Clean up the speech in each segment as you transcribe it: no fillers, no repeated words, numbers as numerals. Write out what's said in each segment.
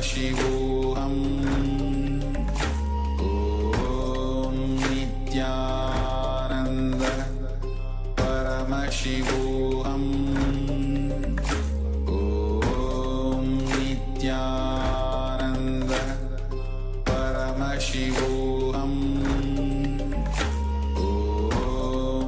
Paramashivoham Om Nithyananda Paramashivoham Om Nithyananda Paramashivoham Om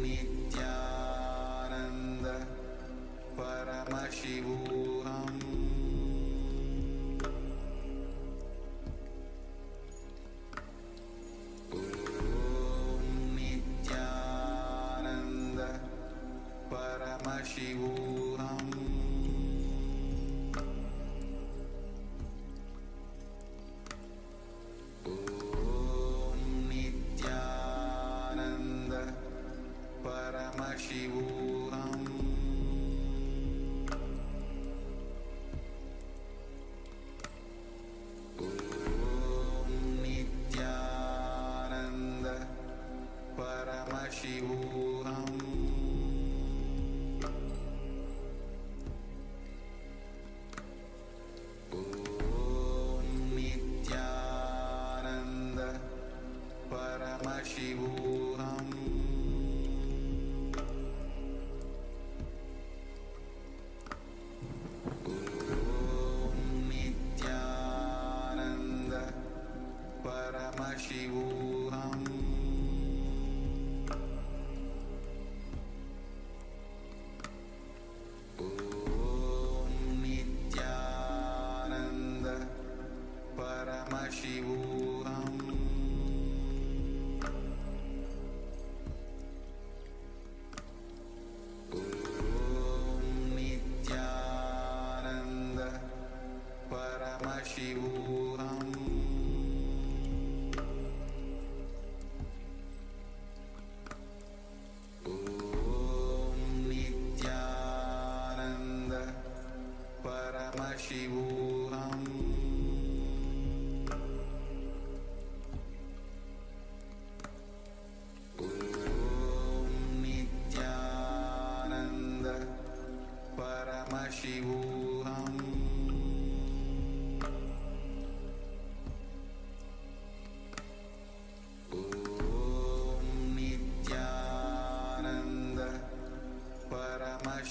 Nithyananda Paramashivoham Om Nithyananda Paramashivoham Om Nithyananda Paramashivoham Om Nithyananda Paramashivoham Om Nithyananda Paramashivoham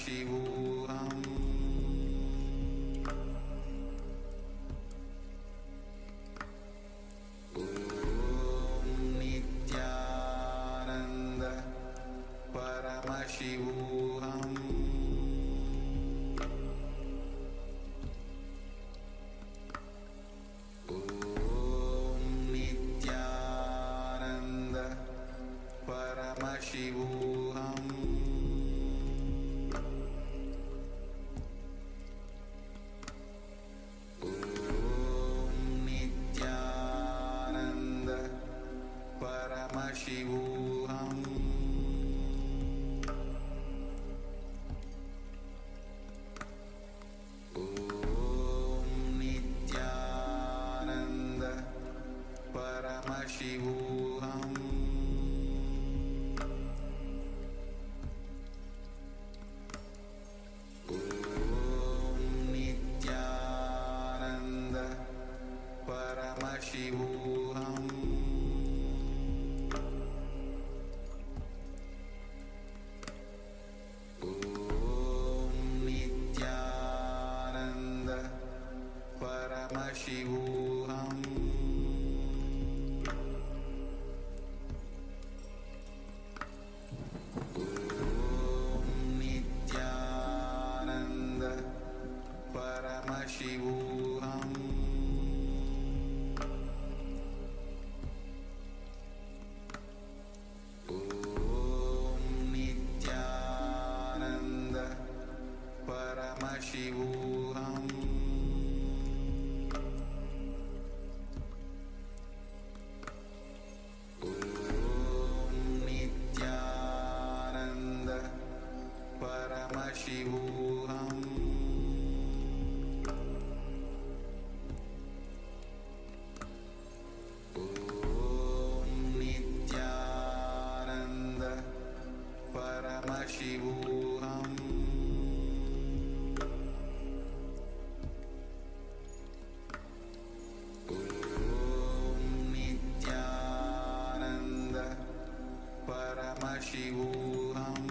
Paramashivoham Om Nithyananda Paramashivoham Om Nithyananda Paramashivoham Paramashivoham Om Nithyananda Paramashivoham Om Nithyananda Paramashivoham Paramashivoham Om Nithyananda Paramashivoham Om Nithyananda Paramashivoham Paramashivoham Om Nithyananda Paramashivoham Om Nithyananda Paramashivoham Paramashivoham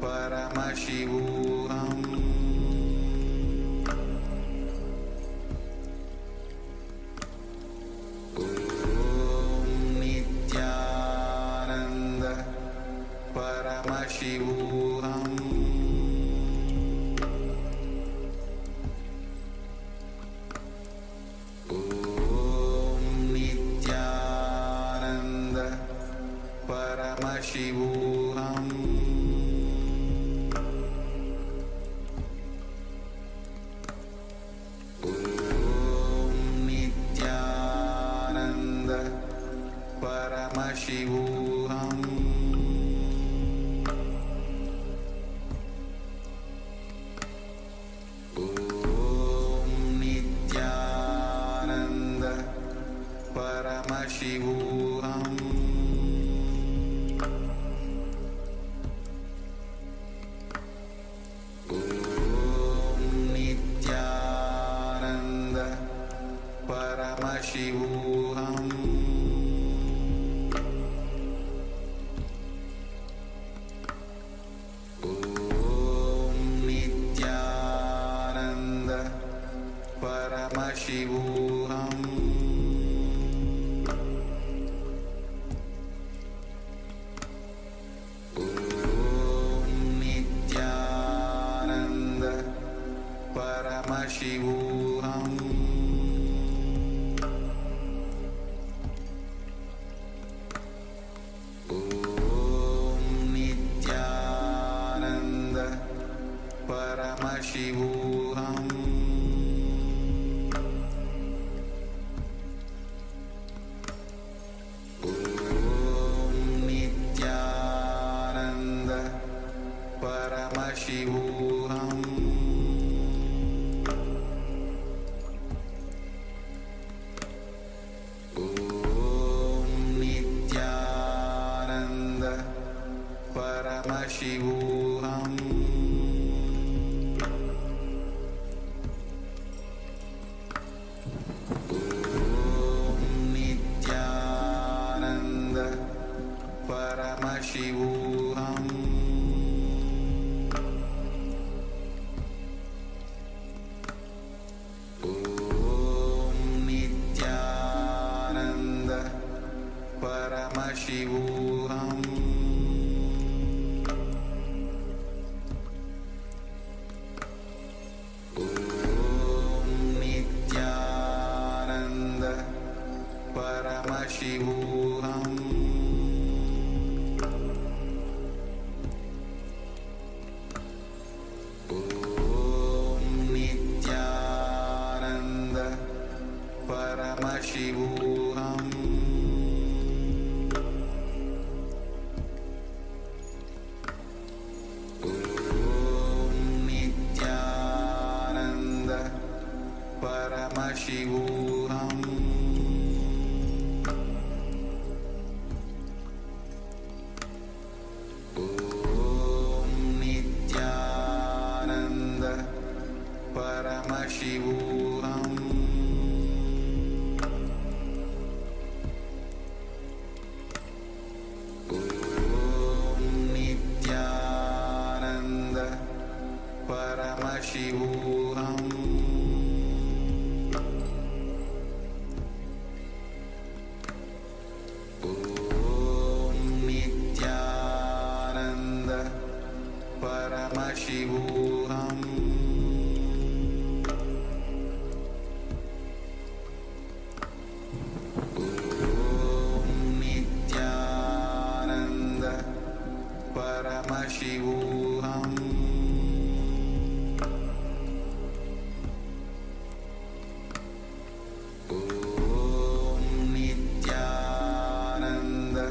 Paramashivoham Om Nithyananda Paramashivoham Om Nithyananda Paramashivoham Paramashivoham Om Nithyananda Paramashivoham Om Nithyananda Paramashivoham Paramashivoham Om Nithyananda Paramashivoham Om Nithyananda Paramashivoham Paramashivoham Om Nithyananda Paramashivoham Om Nithyananda Paramashivoham Paramashivoham Om Nithyananda Paramashivoham Om Nithyananda Paramashivoham Paramashivoham Om Nithyananda Paramashivoham Om Nithyananda Paramashivoham Paramashivoham Om Nithyananda Paramashivoham Om Nithyananda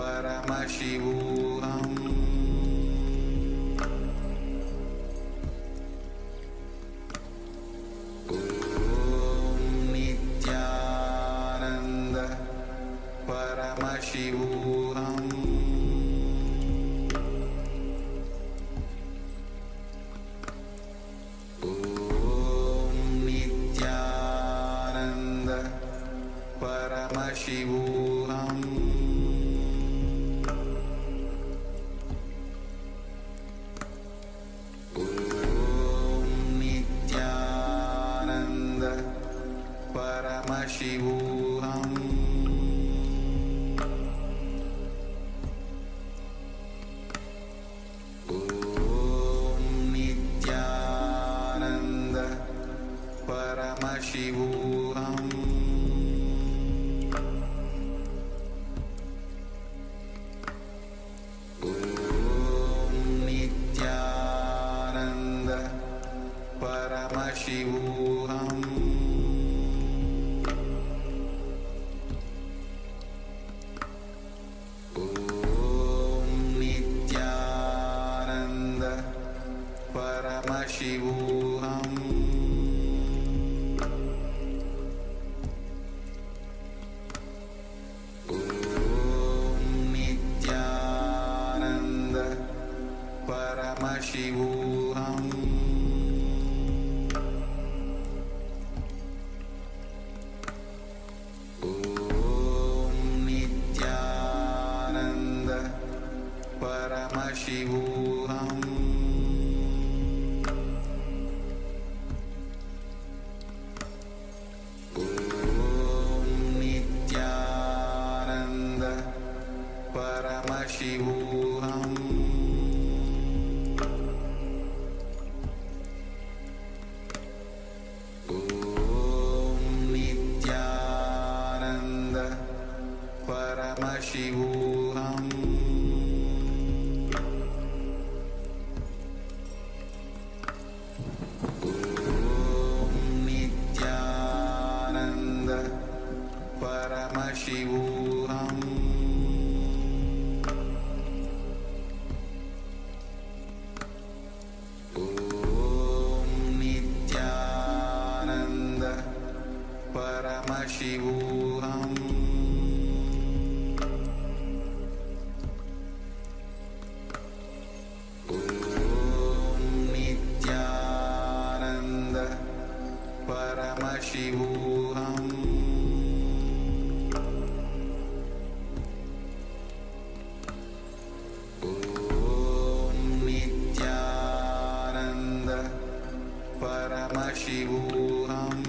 Paramashivoham Paramashivoham Paramashivoham Om Nithyananda Paramashivoham Om Nithyananda Paramashivoham Om Nithyananda Paramashivoham Om Nithyananda Paramashivoham Om Nithyananda Paramashivoham Om Nithyananda Paramashivoham Om Nithyananda Paramashivoham Om Nithyananda Paramashivoham Om Nithyananda Paramashivoham Om Nithyananda Paramashivoham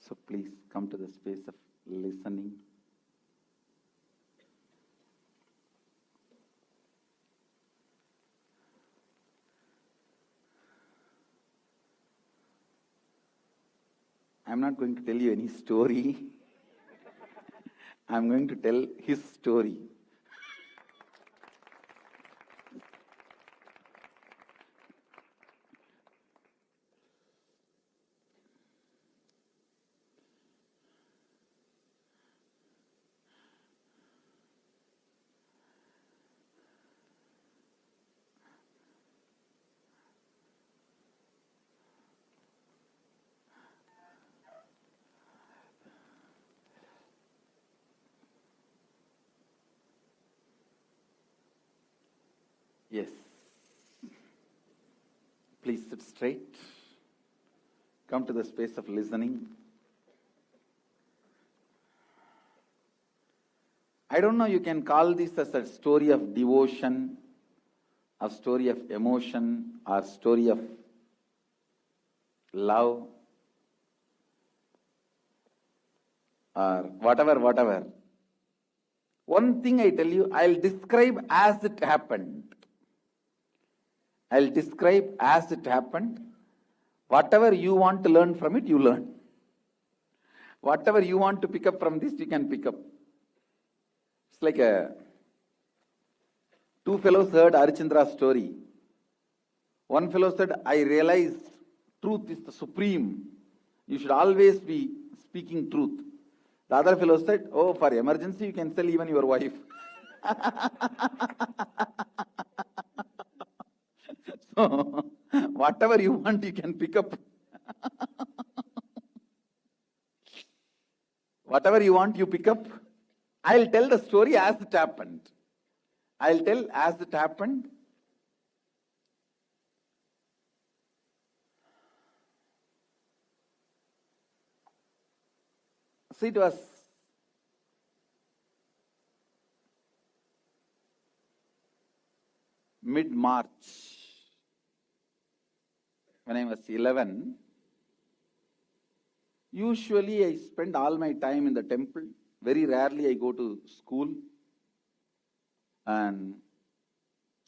So please come to the space of listening. I'm not going to tell you any story. I'm going to tell his story. Yes. Please sit straight. Come to the space of listening. I don't know, you can call this as a story of devotion, a story of emotion, or story of love, or whatever. One thing I tell you, I'll describe as it happened. I'll describe as it happened. Whatever you want to learn from it, you learn. Whatever you want to pick up from this, you can pick up. It's like two fellows heard Harichandra's story. One fellow said, I realized truth is the supreme. You should always be speaking truth. The other fellow said, oh, for emergency, you can sell even your wife. So, whatever you want, you can pick up. Whatever you want, you pick up. I'll tell the story as it happened. I'll tell as it happened. So it was mid-March. When I was 11, usually I spend all my time in the temple. Very rarely I go to school. And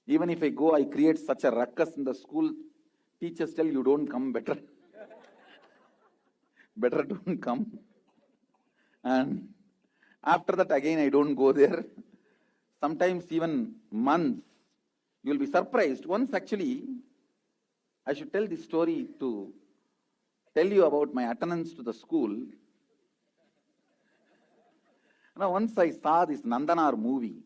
even if I go, I create such a ruckus in the school. Teachers tell you don't come, better. Better don't come. And after that again I don't go there. Sometimes even months. You will be surprised. Once actually, I should tell this story to tell you about my attendance to the school. Now, once I saw this Nandanar movie.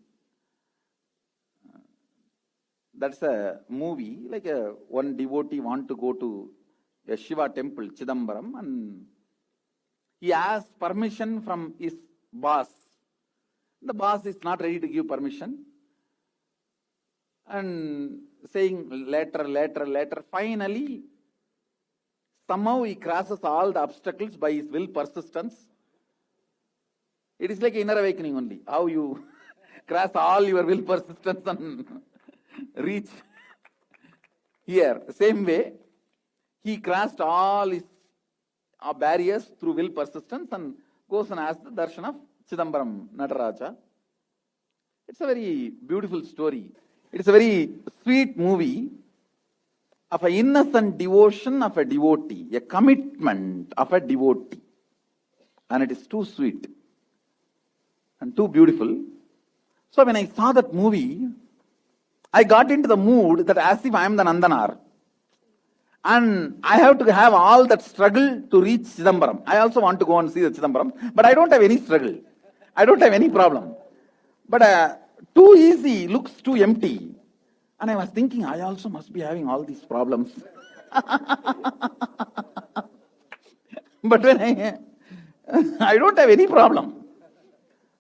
That's a movie, like one devotee want to go to a Shiva temple, Chidambaram, and he asked permission from his boss. The boss is not ready to give permission. And saying later, finally, somehow he crosses all the obstacles by his will persistence. It is like inner awakening only. How you cross all your will persistence and reach here. Same way, he crossed all his barriers through will persistence and goes and asks the darshan of Chidambaram Nataraja. It's a very beautiful story. It's a very sweet movie of an innocent devotion of a devotee, a commitment of a devotee. And it is too sweet and too beautiful. So when I saw that movie, I got into the mood that as if I am the Nandanar. And I have to have all that struggle to reach Chidambaram. I also want to go and see the Chidambaram, but I don't have any struggle. I don't have any problem. But too easy looks too empty. And I was thinking, I also must be having all these problems. But when I don't have any problem.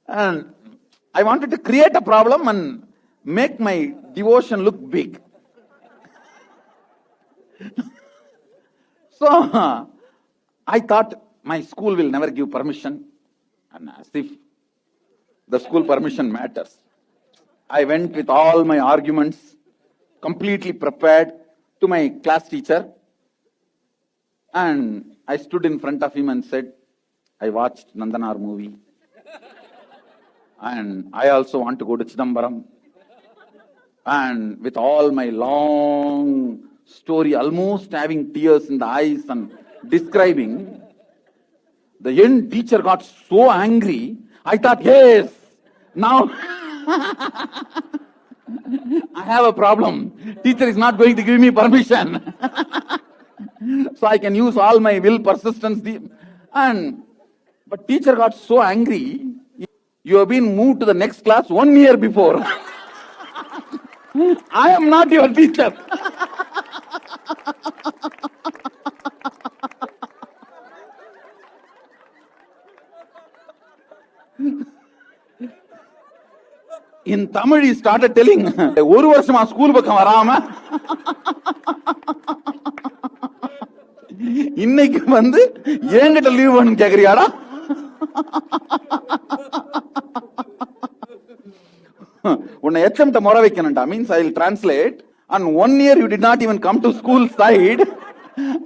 And I wanted to create a problem and make my devotion look big. So I thought my school will never give permission, and as if the school permission matters. I went with all my arguments, completely prepared, to my class teacher, and I stood in front of him and said, I watched Nandanar movie. And I also want to go to Chidambaram. And with all my long story, almost having tears in the eyes and describing, the young teacher got so angry. I thought, yes, now I have a problem. Teacher is not going to give me permission. So I can use all my will, persistence. But teacher got so angry. You have been moved to the next class 1 year before. I am not your teacher. In Tamil, he started telling, ஒரு வருஷமா school பக்கம் வராம இன்னைக்கு வந்து என்கிட்ட leave பண்ணு கேக்குறியாடா? உன்னை HM முறை வைக்கணும்டா. Means I will translate. And 1 year you did not even come to school side,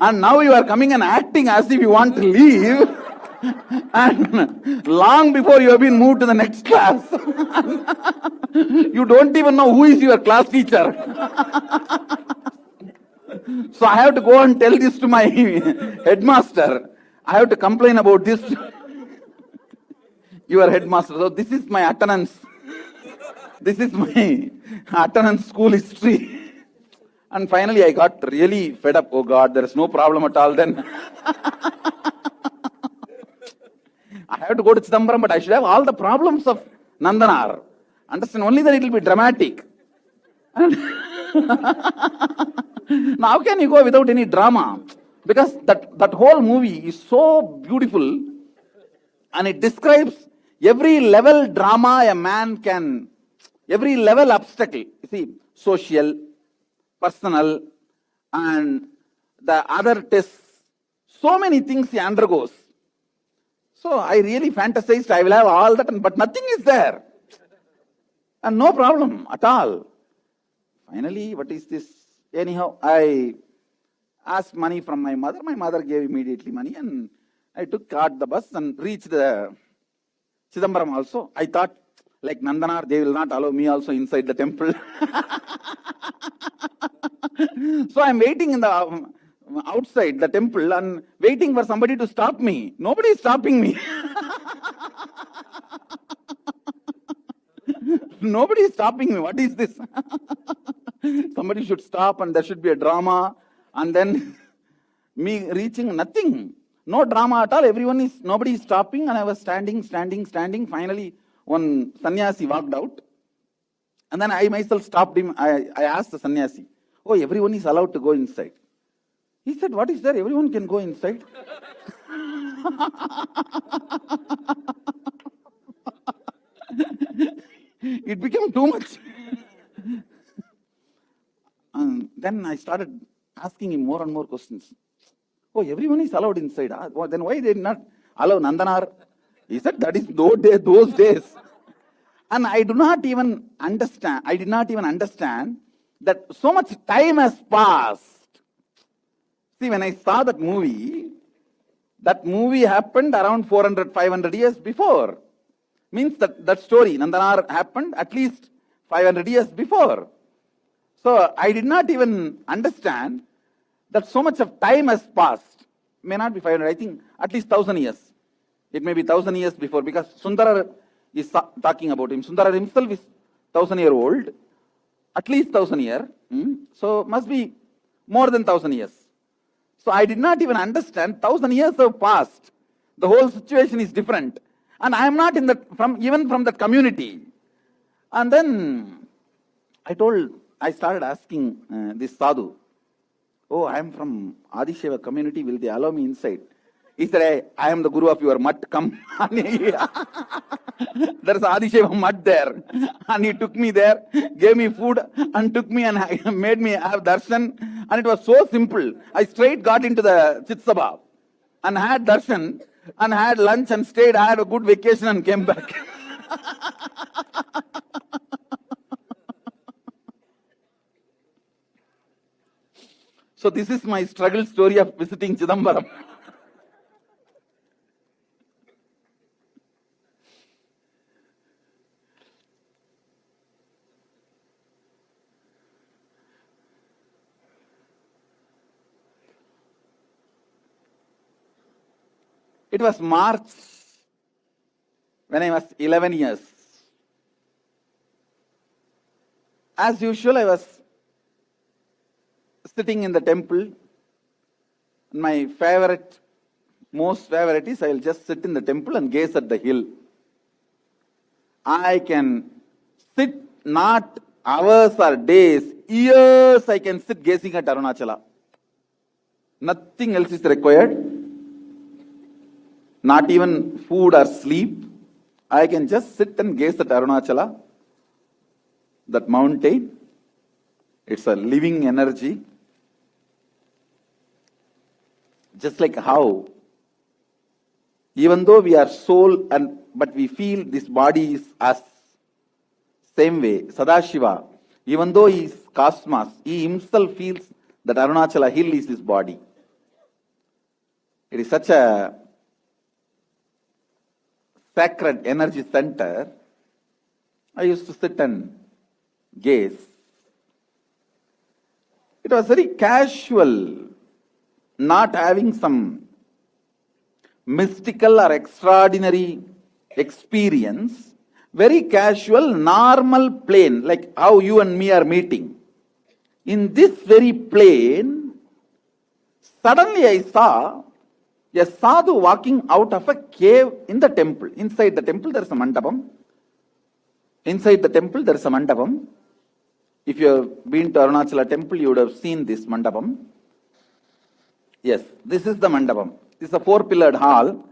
and now you are coming and acting as if you want to leave. And long before you have been moved to the next class, you don't even know who is your class teacher. So I have to go and tell this to my headmaster. I have to complain about this to your headmaster. So this is my attendance. This is my attendance school history. And finally I got really fed up. Oh God, there is no problem at all then. I have to go to Chidambaram, but I should have all the problems of Nandanar. Understand? Only then it will be dramatic. And now how can you go without any drama? Because that whole movie is so beautiful, and it describes every level drama a man can, every level obstacle. You see, social, personal, and the other tests. So many things he undergoes. So I really fantasized I will have all that, but nothing is there. And no problem at all. Finally, what is this? Anyhow, I asked money from my mother. My mother gave immediately money, and I caught the bus and reached the Chidambaram also. I thought, like Nandanar, they will not allow me also inside the temple. So I'm waiting in the outside the temple and waiting for somebody to stop me. Nobody is stopping me. Nobody is stopping me. What is this? Somebody should stop and there should be a drama, and then me reaching nothing. No drama at all. Nobody is stopping, and I was standing. Finally, one sannyasi walked out, and then I myself stopped him. I asked the sannyasi, oh, everyone is allowed to go inside. He said, what is there? Everyone can go inside. It became too much. And then I started asking him more and more questions. Oh, everyone is allowed inside. Well, then why they did not allow Nandanar? He said, that is those days. And I did not even understand that so much time has passed. See, when I saw that movie happened around 400, 500 years before. Means that story, Nandanar, happened at least 500 years before. So I did not even understand that so much of time has passed. May not be 500, I think at least 1,000 years. It may be 1,000 years before, because Sundara is talking about him. Sundara himself is 1,000-year-old, at least 1,000 year. So must be more than 1,000 years. So I did not even understand 1,000 years have passed. The whole situation is different. And I am not even from that community. And then I started asking this sadhu, oh, I am from Adisheva community, will they allow me inside? He said, hey, I am the guru of your mat, come. There is Adisheva mat there. And he took me there, gave me food, and took me and made me have darshan. And it was so simple. I straight got into the Chitsabha and had darshan and had lunch and stayed. I had a good vacation and came back. So this is my struggle story of visiting Chidambaram. It was March when I was 11 years. As usual, I was sitting in the temple. My most favorite is I will just sit in the temple and gaze at the hill. I can sit not hours or days, years I can sit gazing at Arunachala. Nothing else is required. Not even food or sleep. I can just sit and gaze at Arunachala. That mountain, it's a living energy. Just like how, even though we are soul but we feel this body is us. Same way, Sadashiva, even though he is cosmos, he himself feels that Arunachala hill is his body. It is such a sacred energy center. I used to sit and gaze. It was very casual, not having some mystical or extraordinary experience. Very casual, normal plane, like how you and me are meeting. In this very plane, suddenly I saw a sadhu walking out of a cave in the temple. Inside the temple there is a mandapam. Inside the temple there is a mandapam. If you have been to Arunachala temple, you would have seen this mandapam. Yes, this is the mandapam. This is a 4-pillared hall.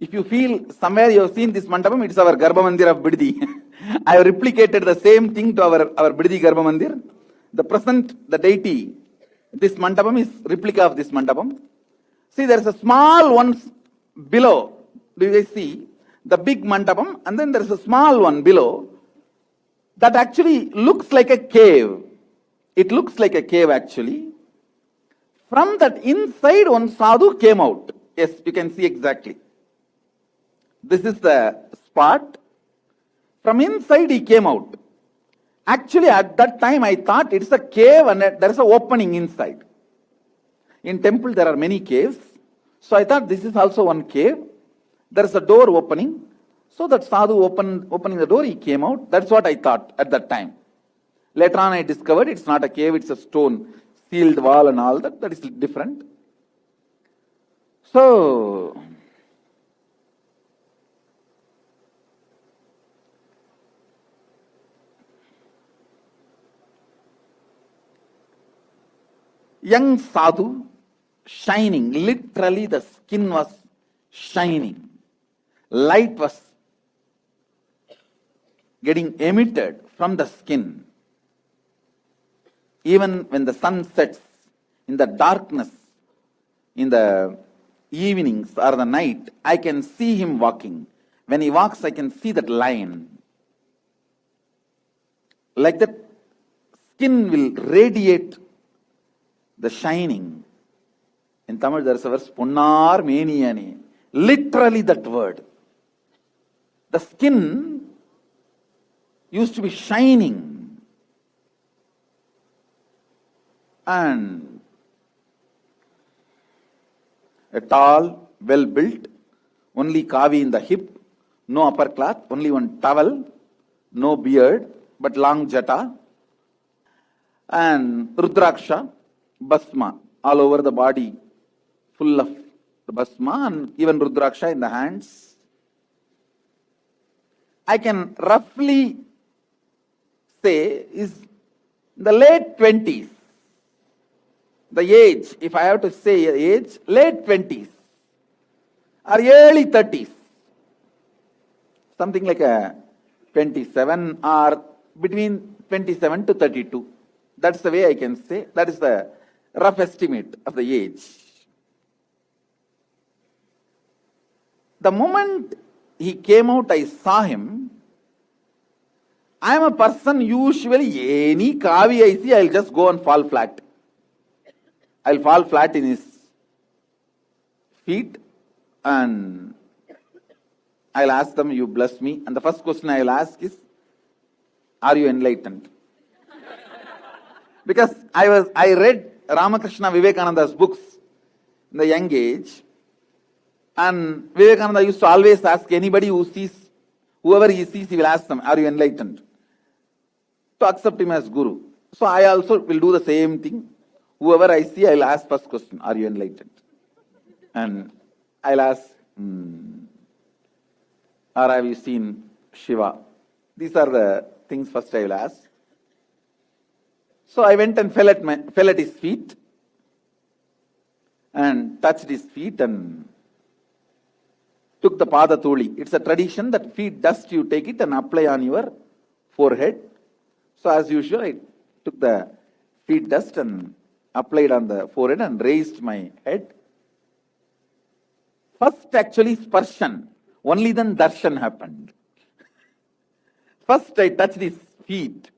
If you feel somewhere you have seen this mandapam, it is our Garbha Mandir of Biddi. I have replicated the same thing to our Biddi Garbha Mandir. The present, the deity, this mandapam is replica of this mandapam. See, there is a small one below. Do you see? The big mandapam, and then there is a small one below that actually looks like a cave. It looks like a cave actually. From that inside, one sadhu came out. Yes, you can see exactly. This is the spot. From inside he came out. Actually, at that time I thought it's a cave and there is an opening inside. In temple there are many caves. So I thought this is also one cave. There is a door opening. So that sadhu opening the door, he came out. That's what I thought at that time. Later on I discovered it's not a cave, it's a stone, sealed wall and all that. That is different. So, young sadhu, shining, literally the skin was shining. Light was getting emitted from the skin. Even when the sun sets, in the darkness, in the evenings or the night, I can see him walking. When he walks, I can see that line. Like that, skin will radiate the shining. In Tamil, there is a verse, Punnar Meniyane. Literally that word. The skin used to be shining. And a tall, well built, only kavi in the hip, no upper cloth, only one towel, no beard, but long jata, and rudraksha, basma, all over the body, full of the basma, and even rudraksha in the hands. I can roughly say is the late 20s. The age, if I have to say age, late 20s or early 30s. Something like a 27 or between 27 to 32. That's the way I can say. That is the rough estimate of the age. The moment he came out, I saw him. I am a person, usually any kavi I see, I'll just go and fall flat. I'll fall flat in his feet and I'll ask them, you bless me. And the first question I'll ask is, are you enlightened? Because I read Ramakrishna Vivekananda's books in the young age. And Vivekananda used to always ask anybody who sees, whoever he sees, he will ask them, are you enlightened? To accept him as Guru. So I also will do the same thing. Whoever I see, I'll ask first question, are you enlightened? And I'll ask, or have you seen Shiva? These are the things first I will ask. So I went and fell at his feet and touched his feet and took the Pada Thuli. It's a tradition that feet dust, you take it and apply on your forehead. So as usual, I took the feet dust and applied on the forehead and raised my head. First actually sparshan, only then darshan happened. First I touched his feet.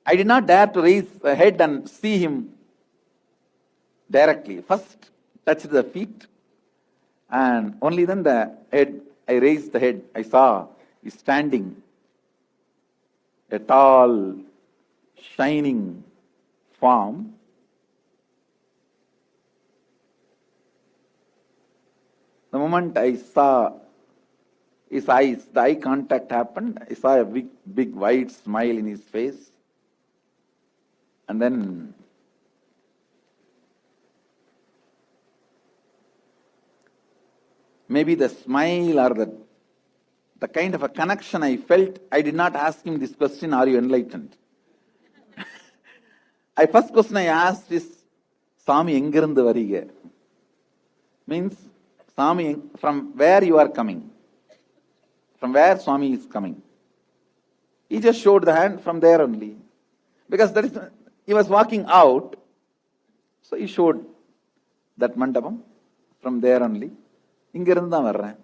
I did not dare to raise the head and see him directly. First touched the feet and only then the head. I raised the head. I saw he's standing, a tall, shining form. The moment I saw his eyes, the eye contact happened. I saw a big wide smile in his face. And then maybe the smile or the kind of a connection I felt, I did not ask him this question, are you enlightened? First question I asked is, Swami, engirandu variga? Means, Swami, from where you are coming? From where Swami is coming? He just showed the hand from there only. Because he was walking out, so he showed that mandapam from there only. Ingirundha varren.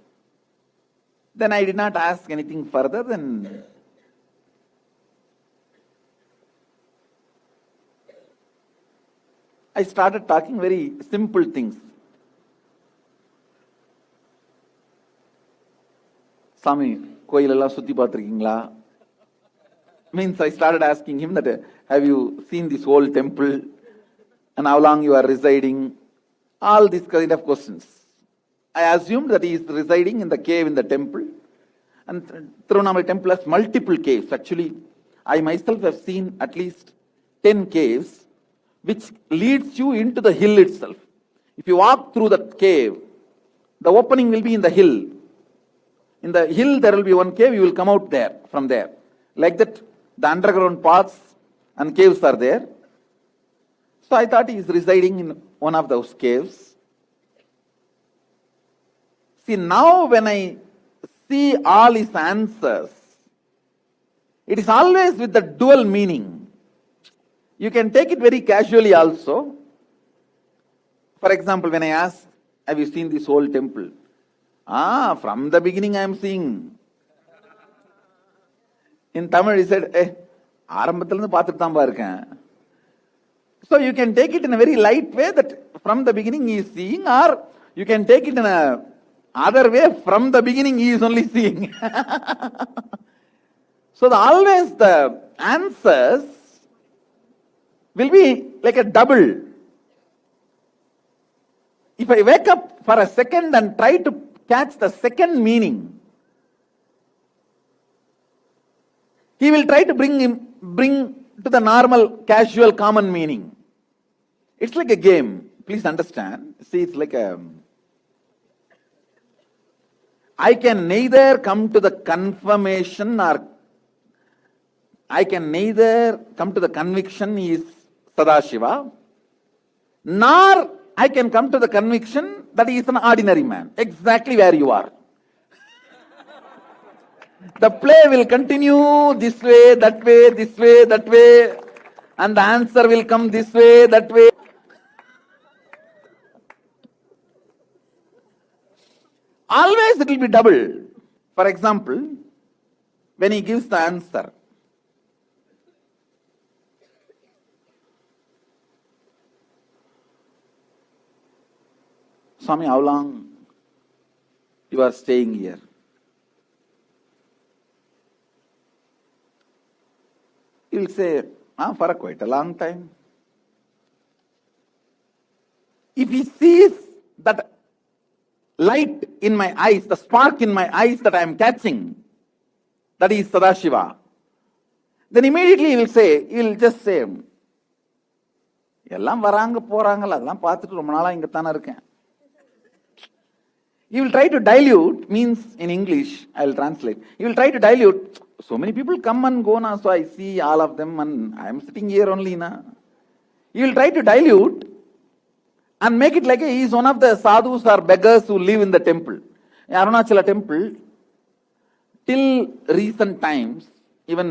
Then I did not ask anything further. Then I started talking very simple things. Swami, koilella sutti paathirukingla? Means I started asking him that, have you seen this whole temple and how long you are residing? All these kind of questions. I assumed that he is residing in the cave in the temple. And Tirunamai temple has multiple caves. Actually, I myself have seen at least 10 caves which leads you into the hill itself. If you walk through the cave, the opening will be in the hill. In the hill there will be one cave, you will come out there, from there. Like that, the underground paths and caves are there. So I thought he is residing in one of those caves. See, now when I see all his answers, it is always with the dual meaning. You can take it very casually also. For example, when I ask, have you seen this whole temple? From the beginning I am seeing. In Tamil he said, ஆரம்பத்திலிருந்து பார்த்துட்டு தான்பா இருக்கேன். So you can take it in a very light way that from the beginning he is seeing, or you can take it in a other way, from the beginning he is only seeing. So always the answers will be like a double. If I wake up for a second and try to catch the second meaning, he will try to bring to the normal, casual, common meaning. It's like a game. Please understand. See, it's like I can neither come to the confirmation or I can neither come to the conviction he is Sadashiva, nor I can come to the conviction that he is an ordinary man. Exactly where you are. The play will continue this way, that way, this way, that way, and the answer will come this way, that way. Always it will be double. For example, when he gives the answer, Swami, how long you are staying here? He will say, for quite a long time. If he sees that light in my eyes, the spark in my eyes that I am catching, that is Sadashiva. Then immediately he will just say, எல்லாம் வராங்க போறாங்கல்ல அதெல்லாம் பார்த்துட்டு ரொம்ப நாளா இங்க தானே இருக்கேன். He will try to dilute, means in English, I will translate. He will try to dilute. So many people come and go now, so I see all of them and I am sitting here only now. He will try to dilute and make it like he is one of the sadhus or beggars who live in the temple. In Arunachala temple, till recent times, even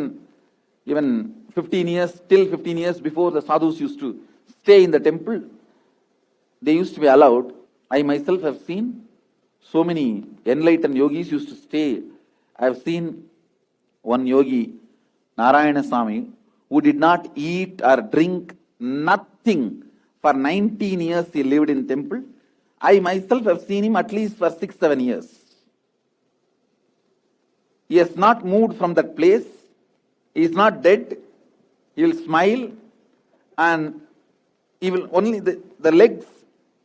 15 years, till 15 years before, the sadhus used to stay in the temple. They used to be allowed. I myself have seen so many enlightened yogis used to stay. I have seen one yogi, Narayana Swami, who did not eat or drink nothing for 19 years. He lived in temple. I myself have seen him at least for 6-7 years. He has not moved from that place. He is not dead. He will smile and he will only, the legs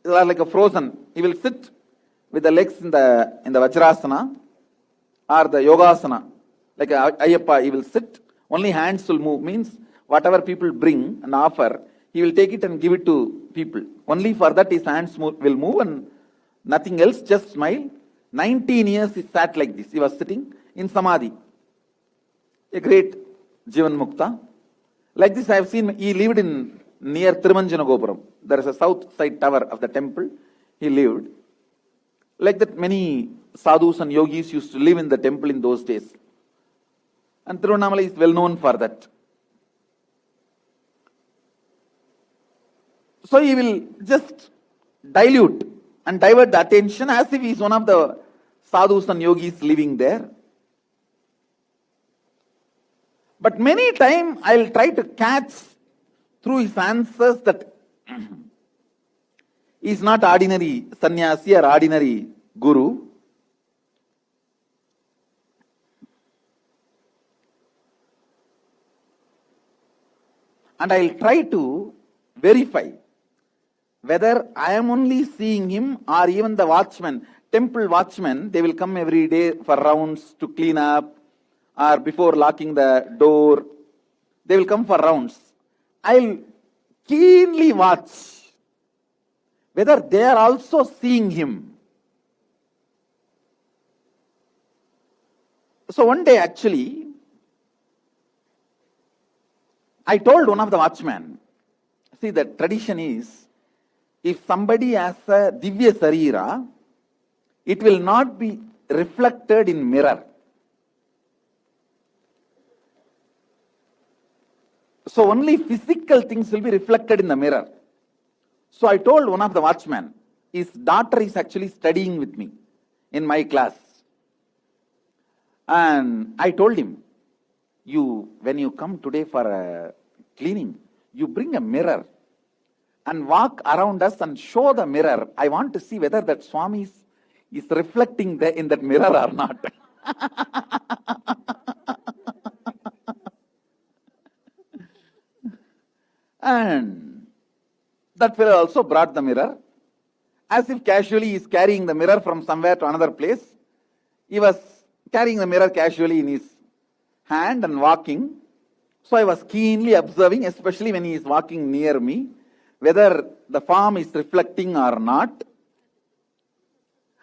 are like a frozen. He will sit with the legs in the Vajrasana or the Yogasana. Like Ayyappa, he will sit, only hands will move. Means whatever people bring and offer, he will take it and give it to people. Only for that his hands will move and nothing else, just smile. 19 years he sat like this. He was sitting in Samadhi. A great Jivan Mukta. Like this I have seen, he lived in near Thirumanjana Gopuram. There is a south side tower of the temple. He lived. Like that many sadhus and yogis used to live in the temple in those days. And Tirunamala is well known for that. So he will just dilute and divert the attention as if he is one of the sadhus and yogis living there. But many times I will try to catch through his answers that he is not ordinary sannyasi or ordinary guru. And I will try to verify whether I am only seeing him or even the watchman, temple watchman, they will come every day for rounds to clean up or before locking the door. They will come for rounds. I will keenly watch whether they are also seeing him. So one day actually, I told one of the watchmen, see, the tradition is, if somebody has a Divya Sarira, it will not be reflected in mirror. So only physical things will be reflected in the mirror. So I told one of the watchmen, his daughter is actually studying with me in my class. And I told him, when you come today for a cleaning, you bring a mirror and walk around us and show the mirror. I want to see whether that Swami is reflecting in that mirror or not. And that fellow also brought the mirror. As if casually he is carrying the mirror from somewhere to another place. He was carrying the mirror casually in his hand and walking. So I was keenly observing, especially when he is walking near me, whether the form is reflecting or not.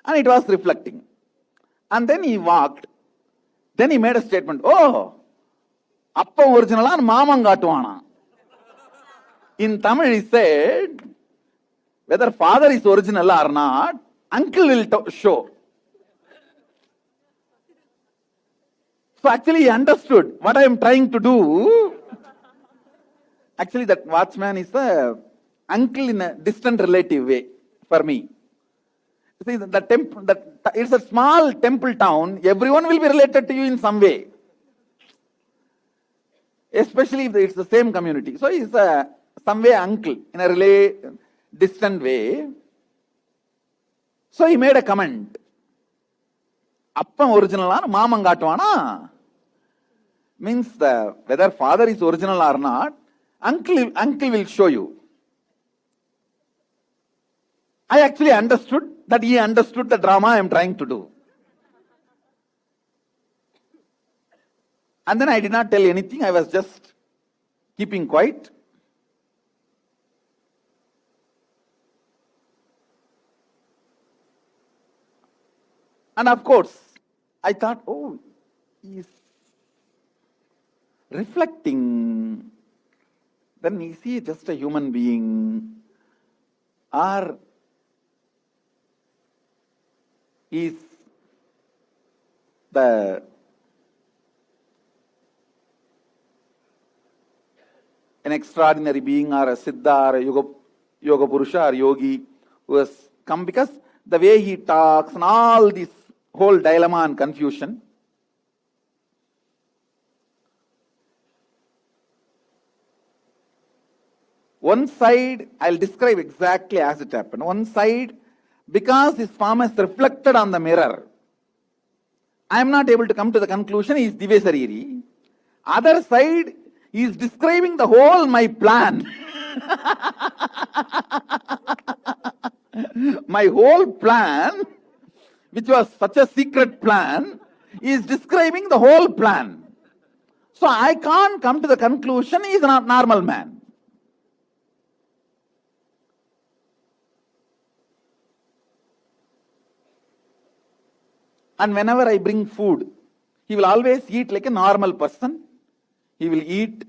And it was reflecting. And then he walked. Then he made a statement, oh, appa originala maamam kaatuvana. In Tamil he said, whether father is original or not, uncle will show. So actually he understood what I am trying to do. Actually that watchman is a uncle in a distant relative way for me. See, the temple, it's a small temple town. Everyone will be related to you in some way. Especially if it's the same community. So he's some way uncle in a distant way. So he made a comment. Appa original or maamam kaatuvana? Means whether father is original or not, uncle will show you. I actually understood that he understood the drama I am trying to do. And then I did not tell anything. I was just keeping quiet. And of course, I thought, oh, he's reflecting. Then is he just a human being? Or is an extraordinary being, or a siddha, or a yoga purusha, or yogi who has come? Because the way he talks and all this whole dilemma and confusion. One side, I'll describe exactly as it happened. One side, because his form is reflected on the mirror, I am not able to come to the conclusion he is Divesariri. Other side, he is describing the whole my plan. My whole plan, which was such a secret plan, is describing the whole plan. So I can't come to the conclusion he is not normal man. And whenever I bring food, he will always eat like a normal person. He will eat,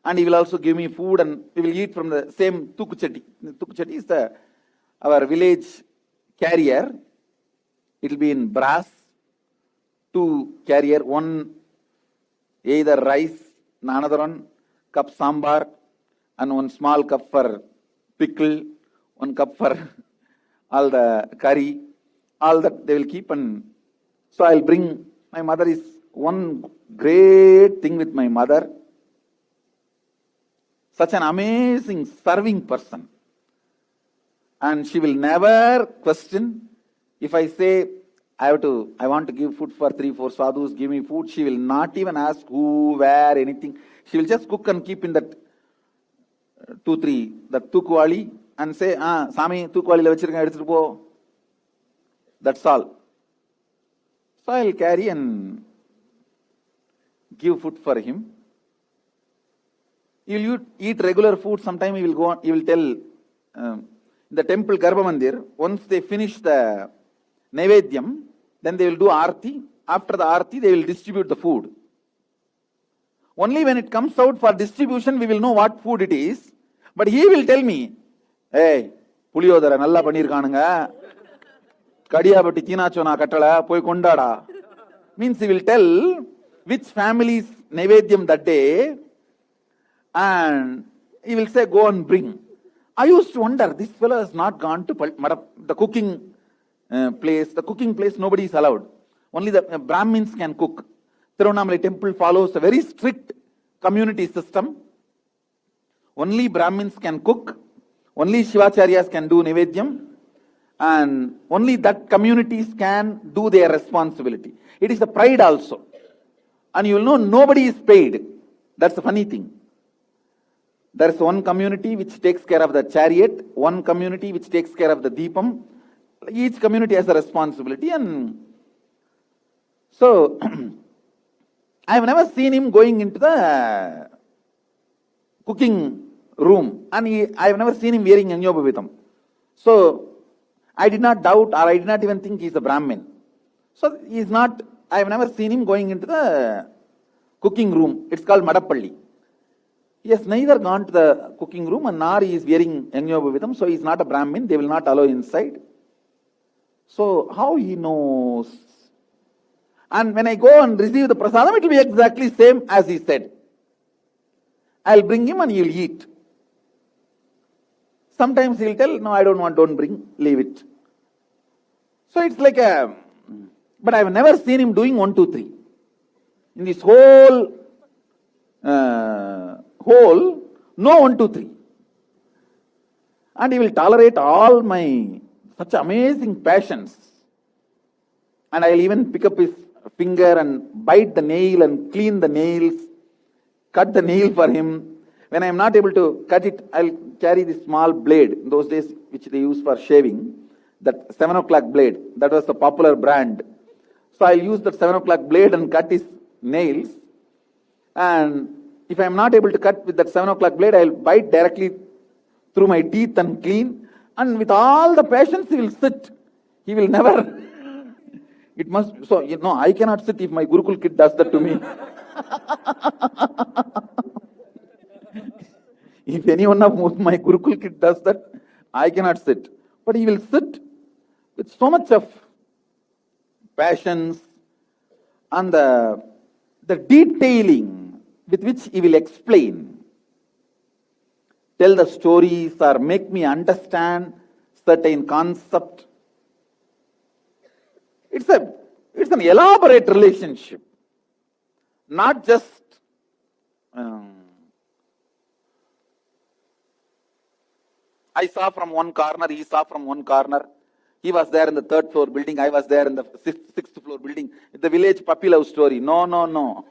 and he will also give me food, and we will eat from the same tukuchati. Tukuchati is our village carrier. It will be in brass. 2 carrier, one either rice, another one cup sambar, and one small cup for pickle, 1 cup for all the curry. All that they will keep. And so I'll bring. My mother is one great thing with my mother. Such an amazing serving person. And she will never question. If I say, I want to give food for 3-4 sadhus, give me food, she will not even ask who, where, anything. She will just cook and keep in that 2-3, that tukwali, and say, Sami, tukwali la vechirukka eduthu po. That's all. So I will carry and give food for him. He will eat regular food. Sometime he will go on, he will tell the temple Garbha Mandir, once they finish the Naivedyam, then they will do Aarti. After the Aarti, they will distribute the food. Only when it comes out for distribution, we will know what food it is. But he will tell me, hey, Puliyodara, nalla panirkananga. Kadiyapatti China Katala, Poi Kondada. Means he will tell which family's Naivedyam that day, and he will say, go and bring. I used to wonder, this fellow has not gone to the cooking place. The cooking place, nobody is allowed. Only the Brahmins can cook. Tiruvannamalai temple follows a very strict community system. Only Brahmins can cook. Only Shivacharyas can do Naivedyam. And only that communities can do their responsibility. It is a pride also. And you will know nobody is paid. That's the funny thing. There is one community which takes care of the chariot, one community which takes care of the deepam. Each community has a responsibility. And so, I have never seen him going into the cooking room. And I have never seen him wearing Yajnaopavitam. So, I did not doubt, or I did not even think he is a Brahmin. So, he is not, I have never seen him going into the cooking room. It's called Madappalli. He has neither gone to the cooking room and nor he is wearing Yajnaopavitam, so he is not a Brahmin. They will not allow inside. So, how he knows? And when I go and receive the prasadam, it will be exactly same as he said. I'll bring him and he will eat. Sometimes he'll tell, no, I don't want, don't bring, leave it. So it's like but I've never seen him doing 1, 2, 3. In this whole, no 1, 2, 3. And he will tolerate all my such amazing passions. And I'll even pick up his finger and bite the nail and clean the nails, cut the nail for him. When I am not able to cut it, I'll carry this small blade, in those days which they use for shaving. that 7 o'clock blade. That was the popular brand. So I'll use that 7 o'clock blade and cut his nails. And if I'm not able to cut with that 7 o'clock blade, I'll bite directly through my teeth and clean. And with all the patience, he will sit. He will never. It must. So, I cannot sit if my Gurukul kid does that to me. If any one of my Gurukul kid does that, I cannot sit. But he will sit with so much of passions and the detailing with which he will explain, tell the stories or make me understand certain concept. It's an elaborate relationship, not just I saw from one corner, he saw from one corner. He was there in the 3rd floor building, I was there in the 6th floor building. The village puppy love story. No.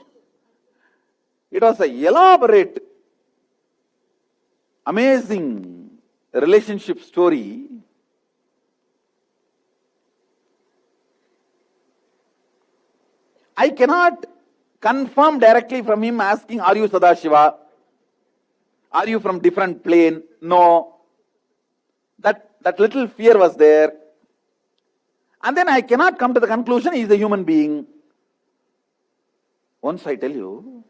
It was an elaborate, amazing relationship story. I cannot confirm directly from him asking, are you Sadashiva? Are you from different plane? No. That little fear was there. And then I cannot come to the conclusion he is a human being. Once I tell you,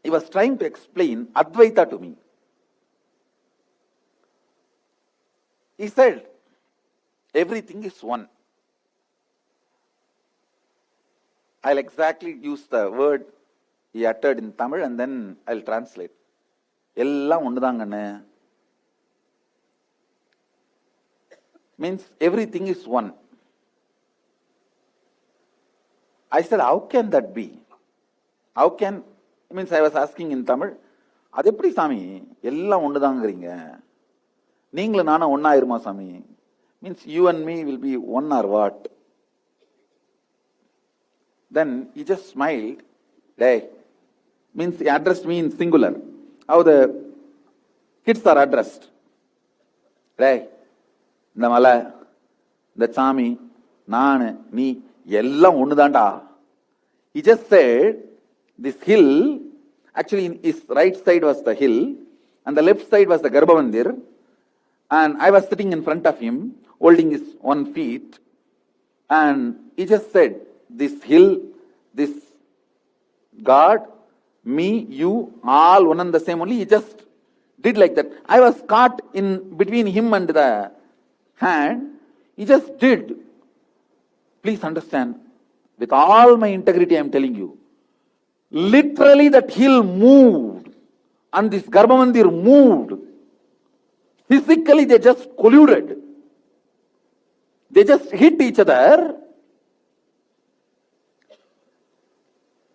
he was trying to explain Advaita to me. He said, everything is one. I'll exactly use the word he uttered in Tamil and then I'll translate. Ellam ondudangane. Means everything is one. I said, how can that be? How can, means I was asking in Tamil, அது எப்படி சாமி எல்லாம் ஒண்ணுதாங்கறீங்க, நீங்களும் நானும் ஒண்ணா இருமா சாமி? Means you and me will be one or what? Then he just smiled. Hey, means he addressed me in singular. How the kids are addressed. Hey, இந்த மலை, இந்த சாமி, நானு, நீ எல்லாம் ஒண்ணுதான்டா. He just said, this hill, actually in his right side was the hill, and the left side was the Garbhamandir, and I was sitting in front of him, holding his 1 feet, and he just said, this hill, this God, me, you, all one and the same only. He just did like that. I was caught in between him and the hand. He just did. Please understand, with all my integrity I am telling you, literally that hill moved and this Garbhamandir moved. Physically they just colluded. They just hit each other.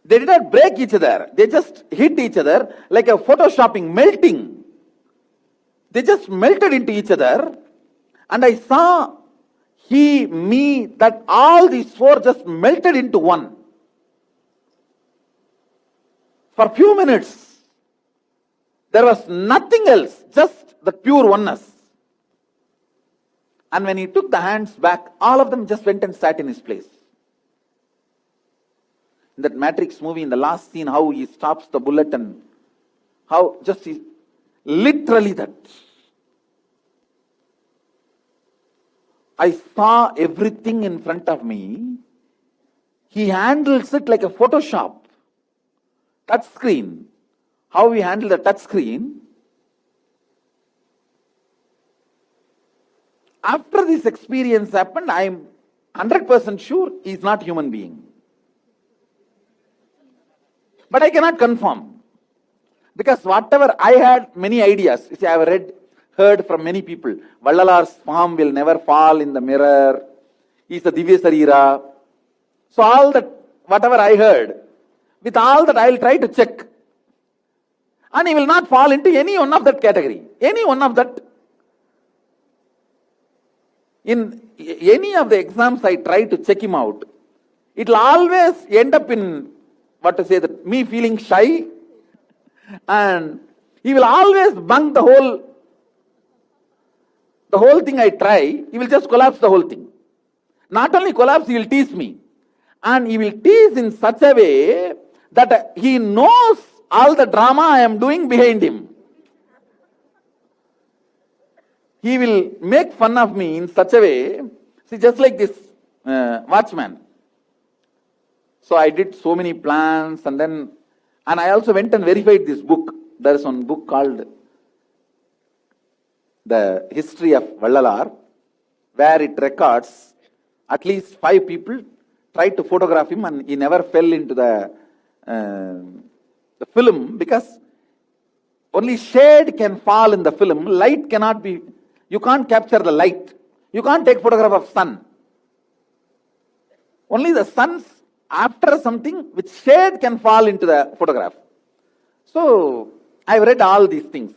They did not break each other. They just hit each other like a photoshopping, melting. They just melted into each other. And I saw he, me, that all these 4 just melted into one. For few minutes, there was nothing else, just the pure oneness. And when he took the hands back, all of them just went and sat in his place. In that Matrix movie, in the last scene, how he stops the bullet and how just he, literally that. I saw everything in front of me. He handles it like a Photoshop. Touch screen. How we handle the touch screen. After this experience happened, I am 100% sure he is not human being. But I cannot confirm. Because whatever I had many ideas. See, I have heard from many people. Vallalar's palm will never fall in the mirror. He is a Divya Sarira. So all that, whatever I heard, with all that I will try to check. And he will not fall into any one of that category. Any one of that. In any of the exams I try to check him out, it will always end up in, me feeling shy. And he will always bunk the whole the whole thing I try, he will just collapse the whole thing. Not only collapse, he will tease me. And he will tease in such a way that he knows all the drama I am doing behind him. He will make fun of me in such a way, see, just like this watchman. So I did so many plans, and I also went and verified this book. There is one book called The History of Vallalar, where it records at least 5 people tried to photograph him, and he never fell into the film, because only shade can fall in the film. Light cannot be, you can't capture the light. You can't take photograph of sun. Only the sun's after something which shade can fall into the photograph. So I've read all these things.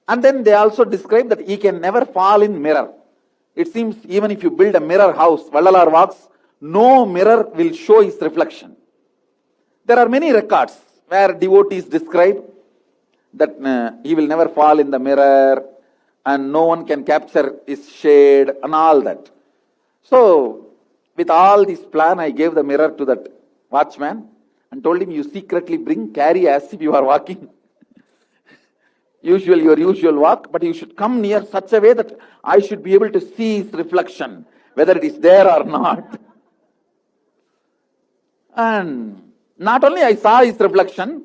And then they also describe that he can never fall in mirror. It seems even if you build a mirror house, Vallalar walks, no mirror will show his reflection. There are many records where devotees describe that he will never fall in the mirror and no one can capture his shade and all that. So, with all this plan, I gave the mirror to that watchman and told him, you secretly carry as if you are walking. Your usual walk, but you should come near such a way that I should be able to see his reflection, whether it is there or not. And not only I saw his reflection,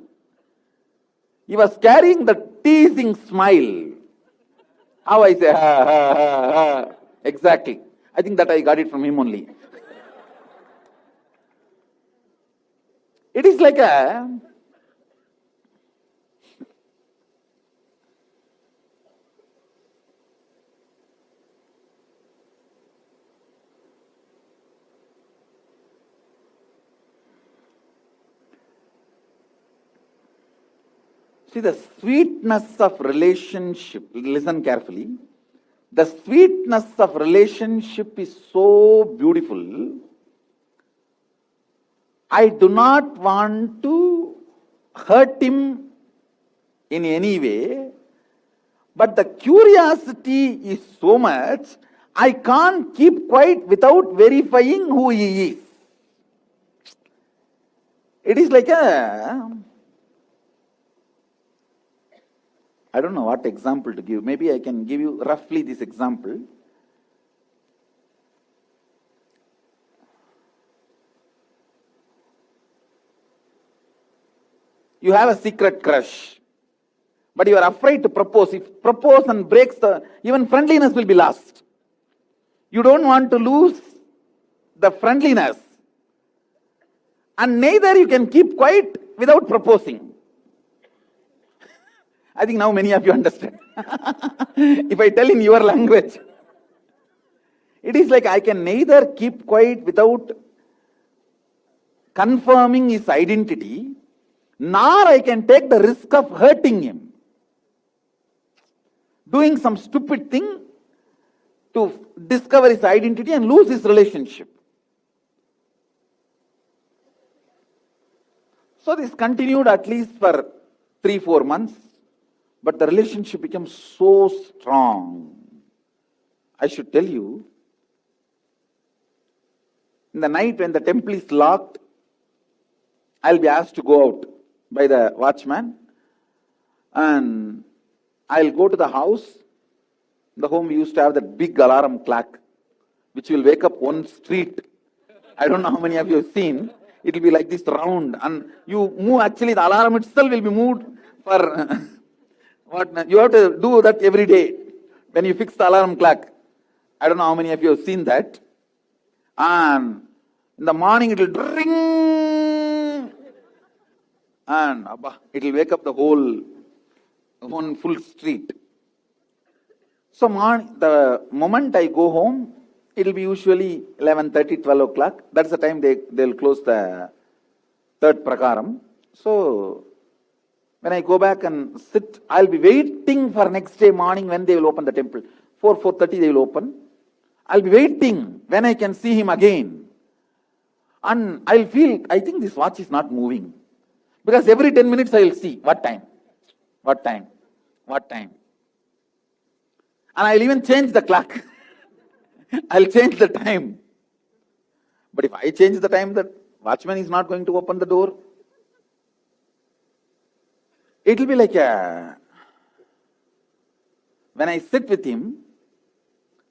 he was carrying the teasing smile. How I say, ha, ha, ha, ha. Exactly. I think that I got it from him only. It is like a... See, the sweetness of relationship, listen carefully. The sweetness of relationship is so beautiful. I do not want to hurt him in any way, but the curiosity is so much, I can't keep quiet without verifying who he is. It is like I don't know what example to give. Maybe I can give you roughly this example. You have a secret crush, but you are afraid to propose. If propose and breaks even friendliness will be lost. You don't want to lose the friendliness. And neither you can keep quiet without proposing. I think now many of you understand. If I tell in your language, it is like I can neither keep quiet without confirming his identity, nor I can take the risk of hurting him. Doing some stupid thing to discover his identity and lose his relationship. So this continued at least for 3-4 months. But the relationship becomes so strong. I should tell you, in the night when the temple is locked, I'll be asked to go out by the watchman, and I'll go to the house. In the home we used to have that big alarm clock, which will wake up one street. I don't know how many of you have seen. It will be like this round, and you move, actually the alarm itself will be moved for... You have to do that every day when you fix the alarm clock. I don't know how many of you have seen that. And in the morning it will ring, and it will wake up the whole one full street. So the moment I go home, it will be usually 11:30, 12 o'clock. That's the time they'll close the third prakaram. So when I go back and sit, I'll be waiting for next day morning when they will open the temple. 4:30 they will open. I'll be waiting when I can see him again. And I'll feel, I think this watch is not moving. Because every 10 minutes I will see, what time? And I'll even change the clock. I'll change the time. But if I change the time, the watchman is not going to open the door. It will be like when I sit with him,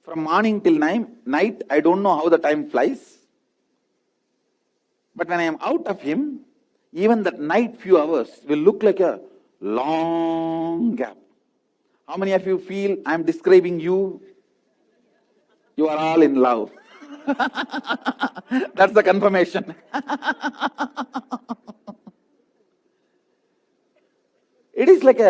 from morning till night, I don't know how the time flies. But when I am out of him, even that night few hours will look like a long gap. How many of you feel I am describing you? You are all in love. That's the confirmation. It is like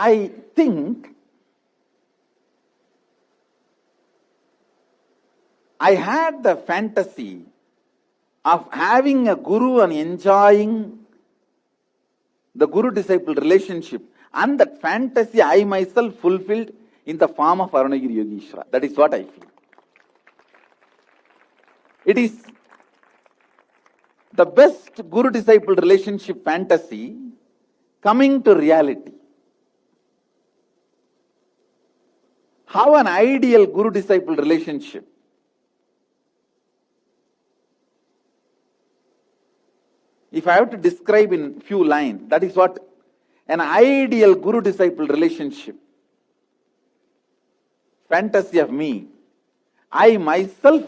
I think I had the fantasy of having a guru and enjoying the guru-disciple relationship, and that fantasy I myself fulfilled in the form of Arunagiri Yogeshwara. That is what I feel. It is the best guru-disciple relationship fantasy coming to reality. How an ideal guru-disciple relationship. If I have to describe in few lines, that is what an ideal guru-disciple relationship, fantasy of me, I myself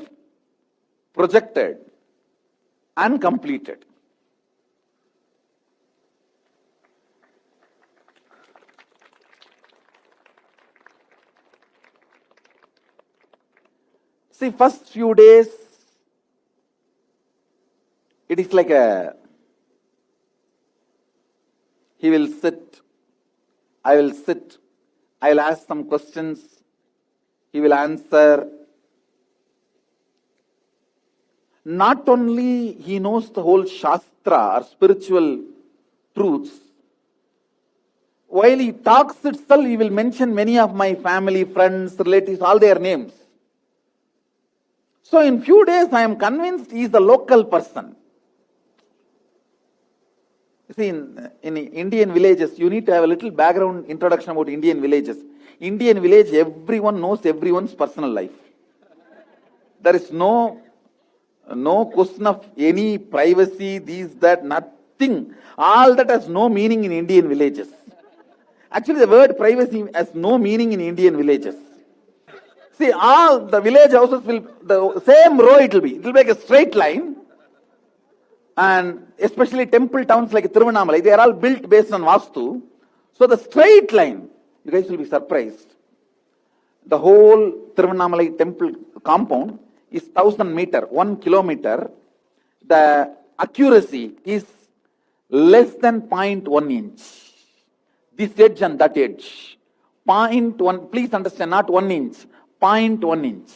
projected and completed. See, first few days, it is like he will sit, I will sit, I will ask some questions, he will answer. Not only he knows the whole Shastra or spiritual truths, while he talks itself, he will mention many of my family, friends, relatives, all their names. So in few days, I am convinced he is a local person. See, in Indian villages, you need to have a little background introduction about Indian villages. Indian village, everyone knows everyone's personal life. There is no question of any privacy, that, nothing. All that has no meaning in Indian villages. Actually, the word privacy has no meaning in Indian villages. See, all the village houses will, the same row it will be. It will be like a straight line. And especially temple towns like Tiruvannamalai, they are all built based on Vastu. So the straight line, you guys will be surprised. The whole Tiruvannamalai temple compound is 1,000 meters, 1 kilometer. The accuracy is less than 0.1 inch. This edge and that edge. 0.1, please understand, not 1 inch, 0.1 inch.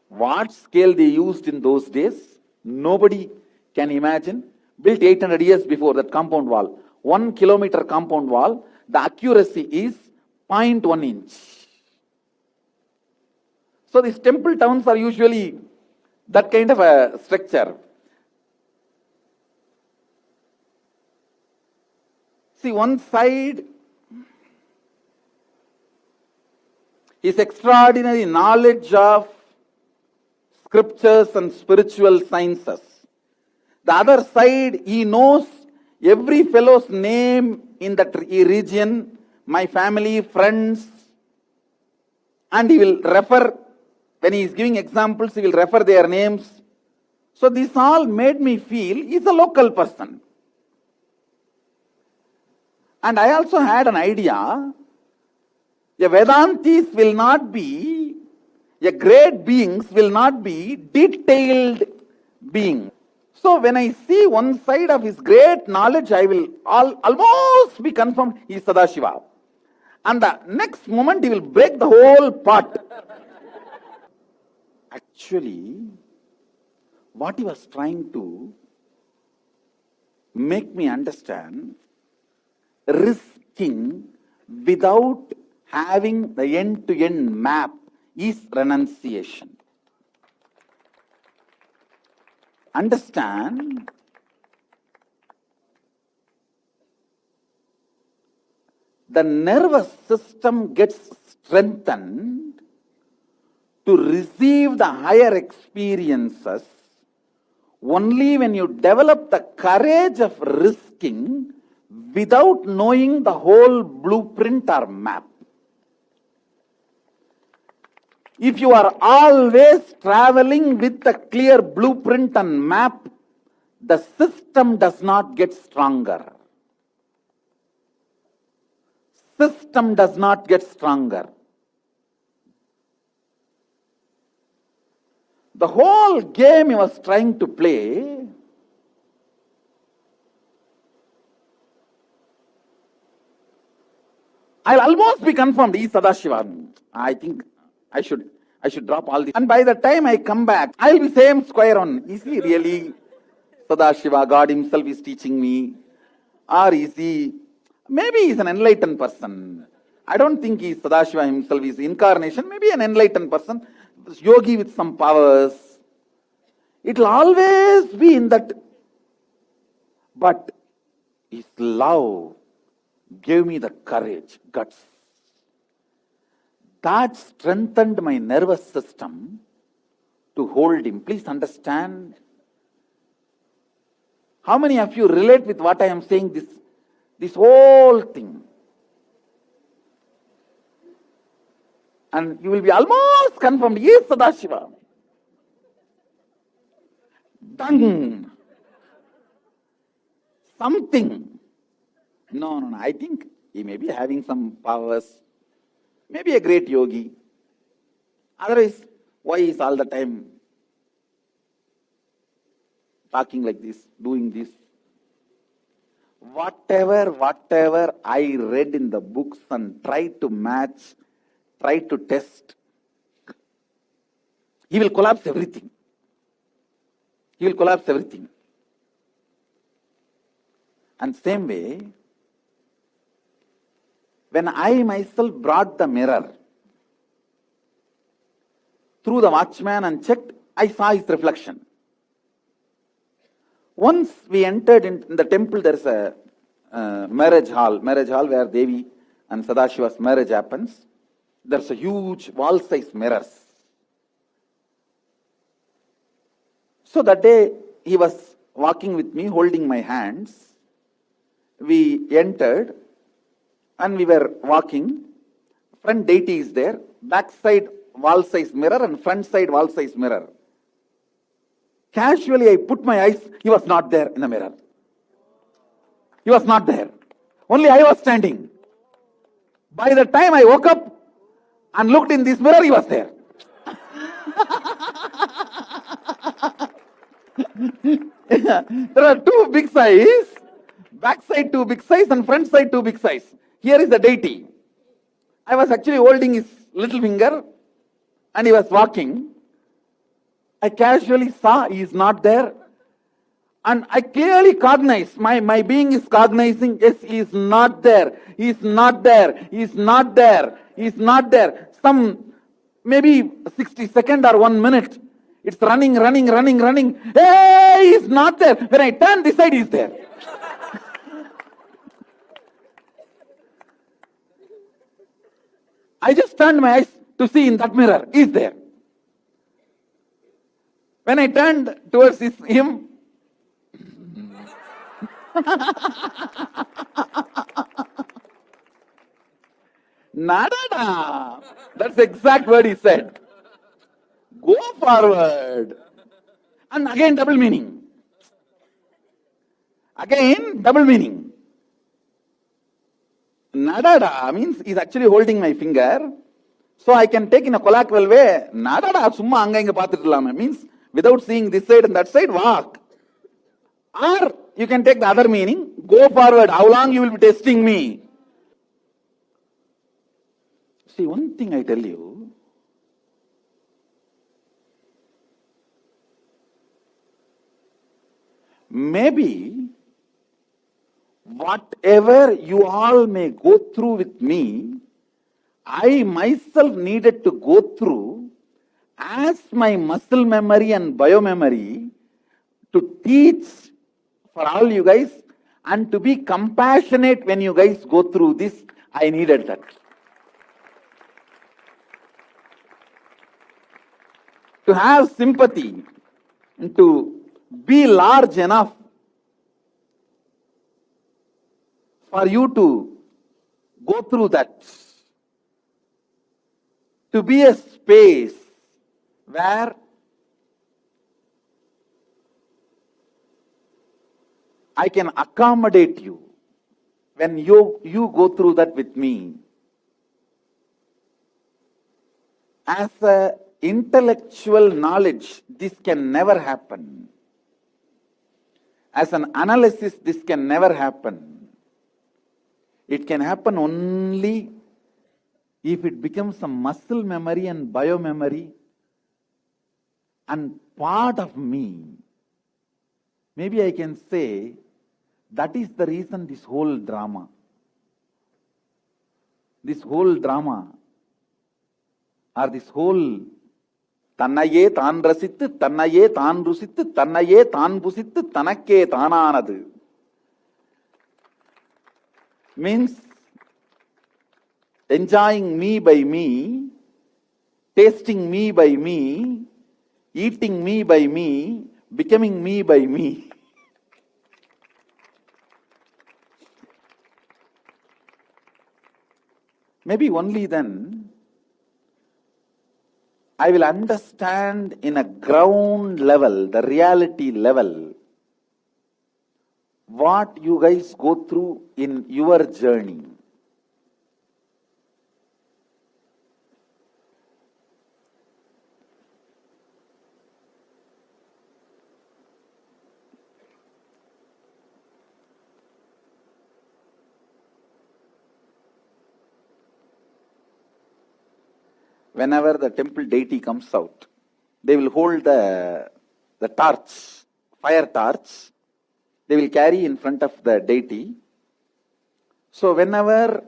What scale they used in those days, nobody can imagine. Built 800 years before, that compound wall. 1 kilometer compound wall, the accuracy is 0.1 inch. So these temple towns are usually that kind of a structure. See, one side is extraordinary knowledge of scriptures and spiritual sciences. The other side, he knows every fellow's name in that region, my family, friends, and he will refer, when he is giving examples, he will refer their names. So this all made me feel he is a local person. And I also had an idea, a Vedantis will not be, a great beings will not be detailed being. So when I see one side of his great knowledge, I will almost be confirmed he is Sadashiva. And the next moment he will break the whole part. Actually, what he was trying to make me understand, risking without having the end-to-end map is renunciation. Understand, the nervous system gets strengthened to receive the higher experiences only when you develop the courage of risking without knowing the whole blueprint or map. If you are always traveling with the clear blueprint and map, the system does not get stronger. System does not get stronger. The whole game he was trying to play I'll almost be confirmed. He is Sadashiva. I think I should drop all this. And by the time I come back, I'll be same square on. Is he really Sadashiva? God himself is teaching me. Or is he, maybe he's an enlightened person. I don't think he's Sadashiva himself. He's incarnation. Maybe an enlightened person. Yogi with some powers. It'll always be in that. But his love gave me the courage, guts. That strengthened my nervous system to hold him. Please understand. How many of you relate with what I am saying, this whole thing? And you will be almost confirmed, yes, Sadashiva. Done. Something. No. I think he may be having some powers. Maybe a great yogi. Otherwise, why is all the time talking like this, doing this? Whatever I read in the books and tried to match, tried to test, he will collapse everything. He will collapse everything. And same way, when I myself brought the mirror through the watchman and checked, I saw his reflection. Once we entered in the temple, there is a marriage hall where Devi and Sadashiva's marriage happens. There's a huge wall-sized mirrors. So that day, he was walking with me, holding my hands. We entered and we were walking. Front deity is there, back side wall-sized mirror and front side wall-sized mirror. Casually, I put my eyes, he was not there in the mirror. He was not there. Only I was standing. By the time I woke up and looked in this mirror, he was there. There are two big size, back side two big size and front side two big size. Here is the deity. I was actually holding his little finger and he was walking. I casually saw he is not there. And I clearly cognized, my being is cognizing, yes, he is not there. He is not there. He is not there. He is not there. Some maybe 60 seconds or 1 minute. It's running. Hey, he is not there. When I turn this side, he is there. I just turned my eyes to see in that mirror, he is there. When I turned towards him, Nada. That's the exact word he said. Go forward. And again double meaning. Nadada means he's actually holding my finger. So I can take in a colloquial way, Nadada summa anga inga paathirullama means without seeing this side and that side, walk. Or you can take the other meaning, go forward. How long you will be testing me? See, one thing I tell you, maybe whatever you all may go through with me, I myself needed to go through as my muscle memory and biomemory to teach for all you guys and to be compassionate when you guys go through this. I needed that. To have sympathy and to be large enough for you to go through that. To be a space where I can accommodate you when you go through that with me. As a intellectual knowledge, this can never happen. As an analysis, this can never happen. It can happen only if it becomes a muscle memory and biomemory and part of me. Maybe I can say that is the reason this whole drama or this whole Tannaye Tan Rasittu, Tannaye Tan Rusittu, Tannaye Tan Pusittu, Tanakke Tananadu means enjoying me by me, tasting me by me, eating me by me, becoming me by me. Maybe only then I will understand in a ground level, the reality level, what you guys go through in your journey. Whenever the temple deity comes out, they will hold the torch, fire torch, they will carry in front of the deity. So whenever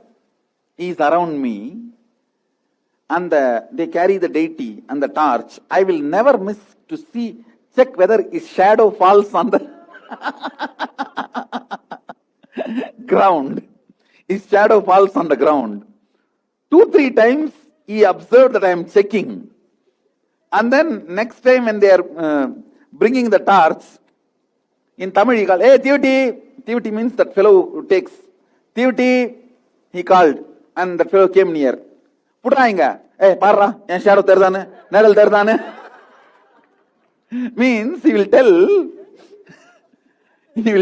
he is around me and they carry the deity and the torch, I will never miss to check whether his shadow falls on the ground. His shadow falls on the ground. 2-3 times he observed that I am checking. And then next time when they are bringing the torch, in Tamil he called, hey, Tiviti. Tiviti means that fellow who takes. Tiviti, he called. And that fellow came near. Putta inga. Hey, parra, en shadow terdane, nadal terdane. Means he will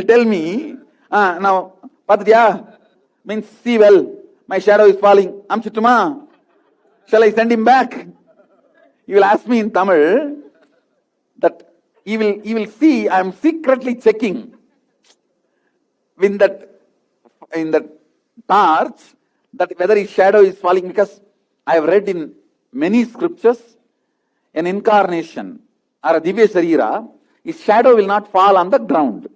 tell me, now, Patriya, means see well, my shadow is falling. Amchituma. Shall I send him back? He will ask me in Tamil that he will see I am secretly checking in that torch that whether his shadow is falling, because I have read in many scriptures an incarnation or a Divya Sarira, his shadow will not fall on the ground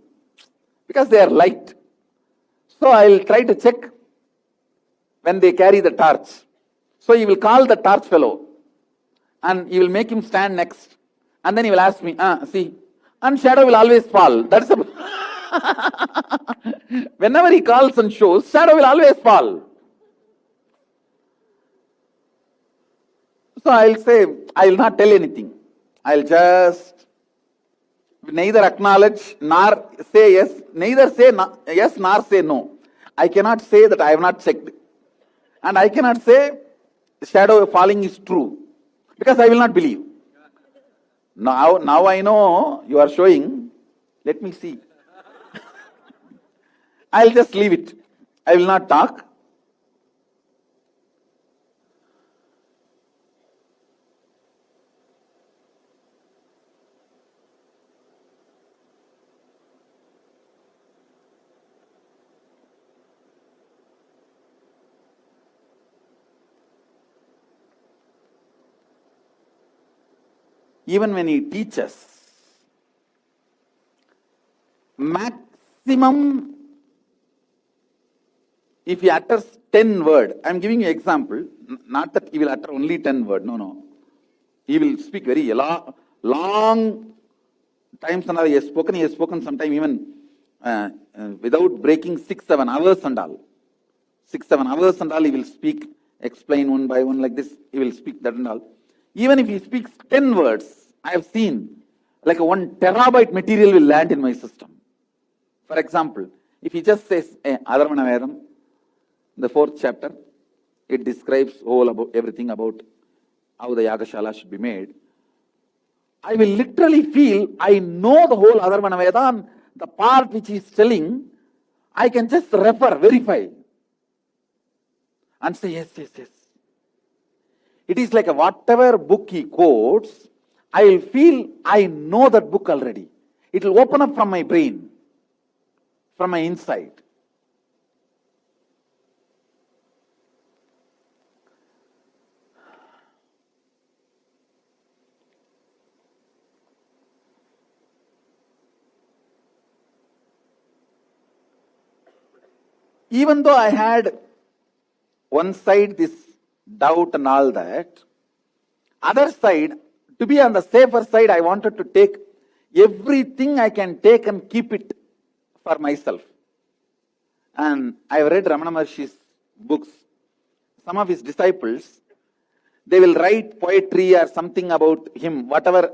because they are light. So I will try to check when they carry the torch. So he will call the torch fellow and he will make him stand next. And then he will ask me, see, and shadow will always fall. That's whenever he calls and shows, shadow will always fall. So I'll say, I'll not tell anything. I'll just neither acknowledge nor say yes, neither say yes nor say no. I cannot say that I have not checked. And I cannot say shadow falling is true, because I will not believe. Now I know you are showing. Let me see. I'll just leave it. I will not talk. Even when he teaches, maximum if he utters 10 words, I am giving you an example, not that he will utter only 10 words, no. He will speak very long times and all he has spoken sometime even without breaking 6-7 hours and all. 6-7 hours and all he will speak, explain one by one like this, he will speak that and all. Even if he speaks 10 words, I have seen like a 1 terabyte material will land in my system. For example, if he just says, Adharvana Vedam, the 4th chapter, it describes everything about how the Yagashala should be made. I will literally feel, I know the whole Adharvana Veda, and the part which he is telling, I can just verify, and say, yes. It is like whatever book he quotes, I will feel, I know that book already. It will open up from my brain, from my inside. Even though I had one side this doubt and all that, other side, to be on the safer side, I wanted to take everything I can take and keep it for myself. And I have read Ramana Maharshi's books. Some of his disciples, they will write poetry or something about him, whatever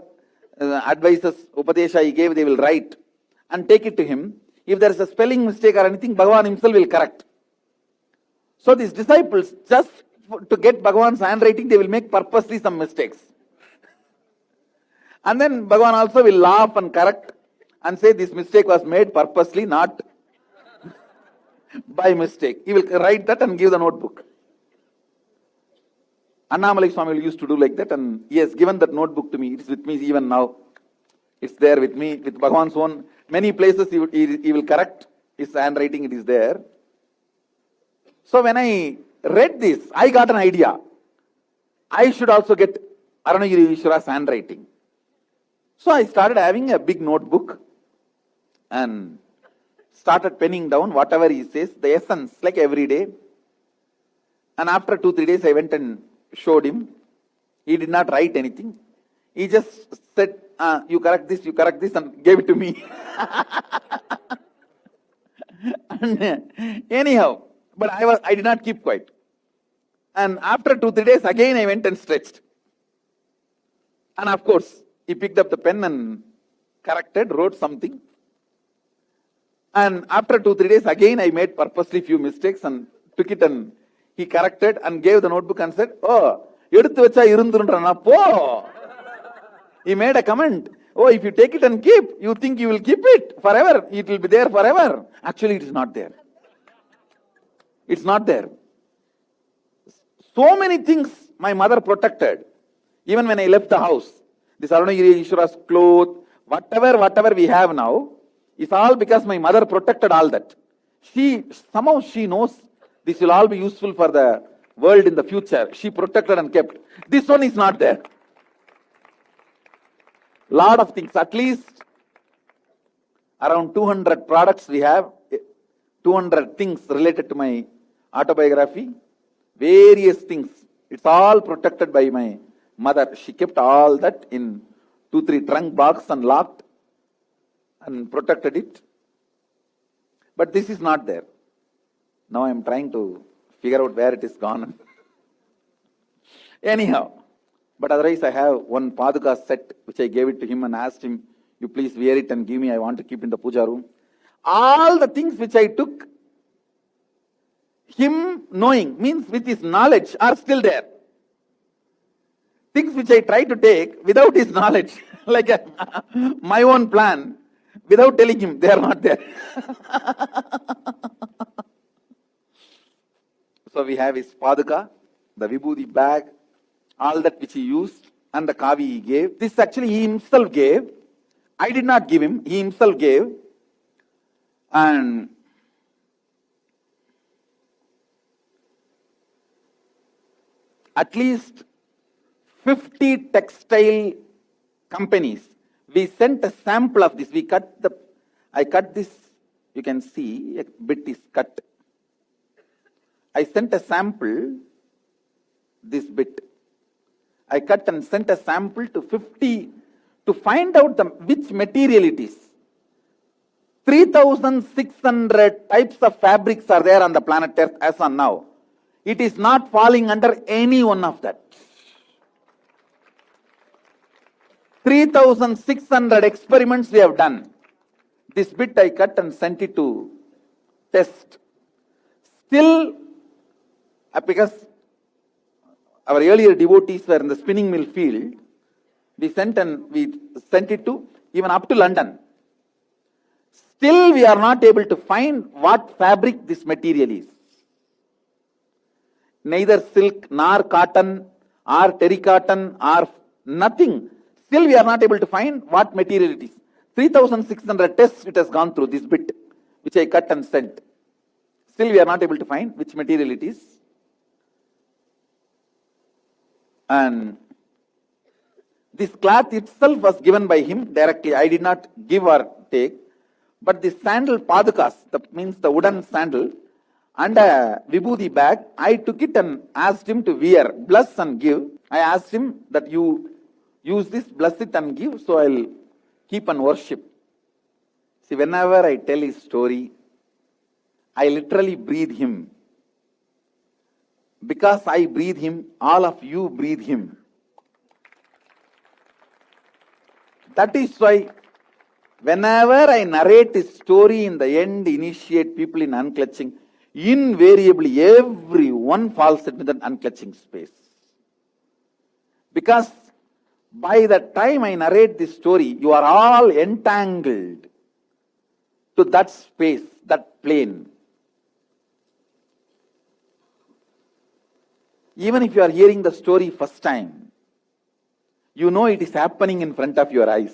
advices, upadesha he gave, they will write and take it to him. If there is a spelling mistake or anything, Bhagavan himself will correct. So these disciples, just to get Bhagavan's handwriting, they will make purposely some mistakes. And then Bhagavan also will laugh and correct and say this mistake was made purposely, not by mistake. He will write that and give the notebook. Annamalai Swami used to do like that, and he has given that notebook to me. It is with me even now. It's there with me, with Bhagavan's own. Many places he will correct his handwriting, it is there. So when I read this, I got an idea. I should also get Aranagiri Ishwara's handwriting. So I started having a big notebook and started penning down whatever he says, the essence, like every day. And after 2-3 days, I went and showed him. He did not write anything. He just said, you correct this, and gave it to me. And, anyhow, but I did not keep quiet. And after 2-3 days, again I went and stretched. And of course, he picked up the pen and corrected, wrote something. And after 2-3 days, again I made purposely few mistakes and took it and he corrected and gave the notebook and said, oh, eduthu vecha irundurundra po. He made a comment. Oh, if you take it and keep, you think you will keep it forever. It will be there forever. Actually, it is not there. It's not there. So many things my mother protected. Even when I left the house, this Arunagiri Ishwara's cloth, whatever we have now, is all because my mother protected all that. Somehow she knows this will all be useful for the world in the future. She protected and kept. This one is not there. Lot of things, at least around 200 products we have, 200 things related to my autobiography, various things. It's all protected by my mother. She kept all that in 2-3 trunk box and locked and protected it. But this is not there. Now I am trying to figure out where it is gone. Anyhow, but otherwise I have one Paduka set which I gave it to him and asked him, you please wear it and give me, I want to keep in the puja room. All the things which I took, him knowing, means with his knowledge, are still there. Things which I try to take without his knowledge, like my own plan, without telling him, they are not there. So we have his Paduka, the Vibhuti bag, all that which he used, and the kavi he gave. This actually he himself gave. I did not give him, he himself gave. And at least 50 textile companies, we sent a sample of this. I cut this, you can see, a bit is cut. I sent a sample, this bit. I cut and sent a sample to 50 to find out which material it is. 3,600 types of fabrics are there on the planet Earth as on now. It is not falling under any one of that. 3,600 experiments we have done. This bit I cut and sent it to test. Still, because our earlier devotees were in the spinning mill field, we sent it to even up to London. Still, we are not able to find what fabric this material is. Neither silk, nor cotton, or terry cotton, or nothing. Still, we are not able to find what material it is. 3,600 tests it has gone through, this bit, which I cut and sent. Still, we are not able to find which material it is. And this cloth itself was given by him directly. I did not give or take. But the sandal padukas, that means the wooden sandal, and a vibhuti bag, I took it and asked him to wear, bless and give. I asked him that you use this, bless it and give, so I'll keep and worship. See, whenever I tell his story, I literally breathe him. Because I breathe him, all of you breathe him. That is why whenever I narrate his story, in the end, initiate people in unclutching, invariably everyone falls into that unclutching space. Because by the time I narrate this story, you are all entangled to that space, that plane. Even if you are hearing the story first time, you know it is happening in front of your eyes.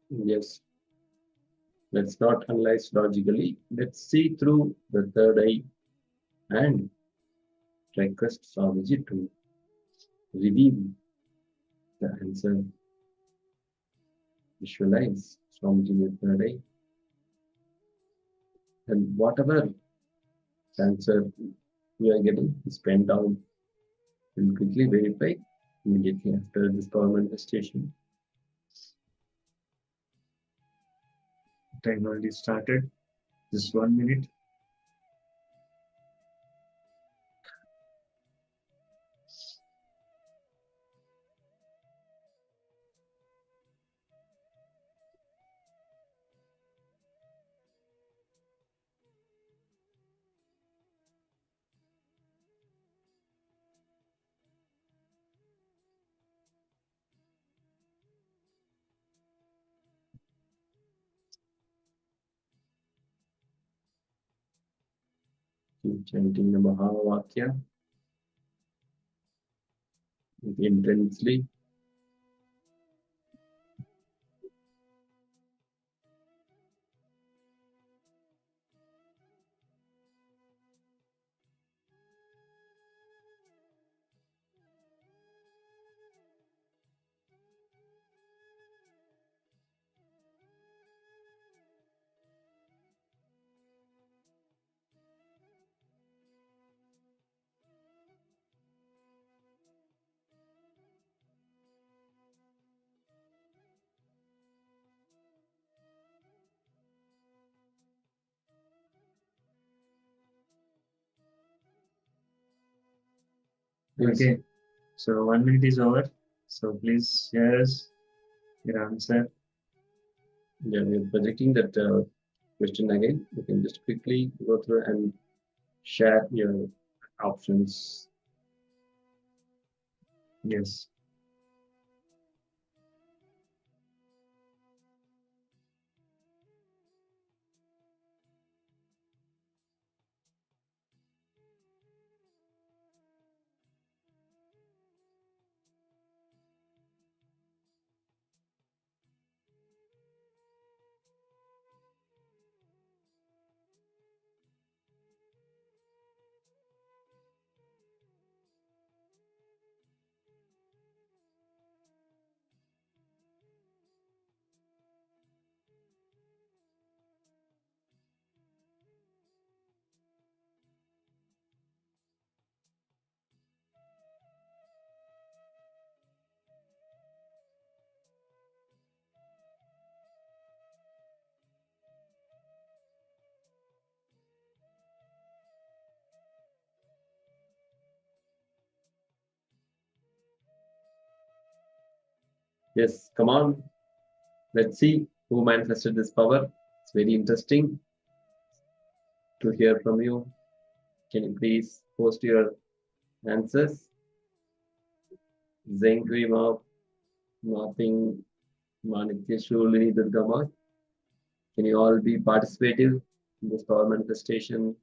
Yes, let's not analyze logically. Let's see through the third eye and request Swamiji to reveal the answer. Visualize Swamiji with third eye, and whatever answer we are getting is penned down. We'll quickly verify immediately after this power manifestation. Time already started. Just 1 minute. Keep chanting the Mahavakya intensely. Okay, so 1 minute is over. So please share us your answer. Yeah, we're projecting that question again. You can just quickly go through and share your options. Yes. Yes, come on. Let's see who manifested this power. It's very interesting to hear from you. Can you please post your answers? Zengri Ma, Nothing, Manikya Shulini Durgama. Can you all be participative in this power manifestation?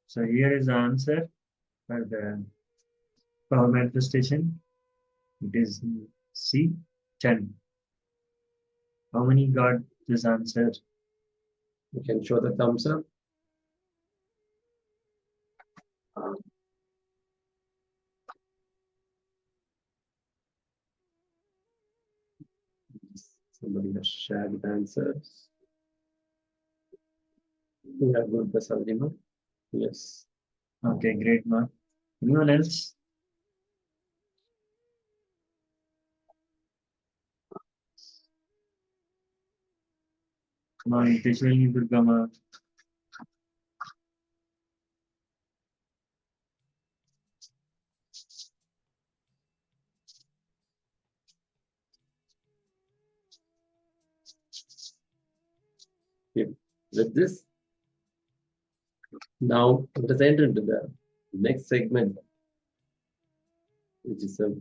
So here is the answer for the power manifestation. It is C, 10. How many got this answer? You can show the thumbs up. Somebody has shared the answers. We are good, Basaldima. Yes. Okay, great, Mark. Anyone else? Come on, Tishwani Durgama. Okay. With this, now let us enter into the next segment, which is a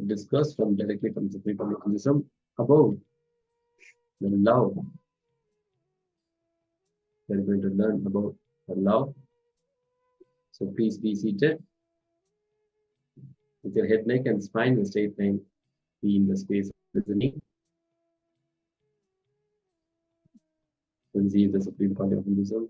discuss directly from the Superconscious about the love. We are going to learn about the love. So please be seated with your head, neck, and spine in a straight line. Be in the space of listening. Conceive the supreme part of Hinduism.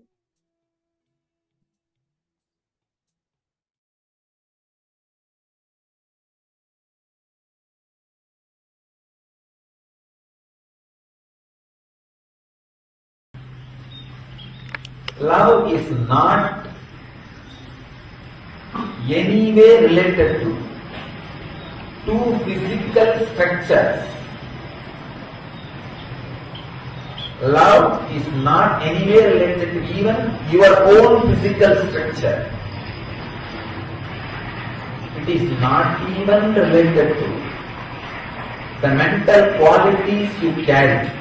Love is not anyway related to two physical structures. Love is not anyway related to even your own physical structure. It is not even related to the mental qualities you carry.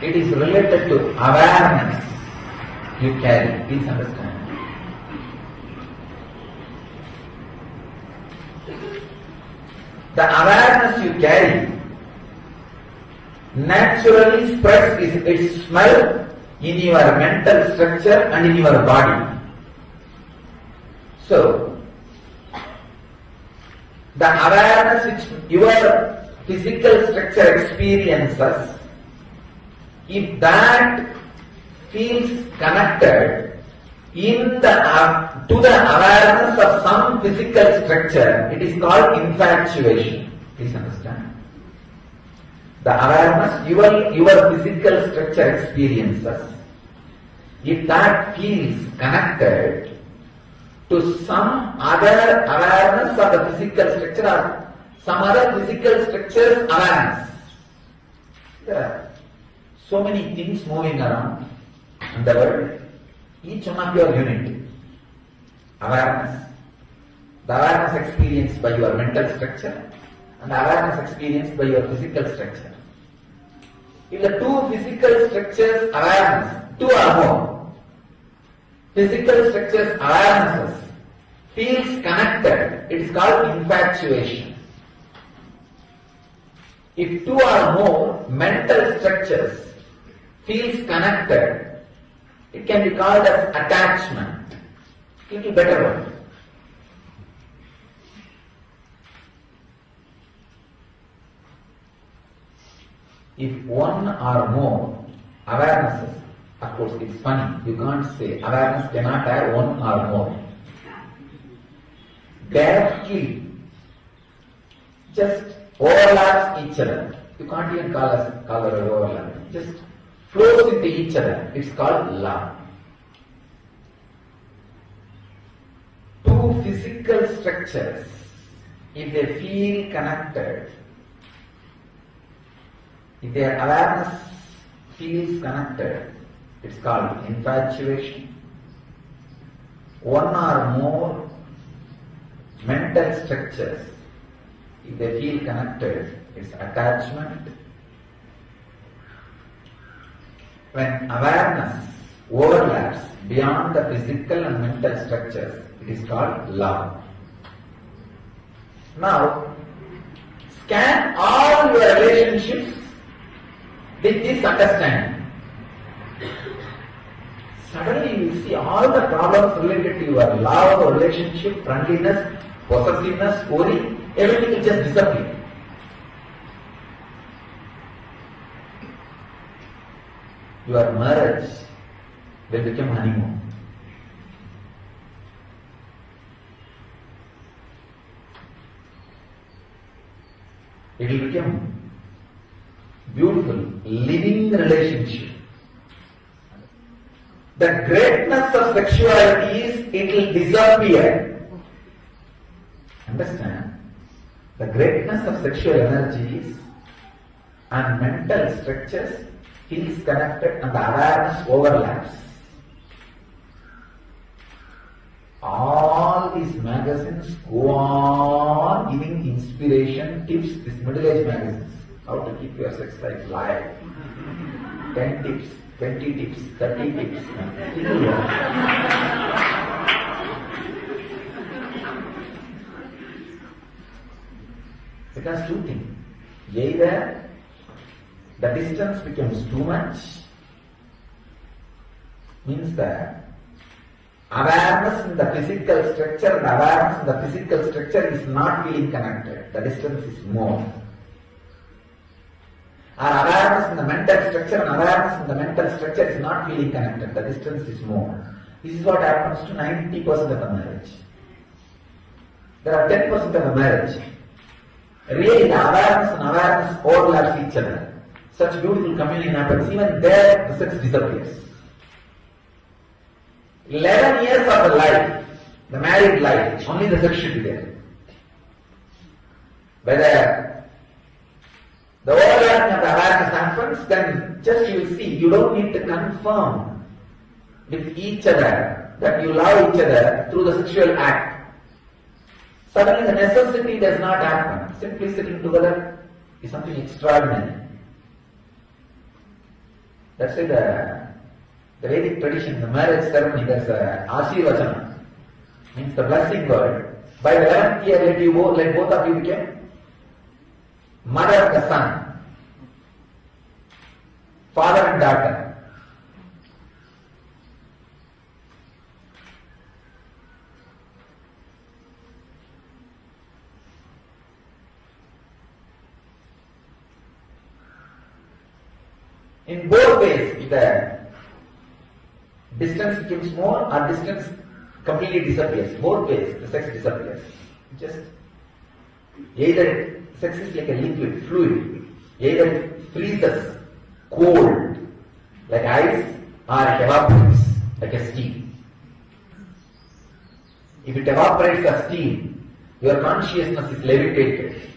It is related to awareness you carry. Please understand. The awareness you carry naturally spreads its smell in your mental structure and in your body. So, the awareness which your physical structure experiences, if that feels connected to the awareness of some physical structure, it is called infatuation. Please understand. The awareness your physical structure experiences, if that feels connected to some other awareness of the physical structure or some other physical structure's awareness. There are so many things moving around in the world. Each one of your unit. Awareness. The awareness experienced by your mental structure and the awareness experienced by your physical structure. If the two physical structures awareness, two or more, physical structures awarenesses feels connected, it is called infatuation. If two or more mental structures feels connected, it can be called as attachment. Little better word. If one or more awarenesses, of course it's funny, you can't say awareness cannot have one or more. Directly just overlaps each other. You can't even call it overlap. Just flows into each other. It's called love. Two physical structures, if they feel connected, if their awareness feels connected, it's called infatuation. One or more mental structures, if they feel connected, it's attachment. When awareness overlaps beyond the physical and mental structures, it is called love. Now, scan all your relationships with this understanding. Suddenly you will see all the problems related to your love, relationship, friendliness, possessiveness, worry, everything will just disappear. Your marriage will become honeymoon. It will become beautiful, living relationship. The greatness of sexuality is it will disappear. Understand? The greatness of sexual energies and mental structures feels connected and the awareness overlaps. All these magazines go on giving inspiration, tips, these middle-aged magazines. How to keep your sex life live. 10 tips, 20 tips, 30 tips. Because two things. Either the distance becomes too much, means that awareness in the physical structure and awareness in the physical structure is not feeling connected. The distance is more. Or awareness in the mental structure and awareness in the mental structure is not feeling connected. The distance is more. This is what happens to 90% of the marriage. There are 10% of the marriage. Really the awareness and awareness overlaps each other. Such beautiful communion happens. Even there the sex disappears. 11 years of the life, the married life, only the sex should be there. Whether the overlapping of the awareness happens, then just you will see, you don't need to confirm with each other that you love each other through the sexual act. Suddenly the necessity does not happen. Simply sitting together is something extraordinary. That's why the Vedic tradition, the marriage ceremony, there's a Ashirvachana, means the blessing word. By the 11th year, let both of you become mother and the son, father and daughter. In both ways, the distance becomes more or distance completely disappears. Both ways, the sex disappears. Just either sex is like a liquid, fluid. Either it freezes, cold, like ice, or it evaporates, like a steam. If it evaporates as steam, your consciousness is levitated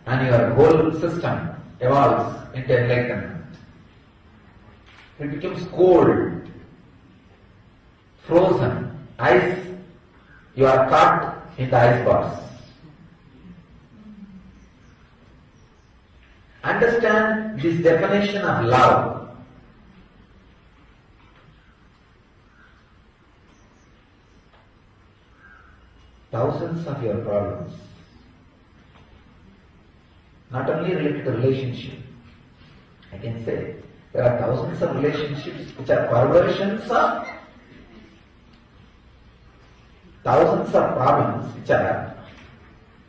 and your whole system evolves into enlightenment. It becomes cold, frozen, ice, you are caught in the ice bars. Understand this definition of love. Thousands of your problems, not only related to relationship, I can say there are thousands of relationships which are perversions of thousands of problems which are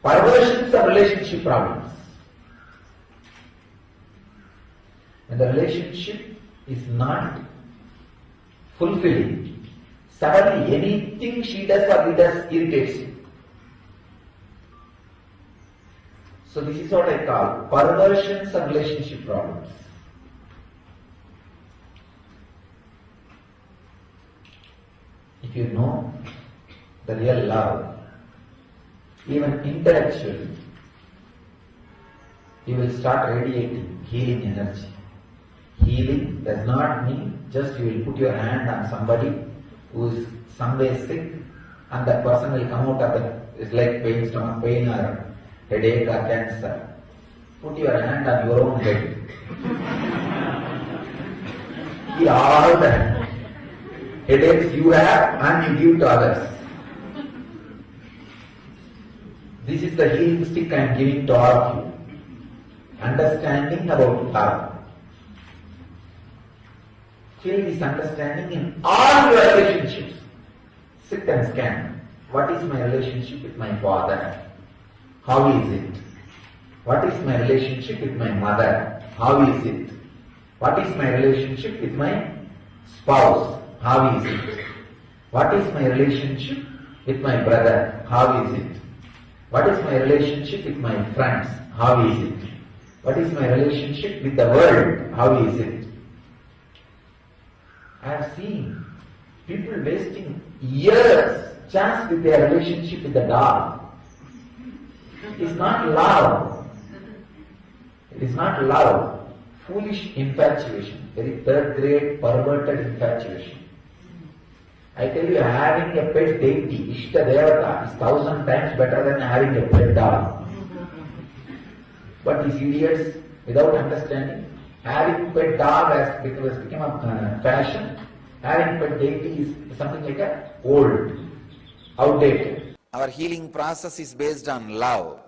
perversions of relationship problems. When the relationship is not fulfilling, suddenly anything she does or he does irritates you. So this is what I call perversions of relationship problems. If you know the real love, even intellectually, you will start radiating healing energy. Healing does not mean just you will put your hand on somebody who is some way sick and that person will come out of the, it's like pain, stomach pain or headache or cancer. Put your hand on your own head. Heal all the headaches you have and you give to others. This is the healing stick I am giving to all of you. Understanding about love. Kill this understanding in all your relationships. Sit and scan. What is my relationship with my father? How is it? What is my relationship with my mother? How is it? What is my relationship with my spouse? How is it? What is my relationship with my brother? How is it? What is my relationship with my friends? How is it? What is my relationship with the world? How is it? I have seen people wasting years just with their relationship with the dog. It is not love. It is not love. Foolish infatuation. Very third grade perverted infatuation. I tell you, having a pet deity, Ishta Devata, is 1,000 times better than having a pet dog. But these idiots, without understanding, having pet dog has become a fashion. Having pet deity is something like a old, outdated. Our healing process is based on love.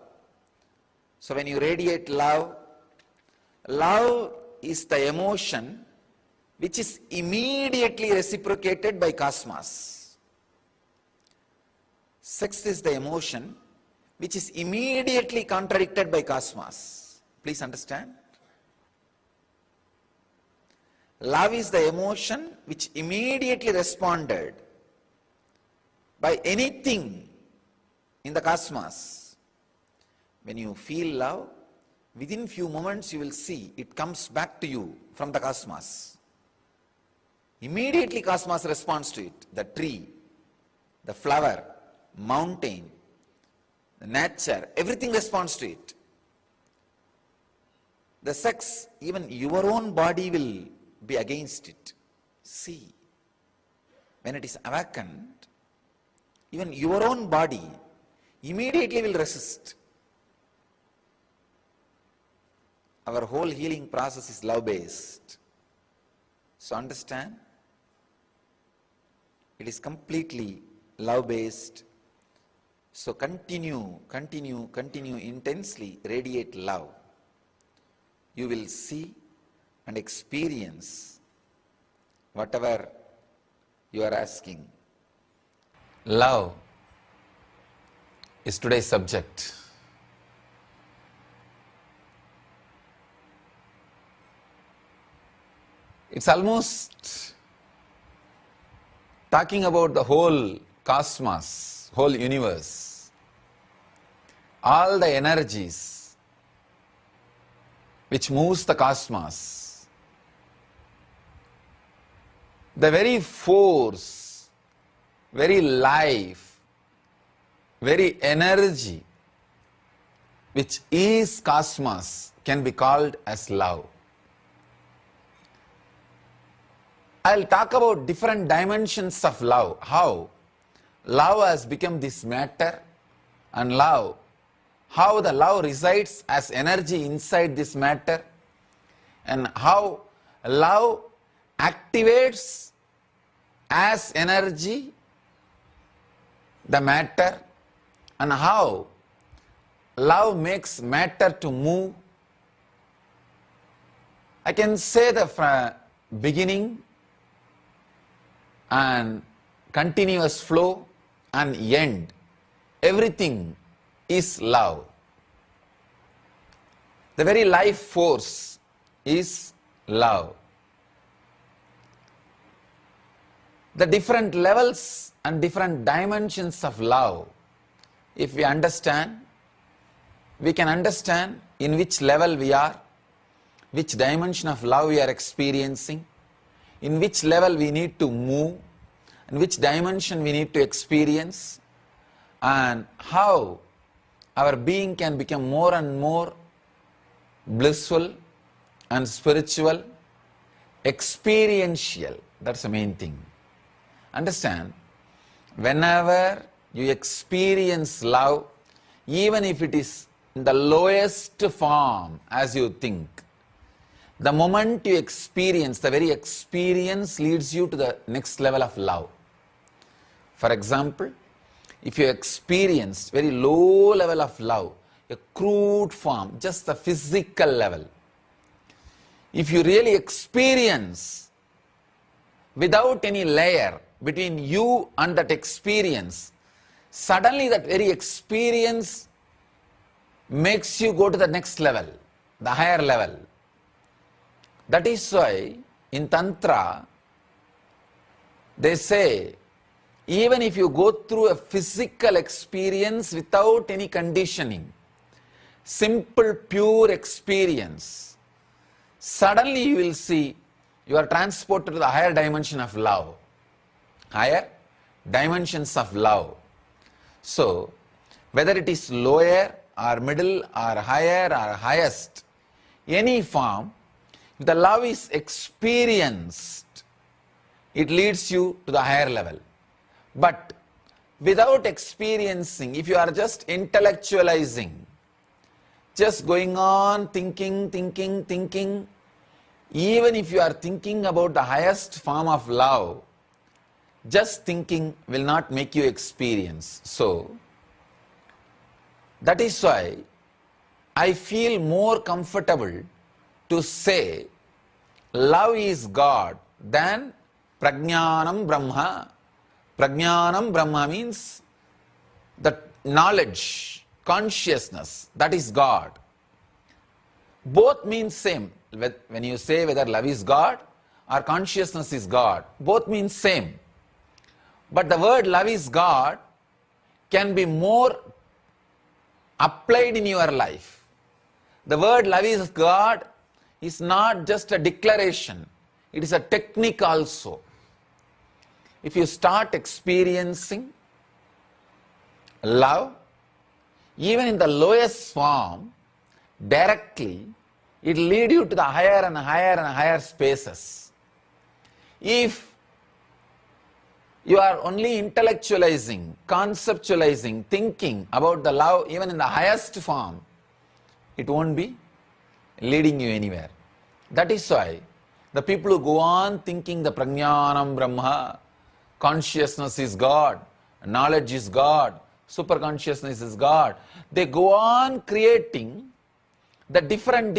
So when you radiate love, love is the emotion which is immediately reciprocated by cosmos. Sex is the emotion which is immediately contradicted by cosmos. Please understand. Love is the emotion which immediately responded by anything in the cosmos. When you feel love, within few moments you will see it comes back to you from the cosmos. Immediately cosmos responds to it. The tree, the flower, mountain, the nature, everything responds to it. The sex, even your own body will be against it. See, when it is awakened, even your own body immediately will resist. Our whole healing process is love-based. So understand, it is completely love-based. So continue intensely, radiate love. You will see and experience whatever you are asking. Love is today's subject. It's almost talking about the whole cosmos, whole universe, all the energies which moves the cosmos, the very force, very life, very energy which is cosmos can be called as love. I'll talk about different dimensions of love, how love has become this matter, and love, how the love resides as energy inside this matter, and how love activates as energy the matter, and how love makes matter to move. I can say the beginning and continuous flow and end. Everything is love. The very life force is love. The different levels and different dimensions of love, if we understand, we can understand in which level we are, which dimension of love we are experiencing, in which level we need to move, and which dimension we need to experience, and how our being can become more and more blissful and spiritual, experiential. That's the main thing. Understand, whenever you experience love, even if it is in the lowest form as you think, the moment you experience, the very experience leads you to the next level of love. For example, if you experience very low level of love, a crude form, just the physical level, if you really experience without any layer between you and that experience, suddenly that very experience makes you go to the next level, the higher level. That is why in Tantra, they say, even if you go through a physical experience without any conditioning, simple, pure experience, suddenly you will see you are transported to the higher dimension of love, higher dimensions of love. So, whether it is lower or middle or higher or highest, any form, if the love is experienced, it leads you to the higher level. But without experiencing, if you are just intellectualizing, just going on thinking, even if you are thinking about the highest form of love, just thinking will not make you experience. So, that is why I feel more comfortable to say love is God than Prajnanam Brahma. Prajnanam Brahma means the knowledge, consciousness, that is God. Both mean same. When you say whether love is God or consciousness is God, both mean same. But the word love is God can be more applied in your life. The word love is God is not just a declaration, it is a technique also. If you start experiencing love, even in the lowest form, directly, it will lead you to the higher and higher and higher spaces. If you are only intellectualizing, conceptualizing, thinking about the love even in the highest form, it won't be leading you anywhere. That is why the people who go on thinking the Prajnanam Brahma, consciousness is God, knowledge is God, superconsciousness is God, they go on creating the different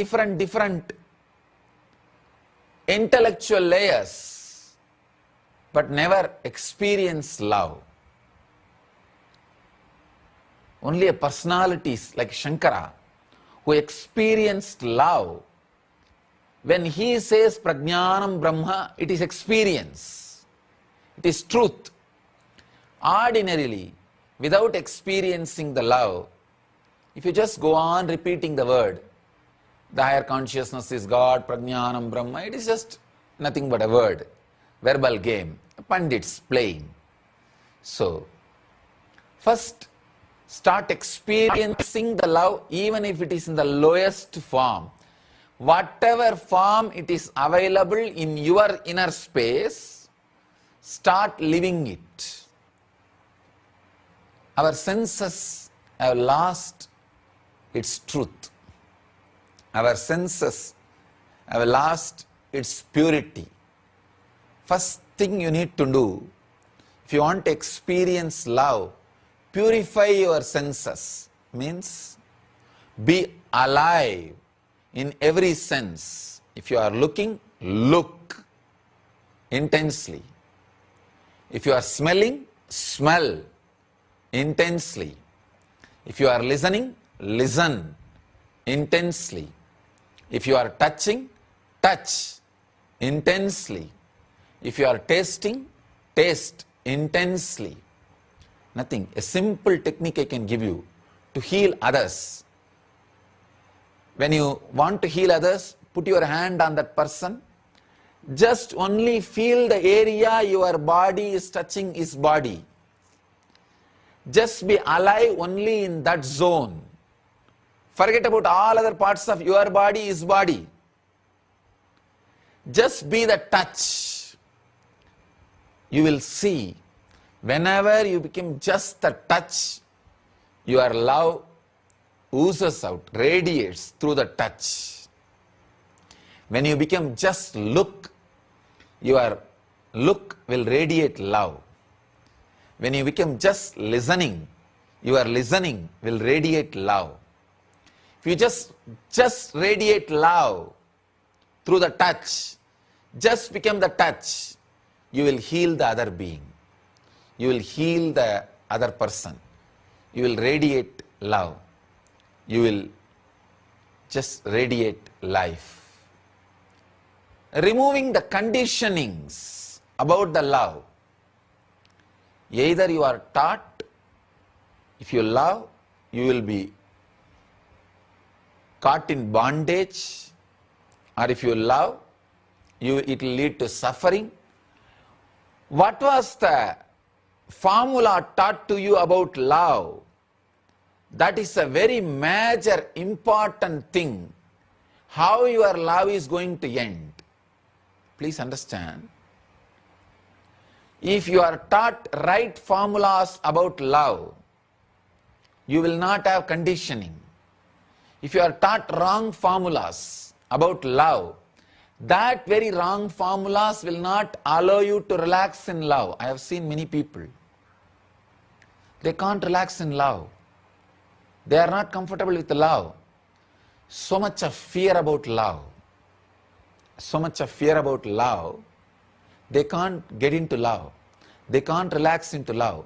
intellectual layers, but never experience love. Only a personalities like Shankara who experienced love, when he says Prajnanam Brahma, it is experience, it is truth. Ordinarily, without experiencing the love, if you just go on repeating the word, the higher consciousness is God, Prajnanam Brahma, it is just nothing but a word, verbal game, pandits playing. So, first start experiencing the love even if it is in the lowest form. Whatever form it is available in your inner space, start living it. Our senses have lost its truth. Our senses have lost its purity. First thing you need to do, if you want to experience love, purify your senses. Means be alive in every sense. If you are looking, look intensely. If you are smelling, smell intensely. If you are listening, listen intensely. If you are touching, touch intensely. If you are tasting, taste intensely. Nothing. A simple technique I can give you to heal others. When you want to heal others, put your hand on that person. Just only feel the area your body is touching his body. Just be alive only in that zone. Forget about all other parts of your body, his body. Just be the touch. You will see, whenever you become just the touch, your love oozes out, radiates through the touch. When you become just look, your look will radiate love. When you become just listening, your listening will radiate love. If you just radiate love through the touch, just become the touch, you will heal the other being. You will heal the other person. You will radiate love. You will just radiate life. Removing the conditionings about the love. Either you are taught, if you love, you will be caught in bondage, or if you love, it will lead to suffering. What was the formula taught to you about love? That is a very major, important thing. How your love is going to end. Please understand. If you are taught right formulas about love, you will not have conditioning. If you are taught wrong formulas about love, that very wrong formulas will not allow you to relax in love. I have seen many people. They can't relax in love. They are not comfortable with love. So much of fear about love. So much of fear about love. They can't get into love. They can't relax into love.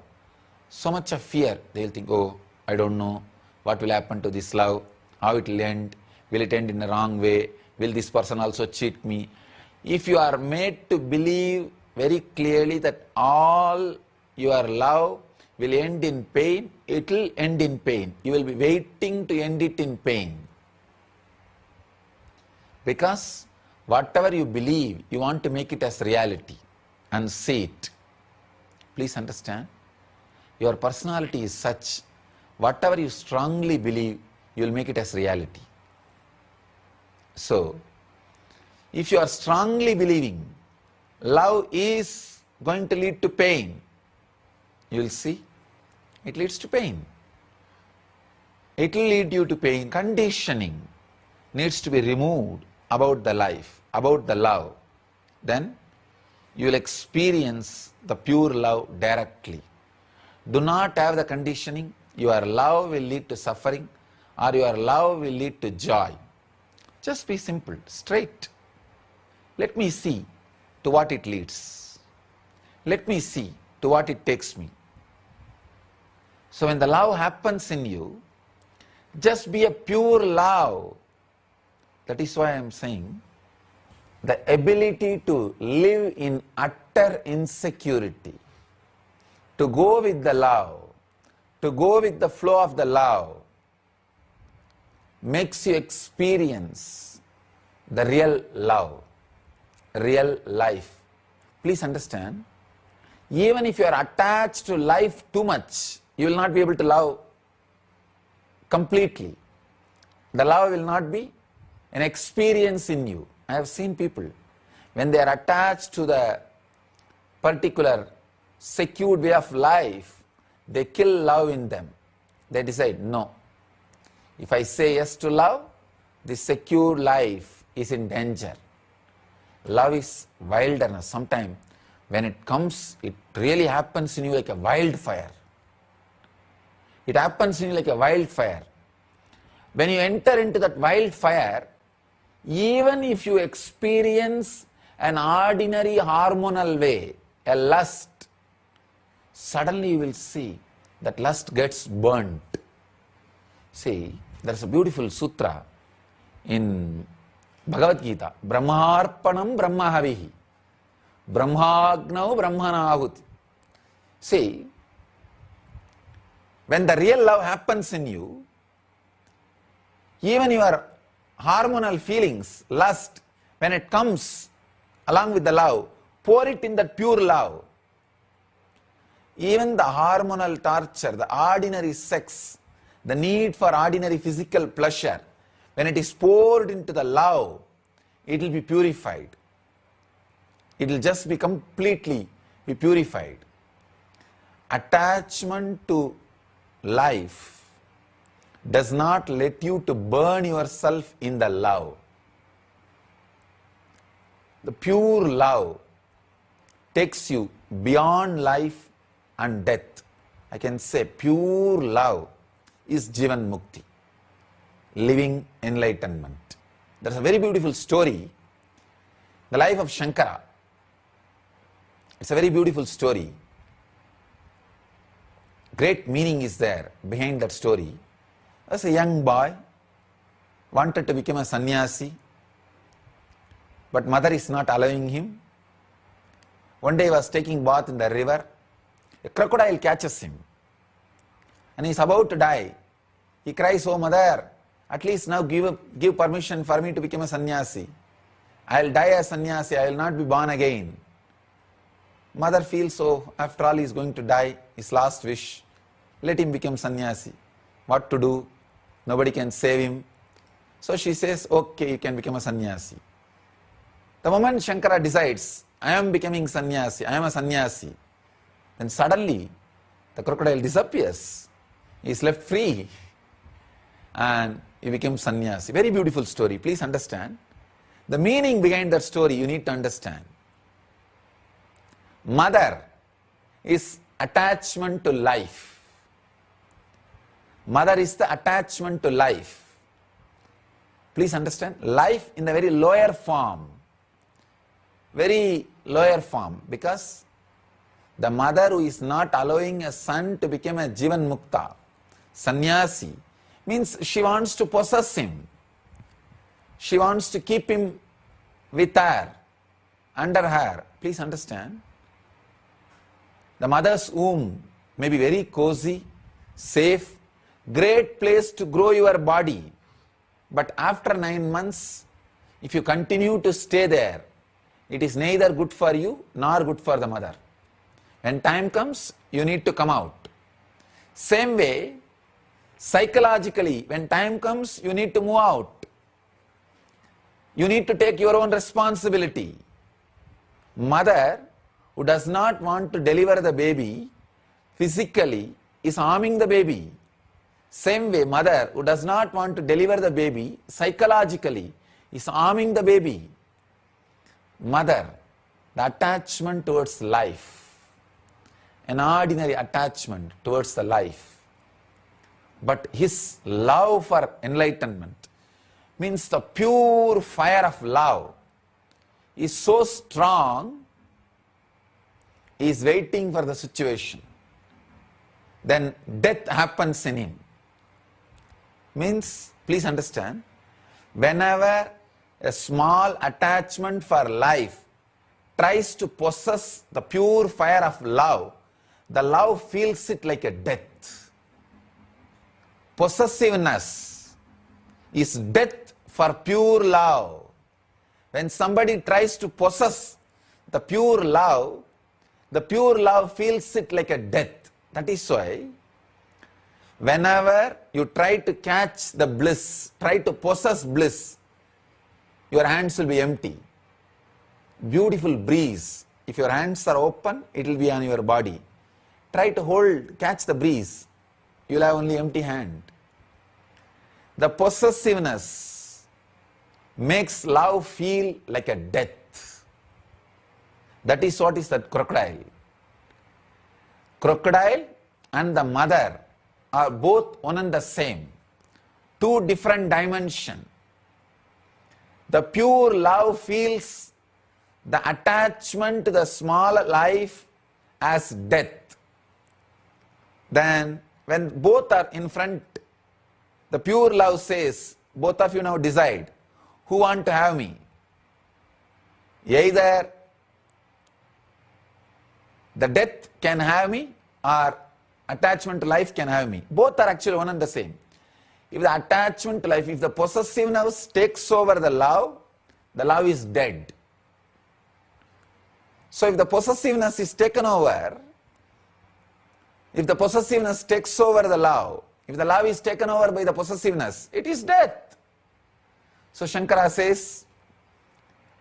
So much of fear. They'll think, oh, I don't know what will happen to this love. How it will end. Will it end in a wrong way? Will this person also cheat me? If you are made to believe very clearly that all your love will end in pain, it will end in pain. You will be waiting to end it in pain. Because whatever you believe, you want to make it as reality and see it. Please understand. Your personality is such, whatever you strongly believe, you will make it as reality. So, if you are strongly believing love is going to lead to pain, you will see it leads to pain. It will lead you to pain. Conditioning needs to be removed about the life, about the love. Then you will experience the pure love directly. Do not have the conditioning. Your love will lead to suffering, or your love will lead to joy. Just be simple, straight. Let me see to what it leads. Let me see to what it takes me. So when the love happens in you, just be a pure love. That is why I am saying, the ability to live in utter insecurity, to go with the love, to go with the flow of the love, makes you experience the real love, real life. Please understand, even if you are attached to life too much, you will not be able to love completely. The love will not be an experience in you. I have seen people, when they are attached to the particular secured way of life, they kill love in them. They decide, no, if I say yes to love, this secure life is in danger. Love is wilderness. Sometimes when it comes, it really happens in you like a wildfire. It happens in you like a wildfire. When you enter into that wildfire, even if you experience an ordinary hormonal way, a lust, suddenly you will see that lust gets burnt. See, there is a beautiful sutra in Bhagavad Gita, Brahmarpanam Brahmahavihi, Brahmagnau Brahmanahuti. See, when the real love happens in you, even your hormonal feelings, lust, when it comes along with the love, pour it in that pure love. Even the hormonal torture, the ordinary sex, the need for ordinary physical pleasure, when it is poured into the love, it will be purified. It will just be completely be purified. Attachment to life does not let you to burn yourself in the love. The pure love takes you beyond life and death. I can say pure love is Jivan Mukti, living enlightenment. There's a very beautiful story, the life of Shankara. It's a very beautiful story. Great meaning is there behind that story. As a young boy, wanted to become a sannyasi, but mother is not allowing him. One day he was taking bath in the river. A crocodile catches him and he is about to die. He cries, "Oh mother, at least now give permission for me to become a sannyasi. I will die as sannyasi, I will not be born again." Mother feels, "Oh, after all he is going to die, his last wish. Let him become sannyasi." What to do? Nobody can save him. So she says, "Okay, you can become a sannyasi." The moment Shankara decides, "I am becoming sannyasi, I am a sannyasi," then suddenly the crocodile disappears. He is left free and he becomes sannyasi. Very beautiful story. Please understand. The meaning behind that story you need to understand. Mother is attachment to life. Mother is the attachment to life. Please understand. Life in the very lower form. Very lower form. Because the mother who is not allowing a son to become a Jivan Mukta, sannyasi, means she wants to possess him. She wants to keep him with her, under her. Please understand. The mother's womb may be very cozy, safe, great place to grow your body. But after 9 months, if you continue to stay there, it is neither good for you nor good for the mother. When time comes, you need to come out. Same way, psychologically, when time comes, you need to move out. You need to take your own responsibility. Mother who does not want to deliver the baby physically is harming the baby. Same way, mother who does not want to deliver the baby psychologically is harming the baby. Mother, the attachment towards life, an ordinary attachment towards the life. But his love for enlightenment means the pure fire of love is so strong, he is waiting for the situation. Then death happens in him. Means, please understand, whenever a small attachment for life tries to possess the pure fire of love, the love feels it like a death. Possessiveness is death for pure love. When somebody tries to possess the pure love feels it like a death. That is why whenever you try to catch the bliss, try to possess bliss, your hands will be empty. Beautiful breeze. If your hands are open, it will be on your body. Try to catch the breeze. You will have only empty hand. The possessiveness makes love feel like a death. That is what is that crocodile. Crocodile and the mother are both one and the same. Two different dimensions. The pure love feels the attachment to the small life as death. Then when both are in front, the pure love says, both of you now decide, who want to have me? Either the death can have me or attachment to life can have me. Both are actually one and the same. If the attachment to life, if the possessiveness takes over the love is dead. So if the possessiveness is taken over, if the possessiveness takes over the love, if the love is taken over by the possessiveness, it is death. So Shankara says,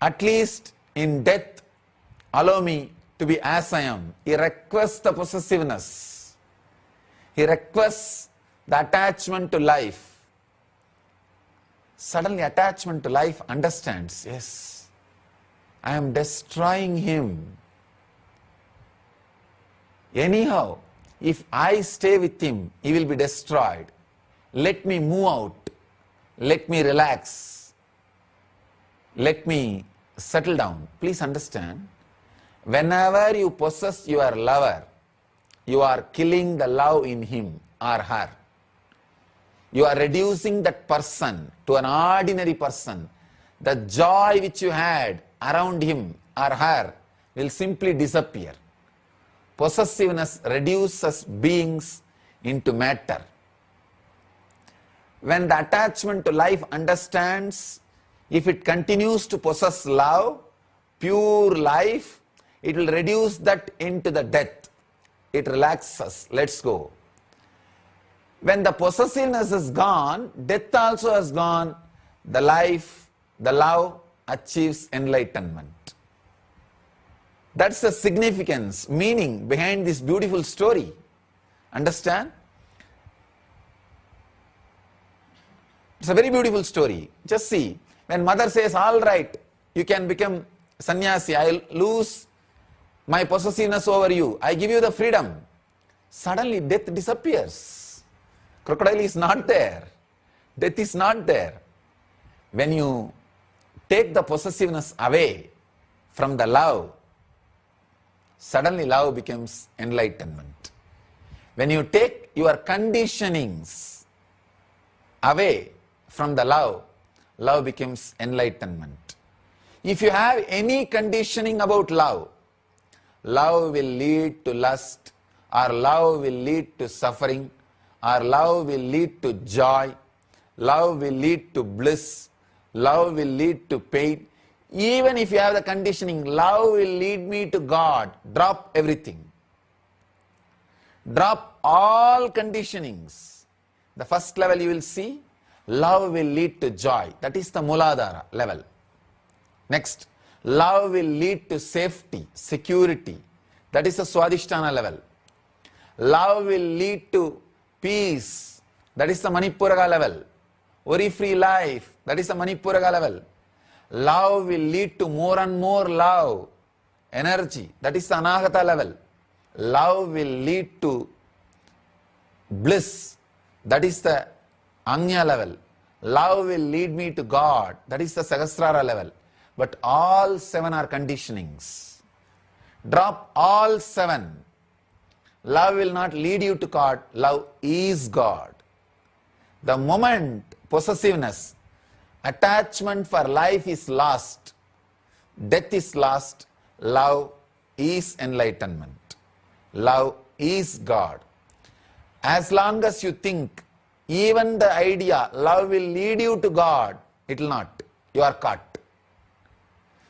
at least in death, allow me to be as I am. He requests the possessiveness. He requests the attachment to life. Suddenly attachment to life understands, yes, I am destroying him. Anyhow, if I stay with him, he will be destroyed. Let me move out. Let me relax. Let me settle down. Please understand, Whenever you possess your lover, you are killing the love in him or her. You are reducing that person to an ordinary person. The joy which you had around him or her will simply disappear. Possessiveness reduces beings into matter. When the attachment to life understands, if it continues to possess love, pure life, it will reduce that into the death. It relaxes, lets go. When the possessiveness is gone, death also has gone, the life, the love achieves enlightenment. That's the significance, meaning behind this beautiful story. Understand? It's a very beautiful story. Just see, when mother says, all right, you can become sannyasi, I'll lose my possessiveness over you, I give you the freedom. Suddenly death disappears. Crocodile is not there. Death is not there. When you take the possessiveness away from the love, suddenly love becomes enlightenment. When you take your conditionings away from the love, love becomes enlightenment. If you have any conditioning about love, love will lead to lust, or love will lead to suffering, or love will lead to joy, love will lead to bliss, love will lead to pain. Even if you have the conditioning, love will lead me to God, drop everything. Drop all conditionings. The first level you will see, love will lead to joy. That is the Muladhara level. Next, love will lead to safety, security. That is the Swadhisthana level. Love will lead to peace. That is the Manipuraga level. Worry-free life. That is the Manipuraga level. Love will lead to more and more love, energy. That is the Anahata level. Love will lead to bliss. That is the Anya level. Love will lead me to God. That is the Sahasrara level. But all seven are conditionings. Drop all seven. Love will not lead you to God. Love is God. The moment possessiveness, attachment for life is lost, death is lost, love is enlightenment. Love is God. As long as you think, even the idea, love will lead you to God, it will not. You are caught.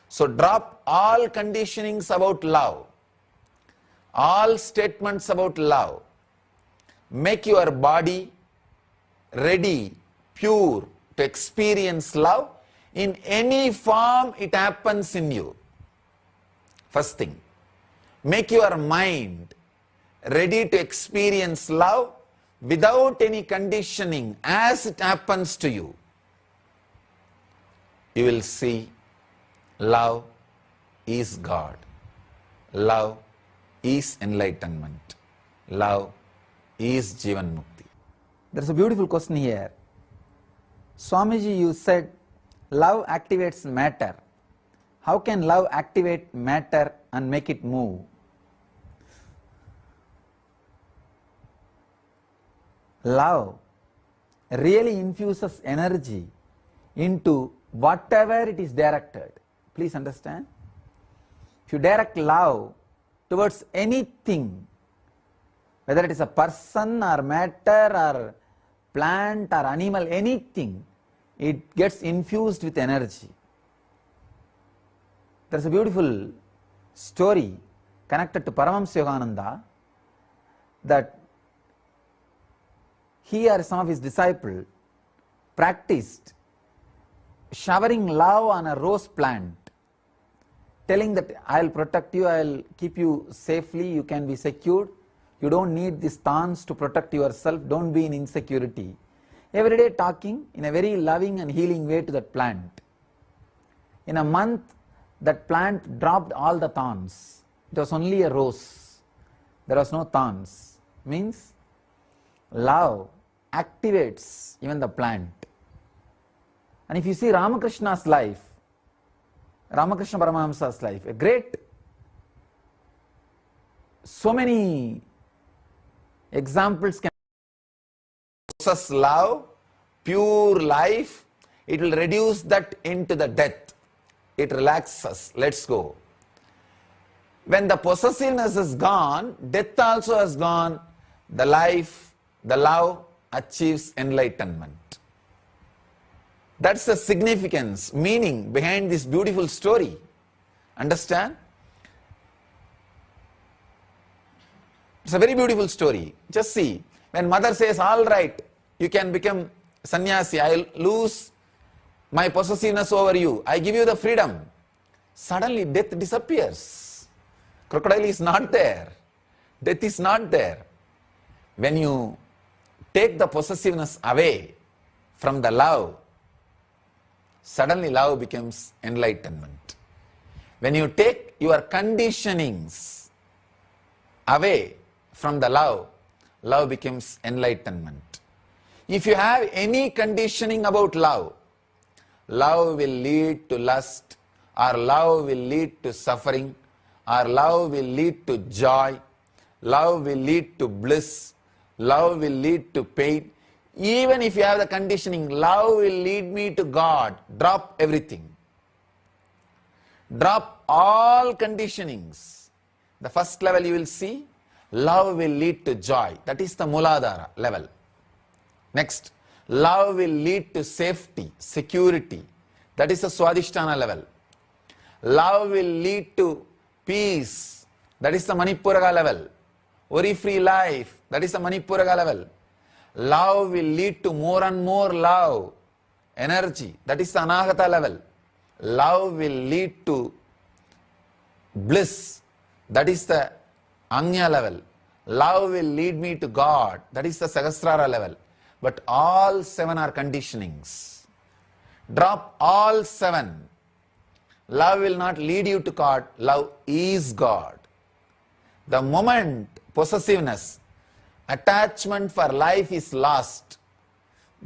So drop all conditionings about love, all statements about love. Make your body ready, pure, to experience love in any form it happens in you. First thing, make your mind ready to experience love without any conditioning as it happens to you. You will see love is God. Love is enlightenment. Love is Jivan Mukti. There is a beautiful question here. Swamiji, you said love activates matter. How can love activate matter and make it move? Love really infuses energy into whatever it is directed. Please understand. If you direct love towards anything, whether it is a person or matter or plant or animal, anything, it gets infused with energy. There is a beautiful story connected to Paramashivoham that he or some of his disciples practiced showering love on a rose plant, telling that I will protect you, I will keep you safely, you can be secured, you don't need these thorns to protect yourself, don't be in insecurity. Every day talking in a very loving and healing way to that plant. In a month, that plant dropped all the thorns. It was only a rose. There was no thorns. Means love activates even the plant. And if you see Ramakrishna's life, Ramakrishna Paramahamsa's life, a great so many examples can possess love, pure life, it will reduce that into the death. It relaxes. Let's go. When the possessiveness is gone, death also has gone. The life, the love achieves enlightenment. That's the significance, meaning behind this beautiful story. Understand? It's a very beautiful story. Just see, when mother says, all right, you can become sannyasi, I'll lose my possessiveness over you, I give you the freedom. Suddenly death disappears. Crocodile is not there. Death is not there. When you take the possessiveness away from the love, suddenly love becomes enlightenment. When you take your conditionings away from the love, love becomes enlightenment. If you have any conditioning about love, love will lead to lust, or love will lead to suffering, or love will lead to joy, love will lead to bliss, love will lead to pain. Even if you have the conditioning, love will lead me to God, drop everything. Drop all conditionings. The first level you will see, love will lead to joy. That is the Muladhara level. Next, love will lead to safety, security. That is the Swadhisthana level. Love will lead to peace. That is the Manipuraga level. Worry-free life. That is the Manipuraga level. Love will lead to more and more love, energy. That is the Anahata level. Love will lead to bliss. That is the Anya level. Love will lead me to God. That is the Sahasrara level. But all seven are conditionings. Drop all seven. Love will not lead you to God. Love is God. The moment possessiveness, attachment for life is lost,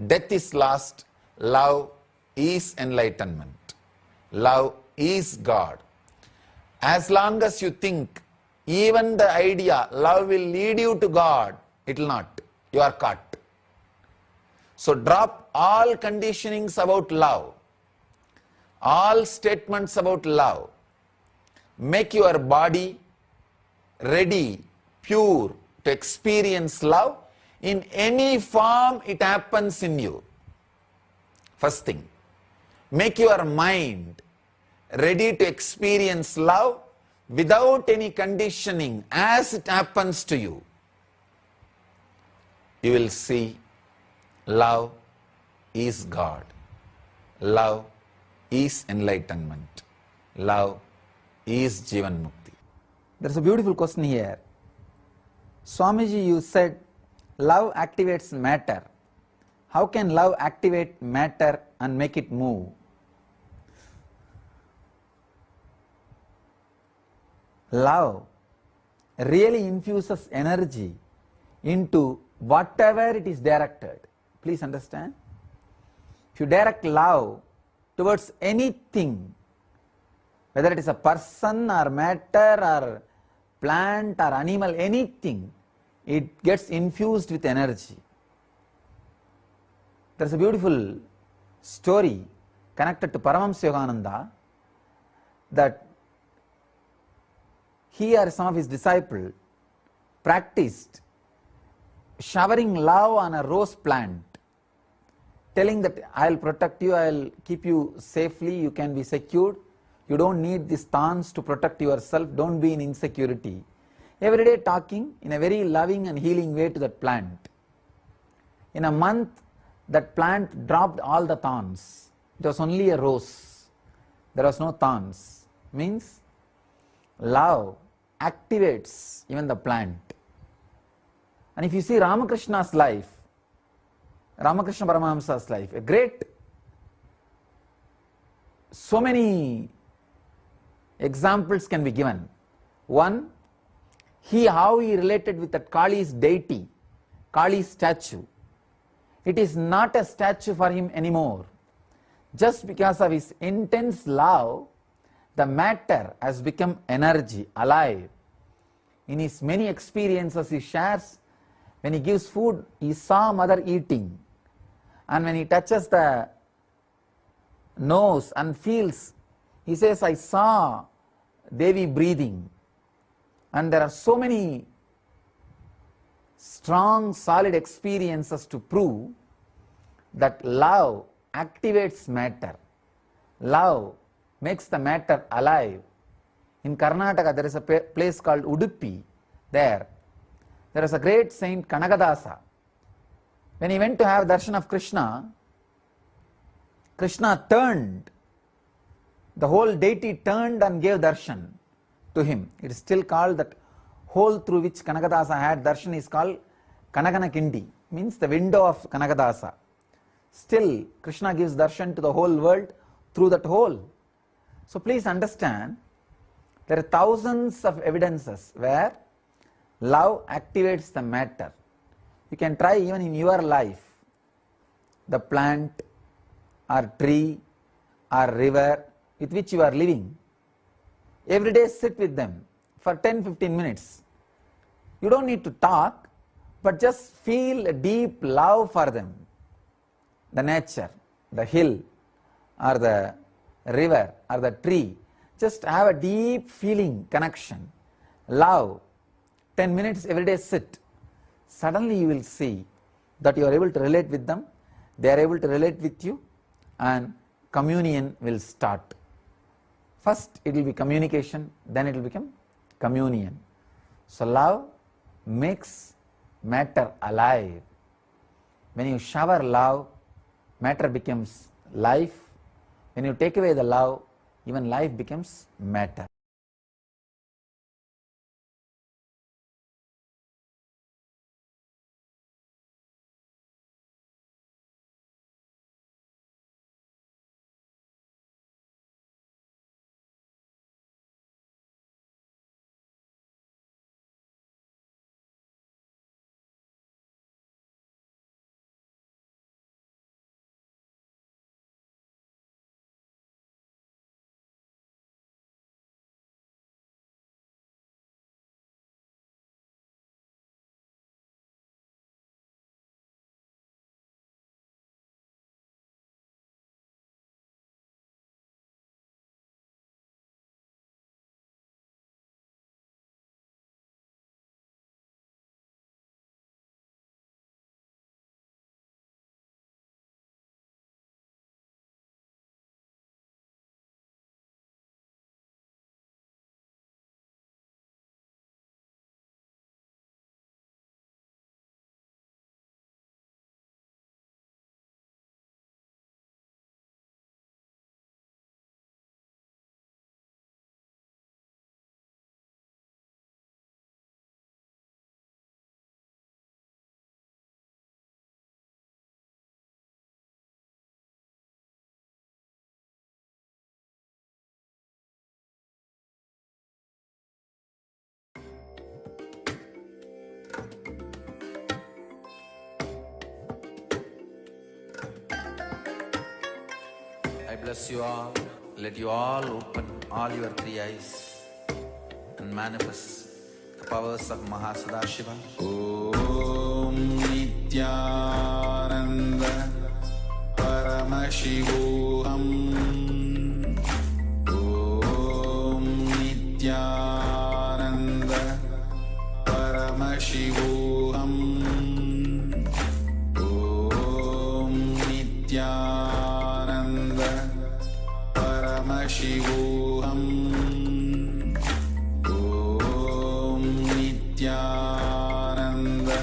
death is lost, love is enlightenment. Love is God. As long as you think, even the idea, love will lead you to God, it will not. You are caught. So drop all conditionings about love, all statements about love. Make your body ready, pure to experience love in any form it happens in you. First thing, make your mind ready to experience love without any conditioning as it happens to you. You will see love is God. Love is enlightenment. Love is Jivan Mukti. There is a beautiful question here. Swamiji, you said love activates matter. How can love activate matter and make it move? Love really infuses energy into whatever it is directed. Please understand. If you direct love towards anything, whether it is a person or matter or plant or animal, anything, it gets infused with energy. There is a beautiful story connected to Paramashivoham that he or some of his disciples practiced showering love on a rose plant, telling that I will protect you, I will keep you safely, you can be secured, you don't need these thorns to protect yourself, don't be in insecurity. Every day talking in a very loving and healing way to that plant. In a month, that plant dropped all the thorns. It was only a rose. There was no thorns. Means love activates even the plant. And if you see Ramakrishna's life, Ramakrishna Paramahamsa's life, a great, so many examples can be given. One, how he related with that Kali's deity, Kali's statue. It is not a statue for him anymore. Just because of his intense love, the matter has become energy, alive. in his many experiences he shares, when he gives food, he saw mother eating. And when he touches the nose and feels, he says, I saw Devi breathing. And there are so many strong, solid experiences to prove that love activates matter. Love makes the matter alive. In Karnataka, there is a place called Udupi. There is a great saint Kanagadasa. When he went to have darshan of Krishna, Krishna turned. The whole deity turned and gave darshan to him. It is still called, that hole through which Kanagadasa had darshan is called Kanagana Kindi, means the window of Kanagadasa. Still, Krishna gives darshan to the whole world through that hole. So please understand, there are thousands of evidences where love activates the matter. You can try even in your life. The plant or tree or river with which you are living. Every day sit with them for 10-15 minutes. You don't need to talk, but just feel a deep love for them. The nature, the hill or the river or the tree. Just have a deep feeling, connection, love. 10 minutes every day sit. Suddenly you will see that you are able to relate with them, they are able to relate with you, and communion will start. First it will be communication, then it will become communion. So love makes matter alive. When you shower love, matter becomes life. When you take away the love, even life becomes matter. I bless you all. Let you all open all your three eyes and manifest the powers of Mahasadashiva. Om Nithyananda Paramashivoham. Om Nithyananda Paramashivoham. Om Nithyananda Paramashivoham. Om Nithyananda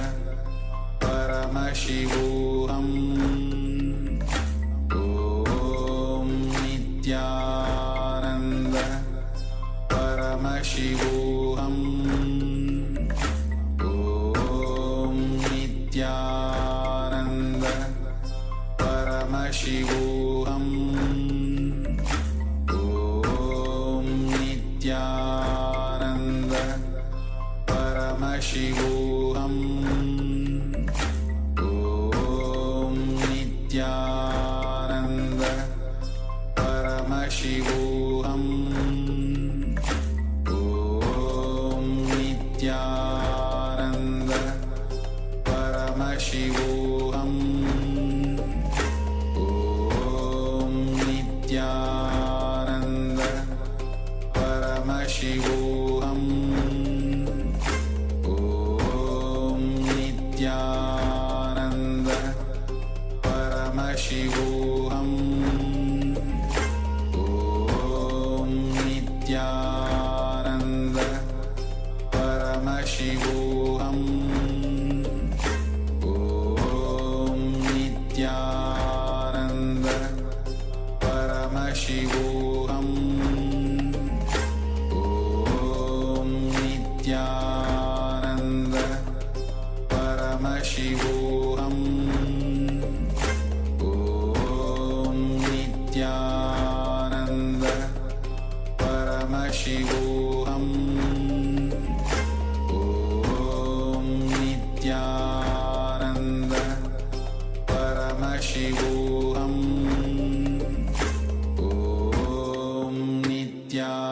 Paramashivoham. Om Nithyananda Paramashivoham. Om Nithyananda Paramashivoham. Om Nithyananda Paramashivoham. Om Nithyananda Paramashivoham. Om Nithyananda Nithyananda Paramashivoham Om Nithyananda Paramashivoham Om Nithyananda Paramashivoham Om Nithyananda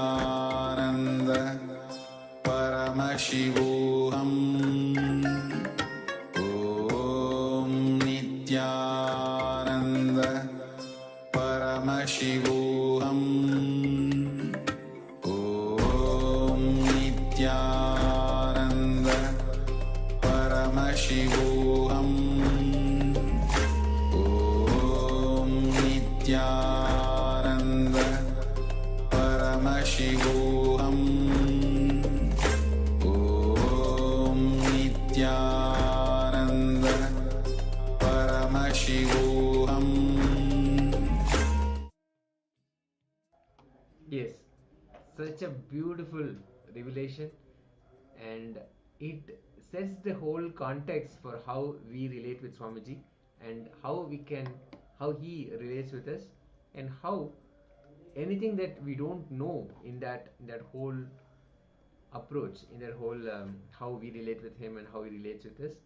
Paramashivoham Om Nithyananda Paramashivoham Om Nithyananda Paramashivoham Om Nithyananda Paramashivoham Om Nithyananda Paramashivoham. Yes, such a beautiful revelation, and it sets the whole context for how we relate with Swamiji and how he relates with us, and how anything that we don't know in that whole approach, in that whole how we relate with him and how he relates with us,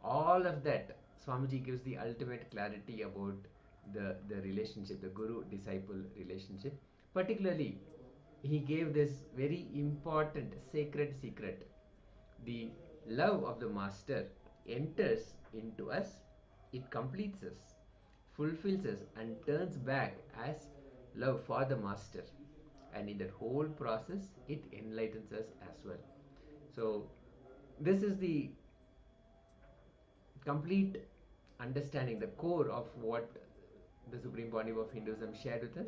all of that Swamiji gives the ultimate clarity about the relationship, the guru disciple relationship. Particularly, he gave this very important sacred secret: the love of the master enters into us, it completes us, fulfills us, and turns back as love for the master, and in that whole process it enlightens us as well. So this is the complete understanding, the core of what the Supreme Pontiff of Hinduism shared with us.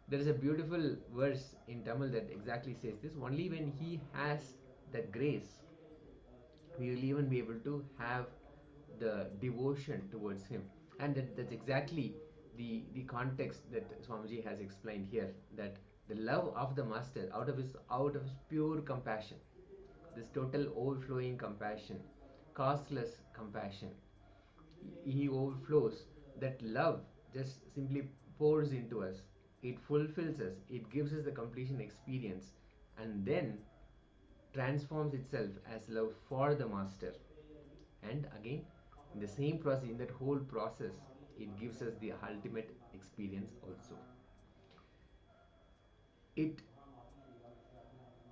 There is a beautiful verse in Tamil that exactly says this: only when he has that grace, we will even be able to have the devotion towards him. And that's exactly the context that Swamiji has explained here, that the love of the master, out of his pure compassion, this total overflowing compassion, costless compassion, he overflows. That love just simply pours into us, it fulfills us, it gives us the completion experience, and then transforms itself as love for the master. And again, in the same process, in that whole process, it gives us the ultimate experience also. It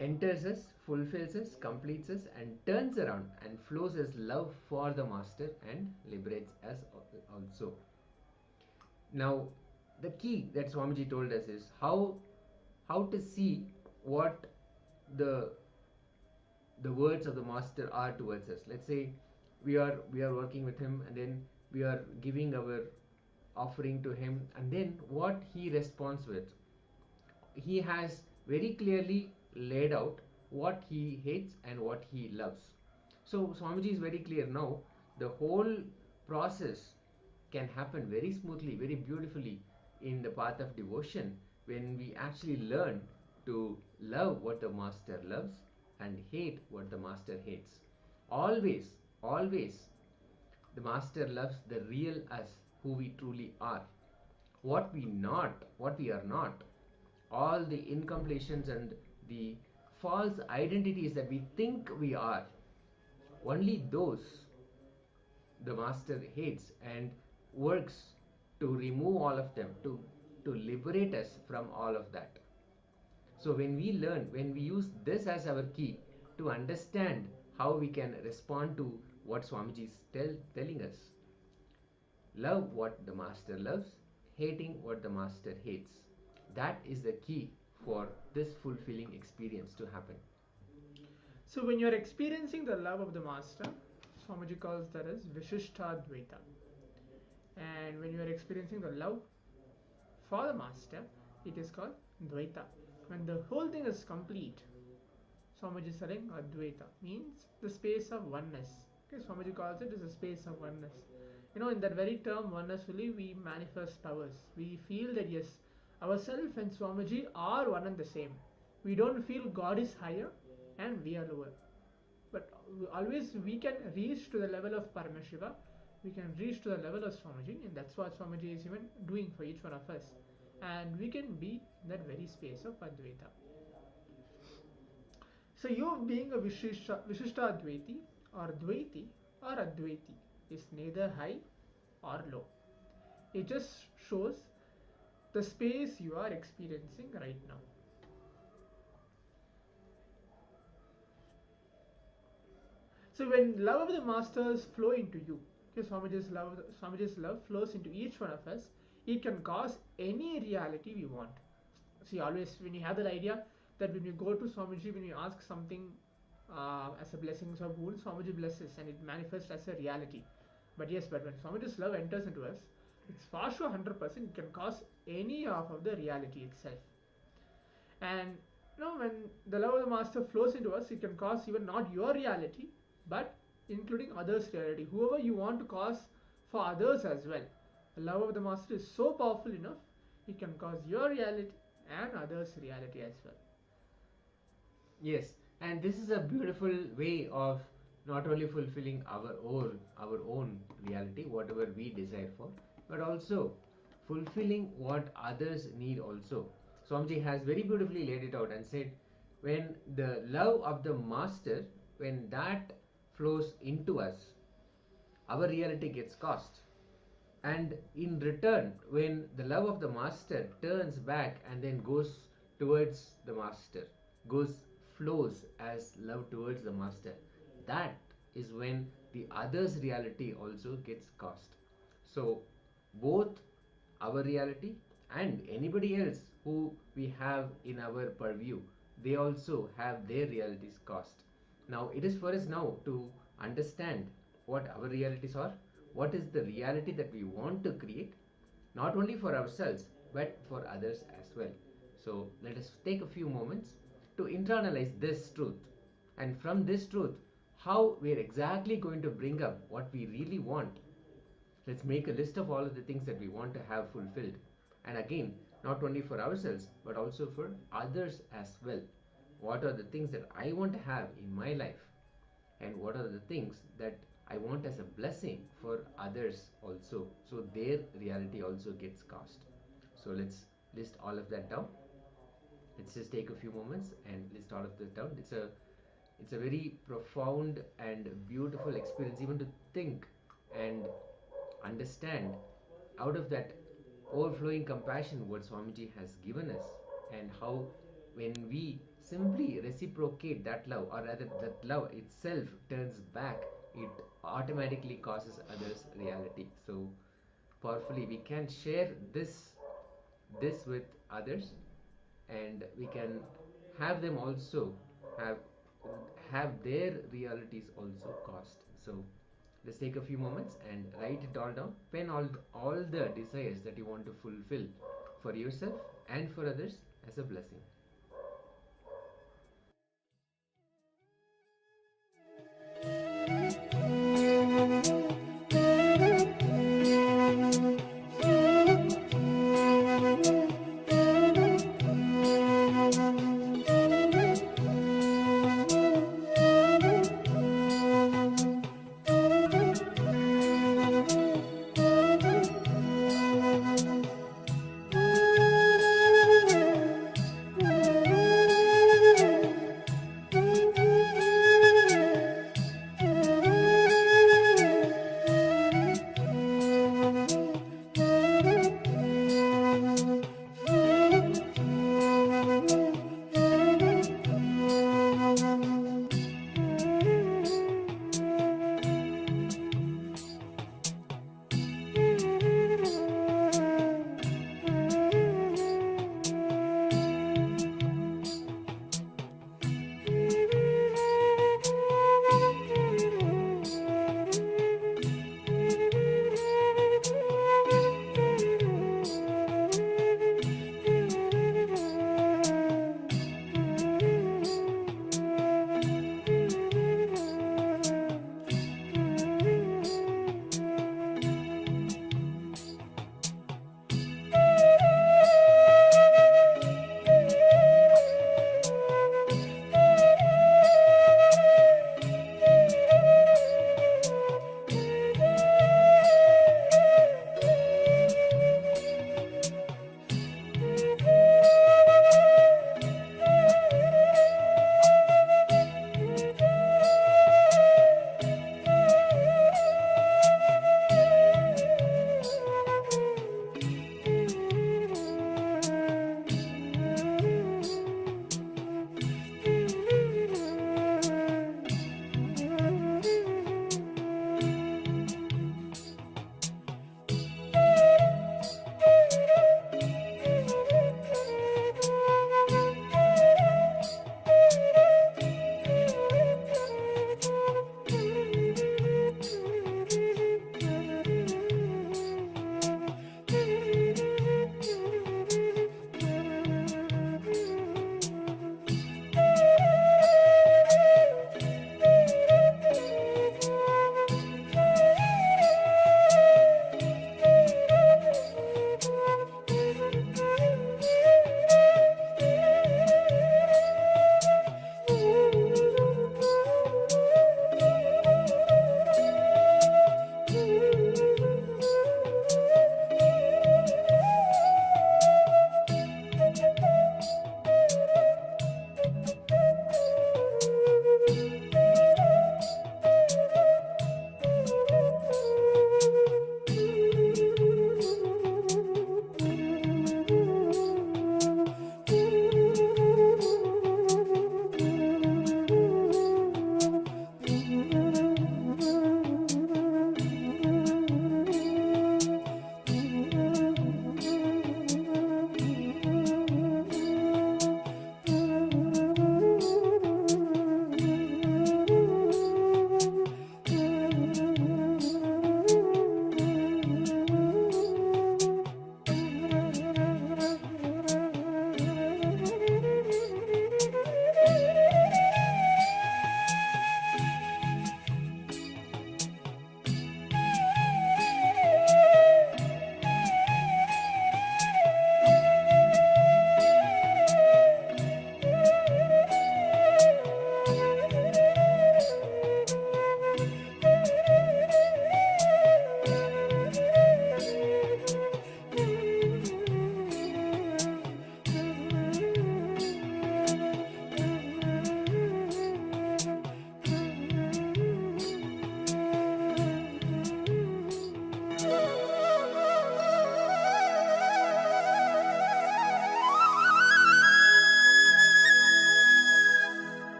enters us, fulfills us, completes us, and turns around and flows as love for the master and liberates us also. Now, the key that Swamiji told us is how to see what the words of the master are towards us. Let's say we are working with him, and then we are giving our offering to him, and then what he responds with. He has very clearly laid out what he hates and what he loves. So Swamiji is very clear now. The whole process can happen very smoothly, very beautifully in the path of devotion, when we actually learn to love what the master loves and hate what the master hates. Always, always, the master loves the real us, who we truly are. What we are not, all the incompletions and the false identities that we think we are, only those the master hates and works to remove all of them, to liberate us from all of that. So when we learn, when we use this as our key to understand how we can respond to what Swamiji is telling us, love what the master loves, hating what the master hates, that is the key for this fulfilling experience to happen. So when you're experiencing the love of the master, Swamiji calls that as Vishishtadvaita. And when you are experiencing the love for the master, it is called Dvaita. When the whole thing is complete, Swamiji is saying Advaita means the space of oneness. Okay, Swamiji calls it as a space of oneness. You know, in that very term oneness only we manifest ours. We feel that yes, ourself and Swamiji are one and the same. We don't feel God is higher and we are lower. But always we can reach to the level of Paramashiva, we can reach to the level of Swamiji, and that's what Swamiji is even doing for each one of us. And we can be in that very space of Advaita. So you being a Vishishta Dvaiti or Dvaiti or Advaiti is neither high or low. It just shows the space you are experiencing right now. So when love of the masters flow into you, okay, Swamiji's love flows into each one of us, it can cause any reality we want. See, always when you have that idea that when you go to Swamiji, when you ask something as a blessings or boon, Swamiji blesses and it manifests as a reality. But yes, but when Swamiji's love enters into us, it's far sure 100% it can cause any of the reality itself. And when the love of the master flows into us, it can cause even not your reality, but including others' reality. Whoever you want to cause for others as well. The love of the master is so powerful enough, it can cause your reality and others' reality as well. Yes, and this is a beautiful way of not only fulfilling our own reality, whatever we desire for, but also fulfilling what others need also. Swamiji has very beautifully laid it out and said, when the love of the master, when that flows into us, our reality gets caused. And in return, when the love of the master turns back and then goes towards the master, flows as love towards the master, that is when the other's reality also gets caused. So both our reality and anybody else who we have in our purview, they also have their realities caused. Now it is for us now to understand what our realities are, what is the reality that we want to create, not only for ourselves but for others as well. So let us take a few moments to internalize this truth, and from this truth, how we are exactly going to bring up what we really want. Let's make a list of all of the things that we want to have fulfilled, and again, not only for ourselves but also for others as well. What are the things that I want to have in my life, and what are the things that I want as a blessing for others also, so their reality also gets caused. So let's list all of that down. Let's just take a few moments and list all of this down. It's a very profound and beautiful experience, even to think and understand out of that overflowing compassion what Swamiji has given us, and how when we simply reciprocate that love, or rather that love itself turns back, it automatically causes others reality. So powerfully we can share this with others, and we can have them also have their realities also caused. So let's take a few moments and write it all down. Pen all the desires that you want to fulfill for yourself and for others as a blessing.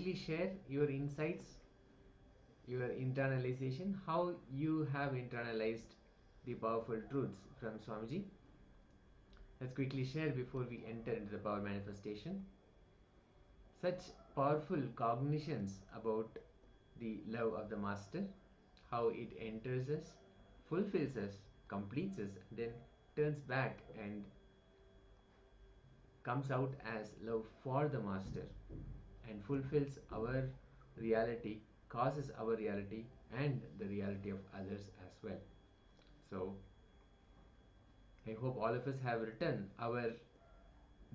quickly share your insights, your internalization, how you have internalized the powerful truths from Swamiji. Let's quickly share before we enter into the power manifestation. Such powerful cognitions about the love of the Master, how it enters us, fulfills us, completes us, then turns back and comes out as love for the Master and fulfills our reality, causes our reality and the reality of others as well. So I hope all of us have written our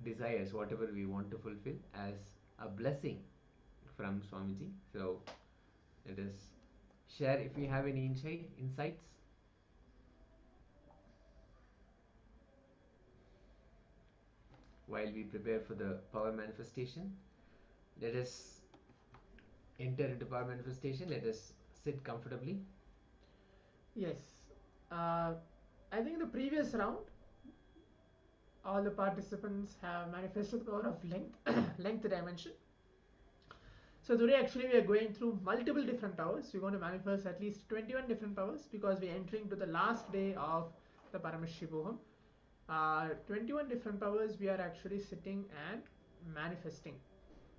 desires, whatever we want to fulfill, as a blessing from Swamiji. So let us share if we have any insights. While we prepare for the power manifestation, let us enter into power manifestation. Let us sit comfortably. Yes. I think the previous round, all the participants have manifested the power of length, length dimension. So today actually we are going through multiple different powers. We're going to manifest at least 21 different powers because we're entering to the last day of the Paramashivoham. 21 different powers we are actually sitting and manifesting,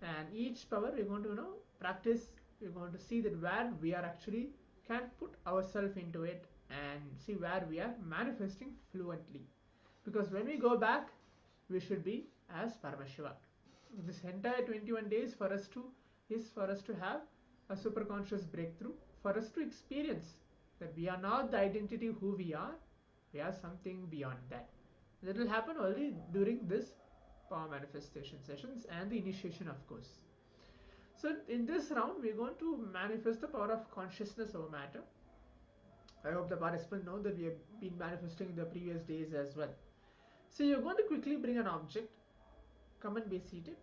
and each power we're going to practice. We're going to see that where we are actually can put ourselves into it and see where we are manifesting fluently, because when we go back we should be as Paramashiva. This entire 21 days for us to have a super conscious breakthrough, for us to experience that we are not the identity who we are something beyond that. That will happen only during this power manifestation sessions and the initiation, of course. So in this round we are going to manifest the power of consciousness over matter. I hope the participants know that we have been manifesting in the previous days as well. So you're going to quickly bring an object, come and be seated.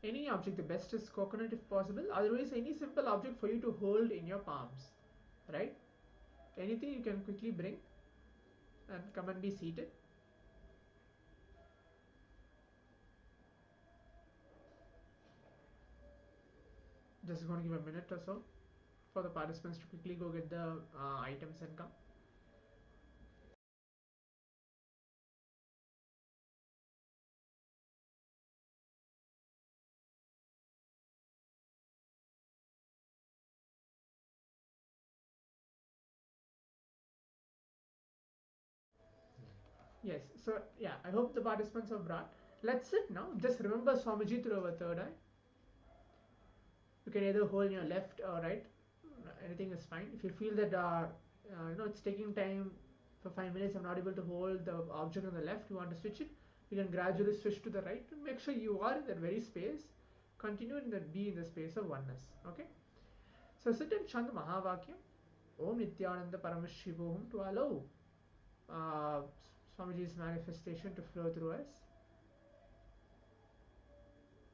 Any object, the best is coconut if possible, otherwise any simple object for you to hold in your palms, right? Anything you can quickly bring and come and be seated. Just going to give a minute or so for the participants to quickly go get the items and come. Yes, so yeah, I hope the participants have brought. Let's sit now. Just remember Swamiji through our third eye. You can either hold in your left or right. Anything is fine. If you feel that it's taking time for 5 minutes, I'm not able to hold the object on the left, you want to switch it, you can gradually switch to the right and make sure you are in that very space. Continue in that, be in the space of oneness. Okay. So sit and chant Mahavakyam Om Nithyananda Paramashivoham to allow Swamiji's manifestation to flow through us.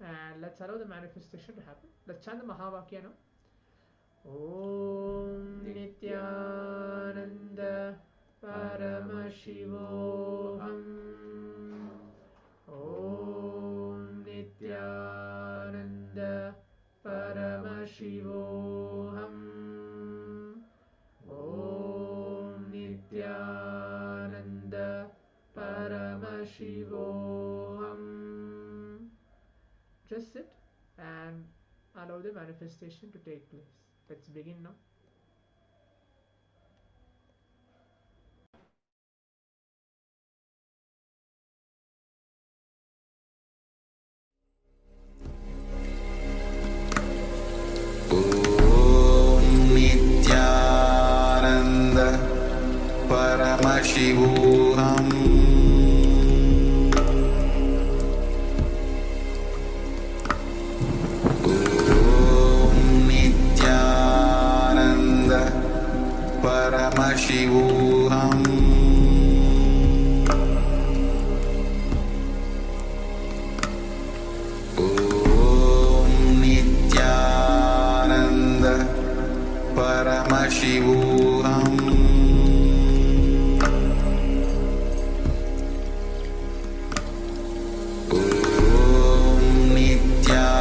And let's allow the manifestation to happen. Let's chant the Mahavakya now. Om Nithyananda Paramashivoham. Om Nithyananda Paramashivoham. Om Nithyananda Paramashivoham. Just sit and allow the manifestation to take place. Let's begin now. Om Nithyananda Paramashivoham. Paramashivoham. Om Nithyananda Paramashivoham. Om Nithyananda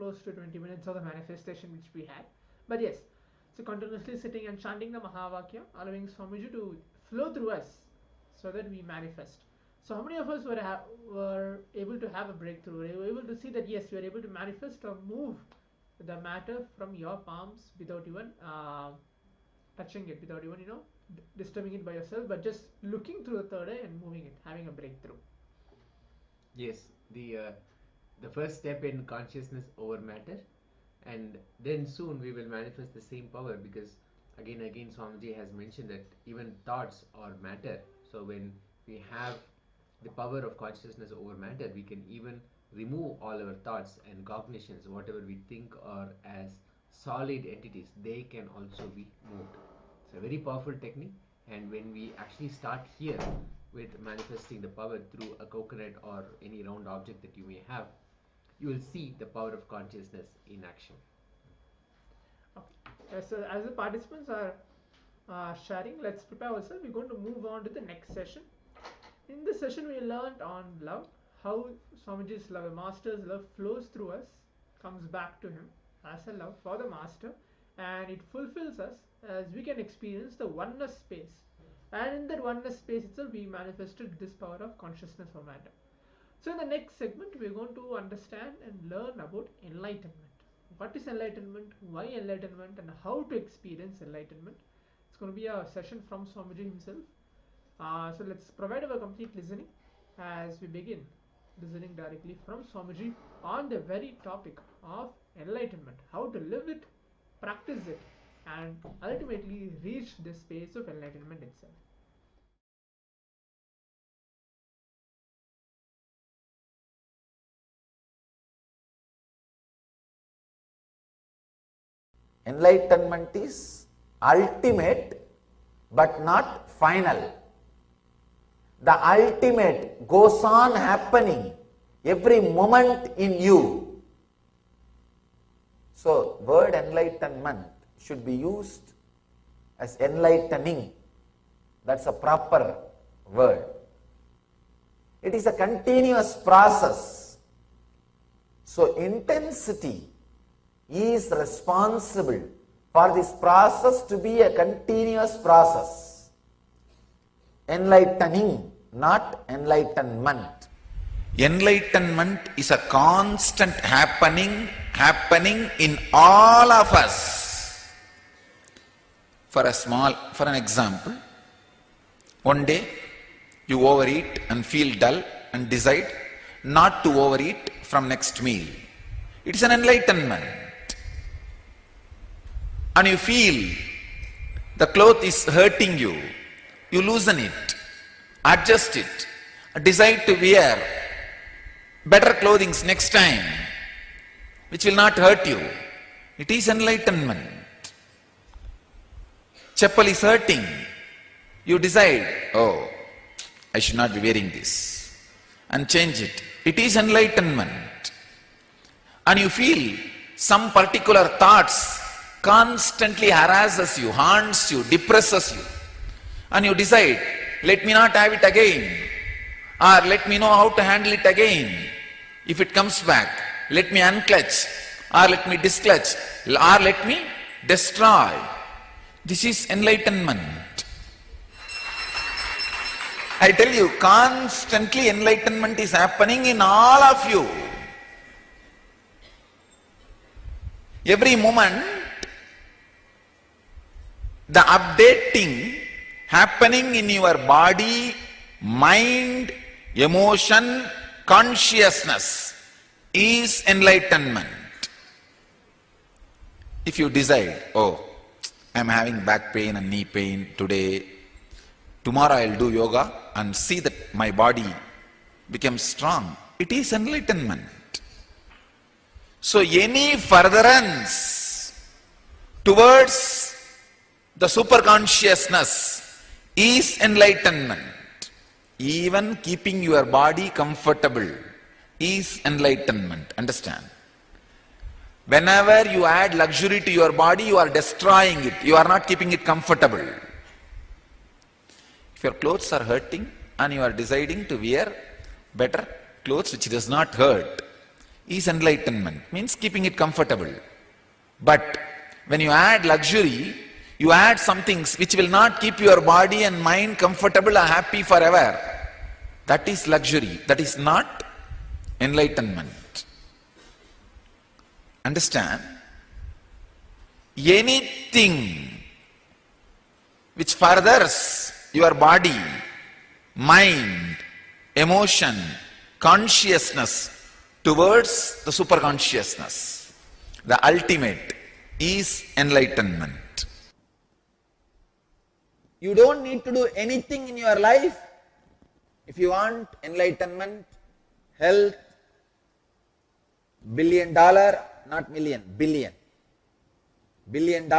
close to 20 minutes of the manifestation which we had. But yes, so continuously sitting and chanting the Mahavakya, allowing Swamiji to flow through us so that we manifest. So how many of us were able to have a breakthrough? Were able to see that yes, you are able to manifest or move the matter from your palms without even touching it, without even disturbing it by yourself, but just looking through the third eye and moving it, having a breakthrough. Yes, the first step in consciousness over matter, and then soon we will manifest the same power, because again Swamiji has mentioned that even thoughts are matter. So when we have the power of consciousness over matter, we can even remove all our thoughts and cognitions, whatever we think are as solid entities, they can also be moved. It's a very powerful technique, and when we actually start here with manifesting the power through a coconut or any round object that you may have, you will see the power of consciousness in action. Okay. So as the participants are sharing, let's prepare ourselves. We're going to move on to the next session. In this session, we learned on love, how Swamiji's love, the Master's love, flows through us, comes back to him as a love for the Master, and it fulfills us as we can experience the oneness space. And in that oneness space itself, we manifested this power of consciousness or matter. So in the next segment, we're going to understand and learn about enlightenment. What is enlightenment, why enlightenment, and how to experience enlightenment. It's going to be a session from Swamiji himself. So let's provide our complete listening as we begin listening directly from Swamiji on the very topic of enlightenment, how to live it, practice it, and ultimately reach the space of enlightenment itself. Enlightenment is ultimate but not final. The ultimate goes on happening every moment in you. So, word enlightenment should be used as enlightening. That's a proper word. It is a continuous process. So, intensity is responsible for this process to be a continuous process. Enlightening, not enlightenment. Enlightenment is a constant happening in all of us. For an example, one day you overeat and feel dull and decide not to overeat from next meal. It is an enlightenment. And you feel the cloth is hurting you, you loosen it, adjust it, decide to wear better clothing next time, which will not hurt you. It is enlightenment. Chappal is hurting. You decide, oh, I should not be wearing this, and change it. It is enlightenment. And you feel some particular thoughts constantly harasses you, haunts you, depresses you, and you decide, let me not have it again, or let me know how to handle it again. If it comes back, let me unclutch, or let me disclutch, or let me destroy. This is enlightenment. I tell you, constantly enlightenment is happening in all of you. Every moment, the updating happening in your body, mind, emotion, consciousness is enlightenment. If you decide, oh, I am having back pain and knee pain today, tomorrow I will do yoga and see that my body becomes strong, it is enlightenment. So any furtherance towards the superconsciousness is enlightenment. Even keeping your body comfortable is enlightenment. Understand? Whenever you add luxury to your body, you are destroying it. You are not keeping it comfortable. If your clothes are hurting and you are deciding to wear better clothes which does not hurt, is enlightenment, means keeping it comfortable. But when you add luxury, you add some things which will not keep your body and mind comfortable or happy forever. That is luxury. That is not enlightenment. Understand? Anything which furthers your body, mind, emotion, consciousness towards the superconsciousness, the ultimate, is enlightenment. You don't need to do anything in your life if you want enlightenment, health, $1 billion, not million, billion, $1 billion,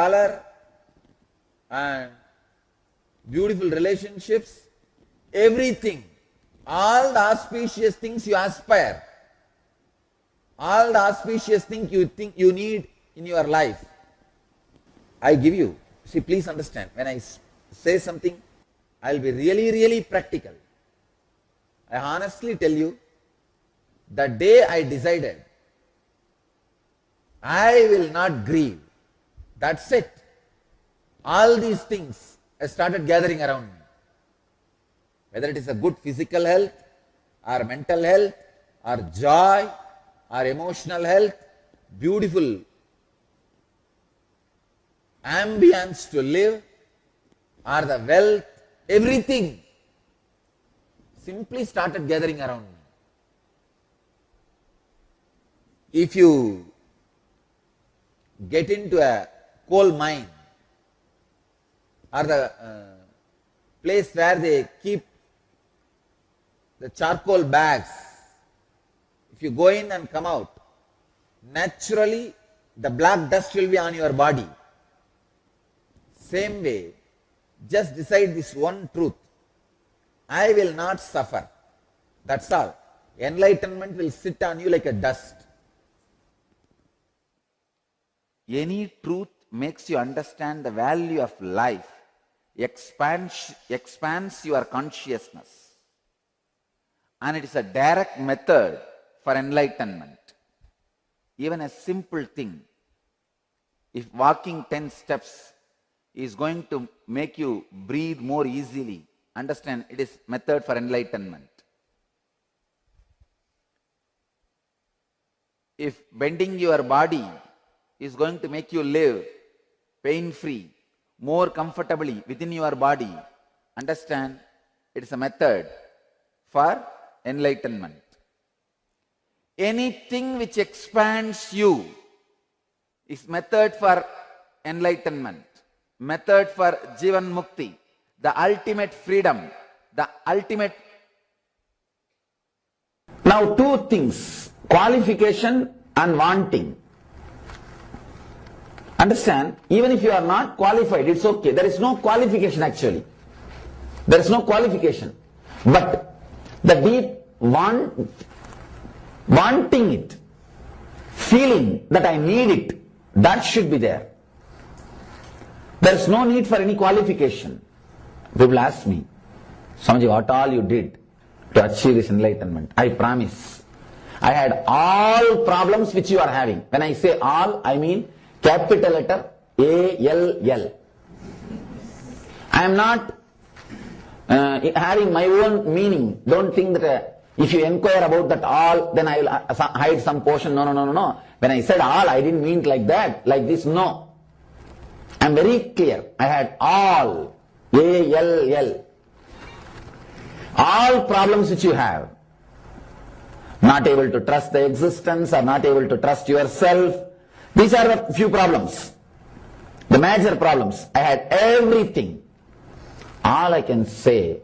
and beautiful relationships, everything, all the auspicious things you aspire, all the auspicious things you think you need in your life, I give you. See, please understand, when I say something, I'll be really practical. I honestly tell you, the day I decided I will not grieve, that's it. All these things started gathering around me. Whether it is a good physical health, or mental health, or joy, or emotional health, beautiful ambience to live, or the wealth, everything simply started gathering around me. If you get into a coal mine, or the place where they keep the charcoal bags, if you go in and come out, naturally the black dust will be on your body. Same way, just decide this one truth: I will not suffer. That's all. Enlightenment will sit on you like a dust. Any truth makes you understand the value of life, expands your consciousness, and it is a direct method for enlightenment. Even a simple thing, if walking 10 steps is going to make you breathe more easily, understand it is method for enlightenment. If bending your body is going to make you live pain-free, more comfortably within your body, understand it is a method for enlightenment. Anything which expands you is method for enlightenment, method for Jivan Mukti, the ultimate freedom, the ultimate. Now two things, qualification and wanting. Understand, even if you are not qualified, it's okay. There is no qualification actually. There is no qualification. But the deep wanting it, feeling that I need it, that should be there. There is no need for any qualification. People ask me, Swamiji, what all you did to achieve this enlightenment? I promise, I had all problems which you are having. When I say all, I mean capital letter ALL. I am not having my own meaning. Don't think that if you inquire about that all, then I will hide some portion. No. When I said all, I didn't mean it like that, like this, no. I am very clear. I had all, ALL. All problems which you have. Not able to trust the existence or not able to trust yourself. These are the few problems, the major problems. I had everything. All I can say,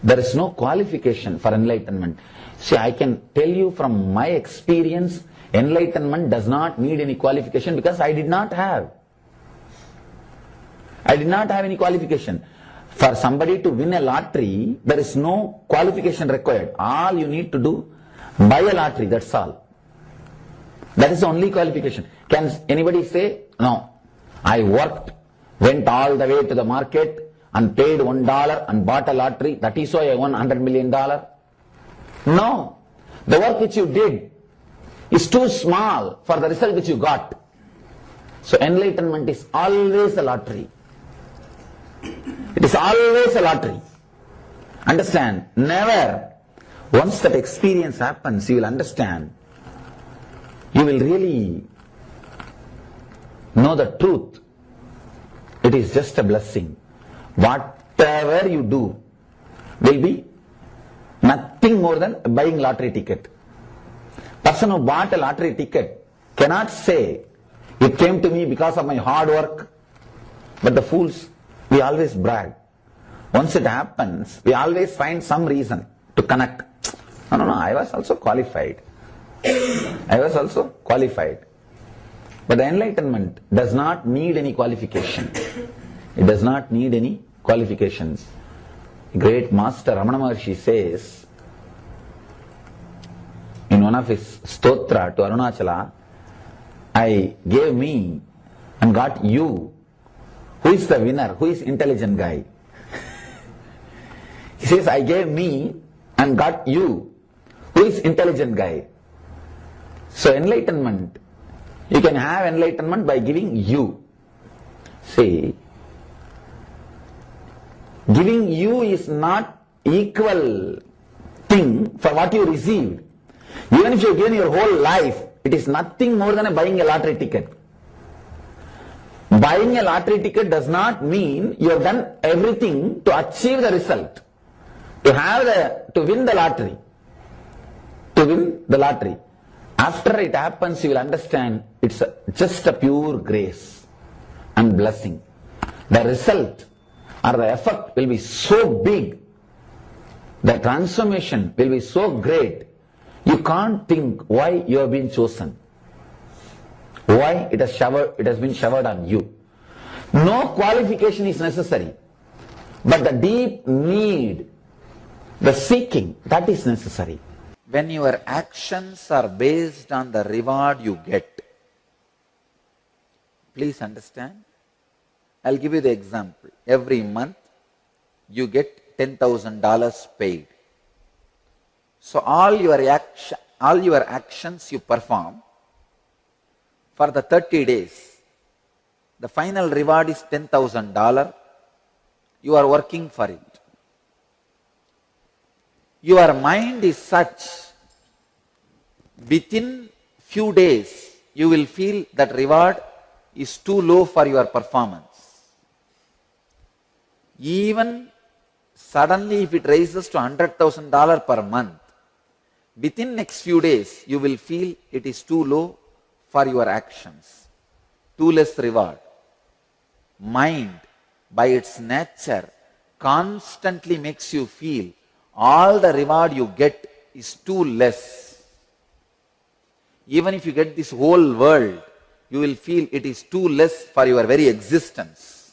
there is no qualification for enlightenment. See, I can tell you from my experience, enlightenment does not need any qualification because I did not have. I did not have any qualification. For somebody to win a lottery, there is no qualification required. All you need to do, buy a lottery, that's all. That is the only qualification. Can anybody say, no, I worked, went all the way to the market and paid $1 and bought a lottery, that is why I won $100 million? No. The work which you did, is too small for the result which you got. So enlightenment is always a lottery. It is always a lottery. Understand? Never. Once that experience happens, you will understand. You will really know the truth. It is just a blessing. Whatever you do will be nothing more than buying lottery ticket. Person who bought a lottery ticket cannot say, it came to me because of my hard work. But the fools, we always brag. Once it happens, we always find some reason to connect. No, I was also qualified. I was also qualified. But the enlightenment does not need any qualification. It does not need any qualifications. Great master Ramana Maharshi says in one of his stotra to Arunachala, I gave me and got you. Who is the winner? Who is intelligent guy? He says, I gave me and got you. Who is intelligent guy? So enlightenment, you can have enlightenment by giving you. See, giving you is not equal thing for what you received. Even if you have given your whole life, it is nothing more than buying a lottery ticket. Buying a lottery ticket does not mean you have done everything to achieve the result, to win the lottery. To win the lottery. After it happens, you will understand it's just a pure grace and blessing. The result or the effect will be so big, the transformation will be so great, you can't think why you have been chosen, why it has been showered on you. No qualification is necessary, but the deep need, the seeking, that is necessary. When your actions are based on the reward you get, please understand, I'll give you the example. Every month you get $10,000 paid. So all your actions you perform for the 30 days, the final reward is $10,000. You are working for it. Your mind is such, within few days you will feel that reward is too low for your performance. Even suddenly if it raises to $100,000 per month, within next few days you will feel it is too low for your actions, too less reward. Mind, by its nature, constantly makes you feel all the reward you get is too less. Even if you get this whole world, you will feel it is too less for your very existence.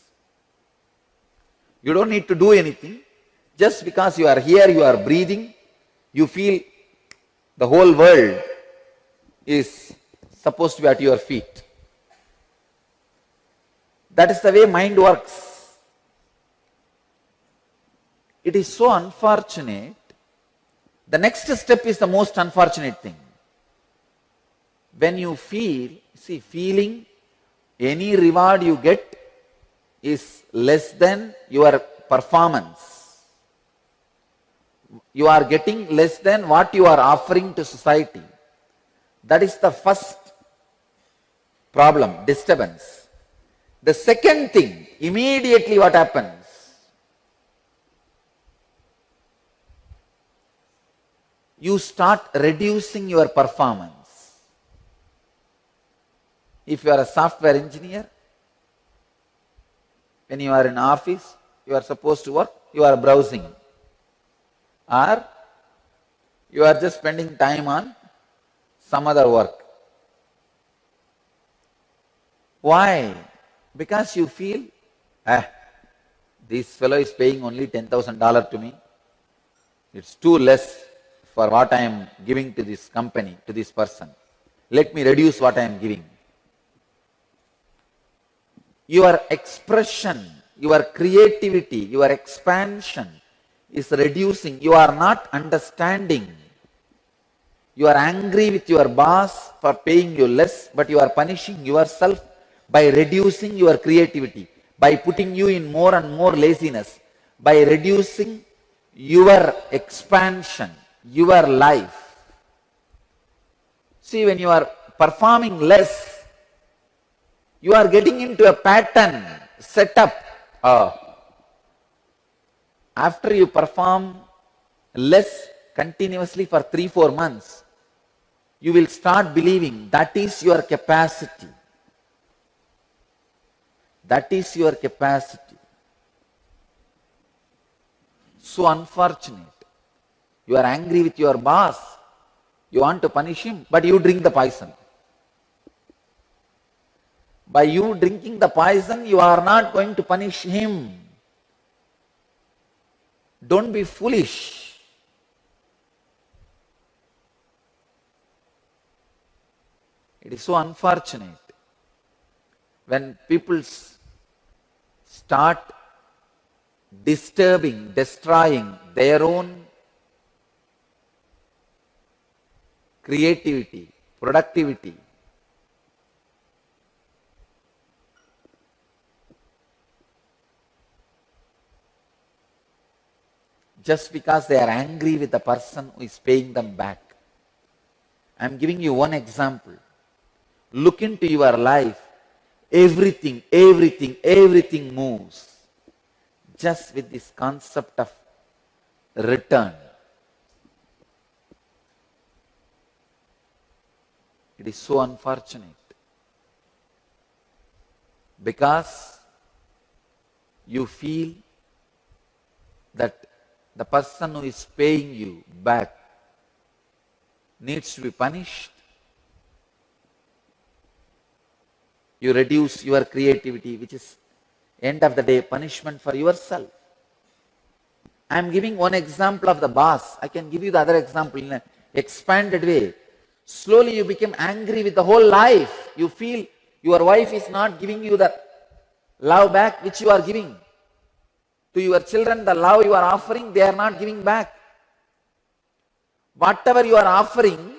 You don't need to do anything. Just because you are here, you are breathing, you feel the whole world is supposed to be at your feet. That is the way mind works. It is so unfortunate. The next step is the most unfortunate thing. When you feel, feeling any reward you get is less than your performance. You are getting less than what you are offering to society. That is the first problem, disturbance. The second thing, immediately what happens? You start reducing your performance. If you are a software engineer, when you are in office, you are supposed to work, you are browsing. Or you are just spending time on some other work. Why? Because you feel, this fellow is paying only $10,000 to me. It's too less for what I am giving to this company, to this person. Let me reduce what I am giving. Your expression, your creativity, your expansion is reducing. You are not understanding. You are angry with your boss for paying you less, but you are punishing yourself by reducing your creativity, by putting you in more and more laziness, by reducing your expansion, your life. See, when you are performing less, you are getting into a pattern, setup. After you perform less continuously for 3-4 months, you will start believing that is your capacity. That is your capacity. So unfortunate. You are angry with your boss. You want to punish him, but you drink the poison. By you drinking the poison, you are not going to punish him. Don't be foolish. It is so unfortunate when people start disturbing, destroying their own creativity, productivity. Just because they are angry with the person who is paying them back. I am giving you one example. Look into your life. Everything moves. Just with this concept of return. It is so unfortunate. Because you feel that the person who is paying you back needs to be punished. You reduce your creativity, which is, end of the day, punishment for yourself. I am giving one example of the boss. I can give you the other example in an expanded way. Slowly you become angry with the whole life. You feel your wife is not giving you the love back which you are giving. To your children, the love you are offering, they are not giving back. Whatever you are offering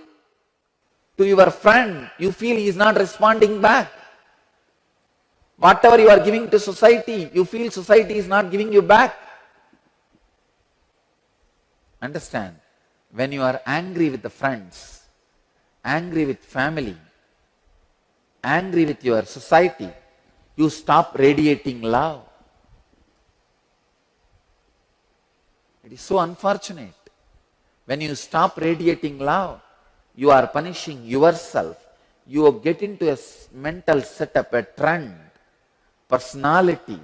to your friend, you feel he is not responding back. Whatever you are giving to society, you feel society is not giving you back. Understand? When you are angry with the friends, angry with family, angry with your society, you stop radiating love. It is so unfortunate. When you stop radiating love, you are punishing yourself. You get into a mental setup, a trend, personality.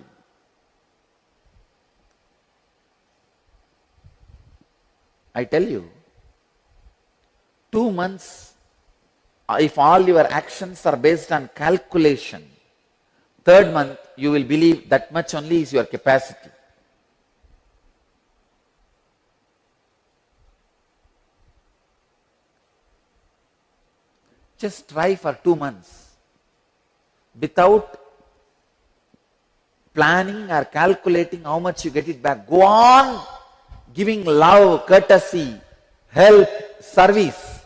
I tell you, 2 months, if all your actions are based on calculation, 3rd month you will believe that much only is your capacity. Just try for 2 months without planning or calculating how much you get it back. Go on giving love, courtesy, help, service.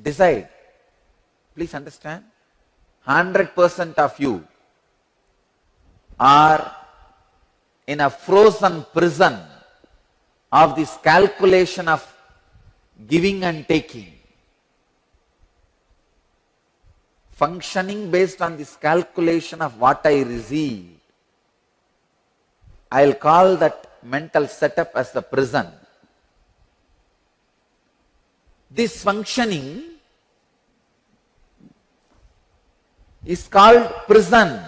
Decide. Please understand, 100% of you are in a frozen prison of this calculation of giving and taking. Functioning based on this calculation of what I receive. I'll call that mental setup as the prison. This functioning is called prison.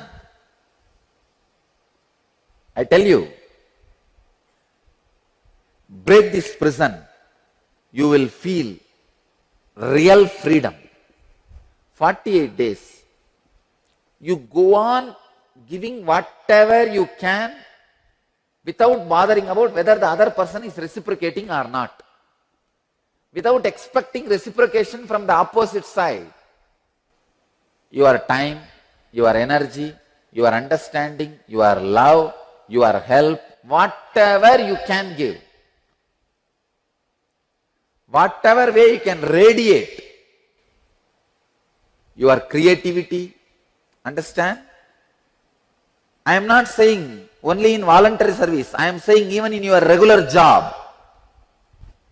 I tell you, break this prison, you will feel real freedom. 48 days. You go on giving whatever you can without bothering about whether the other person is reciprocating or not. Without expecting reciprocation from the opposite side. Your time, your energy, your understanding, your love, your help, whatever you can give. whatever way you can radiate your creativity. Understand? I am not saying only in voluntary service. I am saying even in your regular job.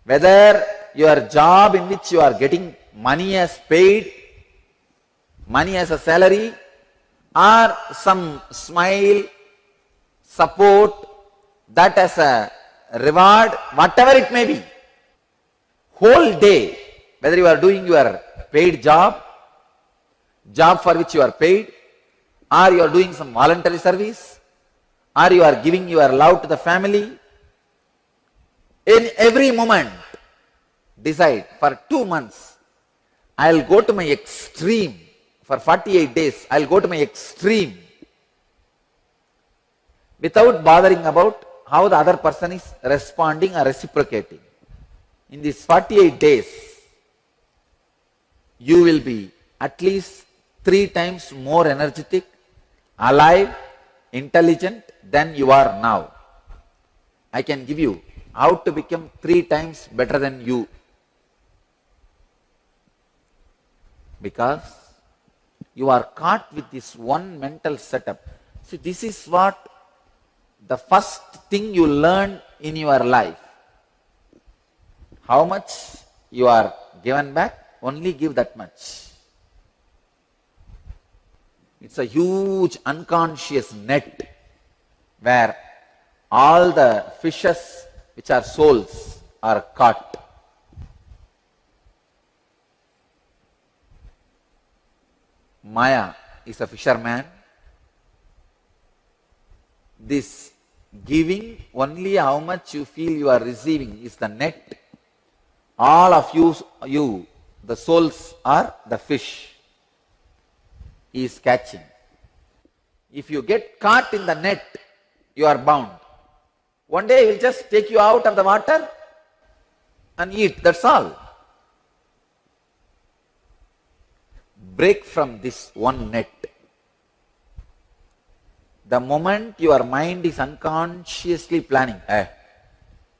Whether your job in which you are getting money as paid, money as a salary, or some smile, support, that as a reward, whatever it may be. Whole day, whether you are doing your paid job for which you are paid, or you are doing some voluntary service, or you are giving your love to the family, in every moment, decide for 2 months, I'll go to my extreme. For 48 days, I'll go to my extreme without bothering about how the other person is responding or reciprocating. In these 48 days, you will be at least 3 times more energetic, alive, intelligent than you are now. I can give you how to become 3 times better than you. Because you are caught with this one mental setup. See, this is what the first thing you learn in your life. How much you are given back, only give that much. It's a huge unconscious net where all the fishes which are souls are caught. Maya is a fisherman. This giving, only how much you feel you are receiving, is the net. All of you, the souls, are the fish he is catching. If you get caught in the net, you are bound. One day he will just take you out of the water and eat, that's all. Break from this one net. The moment your mind is unconsciously planning,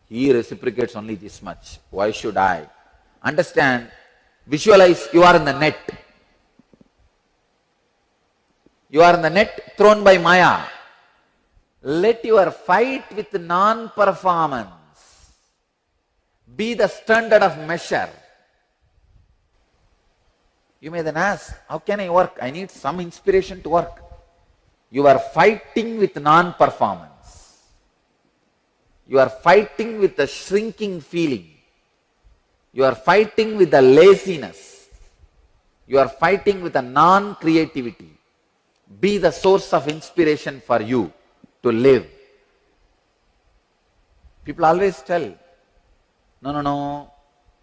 he reciprocates only this much, why should I? Understand, visualize you are in the net. You are in the net thrown by Maya. Let your fight with non-performance be the standard of measure. You may then ask, how can I work? I need some inspiration to work. You are fighting with non-performance. You are fighting with the shrinking feeling. You are fighting with the laziness. You are fighting with the non-creativity. Be the source of inspiration for you to live. People always tell, no,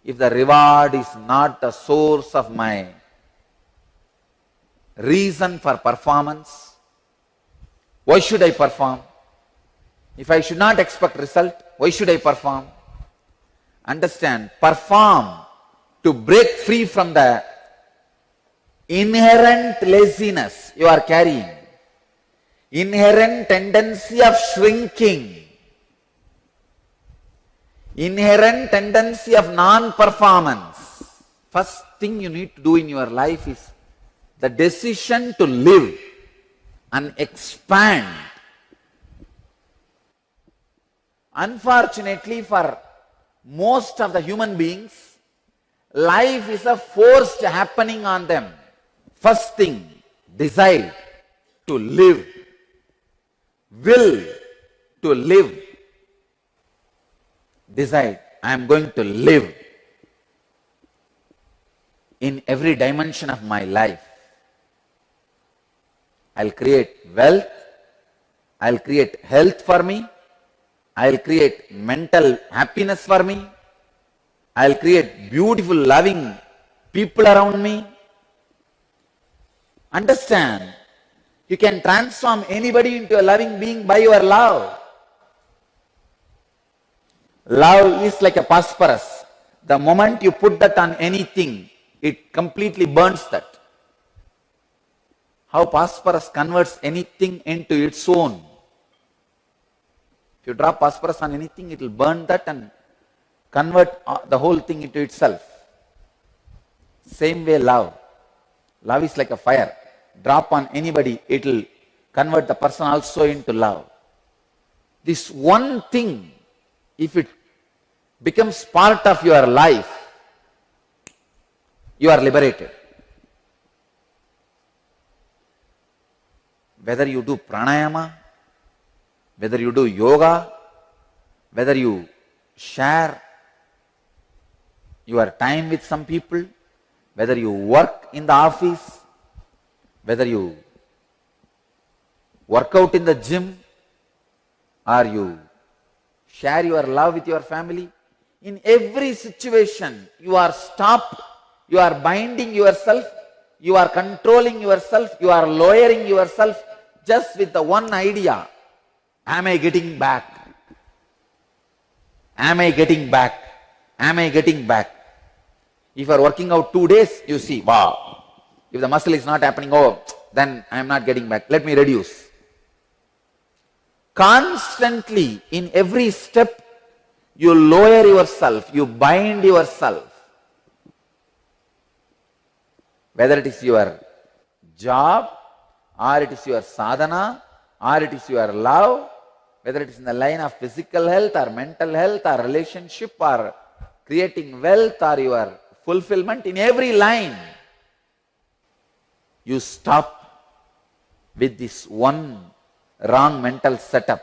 if the reward is not the source of my reason for performance, why should I perform? If I should not expect result, why should I perform? Understand, perform to break free from the inherent laziness you are carrying, inherent tendency of shrinking, inherent tendency of non-performance. First thing you need to do in your life is the decision to live and expand. Unfortunately for most of the human beings, life is a forced happening on them. First thing, decide to live, will to live. Decide, I am going to live in every dimension of my life. I'll create wealth, I'll create health for me, I'll create mental happiness for me, I'll create beautiful, loving people around me. Understand, you can transform anybody into a loving being by your love. Love is like a phosphorus. The moment you put that on anything, it completely burns that. How phosphorus converts anything into its own. If you drop phosphorus on anything, it will burn that and convert the whole thing into itself. Same way love. Love is like a fire. Drop on anybody, it will convert the person also into love. This one thing, if it becomes part of your life, you are liberated. Whether you do pranayama, whether you do yoga, whether you share your time with some people, whether you work in the office, whether you work out in the gym, or you share your love with your family, in every situation you are stopped, you are binding yourself, you are controlling yourself, you are lowering yourself just with the one idea, am I getting back? Am I getting back? Am I getting back? If you are working out 2 days, you see, wow, if the muscle is not happening, oh, then I am not getting back, let me reduce. Constantly, in every step, you lower yourself, you bind yourself. Whether it is your job, or it is your sadhana, or it is your love, whether it is in the line of physical health, or mental health, or relationship, or creating wealth, or your fulfillment, in every line, you stop with this one wrong mental setup.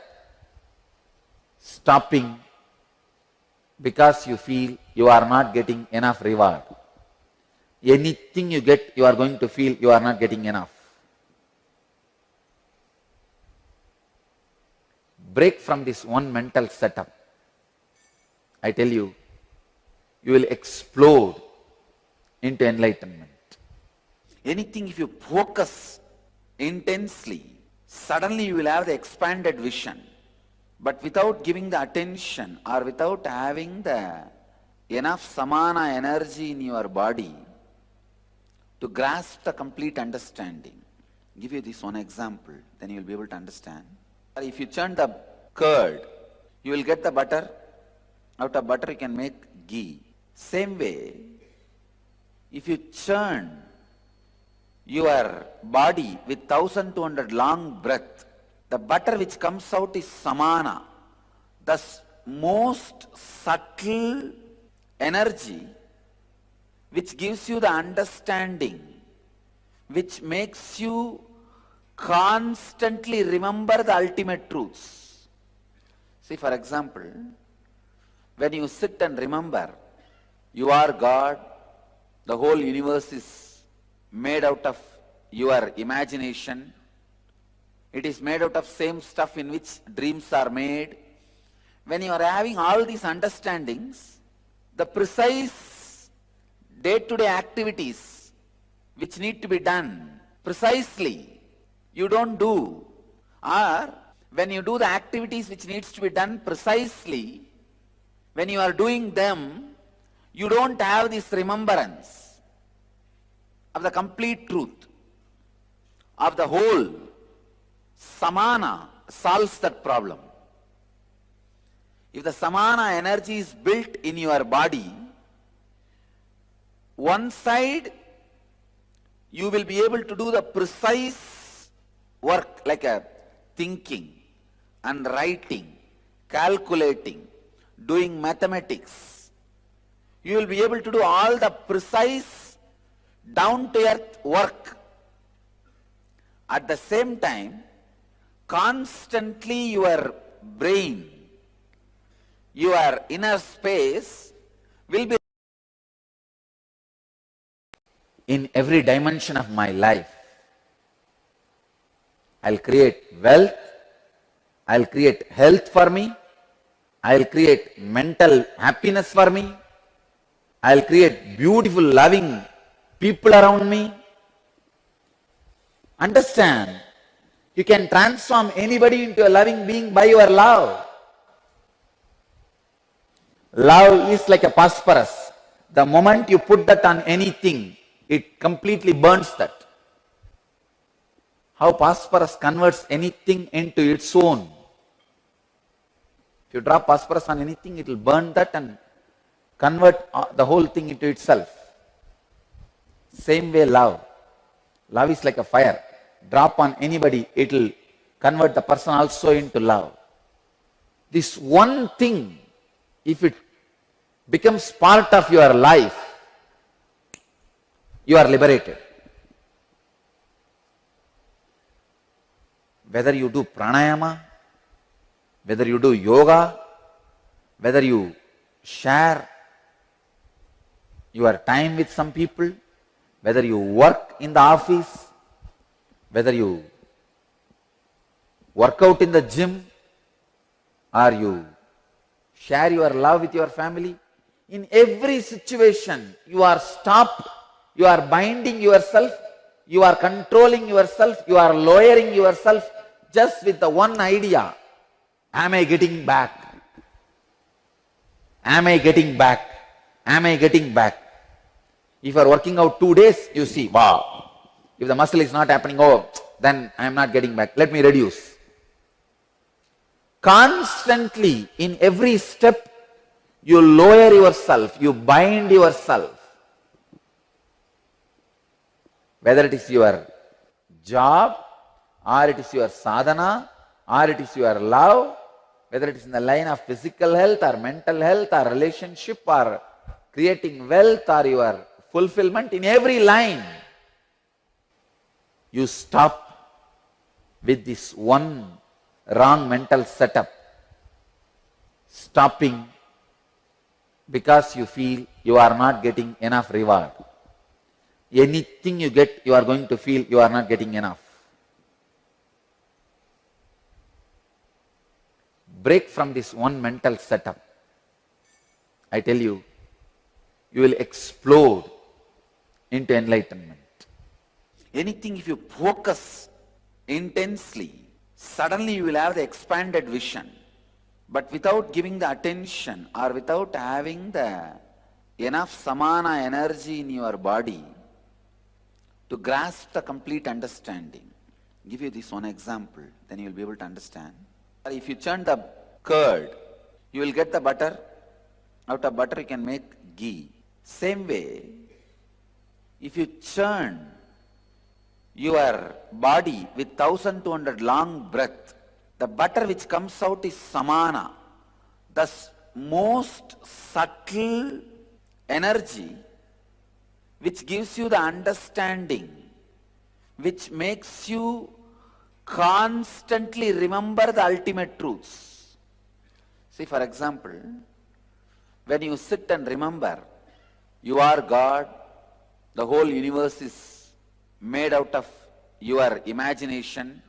Stopping because you feel you are not getting enough reward. Anything you get, you are going to feel you are not getting enough. Break from this one mental setup. I tell you, you will explode into enlightenment. Anything, if you focus intensely, suddenly you will have the expanded vision. But without giving the attention, or without having the enough samana energy in your body to grasp the complete understanding. I'll give you this one example, then you will be able to understand. If you churn the curd, you will get the butter. Out of butter you can make ghee. Same way, if you churn your body with 1200 long breath, the butter which comes out is samana, the most subtle energy which gives you the understanding, which makes you constantly remember the ultimate truths. See, for example, when you sit and remember, you are God, the whole universe is made out of your imagination, it is made out of same stuff in which dreams are made. When you are having all these understandings, the precise day-to-day activities which need to be done precisely, you don't do. Or when you do the activities which needs to be done precisely, when you are doing them, you don't have this remembrance of the complete truth, of the whole. Samana solves that problem. If the samana energy is built in your body, one side you will be able to do the precise work like a thinking and writing, calculating, doing mathematics. You will be able to do all the precise down-to-earth work. At the same time, constantly your brain, your inner space will be in every dimension of my life. I'll create wealth, I'll create health for me, I'll create mental happiness for me, I'll create beautiful, loving people around me. Understand, you can transform anybody into a loving being by your love. Love is like a phosphorus. The moment you put that on anything, it completely burns that. How phosphorus converts anything into its own. If you drop phosphorus on anything, it will burn that and convert the whole thing into itself. Same way love. Love is like a fire. Drop on anybody, it will convert the person also into love. This one thing, if it becomes part of your life, you are liberated. Whether you do pranayama, whether you do yoga, whether you share your time with some people, whether you work in the office, whether you work out in the gym, or you share your love with your family, in every situation you are stopped, you are binding yourself, you are controlling yourself, you are lowering yourself just with the one idea: am I getting back? Am I getting back? Am I getting back? If you are working out 2 days, you see, wow, if the muscle is not happening, oh, then I am not getting back. Let me reduce. Constantly, in every step, you lower yourself, you bind yourself. Whether it is your job, or it is your sadhana, or it is your love, whether it is in the line of physical health or mental health or relationship or creating wealth or your fulfillment, in every line, you stop with this one wrong mental setup. Stopping because you feel you are not getting enough reward. Anything you get, you are going to feel you are not getting enough. Break from this one mental setup. I tell you, you will explode into enlightenment. Anything, if you focus intensely, suddenly you will have the expanded vision. But without giving the attention or without having the enough samana energy in your body to grasp the complete understanding. I'll give you this one example, then you will be able to understand. If you churn the curd, you will get the butter. Out of butter you can make ghee. Same way, if you churn your body with 1200 long breath, the butter which comes out is samana, the most subtle energy which gives you the understanding, which makes you constantly remember the ultimate truths. See, for example, when you sit and remember, you are God, the whole universe is made out of your imagination,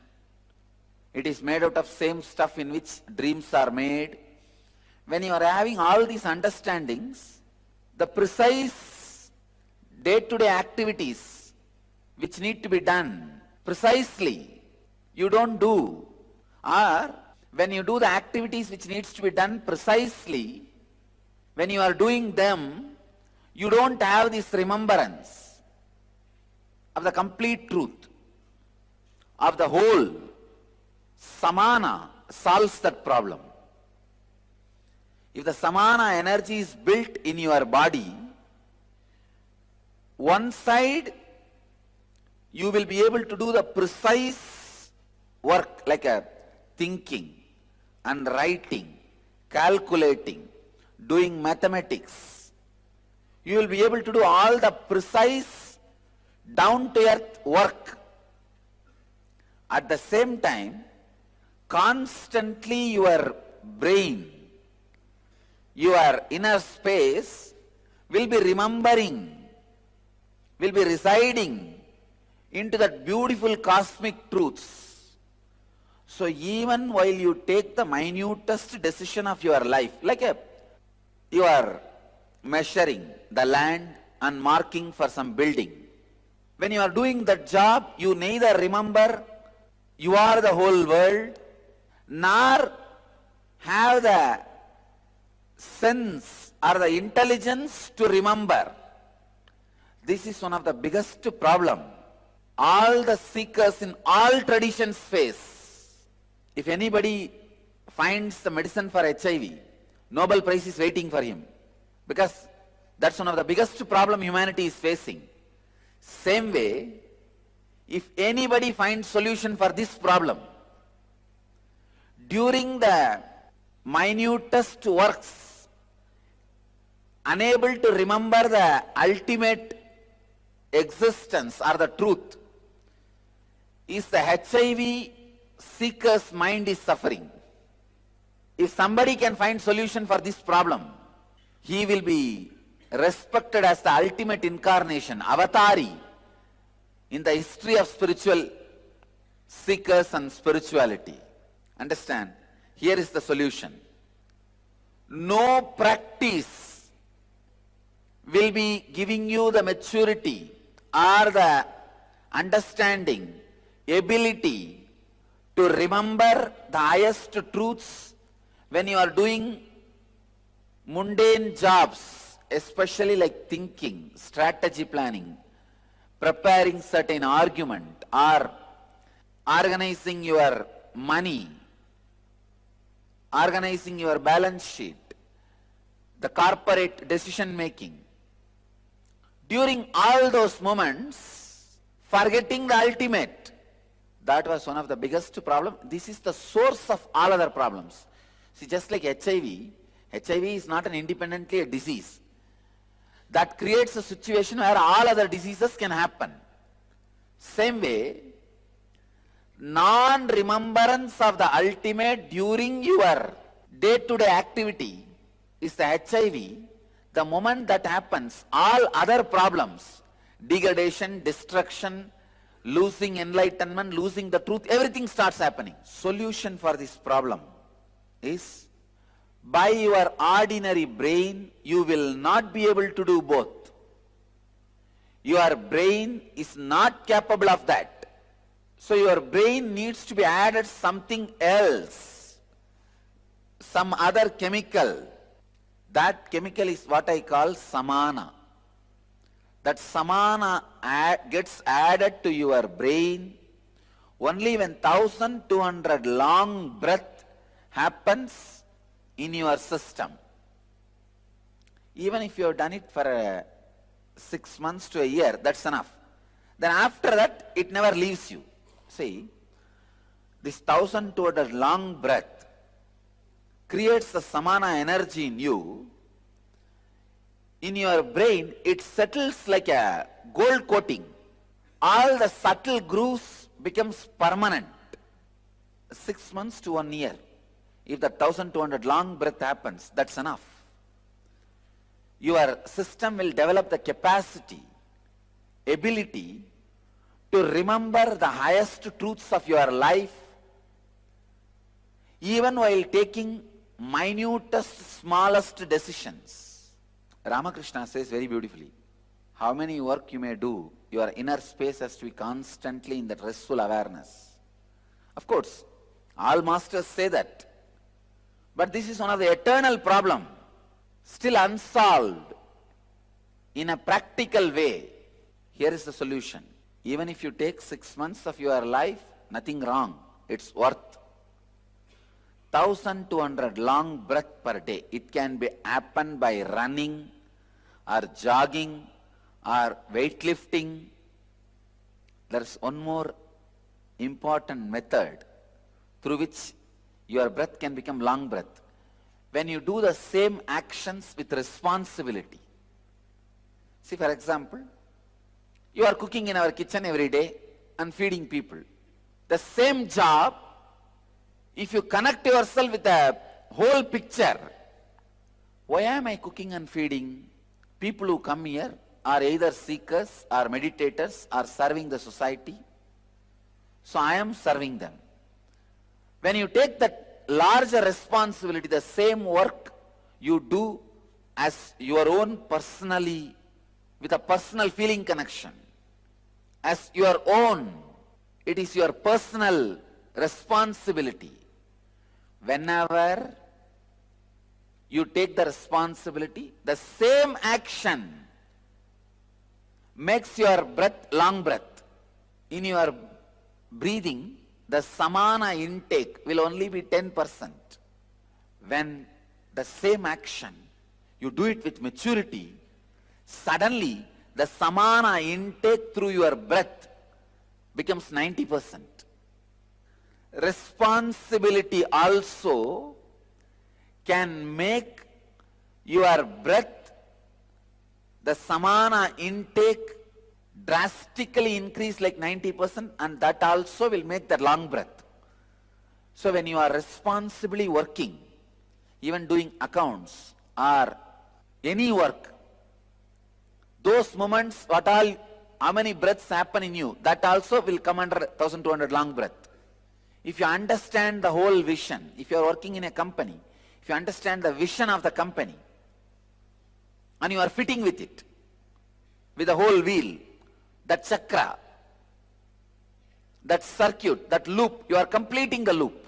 it is made out of same stuff in which dreams are made. When you are having all these understandings, the precise day-to-day activities which need to be done precisely, you don't do. Or when you do the activities which needs to be done precisely, when you are doing them, you don't have this remembrance of the complete truth, of the whole. Samana solves that problem. If the samana energy is built in your body, one side you will be able to do the precise work like a thinking and writing, calculating, doing mathematics. You will be able to do all the precise down-to-earth work. At the same time, constantly your brain, your inner space will be remembering, will be residing into that beautiful cosmic truths. So even while you take the minutest decision of your life, like you are measuring the land and marking for some building, when you are doing that job, you neither remember you are the whole world, nor have the sense or the intelligence to remember. This is one of the biggest problem all the seekers in all traditions face. If anybody finds the medicine for HIV, Nobel Prize is waiting for him. Because that's one of the biggest problem humanity is facing. Same way, if anybody finds solution for this problem, during the minutest works, unable to remember the ultimate existence or the truth, is the HIV seeker's mind is suffering. If somebody can find solution for this problem, he will be respected as the ultimate incarnation, avatari, in the history of spiritual seekers and spirituality. Understand? Here is the solution. No practice will be giving you the maturity or the understanding, ability to remember the highest truths when you are doing mundane jobs, especially like thinking, strategy planning, preparing certain argument, or organizing your money, organizing your balance sheet, the corporate decision making. During all those moments, forgetting the ultimate, that was one of the biggest problems. This is the source of all other problems. See, just like HIV is not an independently a disease. That creates a situation where all other diseases can happen. Same way, non-remembrance of the ultimate during your day-to-day activity is the HIV. The moment that happens, all other problems, degradation, destruction, losing enlightenment, losing the truth, everything starts happening. Solution for this problem is, by your ordinary brain, you will not be able to do both. Your brain is not capable of that. So your brain needs to be added something else, some other chemical. That chemical is what I call samana. That samana gets added to your brain only when 1200 long breath happens in your system. Even if you have done it for 6 months to a year, that's enough. Then after that, it never leaves you. See, this 1200 long breath creates the samana energy in you. In your brain, it settles like a gold coating. All the subtle grooves becomes permanent. 6 months to 1 year. If the 1200 long breath happens, that's enough. Your system will develop the capacity, ability to remember the highest truths of your life, even while taking minutest, smallest decisions. Ramakrishna says very beautifully, how many work you may do, your inner space has to be constantly in that restful awareness. Of course, all masters say that. But this is one of the eternal problem, still unsolved in a practical way. Here is the solution. Even if you take 6 months of your life, nothing wrong. It's worth 1200 long breath per day. It can be happen by running or jogging or weightlifting. There's one more important method through which your breath can become long breath. When you do the same actions with responsibility. See, for example, you are cooking in our kitchen every day and feeding people. The same job, if you connect yourself with the whole picture, why am I cooking and feeding? People who come here are either seekers or meditators or serving the society. So I am serving them. When you take that larger responsibility, the same work you do as your own personally, with a personal feeling connection, as your own, it is your personal responsibility. Whenever you take the responsibility, the same action makes your breath long breath. In your breathing, the samana intake will only be 10%. When the same action you do it with maturity, suddenly the samana intake through your breath becomes 90%. Responsibility also can make your breath, the samana intake, drastically increase like 90%, and that also will make the long breath. So when you are responsibly working, even doing accounts or any work, those moments, how many breaths happen in you, that also will come under 1200 long breath. If you understand the whole vision, if you are working in a company, if you understand the vision of the company, and you are fitting with it, with the whole wheel, that chakra, that circuit, that loop, you are completing the loop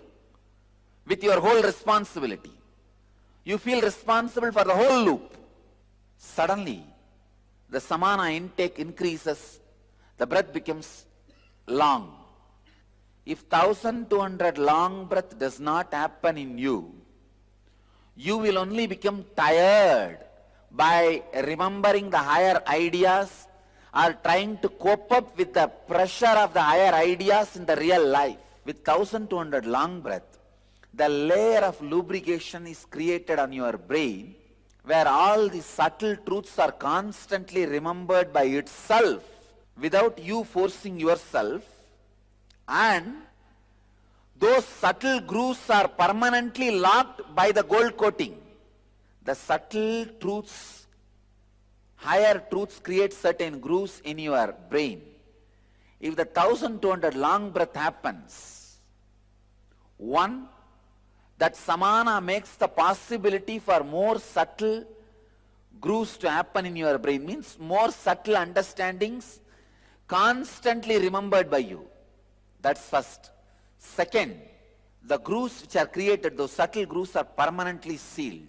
with your whole responsibility. You feel responsible for the whole loop. Suddenly, the samana intake increases, the breath becomes long. If 1200 long breath does not happen in you, you will only become tired by remembering the higher ideas or trying to cope up with the pressure of the higher ideas in the real life. With 1200 long breath, the layer of lubrication is created on your brain, where all the subtle truths are constantly remembered by itself without you forcing yourself, and those subtle grooves are permanently locked by the gold coating. The subtle truths, higher truths create certain grooves in your brain. If the 1200 long breath happens, one, that samana makes the possibility for more subtle grooves to happen in your brain, means more subtle understandings constantly remembered by you. That's first. Second, the grooves which are created, those subtle grooves are permanently sealed,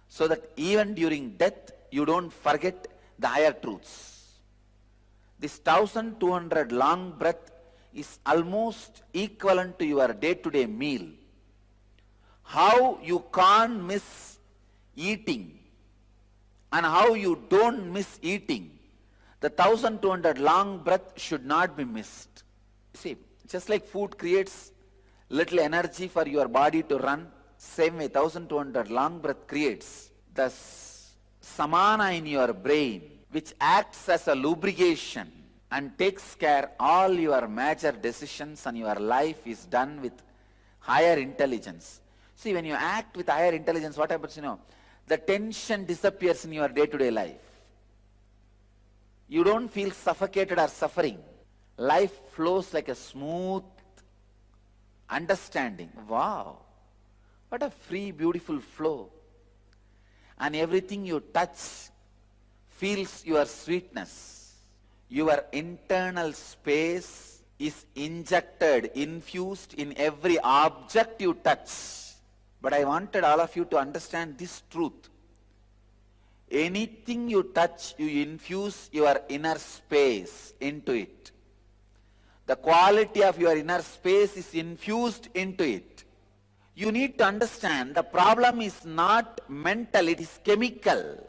so that even during death, you don't forget the higher truths. This 1200 long breath is almost equivalent to your day-to-day meal. How you can't miss eating and how you don't miss eating, the 1200 long breath should not be missed. See, just like food creates little energy for your body to run, same way 1200 long breath creates the samana in your brain, which acts as a lubrication and takes care all your major decisions, and your life is done with higher intelligence. See, when you act with higher intelligence, what happens, the tension disappears in your day-to-day life. You don't feel suffocated or suffering. Life flows like a smooth understanding. Wow, what a free, beautiful flow. And everything you touch feels your sweetness. Your internal space is injected, infused in every object you touch. But I wanted all of you to understand this truth. Anything you touch, you infuse your inner space into it. The quality of your inner space is infused into it. You need to understand the problem is not mental, it is chemical.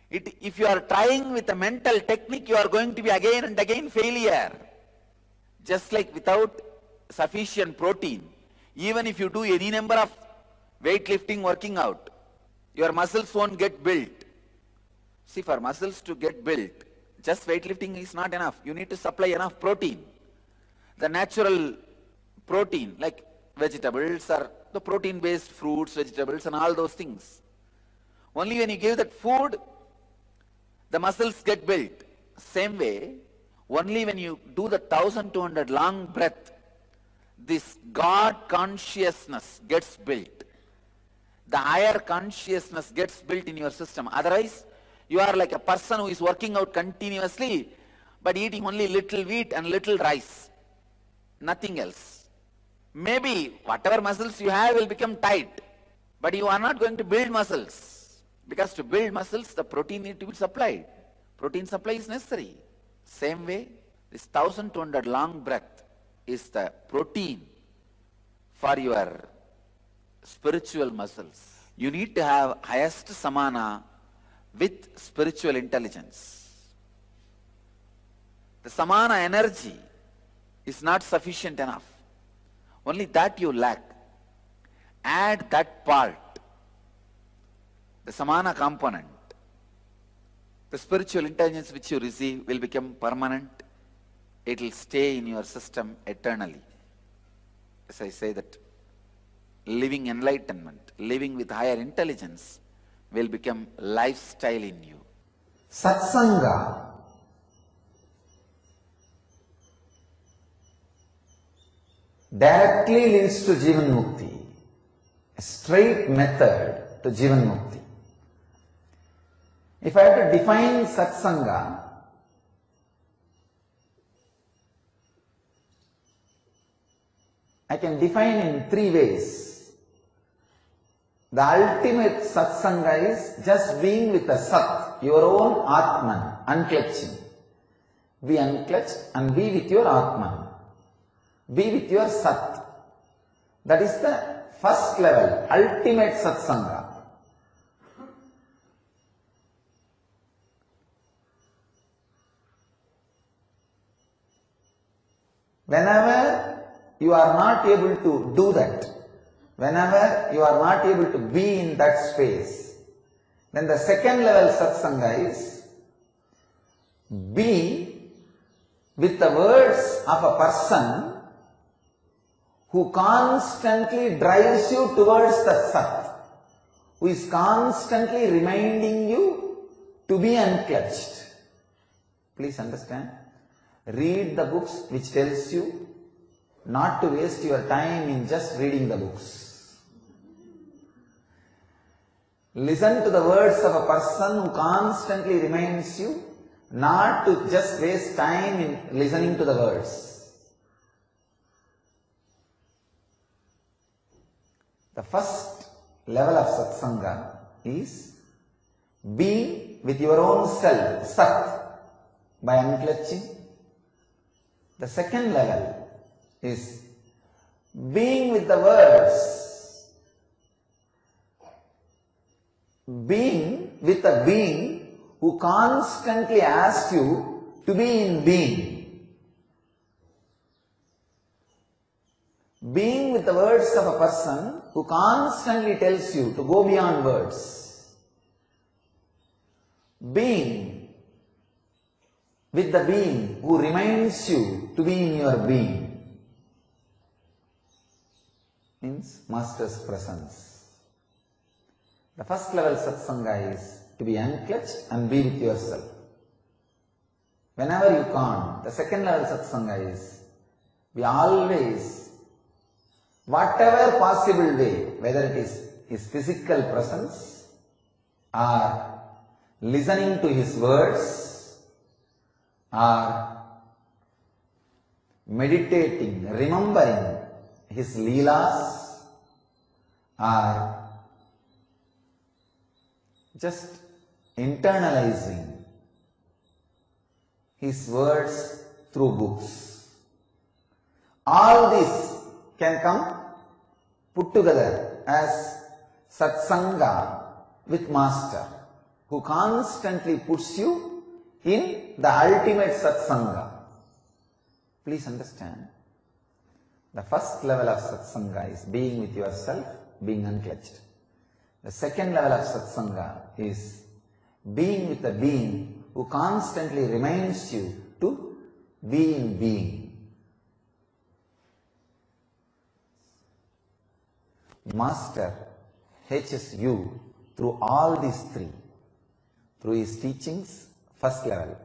If you are trying with a mental technique, you are going to be again and again failure. Just like without sufficient protein, even if you do any number of weightlifting, working out, your muscles won't get built. See, for muscles to get built, just weightlifting is not enough. You need to supply enough protein. The natural protein, like vegetables or the protein-based fruits, vegetables and all those things. Only when you give that food, the muscles get built. Same way, only when you do the 1200 long breath, this God consciousness gets built. The higher consciousness gets built in your system. Otherwise, you are like a person who is working out continuously, but eating only little wheat and little rice. Nothing else. Maybe whatever muscles you have will become tight, but you are not going to build muscles. Because to build muscles, the protein needs to be supplied. Protein supply is necessary. Same way, this 1200 long breath is the protein for your spiritual muscles. You need to have highest samana with spiritual intelligence. The samana energy is not sufficient enough. Only that you lack. Add that part, the samana component. The spiritual intelligence which you receive will become permanent. It will stay in your system eternally. As I say that living enlightenment, living with higher intelligence will become lifestyle in you. Satsanga directly leads to Jivan Mukti, a straight method to Jivan Mukti. If I have to define Satsanga, I can define in three ways. The ultimate Satsanga is just being with the Sat, your own Atman, unclutching. Be unclutched and be with your Atman. Be with your Sat. That is the first level, ultimate Satsanga. Whenever you are not able to do that, whenever you are not able to be in that space, then the second level Satsanga is be with the words of a person who constantly drives you towards the Sat, who is constantly reminding you to be unclutched. Please understand. Read the books which tells you not to waste your time in just reading the books. Listen to the words of a person who constantly reminds you not to just waste time in listening to the words. The first level of Satsanga is being with your own self, Sat, by unclutching. The second level is being with the words, being with a being who constantly asks you to be in being. Being with the words of a person who constantly tells you to go beyond words. Being with the being who reminds you to be in your being. Means Master's presence. The first level Satsanga is to be unclutched and be with yourself. Whenever you can't, the second level Satsanga is be always, whatever possible way, whether it is his physical presence or listening to his words, or meditating, remembering his leelas, or just internalizing his words through books. All this can come put together as Satsanga with Master, who constantly puts you in the ultimate Satsanga. Please understand, the first level of Satsanga is being with yourself, being unclutched. The second level of Satsanga is being with a being who constantly reminds you to be in being. Master teaches you through all these three, through his teachings, first level,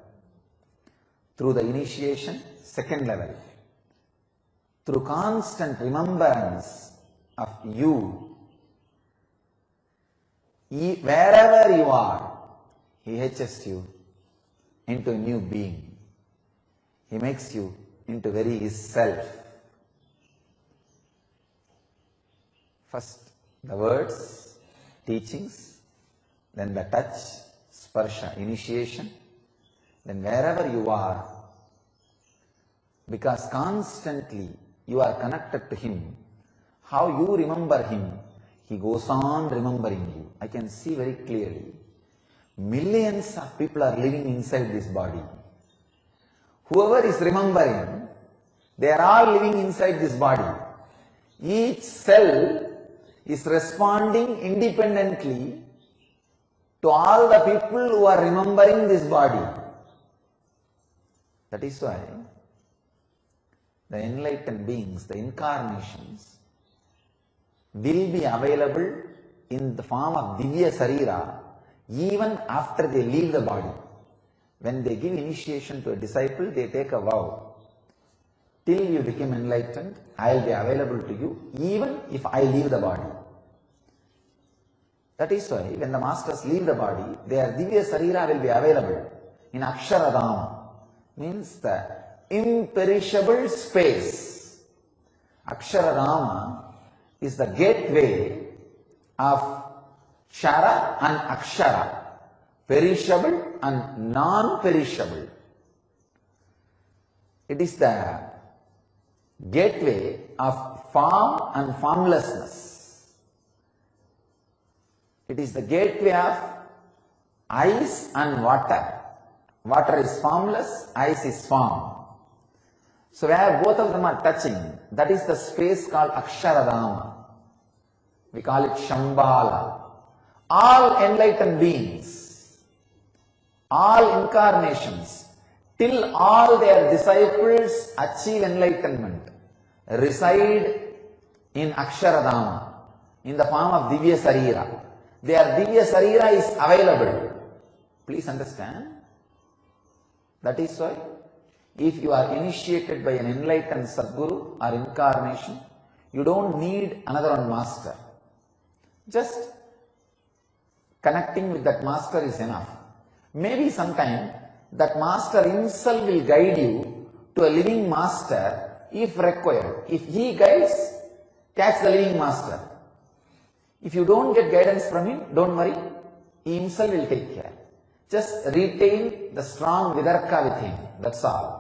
through the initiation, second level, through constant remembrance of you, wherever you are, he hatches you into a new being. He makes you into very his self. First the words, teachings, then the touch, sparsha, initiation, then wherever you are, because constantly you are connected to him, how you remember him, He goes on remembering you. I can see very clearly. Millions of people are living inside this body. Whoever is remembering, they are all living inside this body. Each cell is responding independently to all the people who are remembering this body. That is why the enlightened beings, the incarnations, will be available in the form of Divya Sarira even after they leave the body. When they give initiation to a disciple, they take a vow. Till you become enlightened, I will be available to you even if I leave the body. That is why when the masters leave the body, their Divya Sarira will be available in Aksharadama, means the imperishable space. Aksharadama is the gateway of Kshara and Akshara, perishable and non-perishable. It is the gateway of form and formlessness. It is the gateway of ice and water. Water is formless, ice is form. So where both of them are touching, that is the space called Aksharadama. We call it Shambhala. All enlightened beings, all incarnations, till all their disciples achieve enlightenment, reside in Aksharadama, in the form of Divya Sarira. Their Divya Sarira is available. Please understand. That is why, if you are initiated by an enlightened Sadguru or incarnation, you don't need another one master. Just connecting with that master is enough. Maybe sometime that master himself will guide you to a living master if required. If he guides, catch the living master. If you don't get guidance from him, don't worry, he himself will take care. Just retain the strong Vidarka with him, that's all.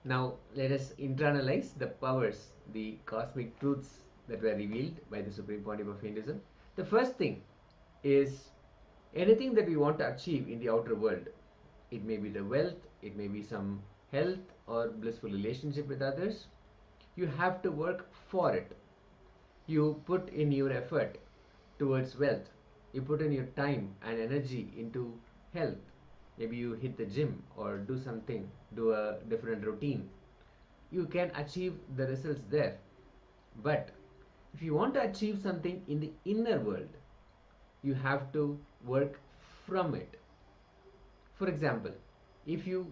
Now let us internalize the powers, the cosmic truths that were revealed by the Supreme Pontiff of Hinduism. The first thing is anything that we want to achieve in the outer world. It may be the wealth, it may be some health or blissful relationship with others. You have to work for it. You put in your effort towards wealth. You put in your time and energy into health. Maybe you hit the gym or do something, do a different routine. You can achieve the results there. But if you want to achieve something in the inner world, you have to work from it. For example, if you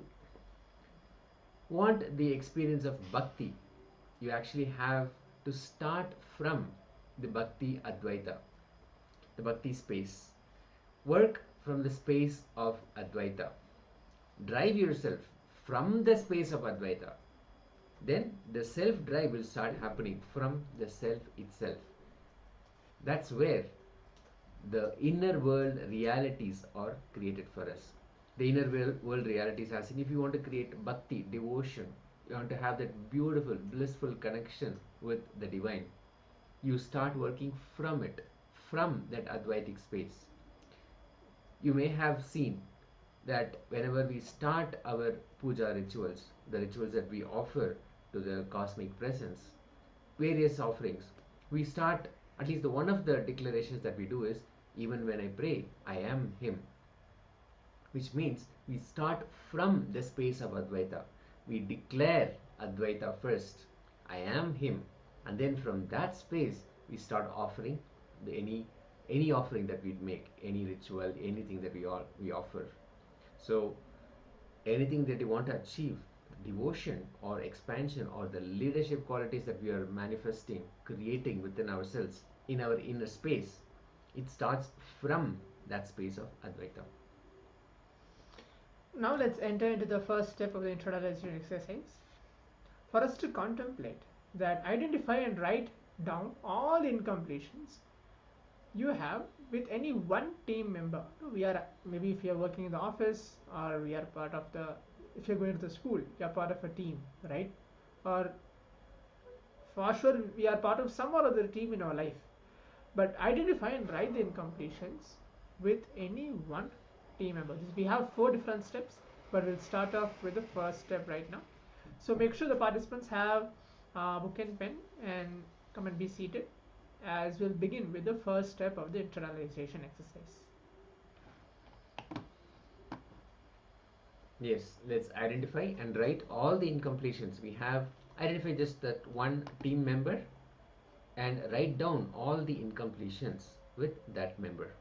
want the experience of bhakti, you actually have to start from the bhakti advaita, the bhakti space. Work from the space of advaita. Drive yourself from the space of advaita. Then the self drive will start happening from the self itself. That's where the inner world realities are created for us. The inner world realities, as in if you want to create bhakti, devotion, you want to have that beautiful, blissful connection with the divine, you start working from it, from that Advaitic space. You may have seen that whenever we start our puja rituals, the rituals that we offer to the cosmic presence, various offerings, we start, at least the one of the declarations that we do is, even when I pray, I am Him. Which means we start from the space of Advaita. We declare Advaita first. I am Him. And then from that space, we start offering any offering that we make, any ritual, anything that we offer. So anything that you want to achieve, devotion or expansion or the leadership qualities that we are manifesting, creating within ourselves, in our inner space, it starts from that space of Advaita. Now let's enter into the first step of the internalization exercise. For us to contemplate that, identify and write down all incompletions you have with any one team member. We are, maybe if you are working in the office, or we are part of the, if you're going to the school, you are part of a team, right? Or for sure we are part of some or other team in our life. But identify and write the incompletions with any one team member. We have 4 different steps, but we'll start off with the first step right now. So make sure the participants have book and pen and come and be seated, as we'll begin with the first step of the internalization exercise. Yes, let's identify and write all the incompletions. We have identified just that one team member and write down all the incompletions with that member.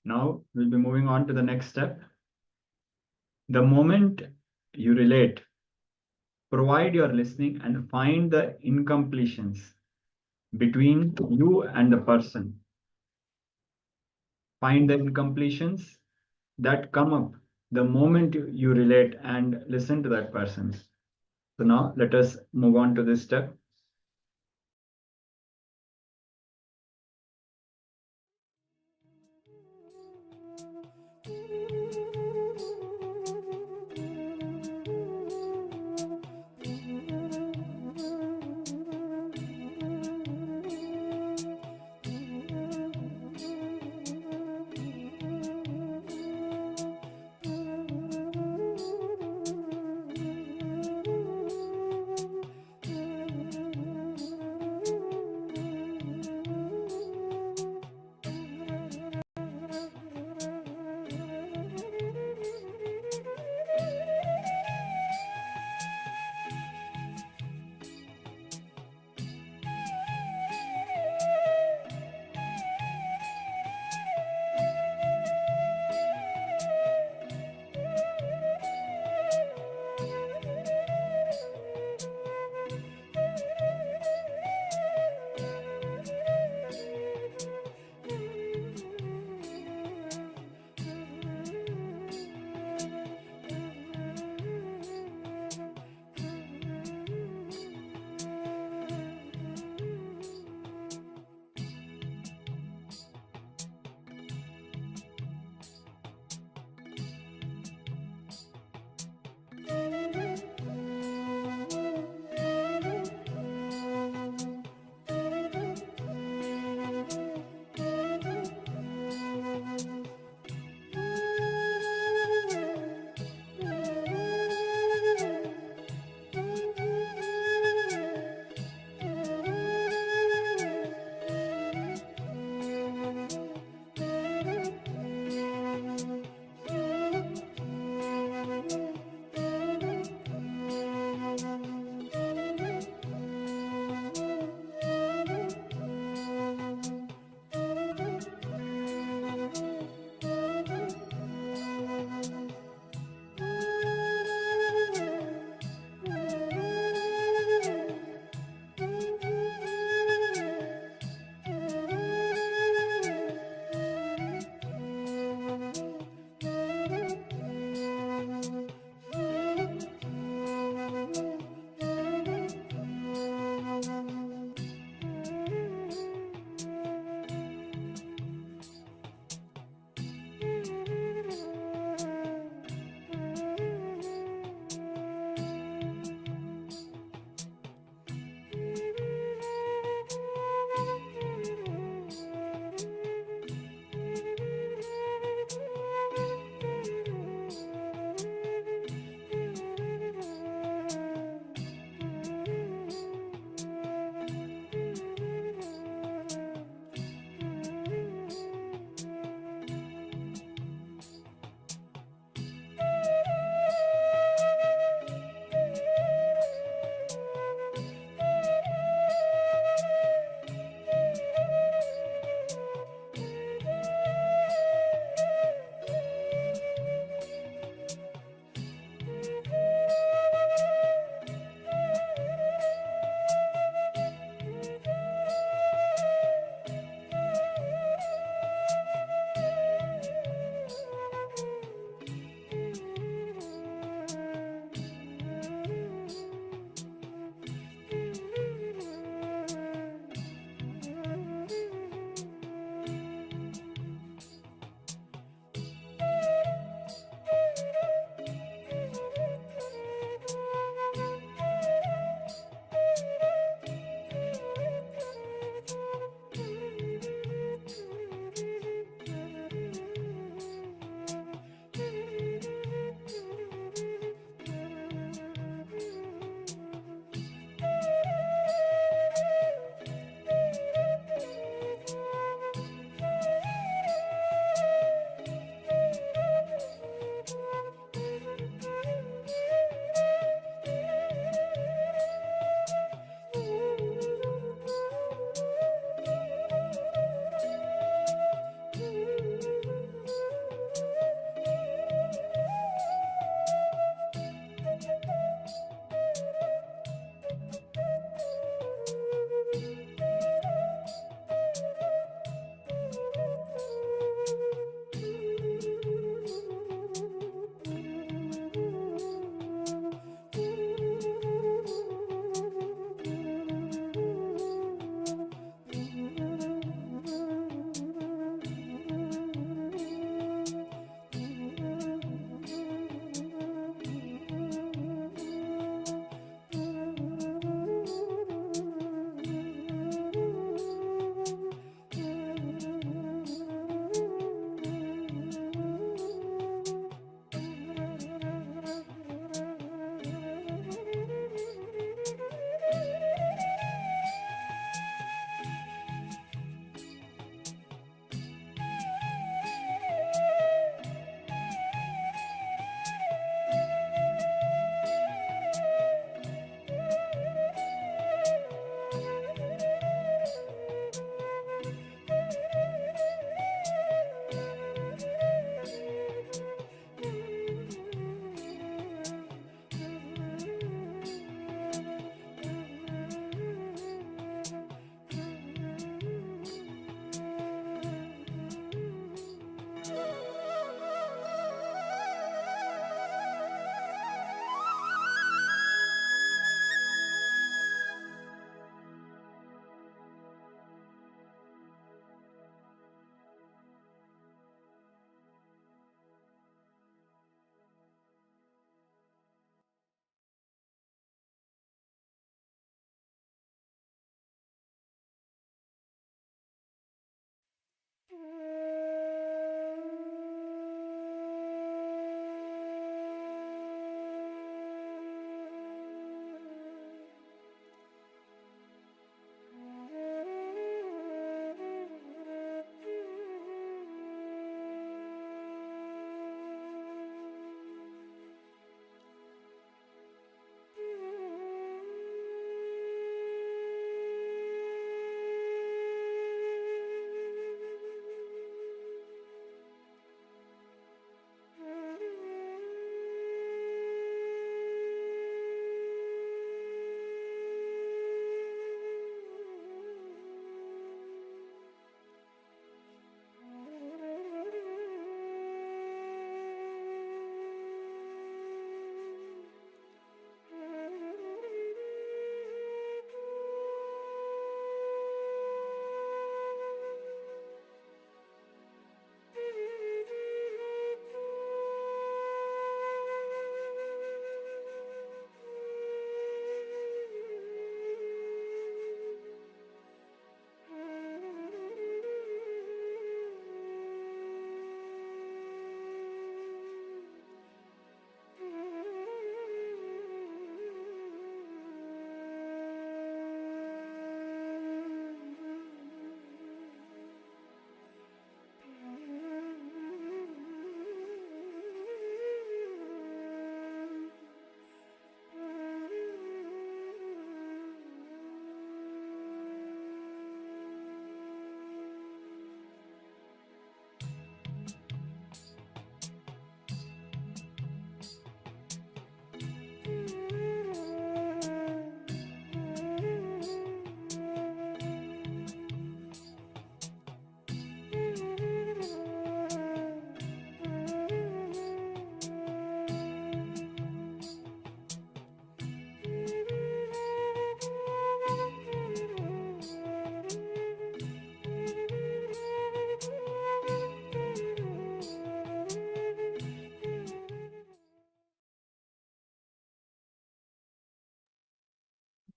Now we'll be moving on to the next step. The moment you relate, provide your listening and find the incompletions between you and the person. Find the incompletions that come up the moment you relate and listen to that person. So now let us move on to this step.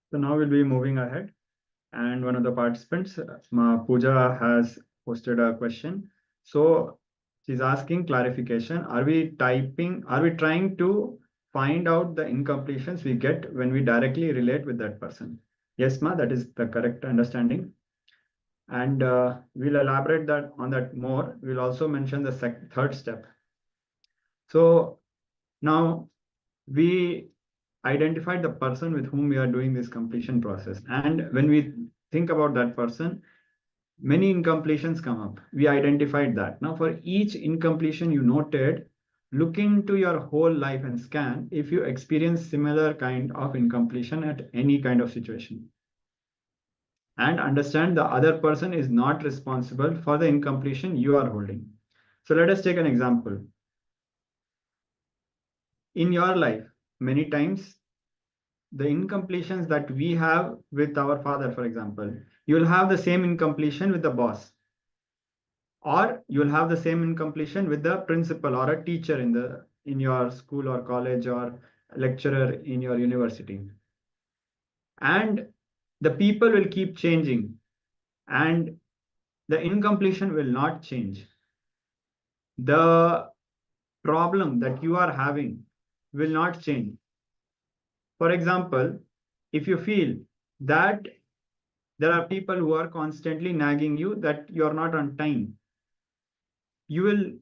So now we'll be moving ahead. And one of the participants, Pooja, has posted a question. So she's asking clarification. Are we trying to find out the incompletions we get when we directly relate with that person? Yes, Ma, that is the correct understanding. And we'll elaborate on that more. We'll also mention the third step. So now we identified the person with whom we are doing this completion process. And when we think about that person, many incompletions come up. We identified that. Now, for each incompletion you noted, look into your whole life and scan if you experience similar kind of incompletion at any kind of situation. And understand the other person is not responsible for the incompletion you are holding. So let us take an example. In your life, many times, the incompletions that we have with our father, for example, you'll have the same incompletion with the boss, or you'll have the same incompletion with the principal or a teacher in your school or college, or lecturer in your university. And the people will keep changing, and the incompletion will not change. The problem that you are having will not change. For example, if you feel that there are people who are constantly nagging you that you're not on time, you will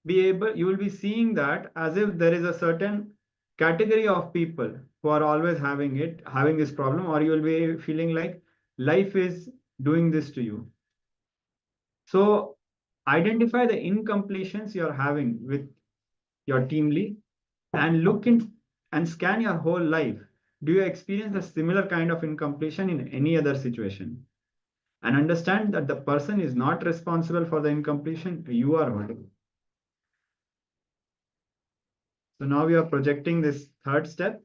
be seeing that as if there is a certain category of people who are always having this problem, or you will be feeling like life is doing this to you. So identify the incompletions you're having with your team lead and look in and scan your whole life. Do you experience a similar kind of incompletion in any other situation? And understand that the person is not responsible for the incompletion you are holding. So now we are projecting this third step.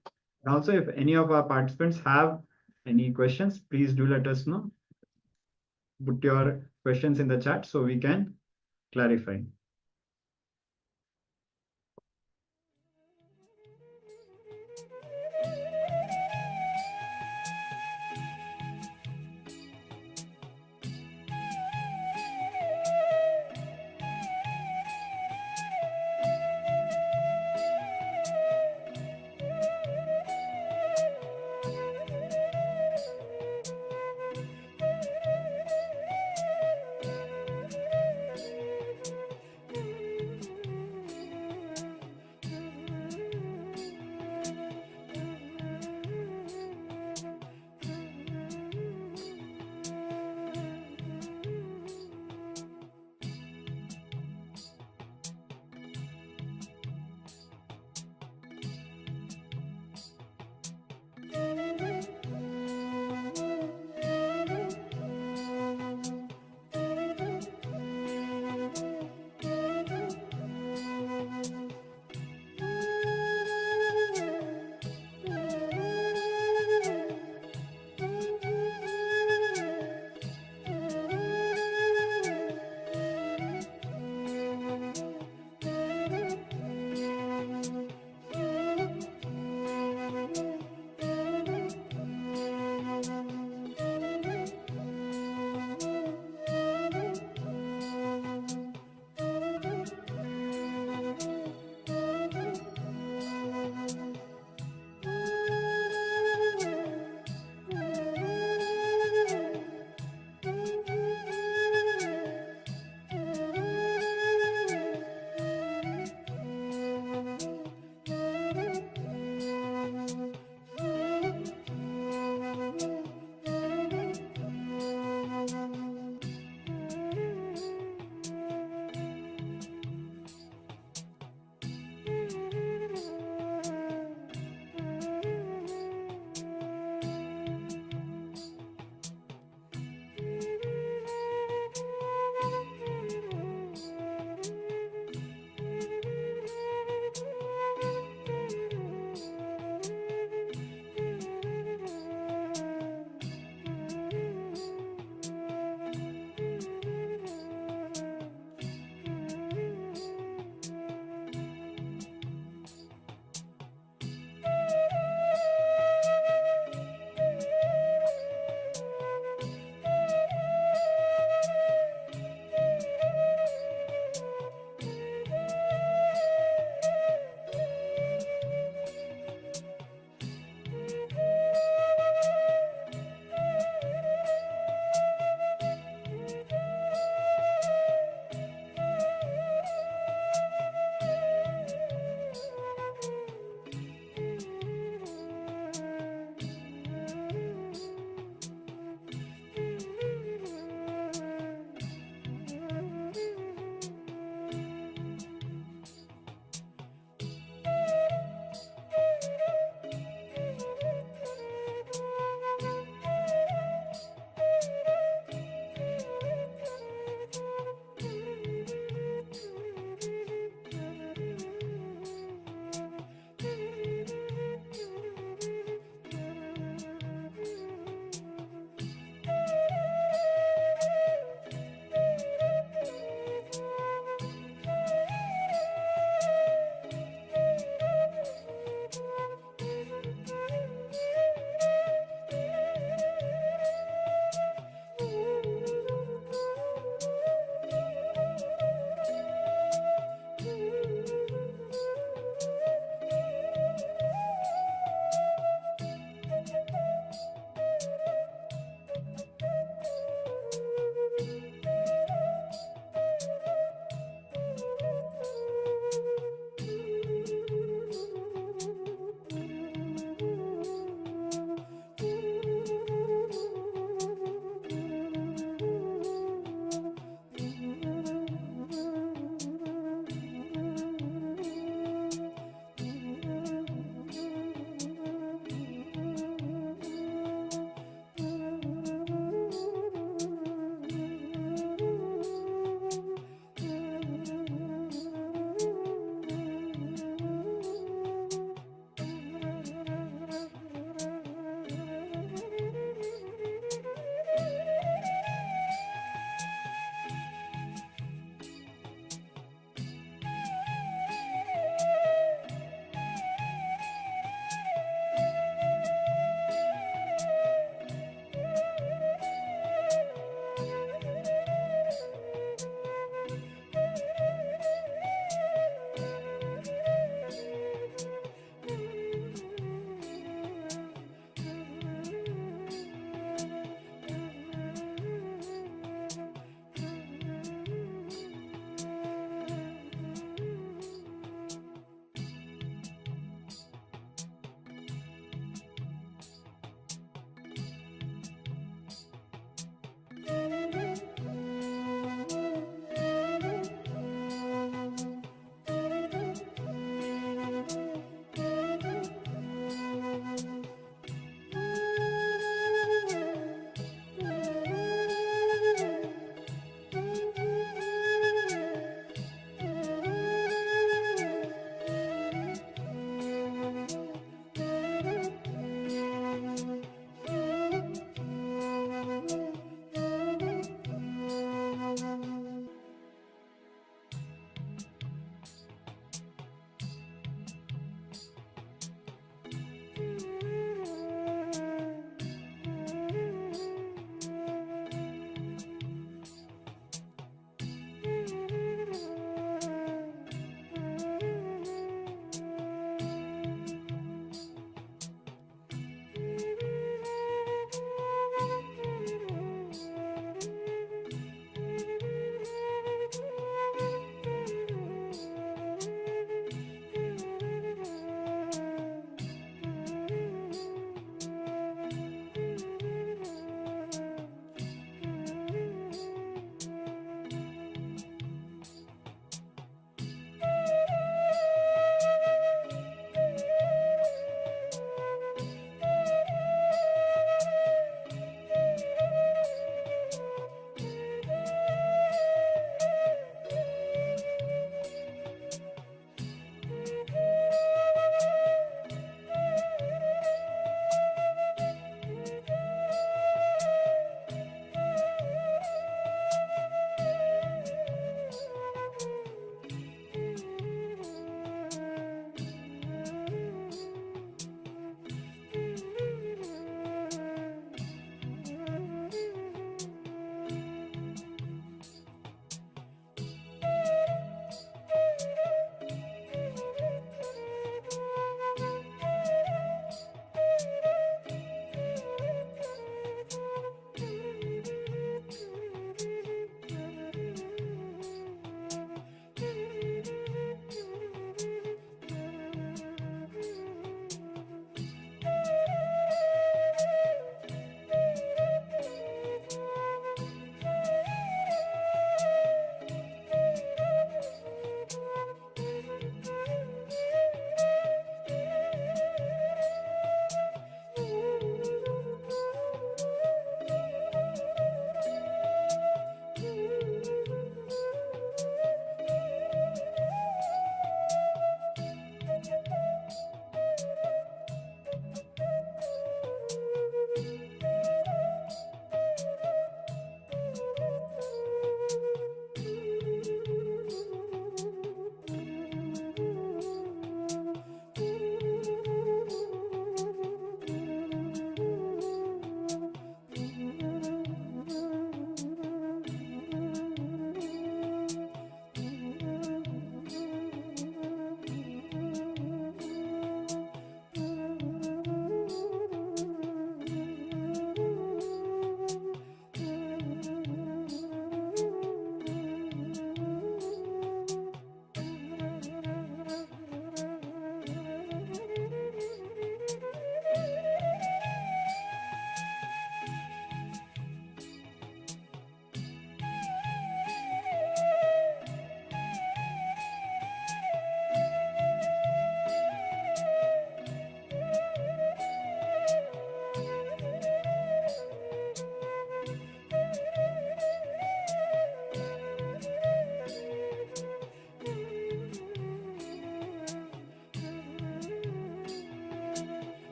Also, if any of our participants have any questions, please do let us know. Put your questions in the chat so we can clarify.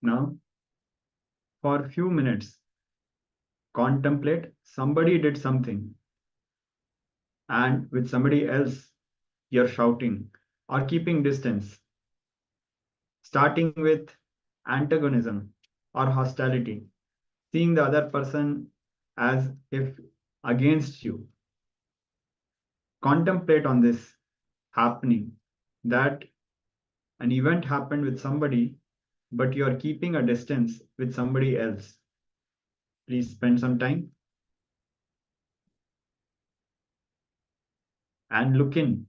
Now, for a few minutes, contemplate somebody did something, and with somebody else, you're shouting or keeping distance, starting with antagonism or hostility, seeing the other person as if against you. Contemplate on this happening, that an event happened with somebody, but you are keeping a distance with somebody else. Please spend some time and look in.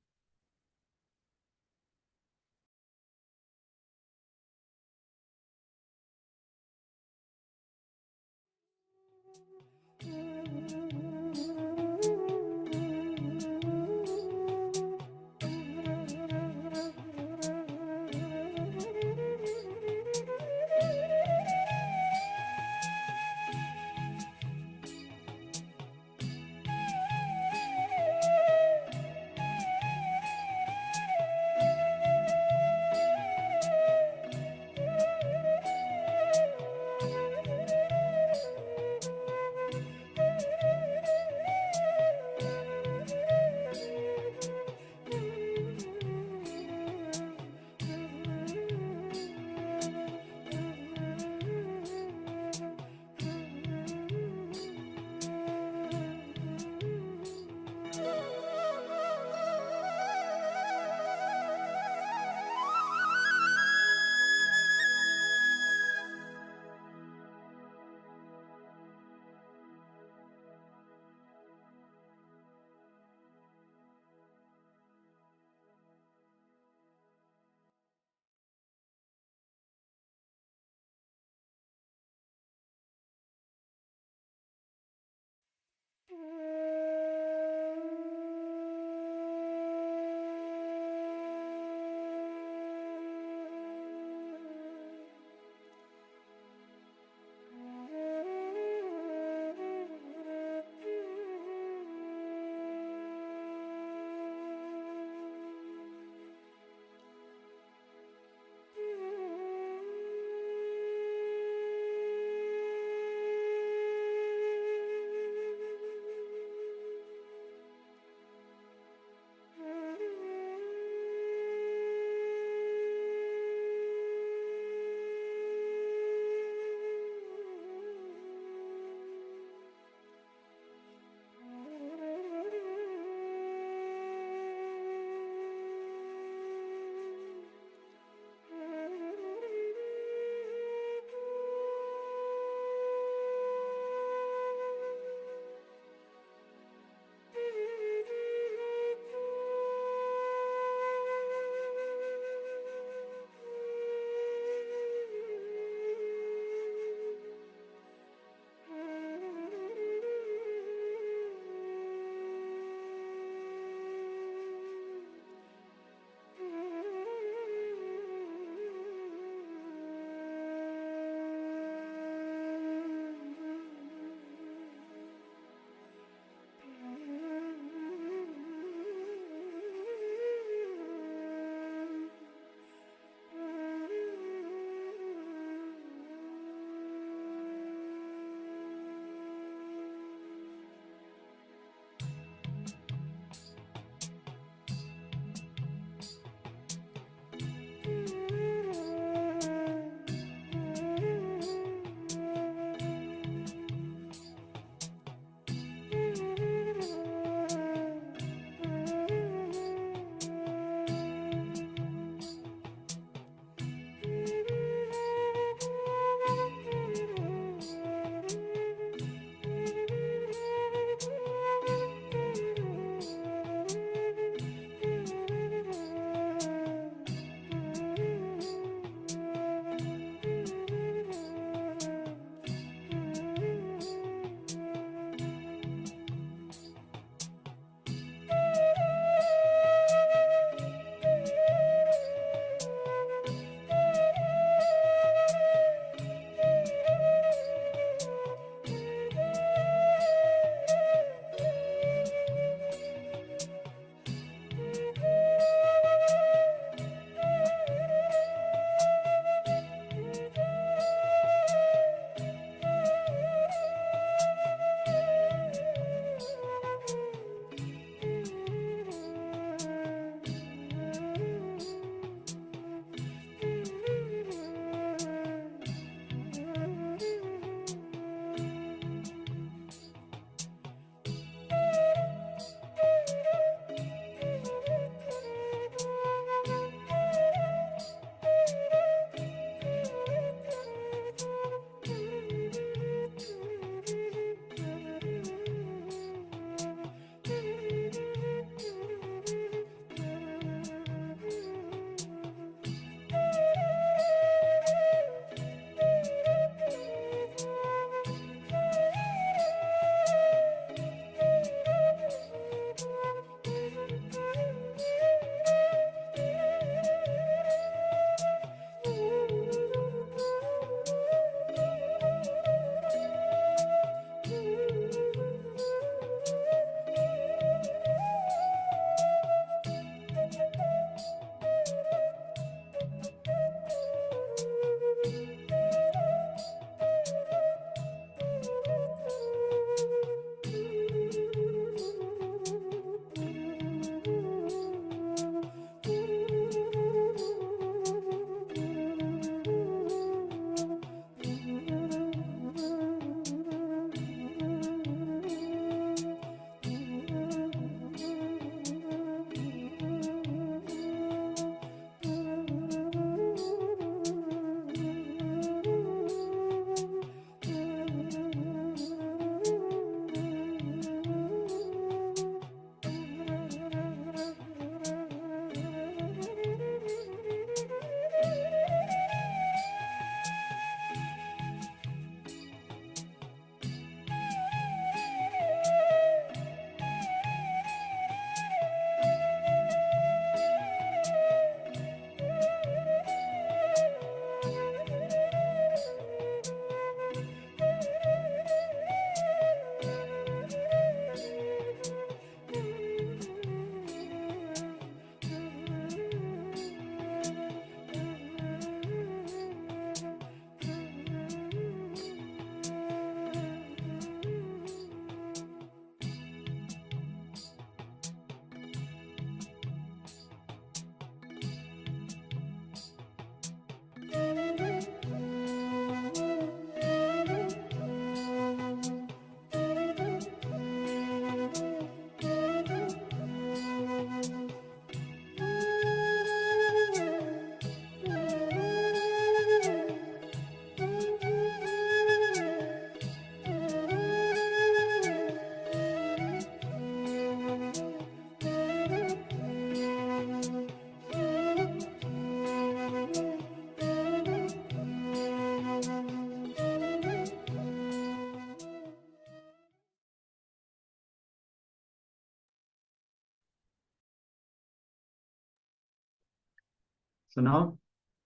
So now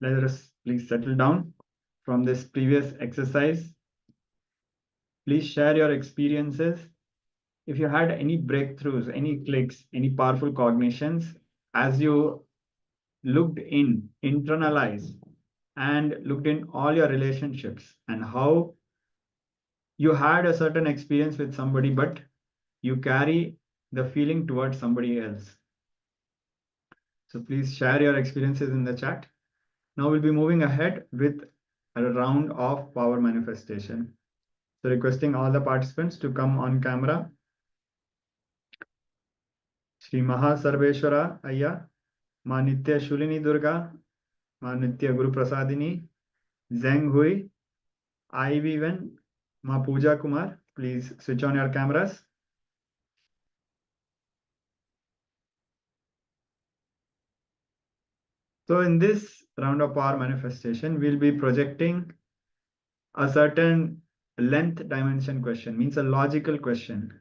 let us please settle down from this previous exercise. Please share your experiences. If you had any breakthroughs, any clicks, any powerful cognitions as you looked in, internalized, and looked in all your relationships and how you had a certain experience with somebody, but you carry the feeling towards somebody else. So please share your experiences in the chat. Now we'll be moving ahead with a round of power manifestation. So requesting all the participants to come on camera. Shri Maha Sarveshwara Ayya, Ma Nitya Shulini Durga, Ma Nitya Guru Prasadini, Zheng Hui, Ivy Wen, Ma Pooja Kumar. Please switch on your cameras. So in this round of power manifestation, we'll be projecting a certain length dimension question, means a logical question.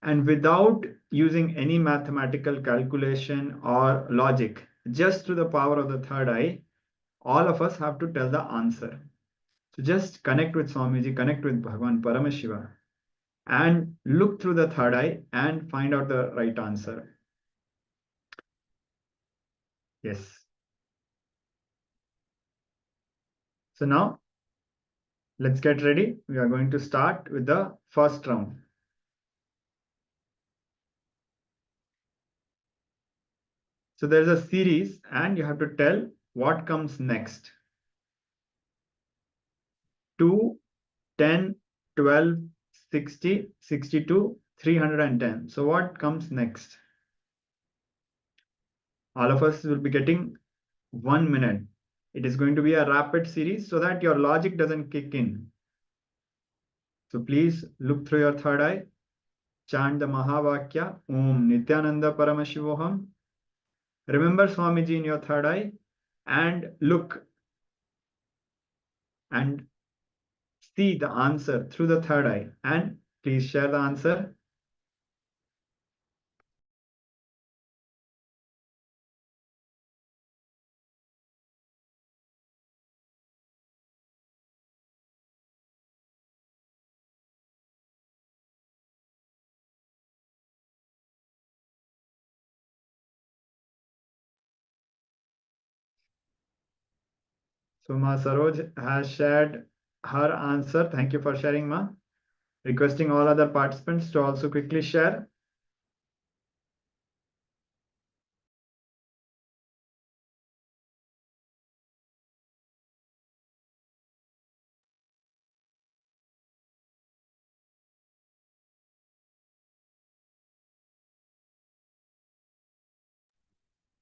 And without using any mathematical calculation or logic, just through the power of the third eye, all of us have to tell the answer. So just connect with Swamiji, connect with Bhagavan Paramashiva, and look through the third eye and find out the right answer. Yes. So now, let's get ready. We are going to start with the first round. So there's a series and you have to tell what comes next. 2, 10, 12, 60, 62, 310. So what comes next? All of us will be getting 1 minute. It is going to be a rapid series so that your logic doesn't kick in. So please look through your third eye, chant the Mahavakya, Om Nithyananda Paramashivoham. Remember Swamiji in your third eye and look and see the answer through the third eye. And please share the answer. So Ma Saroj has shared her answer. Thank you for sharing, Ma. Requesting all other participants to also quickly share.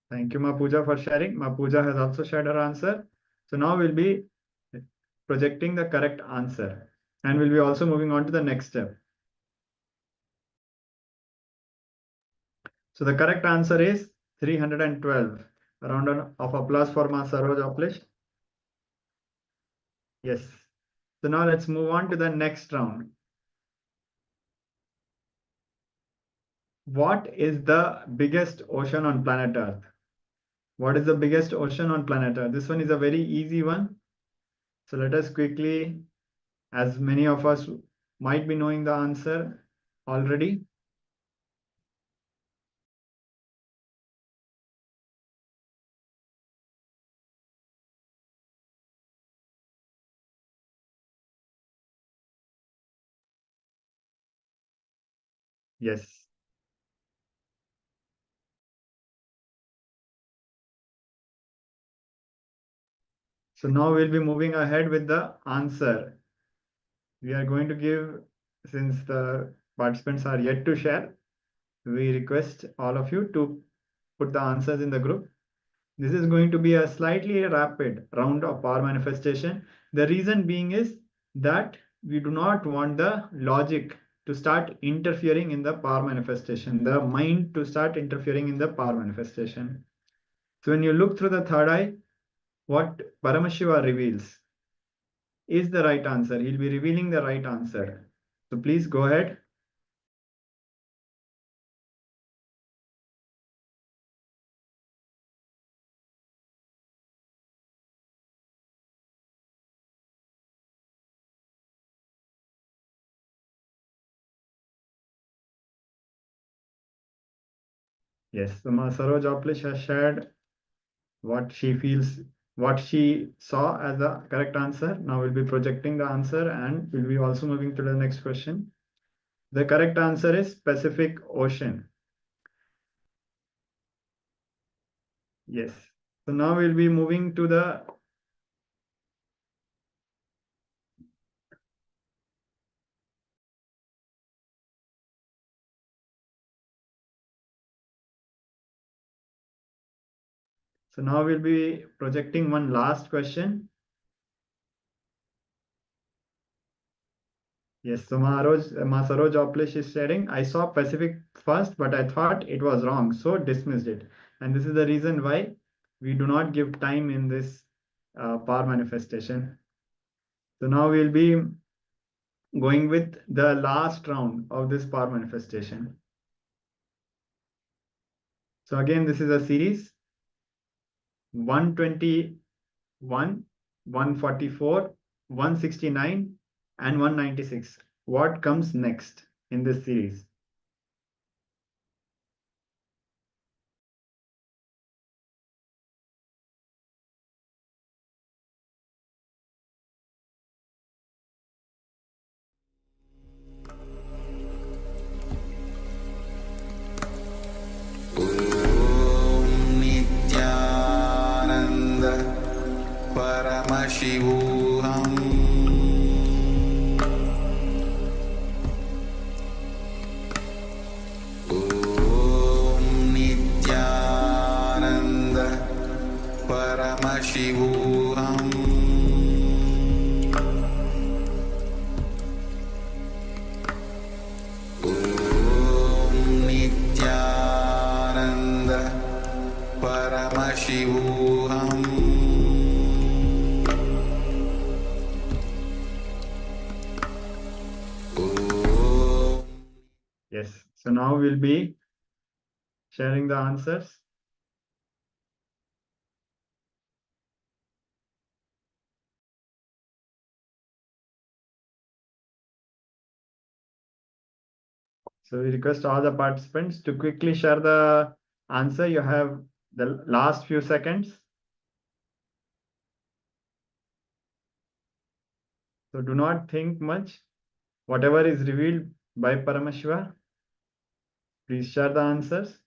Thank you, Ma Pooja, for sharing. Ma Pooja has also shared her answer. So now we'll be projecting the correct answer. And we'll be also moving on to the next step. So the correct answer is 312. A round of applause for Ma Saroj Oplish. Yes. So now let's move on to the next round. What is the biggest ocean on planet Earth? What is the biggest ocean on planet Earth? This one is a very easy one. So let us quickly, as many of us might be knowing the answer already. Yes. So now we'll be moving ahead with the answer. We are going to give, since the participants are yet to share, we request all of you to put the answers in the group. This is going to be a slightly rapid round of power manifestation. The reason being is that we do not want the logic to start interfering in the power manifestation, the mind to start interfering in the power manifestation. So when you look through the third eye, what Paramashiva reveals is the right answer. He'll be revealing the right answer. So please go ahead. Yes, so Ma Saroj Oplish has shared what she feels, what she saw as the correct answer. Now we'll be projecting the answer and we'll be also moving to the next question. The correct answer is Pacific Ocean. Yes. So now we'll be moving to the So now we'll be projecting one last question. Yes, so Masaroj Oplish is sharing, I saw Pacific first, but I thought it was wrong, so dismissed it. And this is the reason why we do not give time in this power manifestation. So now we'll be going with the last round of this power manifestation. So again, this is a series 121, 144, 169, and 196. What comes next in this series? Nithyananda Paramashivoham Nithyananda Paramashivoham Nithyananda Paramashivoham Yes, so now we'll be sharing the answers. So we request all the participants to quickly share the answer. You have the last few seconds. So do not think much. Whatever is revealed by Paramashiva, please share the answers.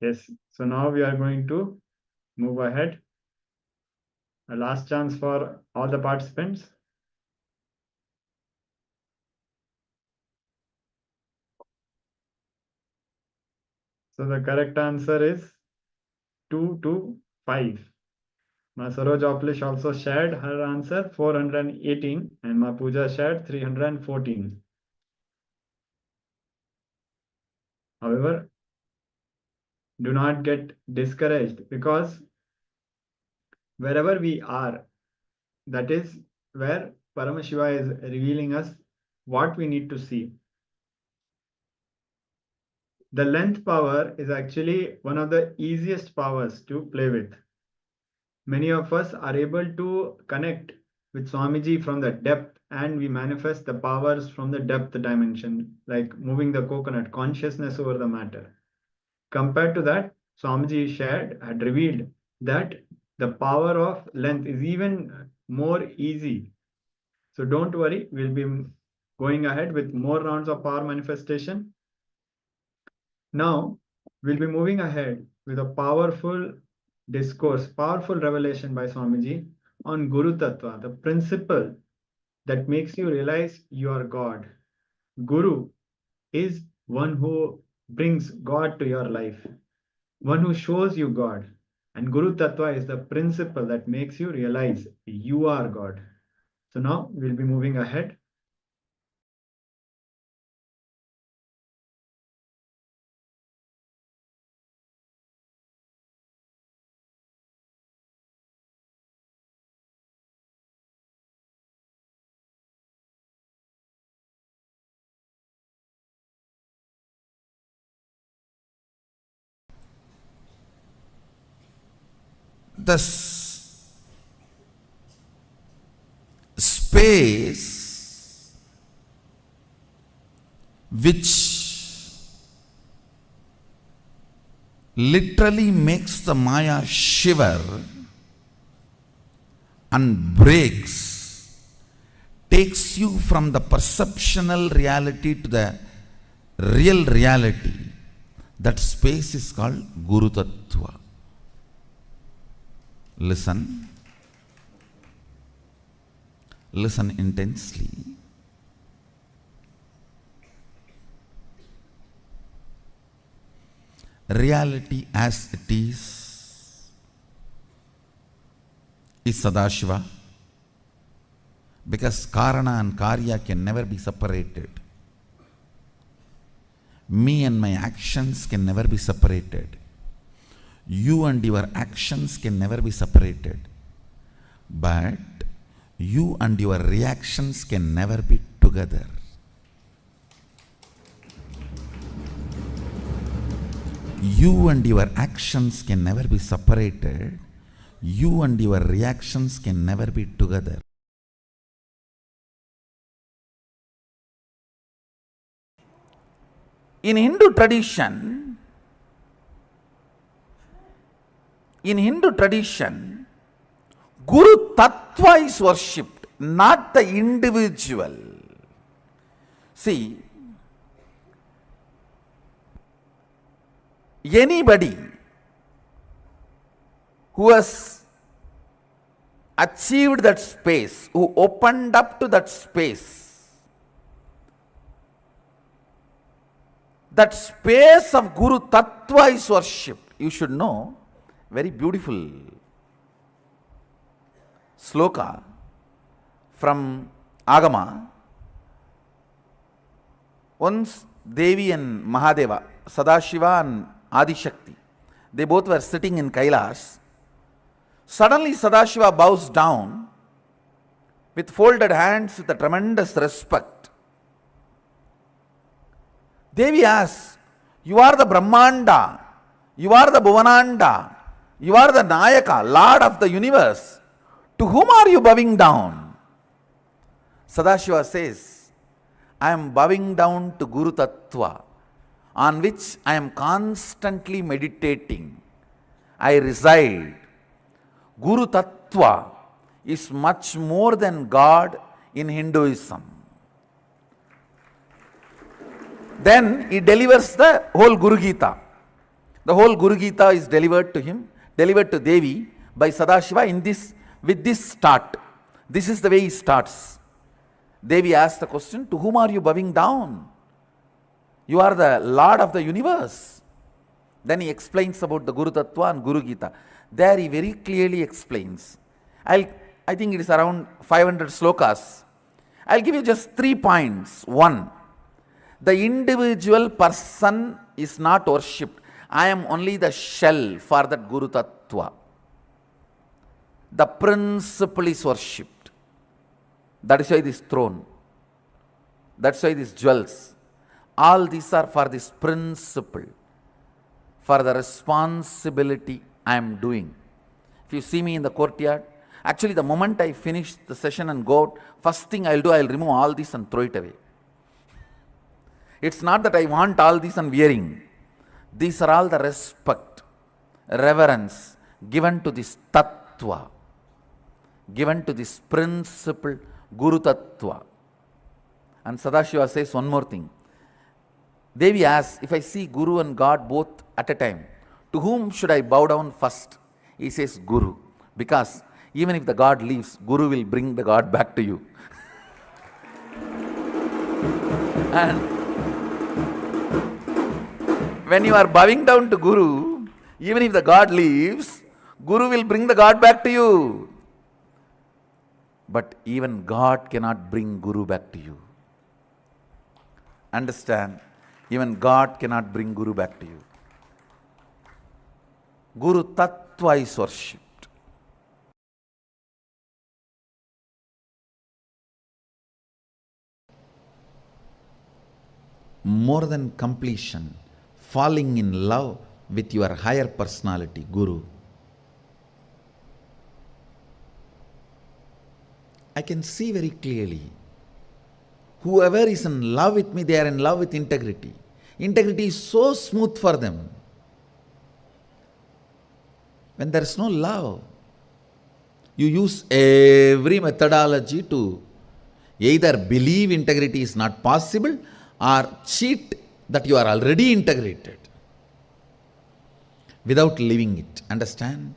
Yes, so now we are going to move ahead. A last chance for all the participants. So the correct answer is 2 to 5. Ma Saroj Oplish also shared her answer 418 and Ma Pooja shared 314. However, do not get discouraged because wherever we are, that is where Paramashiva is revealing us what we need to see. The length power is actually one of the easiest powers to play with. Many of us are able to connect with Swamiji from the depth and we manifest the powers from the depth dimension, like moving the coconut, consciousness over the matter. Compared to that, Swamiji had revealed that the power of length is even more easy. So don't worry, we'll be going ahead with more rounds of power manifestation. Now, we'll be moving ahead with a powerful discourse, powerful revelation by Swamiji on Guru Tattva, the principle that makes you realize you are God. Guru is one who brings God to your life, one who shows you God. And Guru Tattva is the principle that makes you realize you are God. So now we'll be moving ahead. The space which literally makes the Maya shiver and breaks, takes you from the perceptional reality to the real reality. That space is called Guru Tattva. Listen. Listen intensely. Reality as it is Sadashiva, because Karana and Karya can never be separated. Me and my actions can never be separated. You and your actions can never be separated. But you and your reactions can never be together. You and your actions can never be separated. You and your reactions can never be together. In Hindu tradition, Guru Tattva is worshipped, not the individual. See, anybody who has achieved that space, who opened up to that space of Guru Tattva is worshipped. You should know, very beautiful sloka from Agama. Once Devi and Mahadeva, Sadashiva and Adishakti, they both were sitting in Kailas. Suddenly Sadashiva bows down with folded hands with a tremendous respect. Devi asks, "You are the Brahmanda, you are the Bhuvananda, you are the Nayaka, Lord of the universe. To whom are you bowing down?" Sadashiva says, "I am bowing down to Guru Tattva, on which I am constantly meditating. I reside. Guru Tattva is much more than God in Hinduism." Then he delivers the whole Guru Gita. The whole Guru Gita is delivered to him, delivered to Devi by Sadashiva with this start. This is the way he starts. Devi asks the question, "To whom are you bowing down? You are the Lord of the universe." Then he explains about the Guru Tattva and Guru Gita. There he very clearly explains. I think it is around 500 slokas. I'll give you just 3 points. 1, the individual person is not worshipped. I am only the shell for that Guru Tattva. The principle is worshipped. That is why this throne. That's why these jewels. All these are for this principle, for the responsibility I am doing. If you see me in the courtyard, actually the moment I finish the session and go out, first thing I'll do, I'll remove all this and throw it away. It's not that I want all this and wearing. These are all the respect, reverence given to this Tattva, given to this principle, Guru Tattva. And Sadashiva says one more thing. Devi asks, "If I see Guru and God both at a time, to whom should I bow down first?" He says, "Guru." Because even if the God leaves, Guru will bring the God back to you. And when you are bowing down to Guru, even if the God leaves, Guru will bring the God back to you. But even God cannot bring Guru back to you. Understand? Even God cannot bring Guru back to you. Guru Tattva is worshipped. More than completion, falling in love with your higher personality, Guru. I can see very clearly, whoever is in love with me, they are in love with integrity. Integrity is so smooth for them. When there is no love, you use every methodology to either believe integrity is not possible or cheat that you are already integrated without living it. Understand?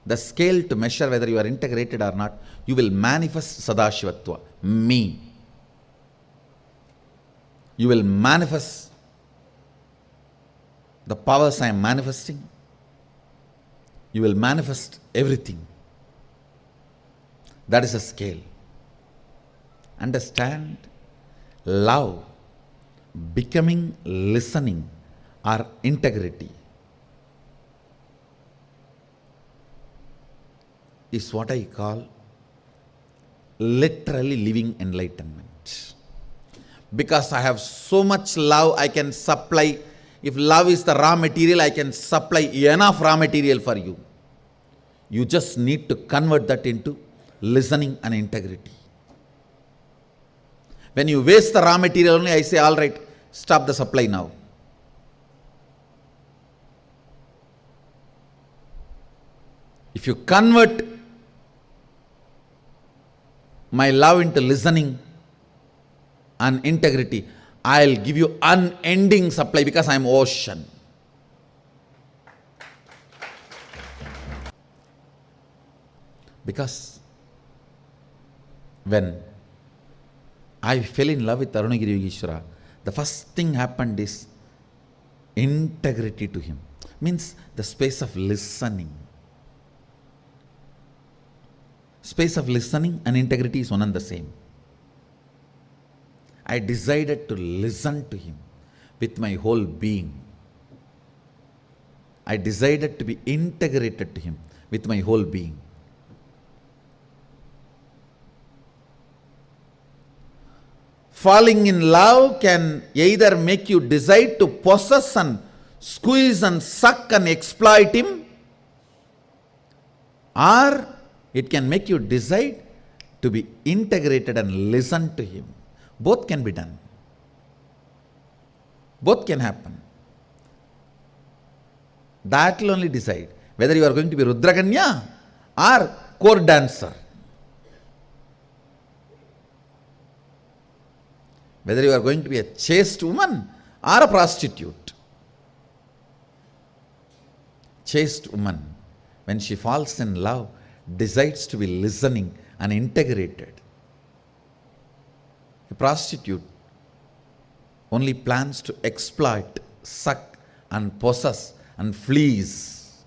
The scale to measure whether you are integrated or not, you will manifest Sadashivatva, me. You will manifest the powers I am manifesting. You will manifest everything. That is a scale. Understand? Love, becoming, listening, or integrity is what I call literally living enlightenment. Because I have so much love, I can supply. If love is the raw material, I can supply enough raw material for you. You just need to convert that into listening and integrity. When you waste the raw material only, I say, all right, stop the supply now. If you convert my love into listening and integrity, I'll give you unending supply because I'm ocean. Because when I fell in love with Arunagiri Yogeshwara, the first thing happened is integrity to him. Means the space of listening. Space of listening and integrity is one and the same. I decided to listen to him with my whole being. I decided to be integrated to him with my whole being. Falling in love can either make you decide to possess and squeeze and suck and exploit him, or it can make you decide to be integrated and listen to him. Both can be done. Both can happen. That will only decide whether you are going to be Rudraganya or court dancer. Whether you are going to be a chaste woman or a prostitute. Chaste woman, when she falls in love, decides to be listening and integrated. A prostitute only plans to exploit, suck and possess and fleece.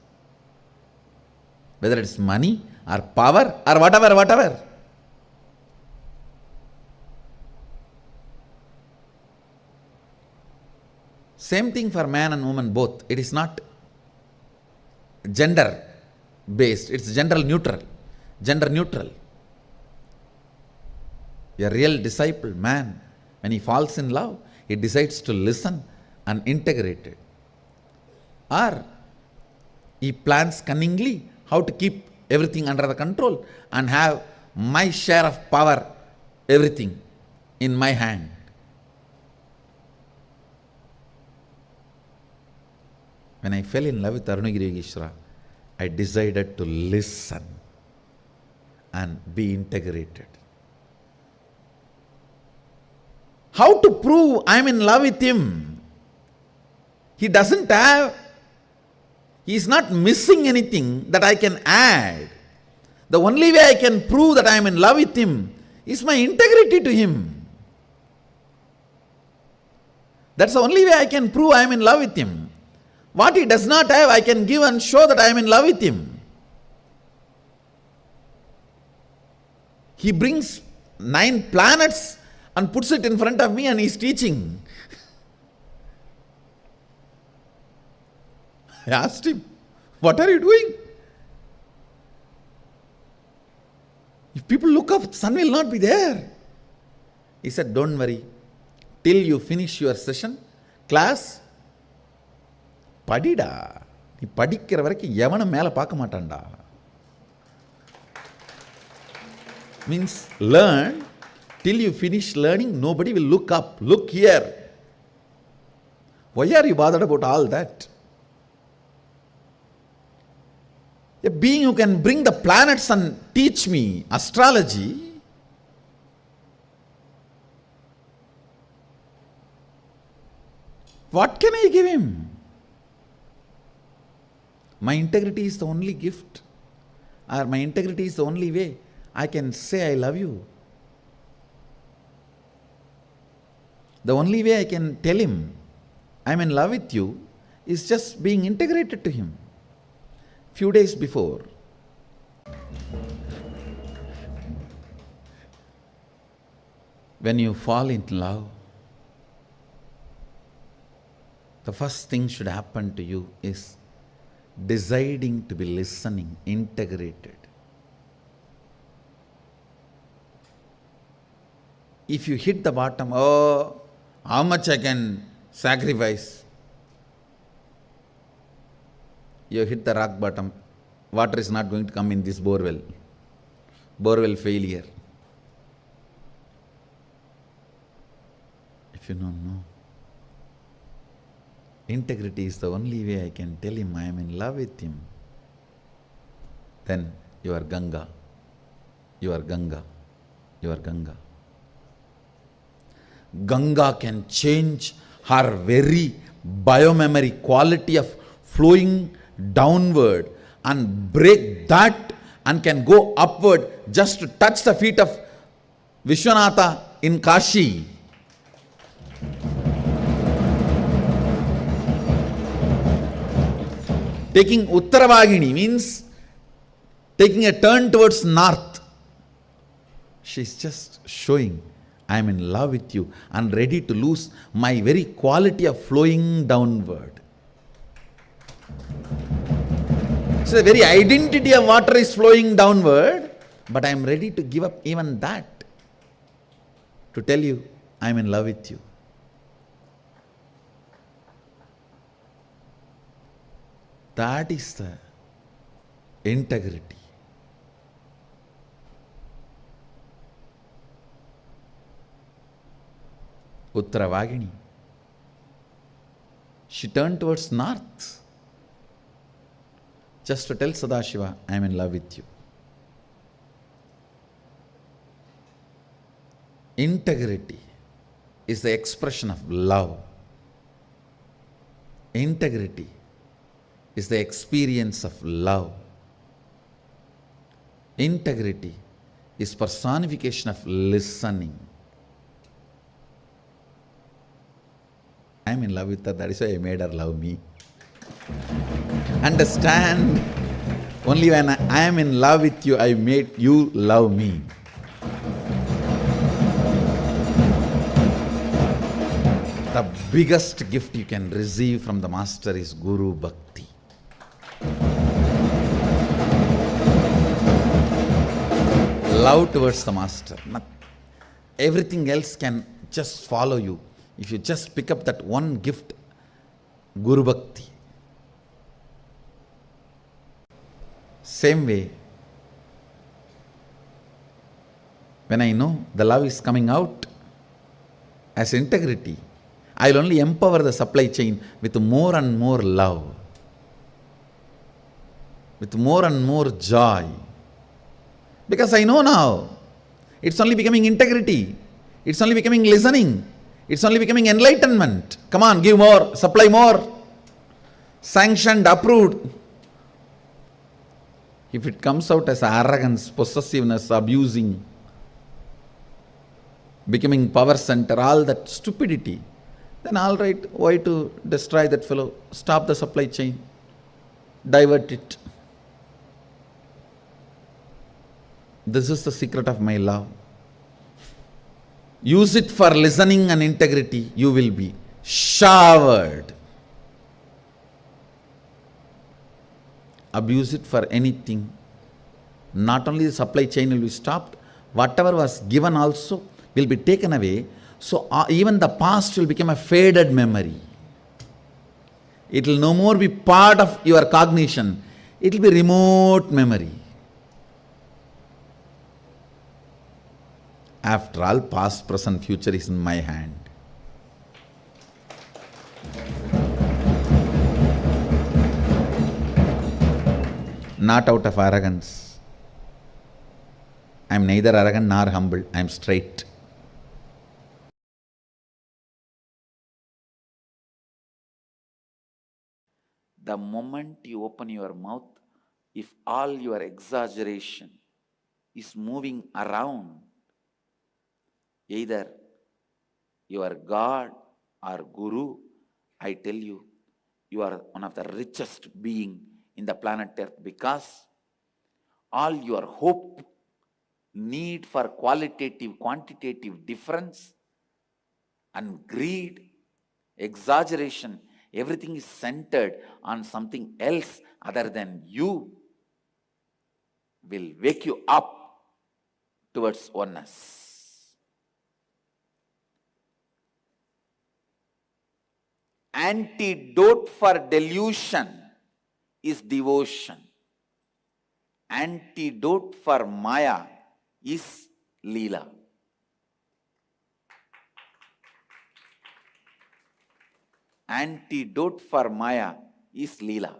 Whether it's money or power or whatever. Same thing for man and woman both. It is not gender based, it's gender neutral. A real disciple, man, when he falls in love, he decides to listen and integrate it. Or he plans cunningly how to keep everything under the control and have my share of power, everything in my hand. When I fell in love with Arunagiri Yogeshwara, I decided to listen and be integrated. How to prove I am in love with him? He is not missing anything that I can add. The only way I can prove that I am in love with him is my integrity to him. That's the only way I can prove I am in love with him. What he does not have, I can give and show that I am in love with him. He brings 9 planets and puts it in front of me and he's teaching. I asked him, what are you doing? If people look up, sun will not be there. He said, don't worry. Till you finish your session, class, படிடா நீ படிக்கிற வரைக்கும் எவனும் மேலே பார்க்க மாட்டான்டா. Means learn till you finish learning, nobody will look up. Look here. Why are you bothered about all that? A being who can bring the planets and teach me astrology, what can I give him? My integrity is the only gift, or my integrity is the only way I can say I love you. The only way I can tell him I'm in love with you is just being integrated to him. Few days before, when you fall in love, the first thing should happen to you is deciding to be listening, integrated. If you hit the bottom, oh, how much I can sacrifice? You hit the rock bottom, water is not going to come in this borewell. Borewell failure. If you don't know, integrity is the only way I can tell him I am in love with him. Then you are Ganga. You are Ganga. You are Ganga. Ganga can change her very biomemory quality of flowing downward and break that and can go upward just to touch the feet of Vishwanatha in Kashi. Taking Uttaravagini means taking a turn towards north. She's just showing I am in love with you and ready to lose my very quality of flowing downward. So the very identity of water is flowing downward, but I am ready to give up even that to tell you I am in love with you. That is the integrity. Uttaravagini. She turned towards north just to tell Sadashiva, I am in love with you. Integrity is the expression of love. Integrity is the experience of love. Integrity is personification of listening. I am in love with her, that is why I made her love me. Understand? Only when I am in love with you, I made you love me. The biggest gift you can receive from the Master is Guru Bhakti. Love towards the Master. Everything else can just follow you. If you just pick up that one gift, Guru Bhakti. Same way, when I know the love is coming out as integrity, I will only empower the supply chain with more and more love, with more and more joy. Because I know now, it's only becoming integrity, it's only becoming listening, it's only becoming enlightenment. Come on, give more, supply more. Sanctioned, approved. If it comes out as arrogance, possessiveness, abusing, becoming power center, all that stupidity, then all right, why to destroy that fellow? Stop the supply chain, divert it. This is the secret of my love. Use it for listening and integrity, you will be showered. Abuse it for anything. Not only the supply chain will be stopped, whatever was given also will be taken away. So even the past will become a faded memory. It will no more be part of your cognition. It will be remote memory. After all, past, present, future is in my hand. Not out of arrogance. I am neither arrogant nor humble. I am straight. The moment you open your mouth, if all your exaggeration is moving around, either your God or Guru, I tell you, you are one of the richest being in the planet Earth, because all your hope, need for qualitative, quantitative difference, and greed, exaggeration, everything is centered on something else other than you, will wake you up towards oneness. Antidote for delusion is devotion. Antidote for Maya is Leela. Antidote for Maya is Leela.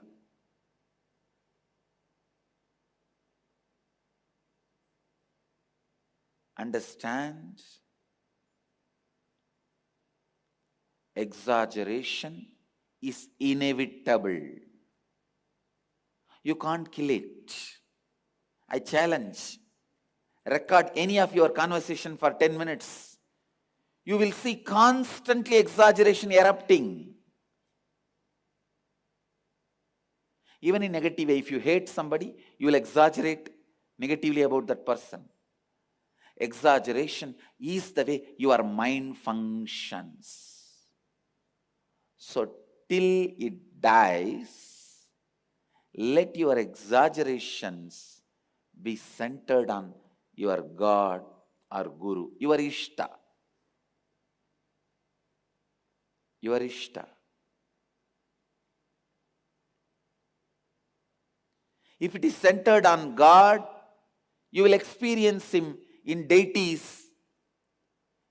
Understand? Exaggeration is inevitable. You can't kill it. I challenge. Record any of your conversation for 10 minutes. You will see constantly exaggeration erupting. Even in negative way, if you hate somebody, you will exaggerate negatively about that person. Exaggeration is the way your mind functions. So till it dies, let your exaggerations be centered on your God or Guru, your Ishta. Your Ishta. If it is centered on God, you will experience Him in deities.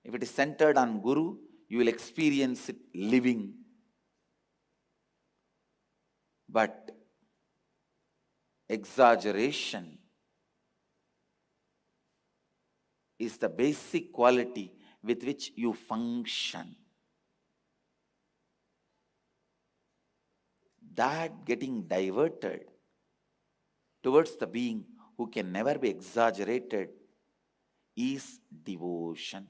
If it is centered on Guru, you will experience it living. But exaggeration is the basic quality with which you function. That getting diverted towards the being who can never be exaggerated is devotion.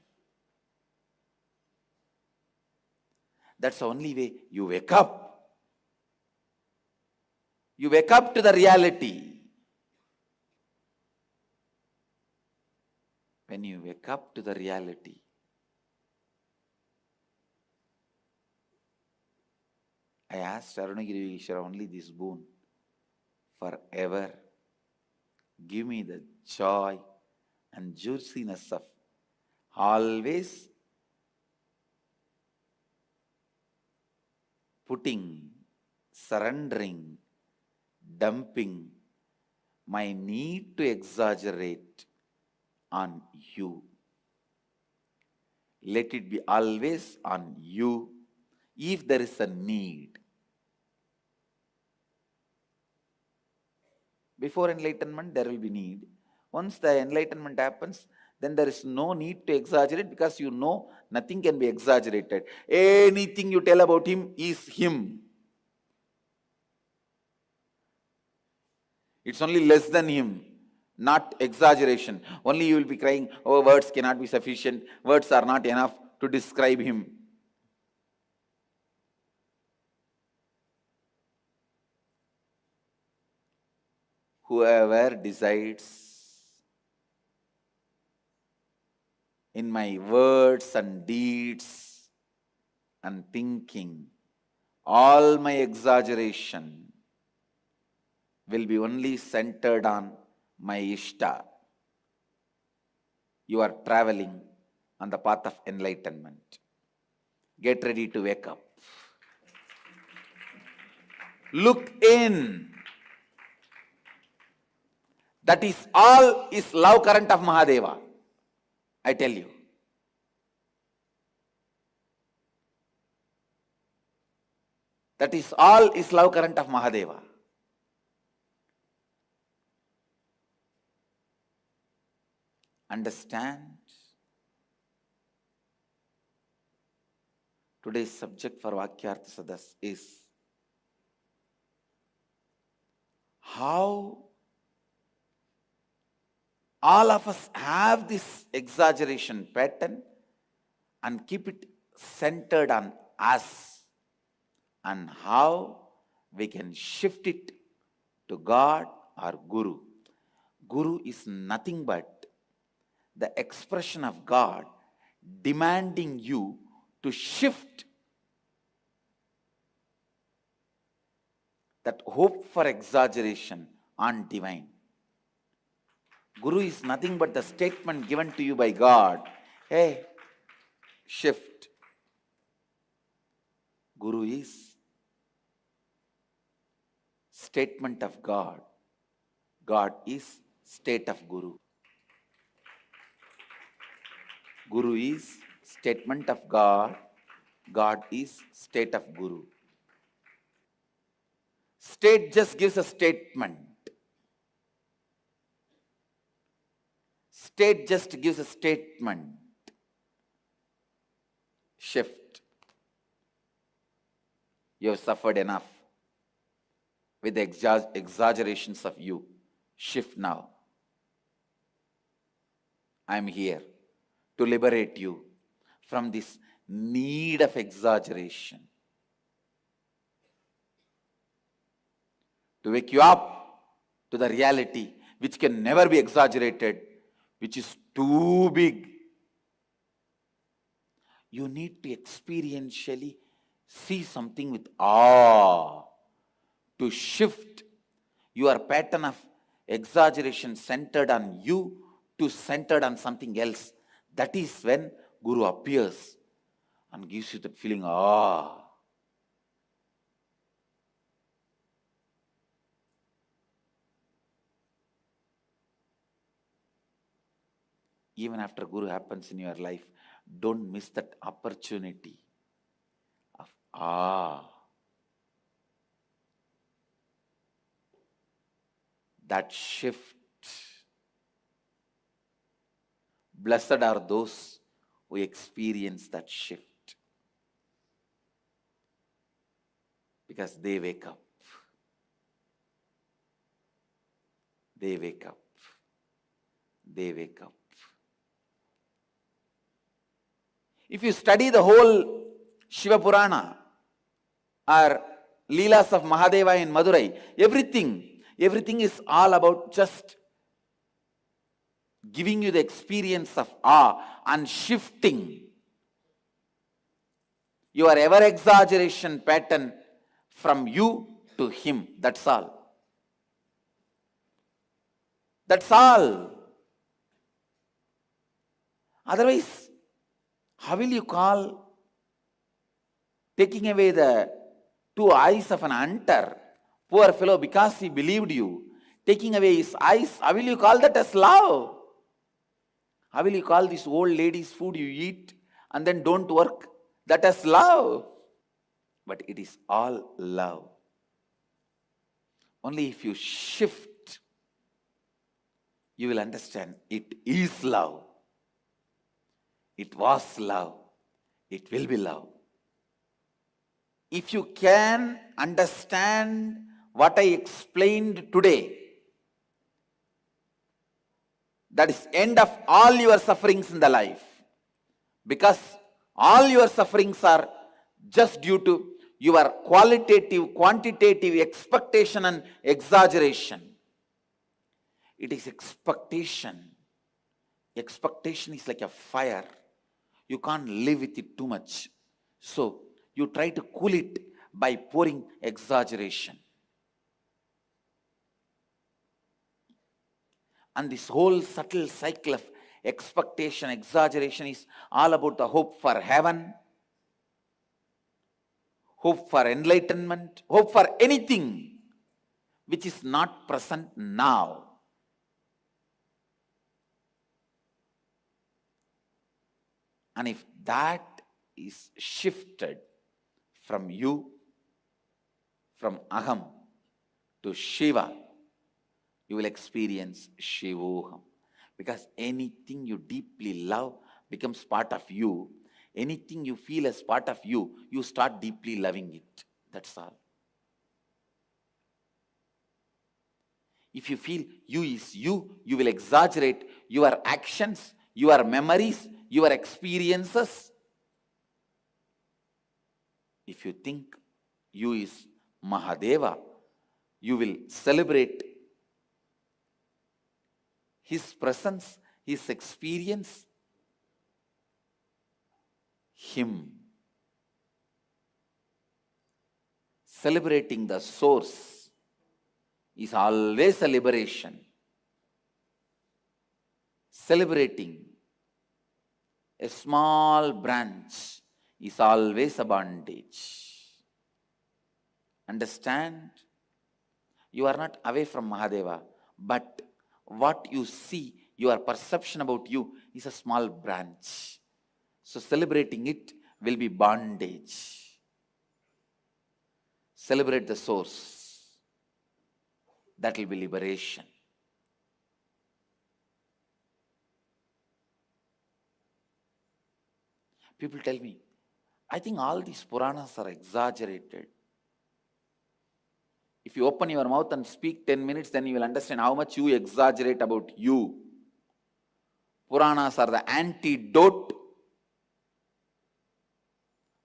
That's the only way you wake up. You wake up to the reality. When you wake up to the reality, I asked Arunagiri Ishvara only this boon: forever give me the joy and juiciness of always putting, surrendering, dumping my need to exaggerate on you. Let it be always on you if there is a need. Before enlightenment, there will be need. Once the enlightenment happens, then there is no need to exaggerate, because you know nothing can be exaggerated. Anything you tell about Him is Him. It's only less than Him, not exaggeration. Only you will be crying, oh, words cannot be sufficient. Words are not enough to describe Him. whoever decides in my words and deeds and thinking, all my exaggeration will be only centered on my Ishta. You are traveling on the path of enlightenment. Get ready to wake up. Look in. That is all is love current of Mahadeva. I tell you. That is all is love current of Mahadeva. Understand? Today's subject for Vakyartha Sadas is how all of us have this exaggeration pattern and keep it centered on us, and how we can shift it to God or Guru. Guru is nothing but the expression of God demanding you to shift that hope for exaggeration on divine. Guru is nothing but the statement given to you by God. Hey, shift. Guru is statement of God. God is state of Guru. Guru is statement of God. God is state of Guru. State just gives a statement. State just gives a statement. Shift. You have suffered enough with the exaggerations of you. Shift now. I am here to liberate you from this need of exaggeration. To wake you up to the reality which can never be exaggerated, which is too big. You need to experientially see something with awe, to shift your pattern of exaggeration centered on you to centered on something else. That is when Guru appears and gives you that feeling, awe. Even after Guru happens in your life, don't miss that opportunity of awe. That shift. Blessed are those who experience that shift, because they wake up. They wake up. They wake up. If you study the whole Shiva Purana or Leelas of Mahadeva in Madurai, everything is all about just giving you the experience of awe and shifting your ever exaggeration pattern from you to him. That's all. That's all. Otherwise, how will you call taking away the two eyes of an hunter? Poor fellow, because he believed you, taking away his eyes, how will you call that as love? How will you call this old lady's food you eat and then don't work? That is love. But it is all love. Only if you shift, you will understand it is love. It was love. It will be love. If you can understand what I explained today, that is end of all your sufferings in the life. Because all your sufferings are just due to your qualitative, quantitative expectation and exaggeration. It is expectation. Expectation is like a fire. You can't live with it too much. So you try to cool it by pouring exaggeration. And this whole subtle cycle of expectation, exaggeration is all about the hope for heaven, hope for enlightenment, hope for anything which is not present now. And if that is shifted from you, from Aham to Shiva, you will experience Shivoham. Because anything you deeply love becomes part of you. Anything you feel as part of you, you start deeply loving it. That's all. If you feel you is you, you will exaggerate your actions, your memories, your experiences. If you think you is Mahadeva, you will celebrate his presence, his experience, him. Celebrating the source is always a liberation. Celebrating a small branch is always a bondage. Understand? You are not away from Mahadeva, but what you see, your perception about you is a small branch. So celebrating it will be bondage. Celebrate the source. That will be liberation. People tell me, I think all these Puranas are exaggerated. If you open your mouth and speak 10 minutes, then you will understand how much you exaggerate about you. Puranas are the antidote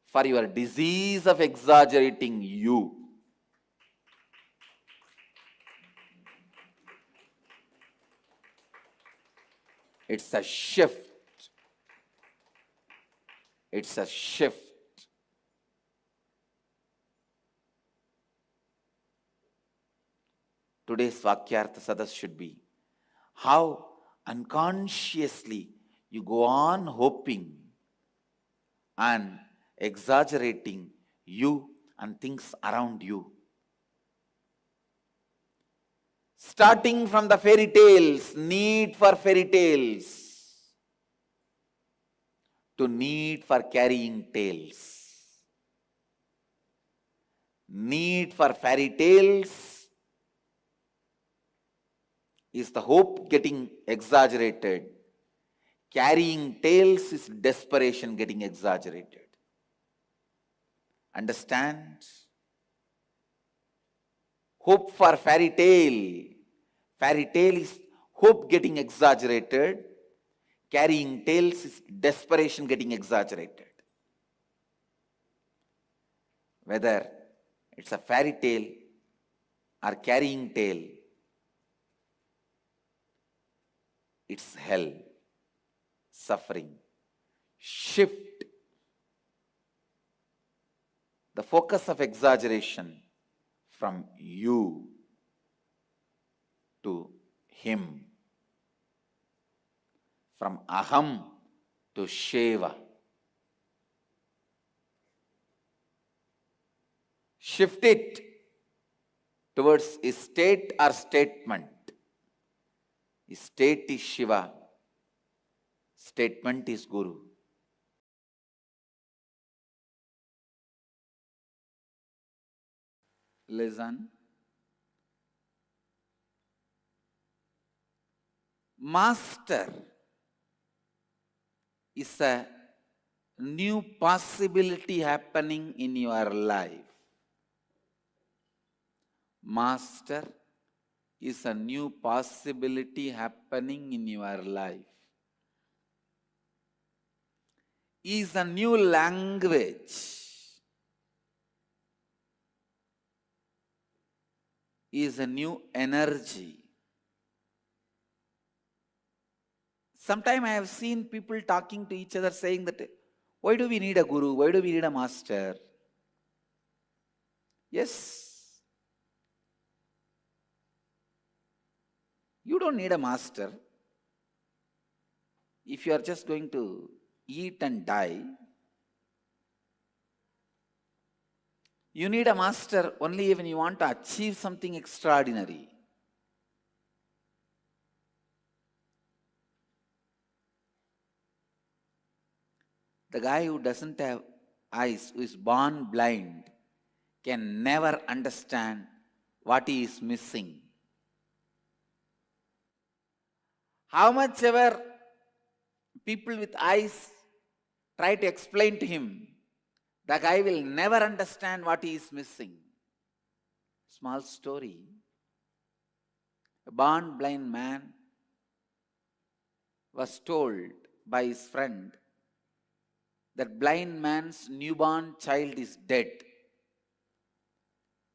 for your disease of exaggerating you. It's a shift. It's a shift. Today's Vakyartha Sadas should be how unconsciously you go on hoping and exaggerating you and things around you. Starting from the fairy tales, need for fairy tales, to need for carrying tales. Need for fairy tales is the hope getting exaggerated. Carrying tales is desperation getting exaggerated. Understand? Hope for fairy tale. Fairy tale is hope getting exaggerated. Carrying tales is desperation getting exaggerated. Whether it's a fairy tale or carrying tale, it's hell, suffering. Shift the focus of exaggeration from you to him, from Aham to Shiva. Shift it towards a state or statement. State is Shiva, statement is Guru. Listen. Master is a new possibility happening in your life. Master is a new possibility happening in your life. Is a new language. Is a new energy. Sometimes I have seen people talking to each other saying that, why do we need a guru? Why do we need a master? Yes, you don't need a master. If you are just going to eat and die, you need a master only when you want to achieve something extraordinary. The guy who doesn't have eyes, who is born blind, can never understand what he is missing. How much ever people with eyes try to explain to him, the guy will never understand what he is missing. Small story. A born blind man was told by his friend that blind man's newborn child is dead.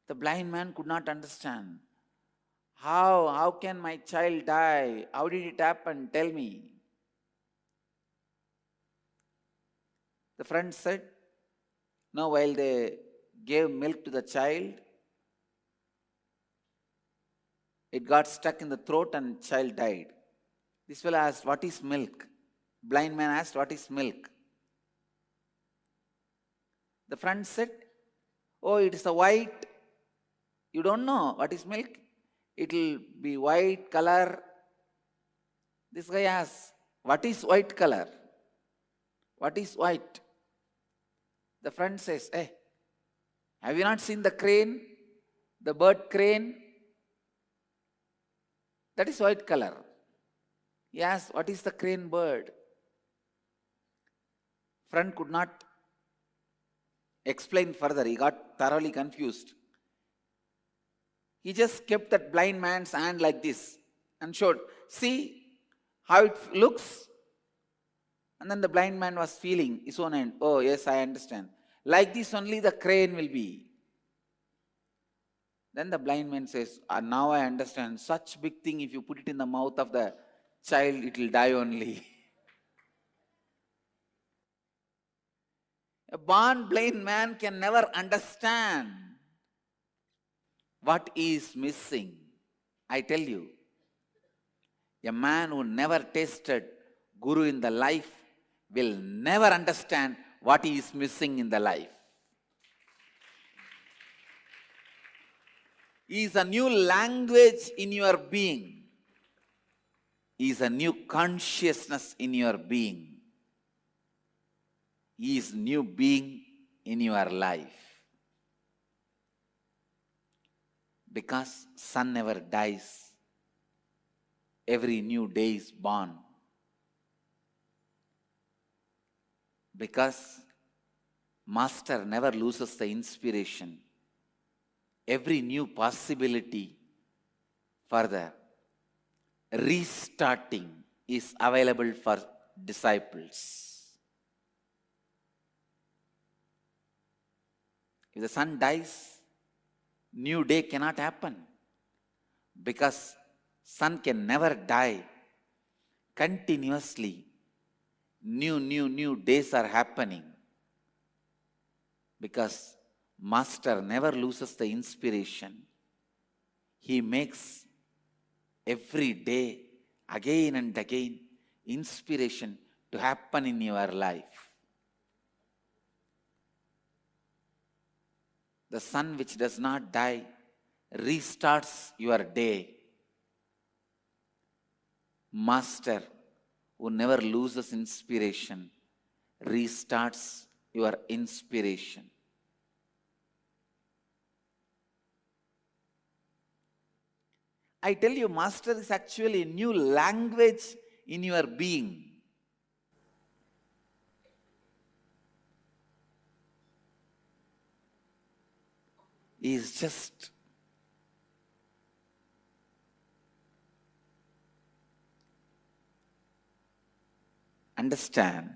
The blind man could not understand. How can my child die? How did it happen? Tell me. The friend said, no, while they gave milk to the child, it got stuck in the throat and child died. This fellow asked, what is milk? Blind man asked, what is milk? The friend said, oh, it is a white. You don't know what is milk? It will be white color. This guy asks, what is white color? What is white? The friend says, hey, have you not seen the crane? The bird crane? That is white color. He asks, what is the crane bird? Friend could not explain further. He got thoroughly confused. He just kept that blind man's hand like this and showed, see how it looks? And then the blind man was feeling his own hand. Oh, yes, I understand. Like this only the crane will be. Then the blind man says, now I understand. Such big thing, if you put it in the mouth of the child, it will die only. A born blind man can never understand what is missing. I tell you, a man who never tasted Guru in the life will never understand what he is missing in the life. He is a new language in your being. He is a new consciousness in your being. He is new being in your life. Because sun never dies. Every new day is born. Because Master never loses the inspiration. Every new possibility further restarting is available for disciples. If the sun dies, new day cannot happen, because sun can never die. Continuously, new days are happening, because Master never loses the inspiration. He makes every day, again and again, inspiration to happen in your life. The sun which does not die restarts your day. Master who never loses inspiration restarts your inspiration. I tell you, Master is actually a new language in your being. He is just understand.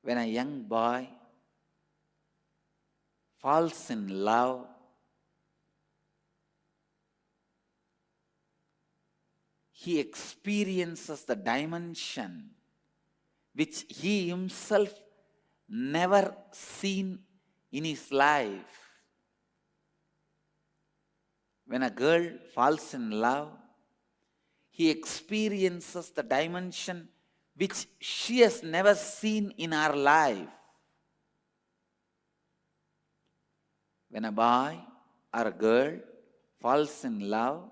When a young boy falls in love, he experiences the dimension which he himself never seen in his life. When a girl falls in love, he experiences the dimension which she has never seen in her life. When a boy or a girl falls in love,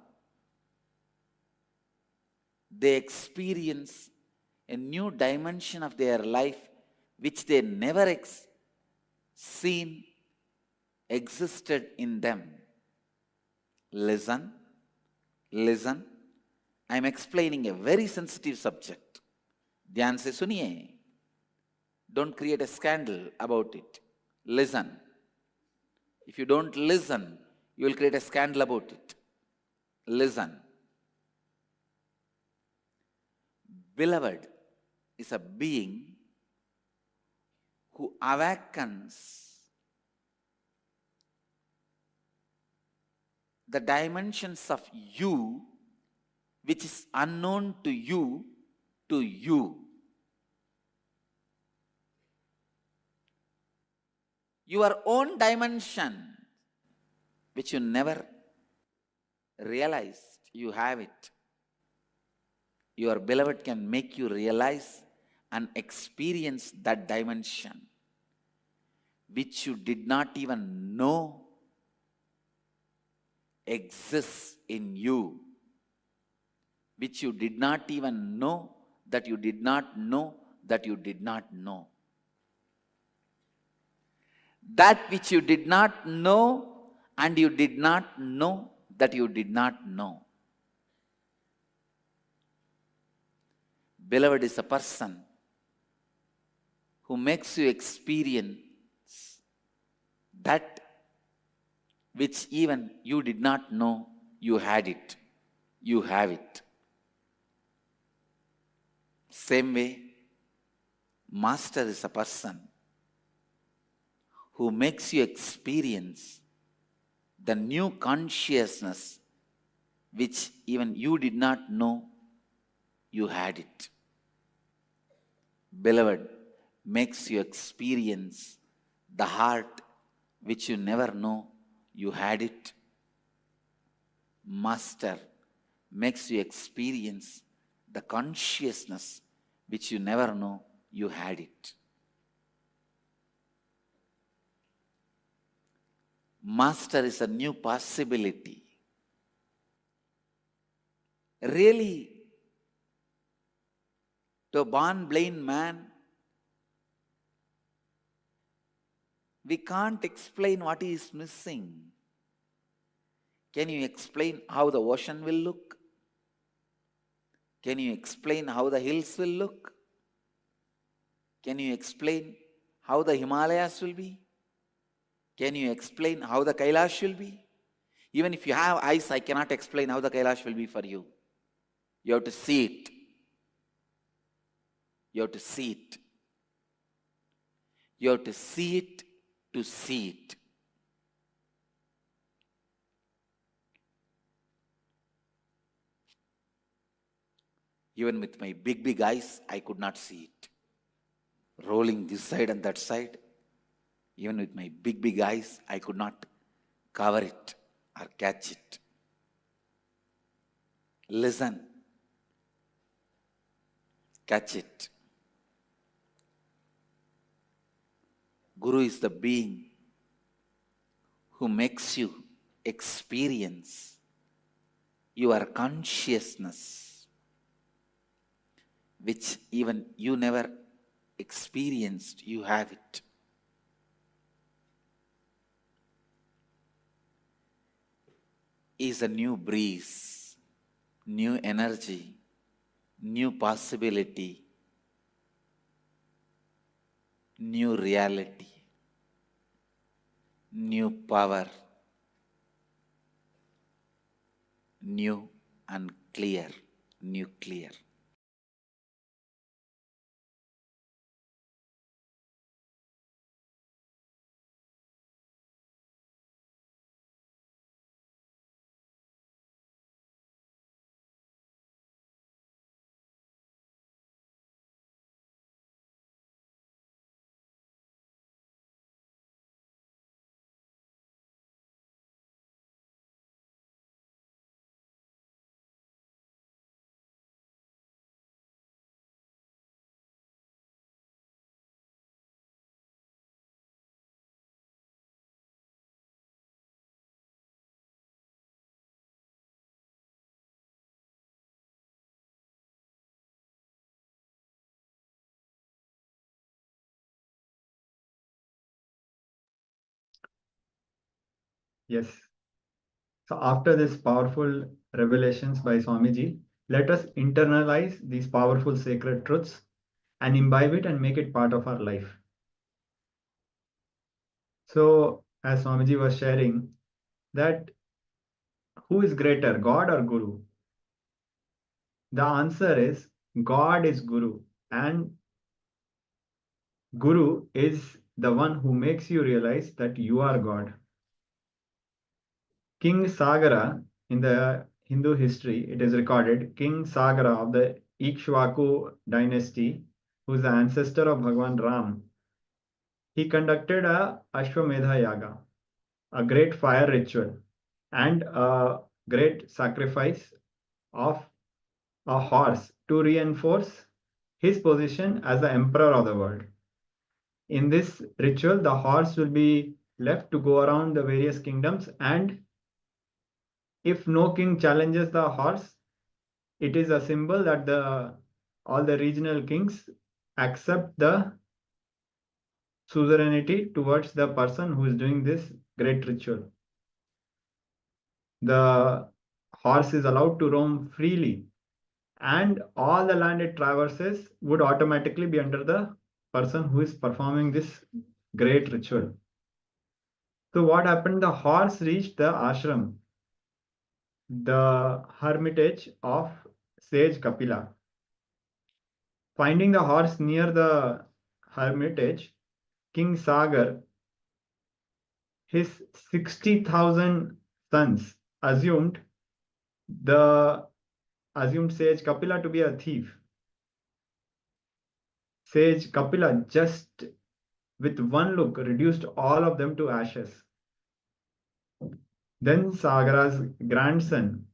they experience a new dimension of their life which they never seen existed in them. Listen, listen. I am explaining a very sensitive subject. Dhyan se suniye. Don't create a scandal about it. Listen. If you don't listen, you will create a scandal about it. Listen. Beloved is a being who awakens the dimensions of you which is unknown to you to you. Your own dimension which you never realized you have it. Your beloved can make you realize and experience that dimension which you did not even know exists in you, which you did not even know that you did not know that you did not know. That which you did not know and you did not know that you did not know. Beloved is a person who makes you experience that which even you did not know you had it. You have it. Same way, Master is a person who makes you experience the new consciousness which even you did not know you had it. Beloved makes you experience the heart which you never know you had it. Master makes you experience the consciousness which you never know you had it. Master is a new possibility. Really, to a born blind man, we can't explain what he is missing. Can you explain how the ocean will look? Can you explain how the hills will look? Can you explain how the Himalayas will be? Can you explain how the Kailash will be? Even if you have eyes, I cannot explain how the Kailash will be for you. You have to see it. You have to see it. You have to see it to see it. Even with my big eyes, I could not see it. Rolling this side and that side, even with my big eyes, I could not cover it or catch it. Listen. Catch it. Guru is the being who makes you experience your consciousness, which even you never experienced, you have it. Is a new breeze, new energy, new possibility, new reality, new power, new and clear, new clear. Yes. So after this powerful revelations by Swamiji, let us internalize these powerful sacred truths and imbibe it and make it part of our life. So as Swamiji was sharing, that who is greater, God or Guru? The answer is God is Guru, and Guru is the one who makes you realize that you are God. King Sagara, in the Hindu history, it is recorded, King Sagara of the Ikshvaku dynasty, who is the ancestor of Bhagwan Ram, he conducted a Ashwamedha Yaga, a great fire ritual, and a great sacrifice of a horse to reinforce his position as the emperor of the world. In this ritual, the horse will be left to go around the various kingdoms, and if no king challenges the horse, it is a symbol that all the regional kings accept the suzerainty towards the person who is doing this great ritual. The horse is allowed to roam freely, and all the land it traverses would automatically be under the person who is performing this great ritual. So what happened? The horse reached the ashram, the hermitage of sage Kapila. Finding the horse near the hermitage, King Sagar, his 60,000 sons assumed sage Kapila to be a thief. Sage Kapila just with one look reduced all of them to ashes. Then Sagara's grandson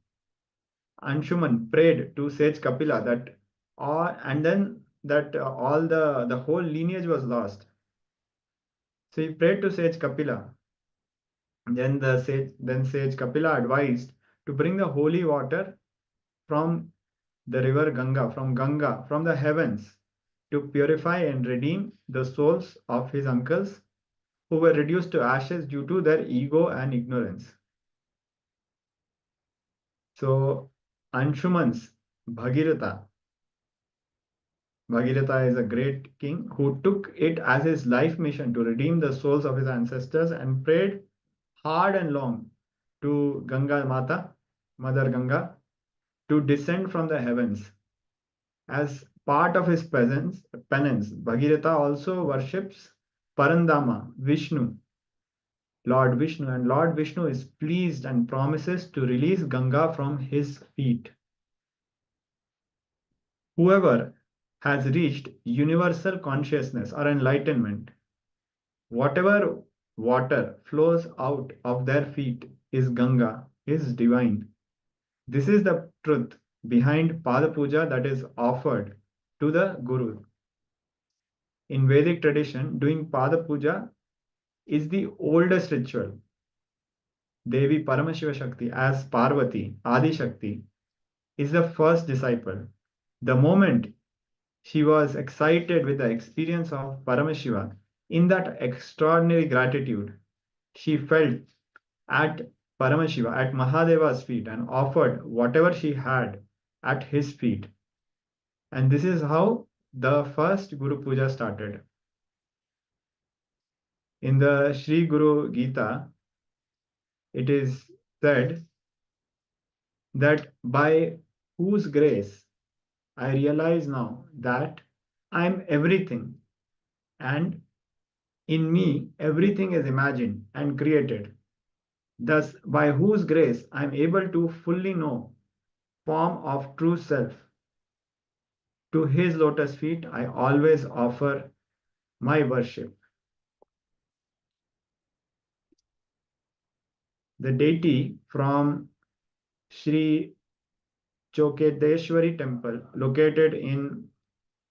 Anshuman prayed to sage Kapila that all the whole lineage was lost. So he prayed to sage Kapila. Then sage Kapila advised to bring the holy water from the river Ganga, from the heavens, to purify and redeem the souls of his uncles who were reduced to ashes due to their ego and ignorance. So Anshuman's Bhagirath is a great king who took it as his life mission to redeem the souls of his ancestors and prayed hard and long to Ganga Mata, Mother Ganga, to descend from the heavens. As part of his penance, Bhagirath also worships Parandama, Vishnu, Lord Vishnu, and Lord Vishnu is pleased and promises to release Ganga from his feet. Whoever has reached universal consciousness or enlightenment, whatever water flows out of their feet is Ganga, is divine. This is the truth behind Pada Puja that is offered to the Guru. In Vedic tradition, doing Pada Puja is the oldest ritual. Devi Paramashiva Shakti as Parvati, Adi Shakti, is the first disciple. The moment she was excited with the experience of Paramashiva, in that extraordinary gratitude, she felt at Paramashiva, at Mahadeva's feet, and offered whatever she had at his feet. And this is how the first Guru Puja started. In the Sri Guru Gita, it is said that by whose grace I realize now that I am everything, and in me everything is imagined and created. Thus, by whose grace I am able to fully know form of true self. To his lotus feet I always offer my worship. The deity from Sri Choketeshwari temple located in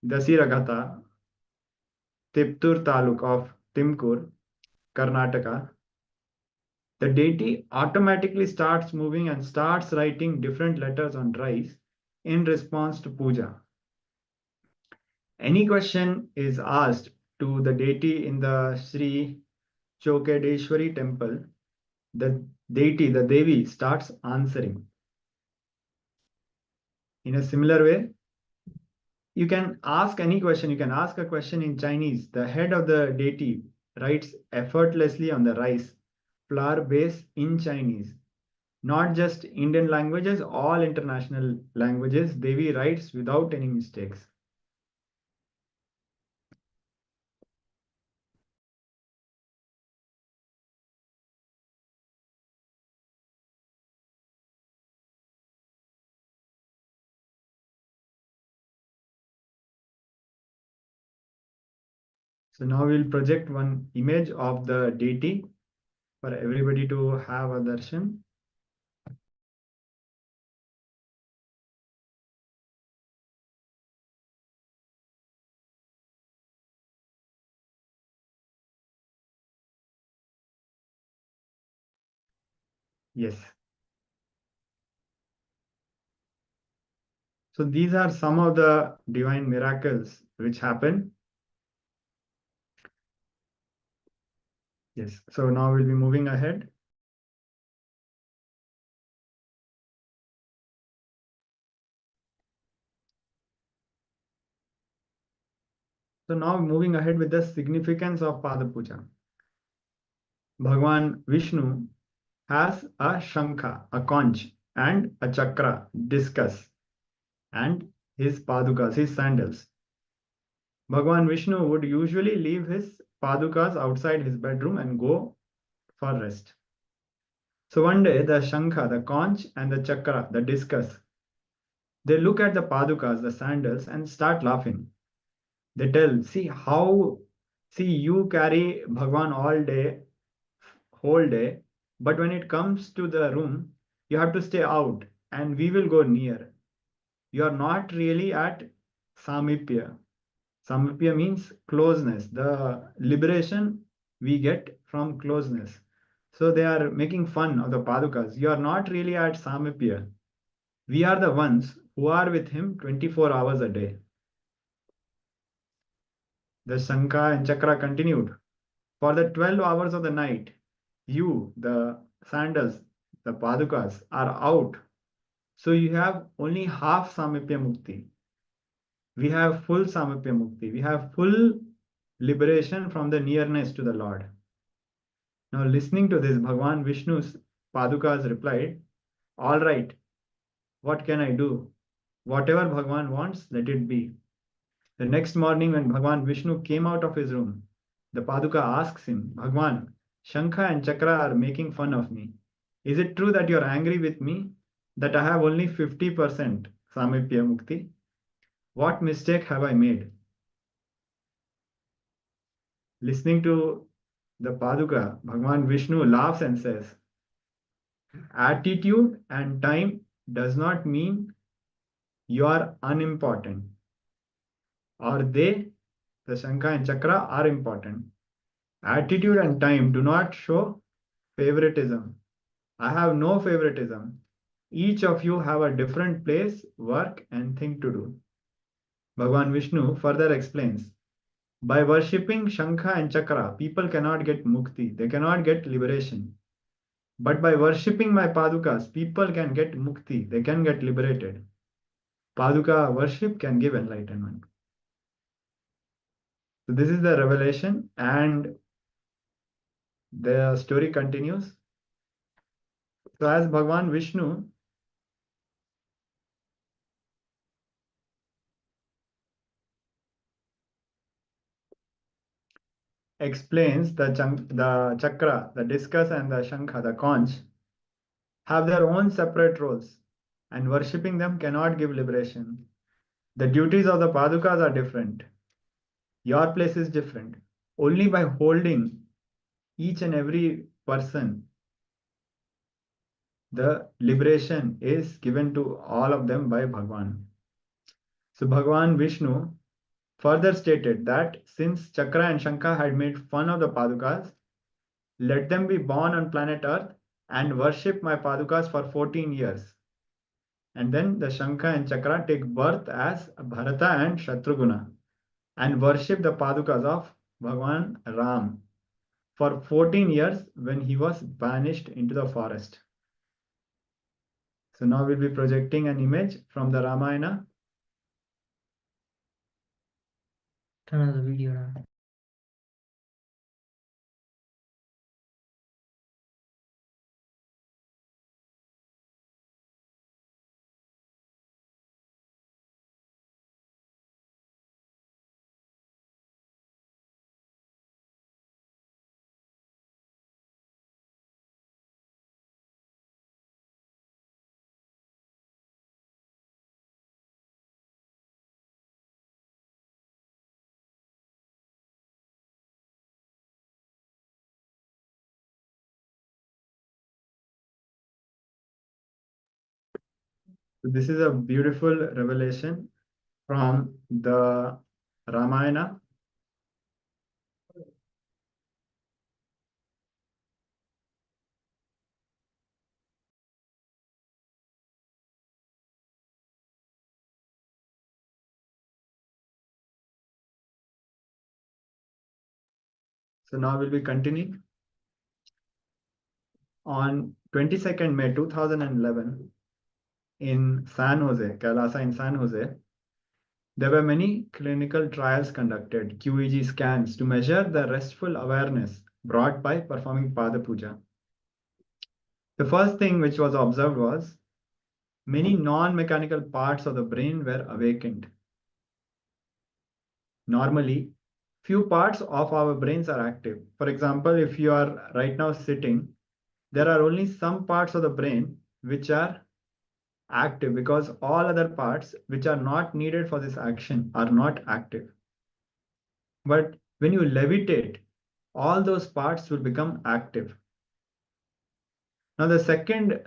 Dasiragata, Tiptur Taluk of Timkur, Karnataka, the deity automatically starts moving and starts writing different letters on rice in response to puja. Any question is asked to the deity in the Sri Chokedeshwari temple, the deity, the Devi, starts answering. In a similar way, you can ask any question. You can ask a question in Chinese. The head of the deity writes effortlessly on the rice flour base in Chinese. Not just Indian languages, all international languages, Devi writes without any mistakes. So now we'll project one image of the deity for everybody to have a darshan. Yes. So these are some of the divine miracles which happen. Yes. So now we'll be moving ahead. So now moving ahead with the significance of Pada Puja. Bhagwan Vishnu has a shankha, a conch, and a chakra, discus, and his padukas, his sandals. Bhagwan Vishnu would usually leave his padukas outside his bedroom and go for rest. So one day the shankha, the conch, and the chakra, the discus, they look at the padukas, the sandals, and start laughing. They tell, see you carry Bhagwan all day, whole day, but when it comes to the room, you have to stay out and we will go near. You are not really at Samipya. Samipya means closeness, the liberation we get from closeness. So they are making fun of the Padukas. You are not really at Samipya. We are the ones who are with him 24 hours a day. The Shankha and Chakra continued. For the 12 hours of the night, you, the sandals, the Padukas, are out. So you have only half Samipya Mukti. We have full Samipya Mukti. We have full liberation from the nearness to the Lord. Now, listening to this, Bhagwan Vishnu's Padukas replied, all right, what can I do? Whatever Bhagwan wants, let it be. The next morning, when Bhagwan Vishnu came out of his room, the Paduka asks him, Bhagwan, Shankha and Chakra are making fun of me. Is it true that you are angry with me, that I have only 50% Samipya Mukti? What mistake have I made? Listening to the Paduka, Bhagwan Vishnu laughs and says, attitude and time does not mean you are unimportant, or they, the Shankha and Chakra, are important. Attitude and time do not show favoritism. I have no favoritism. Each of you have a different place, work, and thing to do. Bhagwan Vishnu further explains, by worshipping Shankha and Chakra, people cannot get mukti, they cannot get liberation. But by worshipping my Padukas, people can get mukti, they can get liberated. Paduka worship can give enlightenment. So this is the revelation, and the story continues. So as Bhagwan Vishnu explains the chakra, the discus, and the shankha, the conch, have their own separate roles, and worshipping them cannot give liberation. The duties of the padukas are different. Your place is different. Only by holding each and every person, the liberation is given to all of them by Bhagwan. So Bhagwan Vishnu further stated that since Chakra and Shankha had made fun of the Padukas, let them be born on planet Earth and worship my Padukas for 14 years. And then the Shankha and Chakra take birth as Bharata and Shatruguna and worship the Padukas of Bhagwan Ram. for 14 years when he was banished into the forest. So now we'll be projecting an image from the Ramayana. Turn on the video now. So this is a beautiful revelation from the Ramayana. So now we'll be continuing. On 22nd May 2011, in San Jose, KAILASA in San Jose, there were many clinical trials conducted, QEG scans, to measure the restful awareness brought by performing Pada Puja. The first thing which was observed was many non-mechanical parts of the brain were awakened. Normally, few parts of our brains are active. For example, if you are right now sitting, there are only some parts of the brain which are active because all other parts which are not needed for this action are not active. But when you levitate, all those parts will become active. Now, the second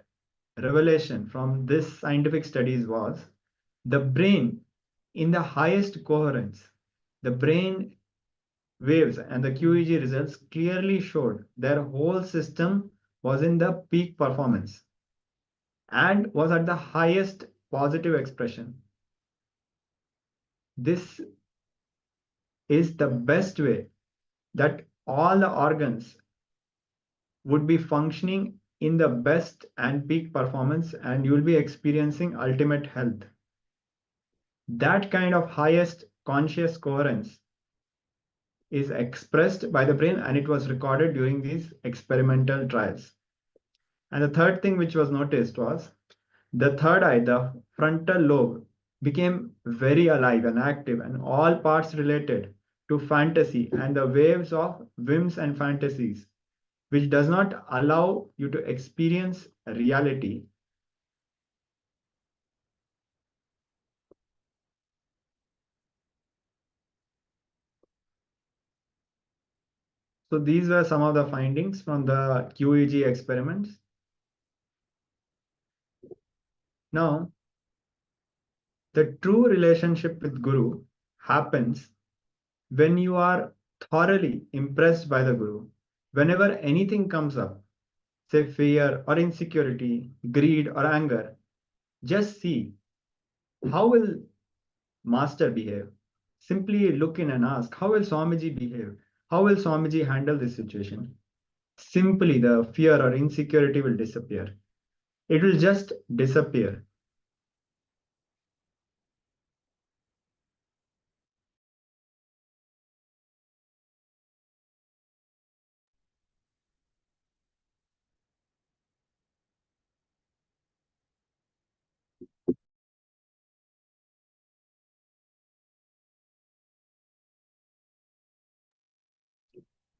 revelation from this scientific studies was the brain in the highest coherence, the brain waves and the QEG results clearly showed their whole system was in the peak performance and was at the highest positive expression. This is the best way that all the organs would be functioning in the best and peak performance, and you will be experiencing ultimate health. That kind of highest conscious coherence is expressed by the brain, and it was recorded during these experimental trials. And the third thing which was noticed was the third eye, the frontal lobe, became very alive and active, and all parts related to fantasy and the waves of whims and fantasies, which does not allow you to experience reality. So these were some of the findings from the QEG experiments. Now, the true relationship with Guru happens when you are thoroughly impressed by the Guru. Whenever anything comes up, say fear or insecurity, greed or anger, just see how will Master behave. Simply look in and ask, how will Swamiji behave? How will Swamiji handle this situation? Simply the fear or insecurity will disappear. It will just disappear.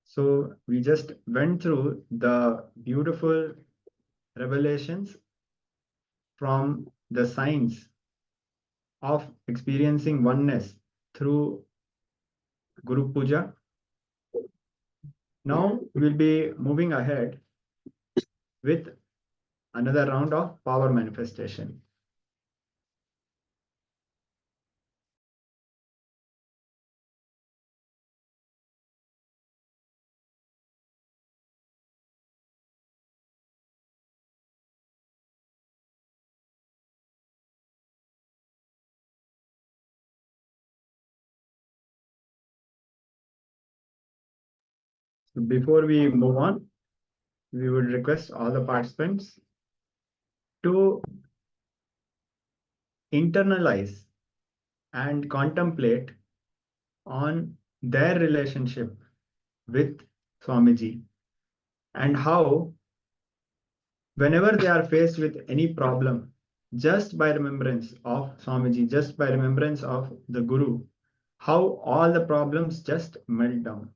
So we just went through the beautiful revelations from the science of experiencing oneness through Guru Puja. Now we'll be moving ahead with another round of power manifestation. Before we move on, we would request all the participants to internalize and contemplate on their relationship with Swamiji and how, whenever they are faced with any problem, just by remembrance of Swamiji, just by remembrance of the Guru, how all the problems just melt down.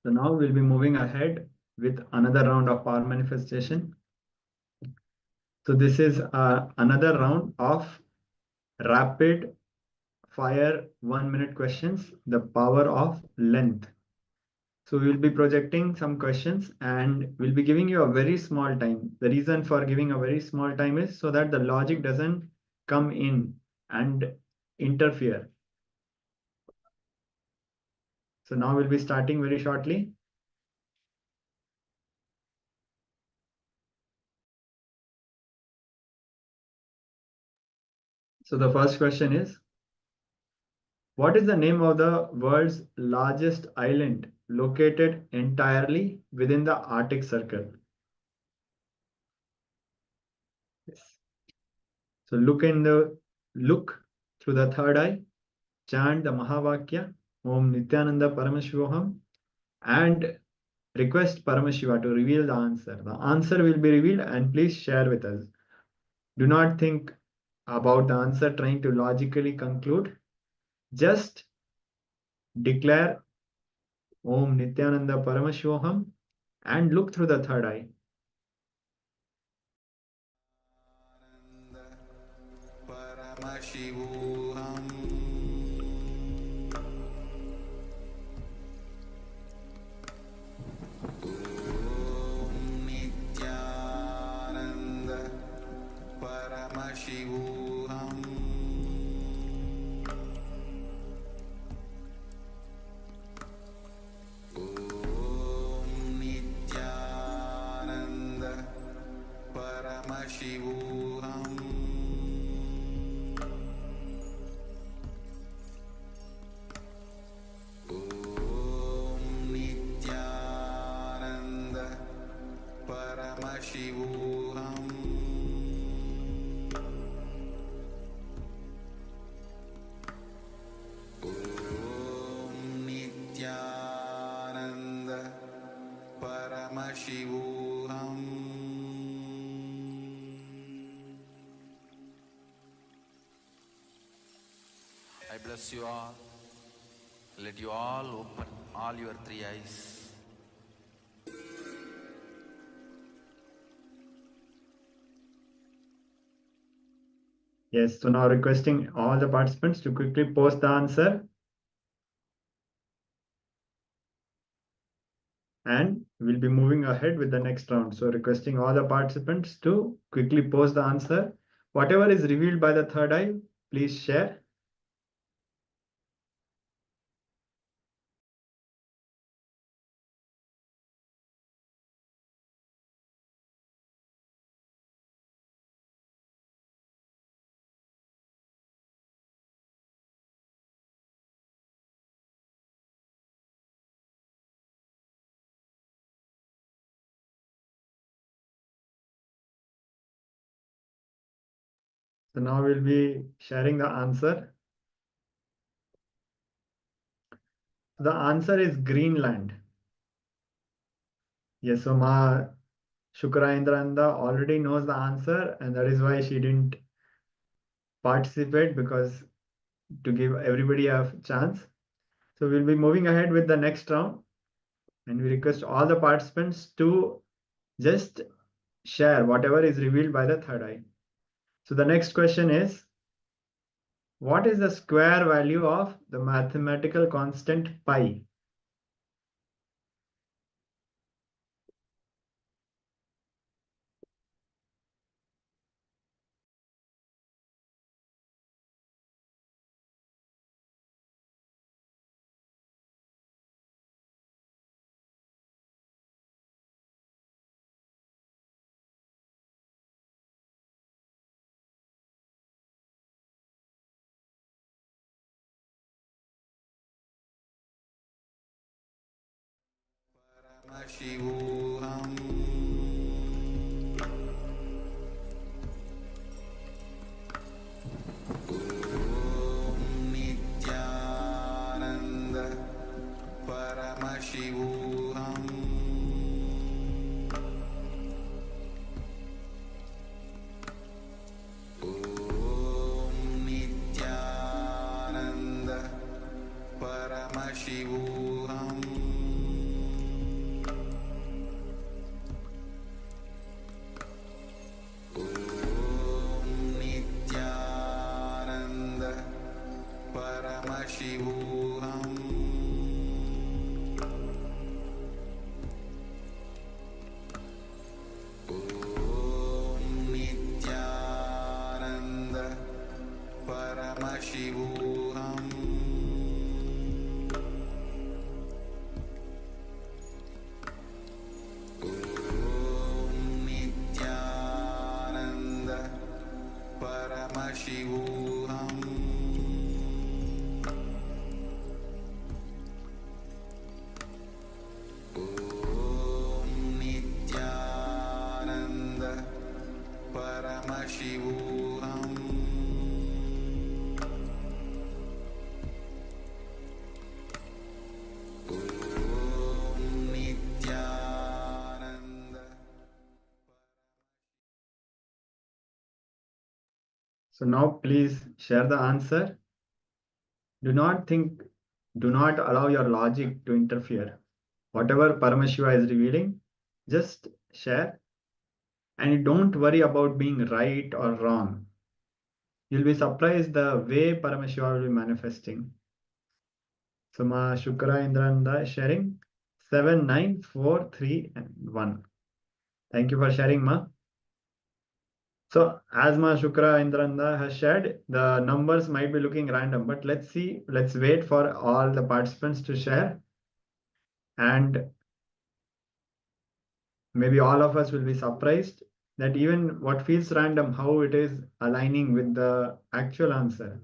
So now we'll be moving ahead with another round of power manifestation. So this is another round of rapid fire 1 minute questions, the power of length. So we'll be projecting some questions and we'll be giving you a very small time. The reason for giving a very small time is so that the logic doesn't come in and interfere. So now we'll be starting very shortly. So the first question is, what is the name of the world's largest island located entirely within the Arctic Circle? Yes. So look through the third eye, chant the Mahavakya, Om Nithyananda Paramashivoham, and request Paramashiva to reveal the answer. The answer will be revealed and please share with us. Do not think about the answer trying to logically conclude. Just declare Om Nithyananda Paramashivoham and look through the third eye. Paramashivoham Om Nithyananda Paramashivoham Om Nithyananda Paramashivoham Om Nithyananda Paramashivoham Om Nithyananda Paramashivoham. I bless you all. Let you all open all your three eyes. Yes, so now requesting all the participants to quickly post the answer. And we'll be moving ahead with the next round. So requesting all the participants to quickly post the answer. Whatever is revealed by the third eye, please share. So now we'll be sharing the answer. The answer is Greenland. Yes, so Ma Shukraindraanda already knows the answer, and that is why she didn't participate, because to give everybody a chance. So we'll be moving ahead with the next round, and we request all the participants to just share whatever is revealed by the third eye. So the next question is, what is the square value of the mathematical constant pi? Paramashivoham Om Nithyananda Paramashivoham Om Nithyananda Paramashivoham Om Nithyananda Paramashivoham Om Nithyananda Paramashivoham So now please share the answer. Do not allow your logic to interfere. Whatever Paramashiva is revealing, just share. And don't worry about being right or wrong. You'll be surprised the way Paramashiva will be manifesting. So Ma Shukra Indrananda is sharing 7, 9, 4, 3, and 1. Thank you for sharing, Ma. So as Ma Shukra Indrananda has shared, the numbers might be looking random, but let's wait for all the participants to share. And maybe all of us will be surprised that even what feels random, how it is aligning with the actual answer.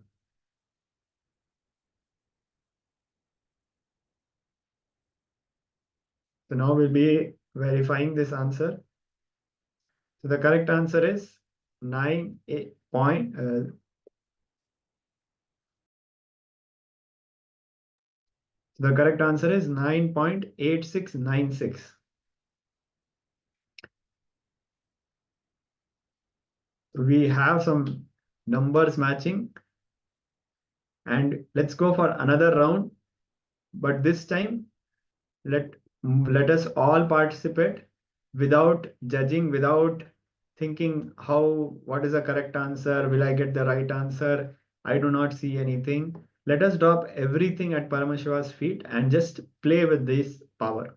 So now we'll be verifying this answer. So the correct answer is 9 point. The correct answer is 9.8696. We have some numbers matching, and let's go for another round. But this time, let us all participate without judging, without thinking what is the correct answer, will I get the right answer, I do not see anything. Let us drop everything at Paramashiva's feet and just play with this power.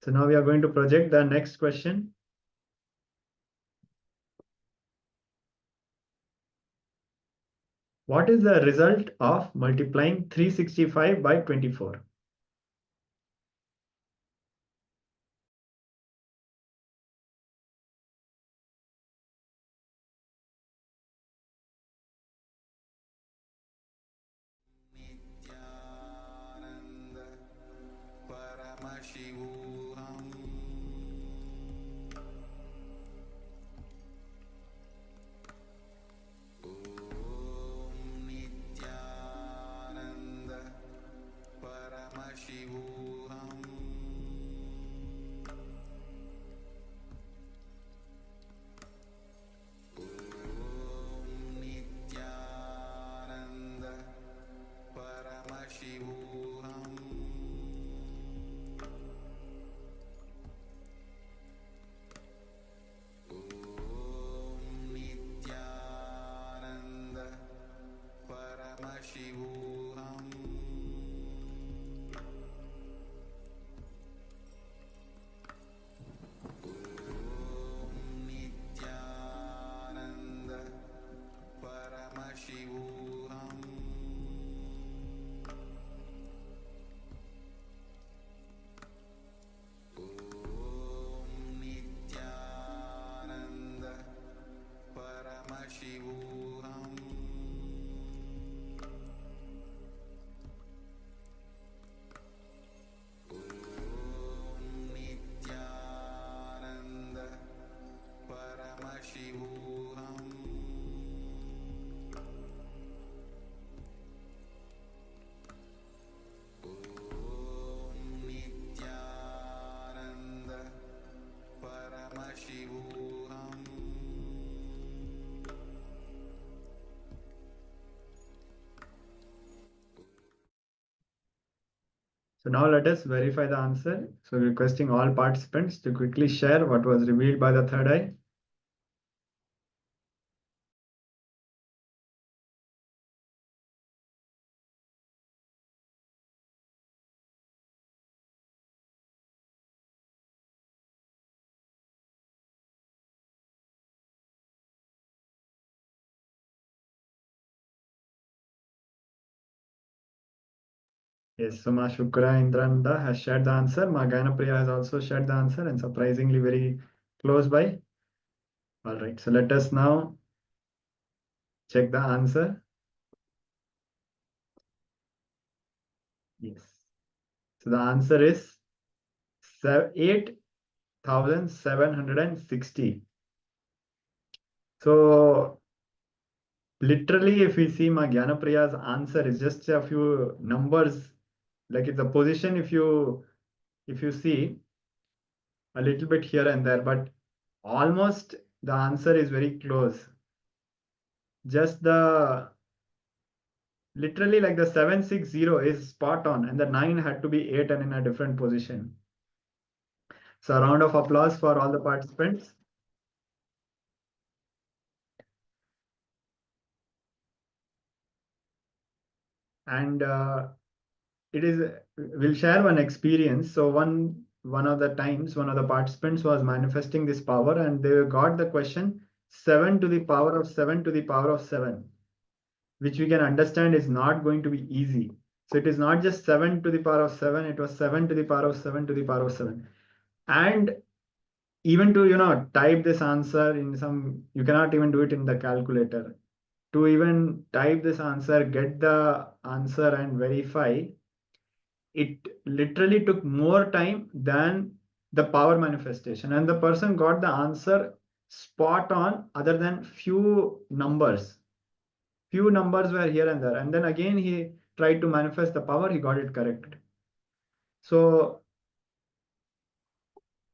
So now we are going to project the next question. What is the result of multiplying 365 by 24? Nithyananda Paramashivoham Om Nithyananda Paramashivoham Om Nithyananda Paramashivoham Om Nithyananda Paramashivoham Om Nithyananda Paramashivoham Om Nithyananda Paramashivoham Om Nithyananda Paramashivoham Om Nithyananda Paramashivoham So now let us verify the answer. So requesting all participants to quickly share what was revealed by the third eye. Yes, so Ma Shukra Indrananda has shared the answer. Ma Ganapriya has also shared the answer, and surprisingly very close by. All right, so let us now check the answer. Yes. So the answer is 8,760. So literally, if we see Ma Gyanapriya's answer is just a few numbers, like it's a position if you see a little bit here and there, but almost the answer is very close. Just literally like the 760 is spot on, and the 9 had to be 8 and in a different position. So a round of applause for all the participants. And we'll share one experience. So one of the times, one of the participants was manifesting this power, and they got the question 7 to the power of 7 to the power of 7, which we can understand is not going to be easy. So it is not just 7 to the power of 7, it was 7 to the power of 7 to the power of 7. And even to, type this answer in you cannot even do it in the calculator. To even type this answer, get the answer and verify, it literally took more time than the power manifestation. And the person got the answer spot on other than few numbers. Few numbers were here and there. And then again, he tried to manifest the power, he got it correct. So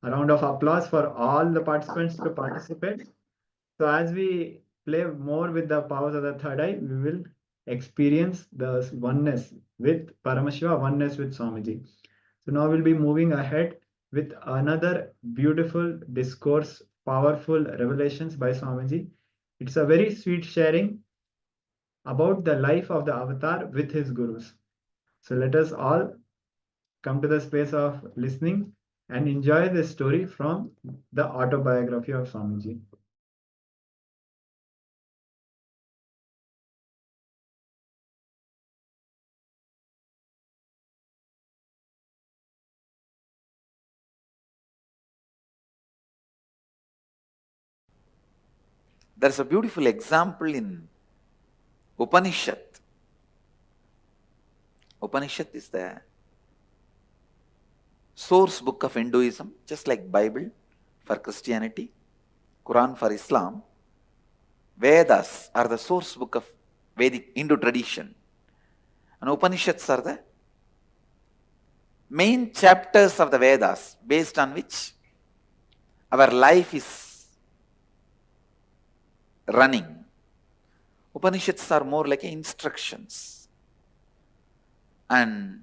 a round of applause for all the participants to participate. So as we play more with the powers of the third eye, we will experience the oneness with Paramashiva, oneness with Swamiji. So now we'll be moving ahead with another beautiful discourse, powerful revelations by Swamiji. It's a very sweet sharing about the life of the avatar with his gurus. So let us all come to the space of listening and enjoy this story from the autobiography of Swamiji. There's a beautiful example in Upanishad. Upanishad is the source book of Hinduism, just like Bible for Christianity, Quran for Islam. Vedas are the source book of Vedic Hindu tradition. And Upanishads are the main chapters of the Vedas based on which our life is running. Upanishads are more like instructions and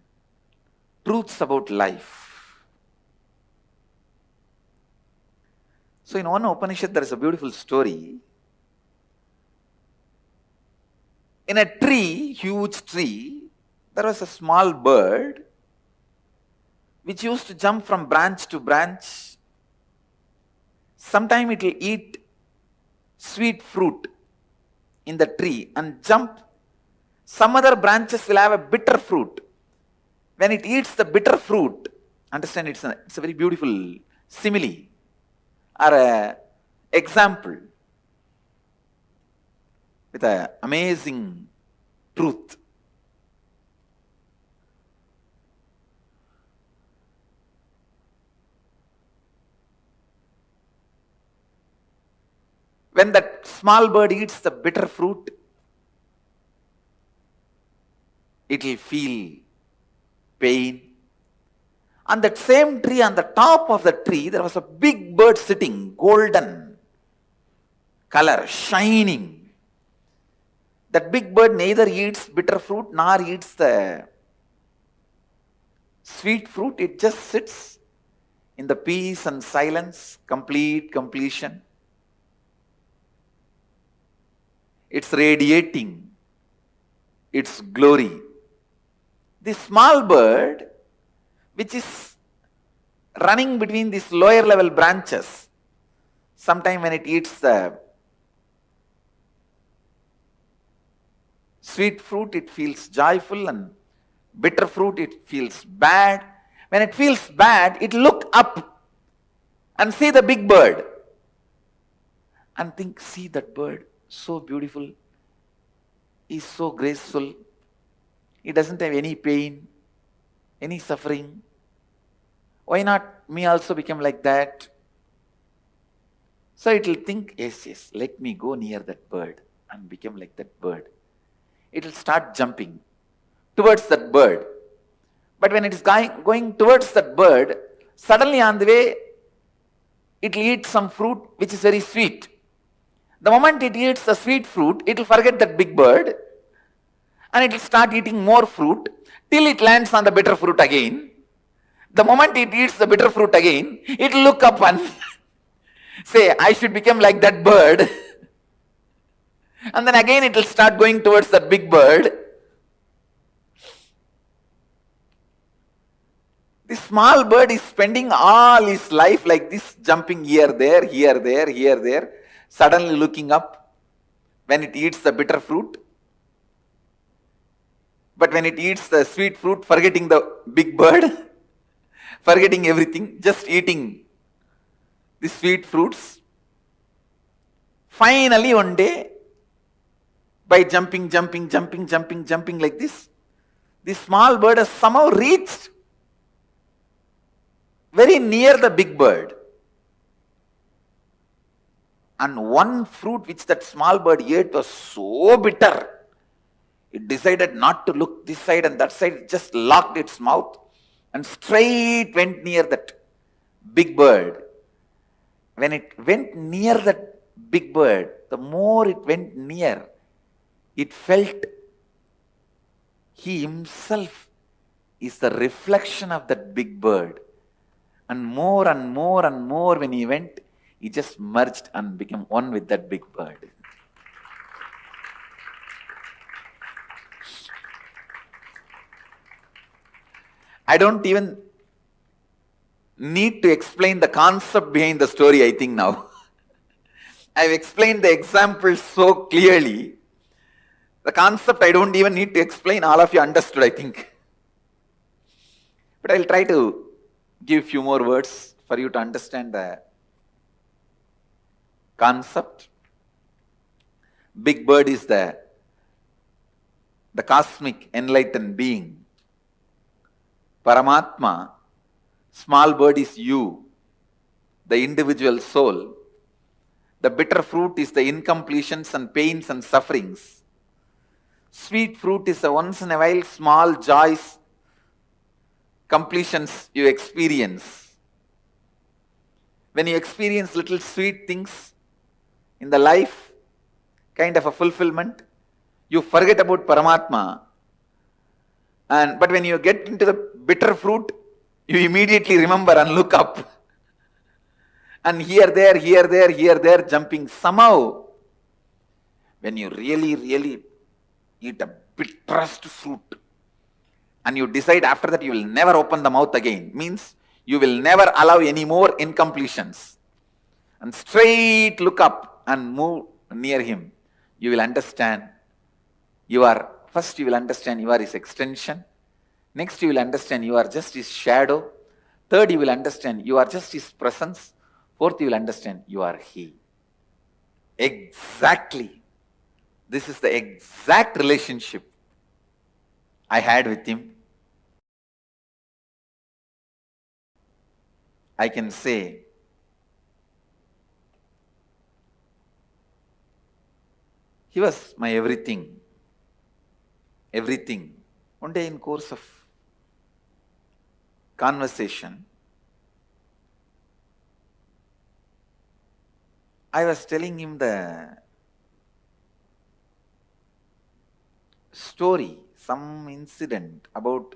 truths about life. So in one Upanishad there is a beautiful story. In a tree, huge tree, there was a small bird which used to jump from branch to branch. Sometime it will eat sweet fruit in the tree and jump. Some other branches will have a bitter fruit. When it eats the bitter fruit, understand it's a very beautiful simile or a example with an amazing truth. When that small bird eats the bitter fruit, it will feel pain. On that same tree, on the top of the tree, there was a big bird sitting, golden color, shining. That big bird neither eats bitter fruit nor eats the sweet fruit. It just sits in the peace and silence, completion. It's radiating its glory. This small bird, which is running between these lower level branches, sometime when it eats the sweet fruit, it feels joyful, and bitter fruit, it feels bad. When it feels bad, it look up and see the big bird and think, see that bird, so beautiful, he's so graceful, he doesn't have any pain, any suffering. Why not me also become like that? So it will think, yes, let me go near that bird and become like that bird. It will start jumping towards that bird. But when it is going towards that bird, suddenly on the way, it will eat some fruit which is very sweet. The moment it eats the sweet fruit, it will forget that big bird and it will start eating more fruit till it lands on the bitter fruit again. The moment it eats the bitter fruit again, it will look up and say, I should become like that bird. And then again it will start going towards that big bird. The small bird is spending all his life like this, jumping here, there, here, there, here, there, suddenly looking up when it eats the bitter fruit. But when it eats the sweet fruit, forgetting the big bird, forgetting everything, just eating the sweet fruits. Finally, one day, by jumping like this, the small bird has somehow reached very near the big bird. And one fruit which that small bird ate was so bitter, it decided not to look this side and that side, it just locked its mouth and straight went near that big bird. When it went near that big bird, the more it went near, it felt he himself is the reflection of that big bird. And more and more and more when he went, he just merged and became one with that big bird. I don't even need to explain the concept behind the story, I think now. I've explained the example so clearly. The concept I don't even need to explain, all of you understood, I think. But I'll try to give a few more words for you to understand the concept. Big bird is the cosmic enlightened being. Paramatma, small bird is you, the individual soul. The bitter fruit is the incompletions and pains and sufferings. Sweet fruit is the once in a while small joys, completions you experience. When you experience little sweet things in the life, kind of a fulfillment, you forget about Paramatma. But when you get into the bitter fruit, you immediately remember and look up. And here, there, jumping. Somehow, when you really eat a bitterest fruit, and you decide after that you will never open the mouth again, means you will never allow any more incompletions, and straight look up and move near him, you will understand first you will understand you are his extension. Next you will understand you are just his shadow. Third you will understand you are just his presence. Fourth you will understand you are he. Exactly. This is the exact relationship I had with him. I can say he was my everything. Everything. One day in course of conversation, I was telling him the story, some incident about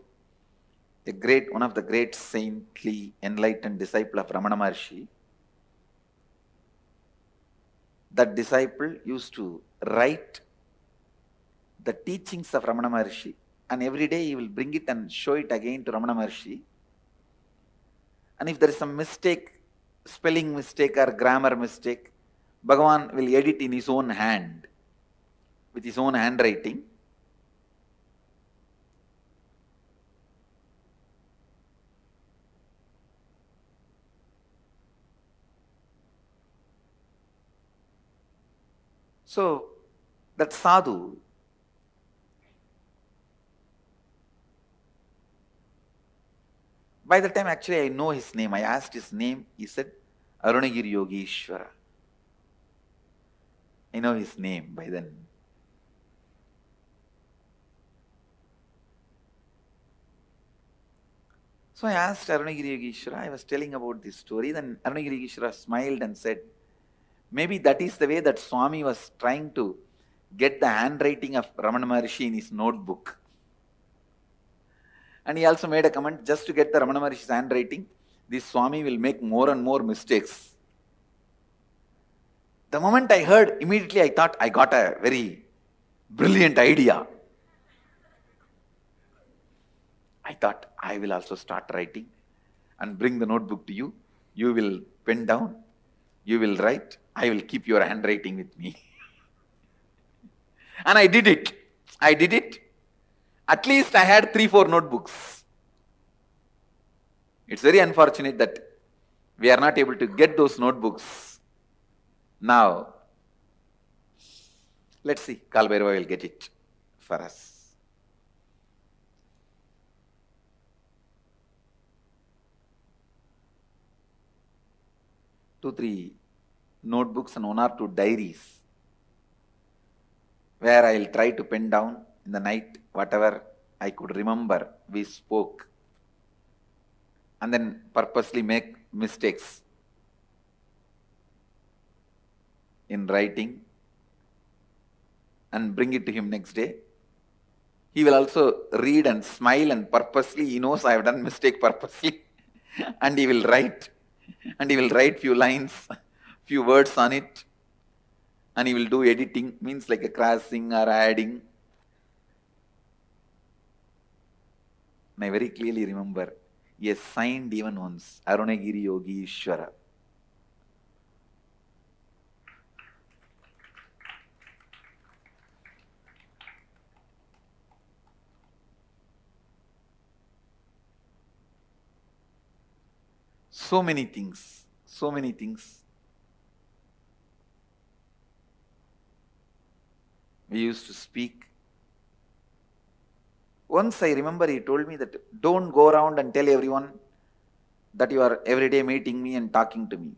one of the great saintly enlightened disciple of Ramana Maharshi. That disciple used to write the teachings of Ramana Maharshi, and every day he will bring it and show it again to Ramana Maharshi. And if there is some mistake, spelling mistake or grammar mistake, Bhagavan will edit in his own hand, with his own handwriting. So, that sadhu, by the time actually I know his name, I asked his name, he said, Arunagiri Yogeshwara. I know his name by then. So I asked Arunagiri Yogeshwara, I was telling about this story, then Arunagiri Yogeshwara smiled and said, Maybe that is the way that Swami was trying to get the handwriting of Ramana Maharshi in his notebook. And he also made a comment, just to get the Ramana Maharshi's handwriting, this Swami will make more and more mistakes. The moment I heard, immediately I thought I got a very brilliant idea. I thought I will also start writing and bring the notebook to you. You will pen down, you will write, I will keep your handwriting with me. And I did it. At least I had 3-4 notebooks. It's very unfortunate that we are not able to get those notebooks now. Let's see, Kal Bhairava will get it for us. 2-3 notebooks and 1 or 2 diaries where I'll try to pen down in the night whatever I could remember we spoke, and then purposely make mistakes in writing and bring it to him next day. He will also read and smile, and purposely he knows I have done mistake purposely and he will write. And he will write few lines, few words on it, and he will do editing, means like a crossing or adding. And I very clearly remember, he has signed even once, Arunagiri Yogi Ishwara. So many things. We used to speak. Once I remember he told me that don't go around and tell everyone that you are every day meeting me and talking to me.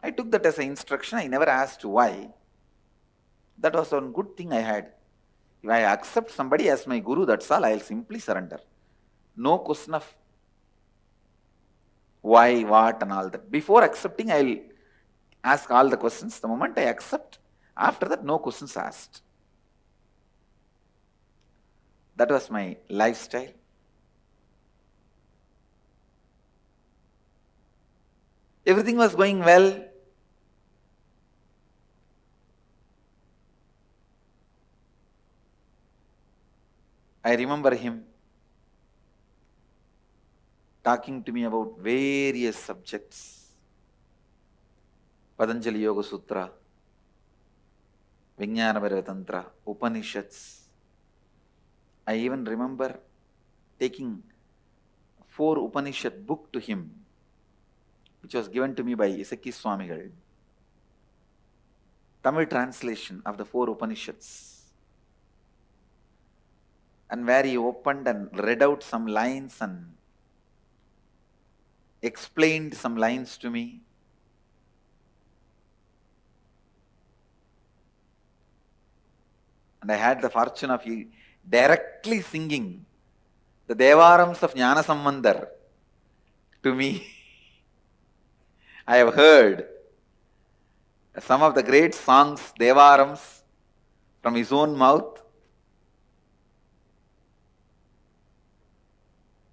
I took that as an instruction. I never asked why. That was one good thing I had. If I accept somebody as my guru, that's all. I will simply surrender. No question of why, what and all that. Before accepting, I will ask all the questions. The moment I accept, after that, no questions asked. That was my lifestyle. Everything was going well. I remember him talking to me about various subjects. Patanjali Yoga Sutra, Vijnana Bhairava Tantra, Upanishads. I even remember taking 4 Upanishad book to him, which was given to me by Isaki Swamigal. Tamil translation of the 4 Upanishads. And where he opened and read out some lines and explained some lines to me. And I had the fortune of directly singing the Devarams of Jnana Sambandar to me. I have heard some of the great songs, Devarams, from his own mouth.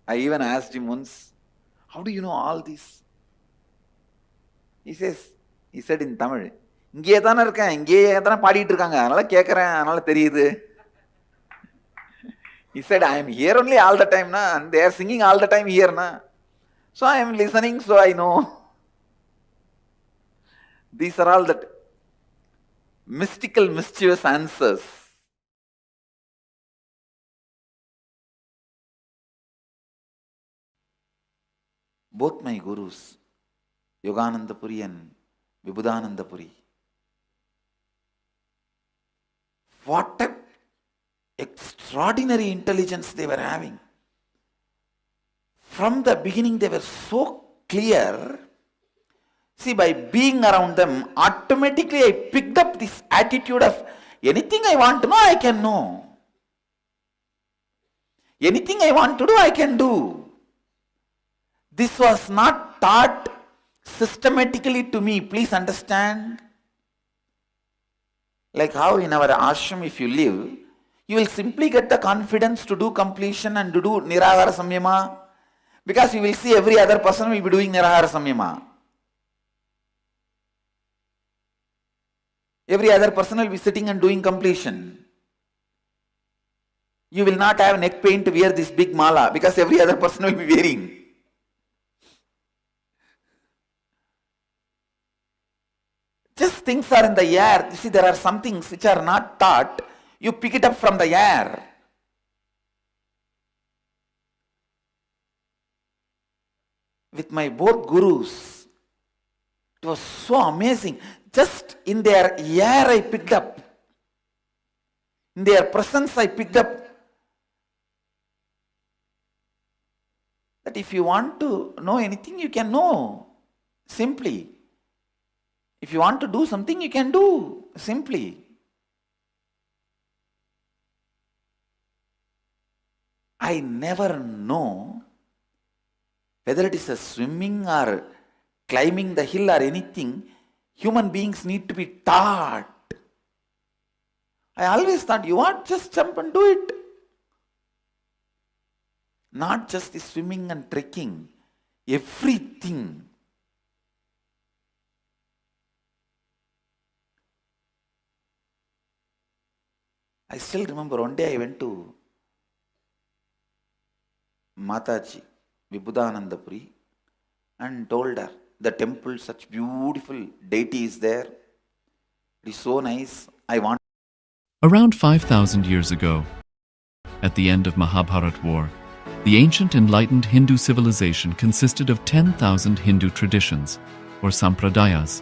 I even asked him once, how do you know all this? He said in Tamil, இங்கே தானே இருக்கேன், இங்கே தானே பாடிட்டு இருக்காங்க, அதனால கேட்கறேன், அதனால தெரியுது. He said, I am here only all the time, na, and they are singing all the time here, na. So I am listening, so I know. These are all that mystical, mischievous answers. Both my gurus, Yogananda Puri and Vibhudananda Puri, what a extraordinary intelligence they were having. From the beginning they were so clear. See, by being around them, automatically I picked up this attitude of anything I want to know, I can know. Anything I want to do, I can do. This was not taught systematically to me, please understand. Like how in our ashram if you live, you will simply get the confidence to do completion and to do nirahara samyama, because you will see every other person will be doing nirahara samyama. Every other person will be sitting and doing completion. You will not have neck pain to wear this big mala because every other person will be wearing. Just things are in the air. You see, there are some things which are not taught. You pick it up from the air. With my both gurus, it was so amazing. Just in their air I picked up. In their presence I picked up that if you want to know anything, you can know simply. If you want to do something, you can do simply. I never know whether it is a swimming or climbing the hill or anything, human beings need to be taught. I always thought, you want, just jump and do it. Not just the swimming and trekking, everything. I still remember one day I went to Mataji, Vibhudanandapuri, and told her, the temple, such beautiful deity is there. It is so nice. I want. Around 5,000 years ago, at the end of Mahabharat War, the ancient enlightened Hindu civilization consisted of 10,000 Hindu traditions, or sampradayas,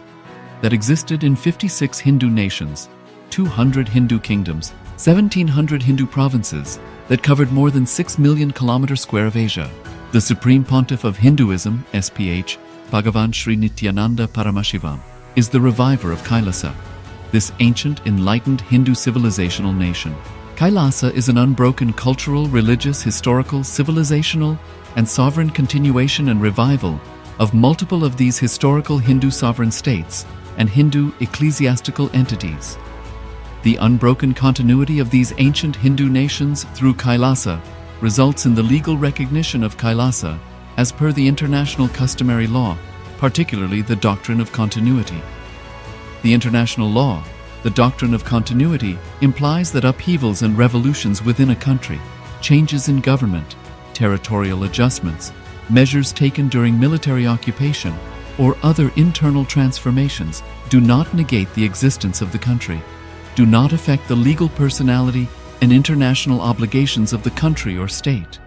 that existed in 56 Hindu nations, 200 Hindu kingdoms, 1,700 Hindu provinces that covered more than 6 million kilometers square of Asia. The Supreme Pontiff of Hinduism, SPH, Bhagavan Sri Nithyananda Paramashivoham, is the reviver of KAILASA, this ancient enlightened Hindu civilizational nation. KAILASA is an unbroken cultural, religious, historical, civilizational, and sovereign continuation and revival of multiple of these historical Hindu sovereign states and Hindu ecclesiastical entities. The unbroken continuity of these ancient Hindu nations through KAILASA results in the legal recognition of KAILASA as per the international customary law, particularly the doctrine of continuity. The international law, the doctrine of continuity, implies that upheavals and revolutions within a country, changes in government, territorial adjustments, measures taken during military occupation, or other internal transformations do not negate the existence of the country, do not affect the legal personality and international obligations of the country or state.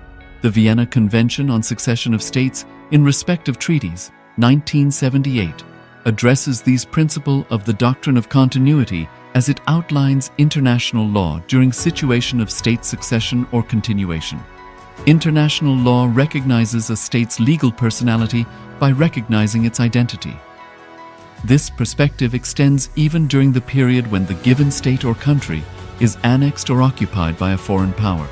The Vienna Convention on Succession of States in respect of treaties, 1978, addresses these principles of the doctrine of continuity as it outlines international law during situation of state succession or continuation. International law recognizes a state's legal personality by recognizing its identity. This perspective extends even during the period when the given state or country is annexed or occupied by a foreign power.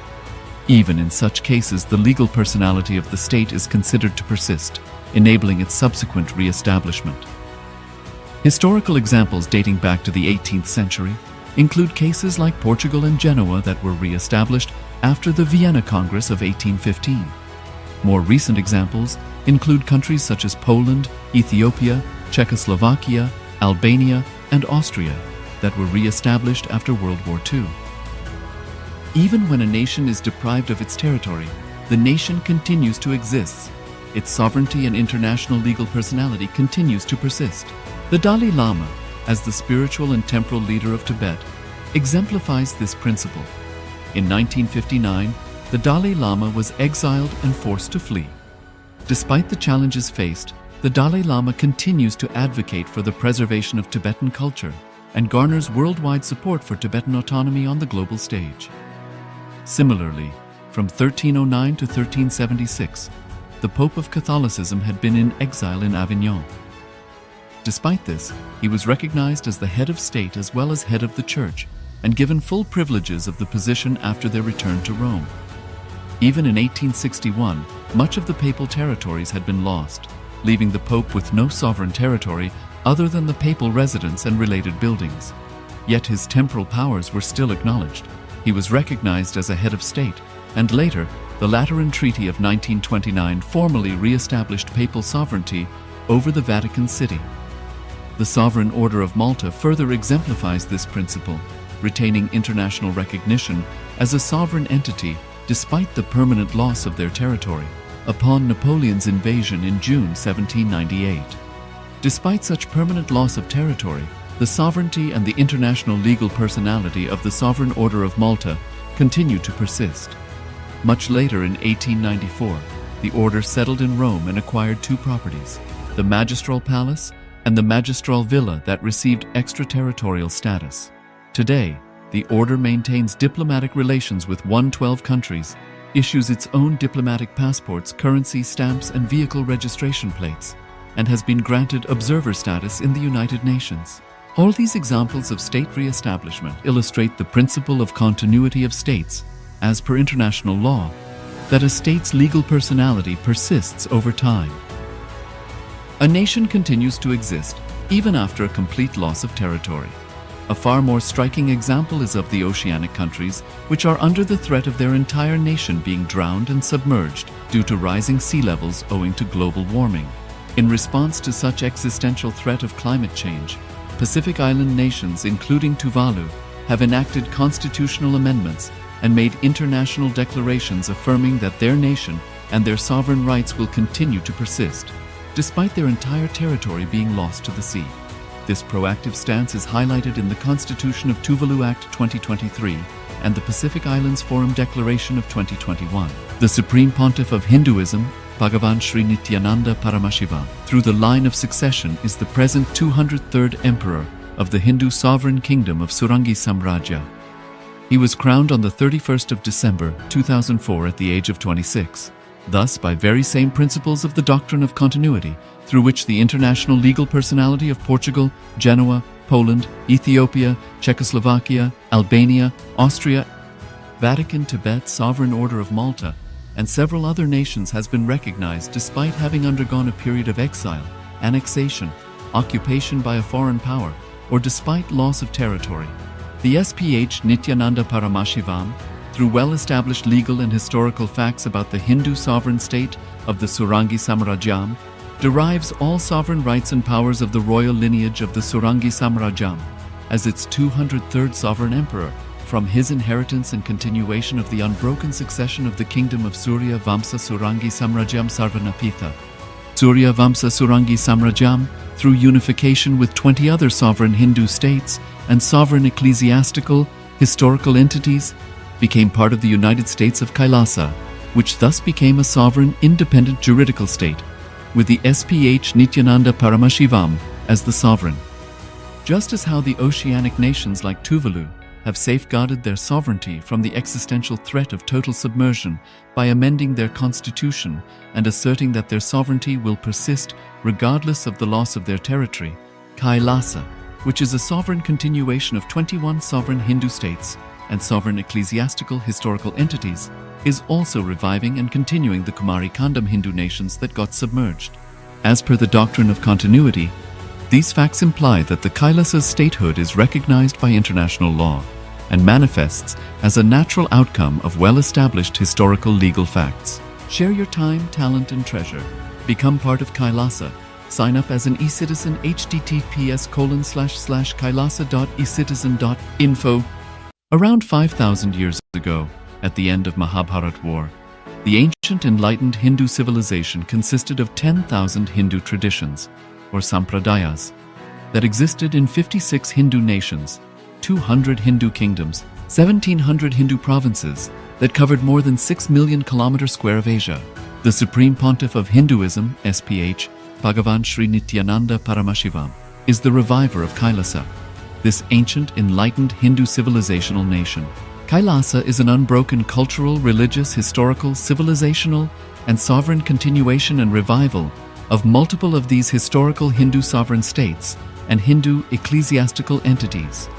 Even in such cases, the legal personality of the state is considered to persist, enabling its subsequent re-establishment. Historical examples dating back to the 18th century include cases like Portugal and Genoa that were re-established after the Vienna Congress of 1815. More recent examples include countries such as Poland, Ethiopia, Czechoslovakia, Albania, and Austria that were re-established after World War II. Even when a nation is deprived of its territory, the nation continues to exist. Its sovereignty and international legal personality continues to persist. The Dalai Lama, as the spiritual and temporal leader of Tibet, exemplifies this principle. In 1959, the Dalai Lama was exiled and forced to flee. Despite the challenges faced, the Dalai Lama continues to advocate for the preservation of Tibetan culture and garners worldwide support for Tibetan autonomy on the global stage. Similarly, from 1309 to 1376, the Pope of Catholicism had been in exile in Avignon. Despite this, he was recognized as the head of state as well as head of the church and given full privileges of the position after their return to Rome. Even in 1861, much of the papal territories had been lost, leaving the Pope with no sovereign territory other than the papal residence and related buildings. yet his temporal powers were still acknowledged. He was recognized as a head of state, and later, the Lateran Treaty of 1929 formally re-established papal sovereignty over the Vatican City. The Sovereign Order of Malta further exemplifies this principle, retaining international recognition as a sovereign entity despite the permanent loss of their territory upon Napoleon's invasion in June 1798. Despite such permanent loss of territory, the sovereignty and the international legal personality of the Sovereign Order of Malta continued to persist. Much later in 1894, the order settled in Rome and acquired two properties, the Magistral Palace and the Magistral Villa that received extraterritorial status. Today, the order maintains diplomatic relations with 112 countries, issues its own diplomatic passports, currency, stamps, and vehicle registration plates, and has been granted observer status in the United Nations. All these examples of state re-establishment illustrate the principle of continuity of states, as per international law, that a state's legal personality persists over time. A nation continues to exist even after a complete loss of territory. A far more striking example is of the oceanic countries, which are under the threat of their entire nation being drowned and submerged due to rising sea levels owing to global warming. In response to such existential threat of climate change, Pacific Island nations, including Tuvalu, have enacted constitutional amendments and made international declarations affirming that their nation and their sovereign rights will continue to persist, despite their entire territory being lost to the sea. This proactive stance is highlighted in the Constitution of Tuvalu Act 2023 and the Pacific Islands Forum Declaration of 2021. The Supreme Pontiff of Hinduism, Bhagavan Sri Nithyananda Paramashivoham, through the line of succession is the present 203rd Emperor of the Hindu Sovereign Kingdom of Surangi Samrajya. He was crowned on the 31st of December 2004 at the age of 26. Thus, by very same principles of the doctrine of continuity, through which the international legal personality of Portugal, Genoa, Poland, Ethiopia, Czechoslovakia, Albania, Austria, Vatican, Tibet, Sovereign Order of Malta, and several other nations has been recognized despite having undergone a period of exile, annexation, occupation by a foreign power, or despite loss of territory. The SPH Nithyananda Paramashivoham, through well-established legal and historical facts about the Hindu sovereign state of the Surangi Samrajyam, derives all sovereign rights and powers of the royal lineage of the Surangi Samrajyam as its 203rd sovereign emperor, from his inheritance and continuation of the unbroken succession of the kingdom of Surya Vamsa Surangi Samrajyam Sarvanapitha. Surya Vamsa Surangi Samrajyam, through unification with 20 other sovereign Hindu states and sovereign ecclesiastical, historical entities, became part of the United States of KAILASA, which thus became a sovereign, independent juridical state, with the SPH Nithyananda Paramashivoham as the sovereign. Just as how the oceanic nations like Tuvalu have safeguarded their sovereignty from the existential threat of total submersion by amending their constitution and asserting that their sovereignty will persist regardless of the loss of their territory, KAILASA, which is a sovereign continuation of 21 sovereign Hindu states and sovereign ecclesiastical historical entities, is also reviving and continuing the Kumari Kandam Hindu nations that got submerged. As per the doctrine of continuity, these facts imply that the Kailasa's statehood is recognized by international law and manifests as a natural outcome of well-established historical legal facts. Share your time, talent, and treasure. Become part of Kailasa. Sign up as an eCitizen https://kailasa.ecitizen.info. Around 5,000 years ago, at the end of Mahabharat War, the ancient enlightened Hindu civilization consisted of 10,000 Hindu traditions, or sampradayas, that existed in 56 Hindu nations, 200 Hindu kingdoms, 1,700 Hindu provinces that covered more than 6 million kilometers square of Asia. The Supreme Pontiff of Hinduism, SPH, Bhagavan Sri Nithyananda Paramashivoham, is the reviver of Kailasa, this ancient, enlightened Hindu civilizational nation. Kailasa is an unbroken cultural, religious, historical, civilizational, and sovereign continuation and revival of multiple of these historical Hindu sovereign states and Hindu ecclesiastical entities.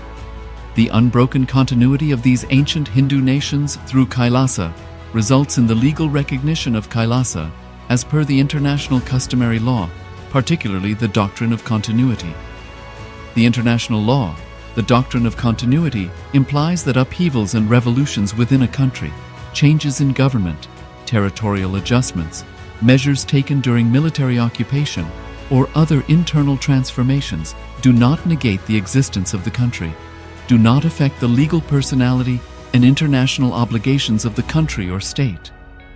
The unbroken continuity of these ancient Hindu nations through Kailasa results in the legal recognition of Kailasa as per the international customary law, particularly the doctrine of continuity. The international law, The doctrine of continuity implies that upheavals and revolutions within a country, changes in government, territorial adjustments, measures taken during military occupation, or other internal transformations do not negate the existence of the country, do not affect the legal personality and international obligations of the country or state.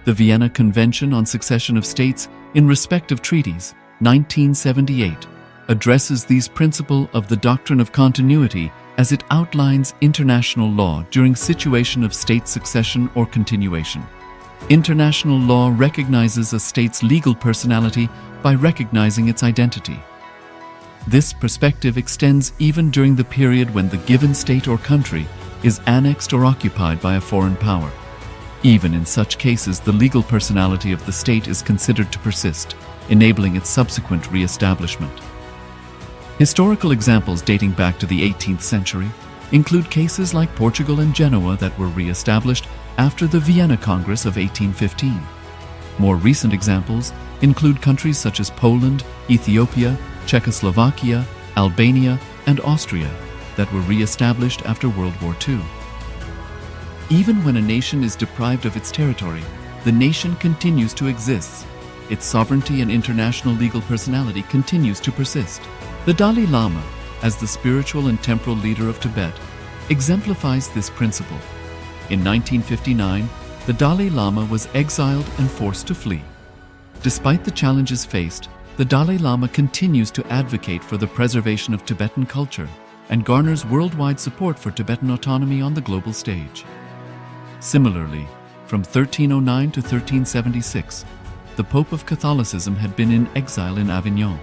The Vienna Convention on Succession of States in Respect of Treaties, 1978, addresses these principles of the doctrine of continuity as it outlines international law during situation of state succession or continuation. International law recognizes a state's legal personality by recognizing its identity. This perspective extends even during the period when the given state or country is annexed or occupied by a foreign power. Even in such cases, the legal personality of the state is considered to persist, enabling its subsequent re-establishment. Historical examples dating back to the 18th century include cases like Portugal and Genoa that were re-established after the Vienna Congress of 1815. More recent examples include countries such as Poland, Ethiopia, Czechoslovakia, Albania, and Austria that were re-established after World War II. Even when a nation is deprived of its territory, the nation continues to exist. Its sovereignty and international legal personality continues to persist. The Dalai Lama, as the spiritual and temporal leader of Tibet, exemplifies this principle. In 1959, the Dalai Lama was exiled and forced to flee. Despite the challenges faced, the Dalai Lama continues to advocate for the preservation of Tibetan culture and garners worldwide support for Tibetan autonomy on the global stage. Similarly, from 1309 to 1376, the Pope of Catholicism had been in exile in Avignon.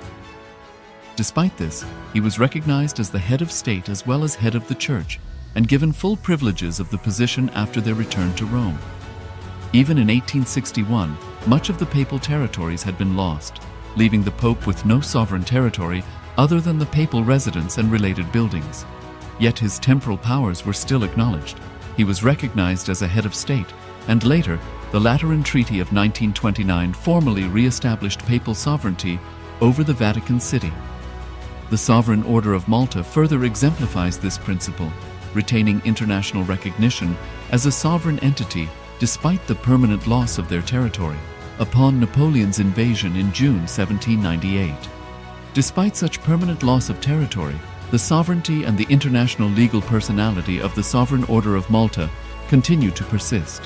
Despite this, he was recognized as the head of state as well as head of the church and given full privileges of the position after their return to Rome. Even in 1861, much of the papal territories had been lost, leaving the Pope with no sovereign territory other than the papal residence and related buildings. Yet his temporal powers were still acknowledged. He was recognized as a head of state, and later, the Lateran Treaty of 1929 formally re-established papal sovereignty over the Vatican City. The Sovereign Order of Malta further exemplifies this principle, retaining international recognition as a sovereign entity despite the permanent loss of their territory upon Napoleon's invasion in June 1798. Despite such permanent loss of territory, the sovereignty and the international legal personality of the Sovereign Order of Malta continue to persist.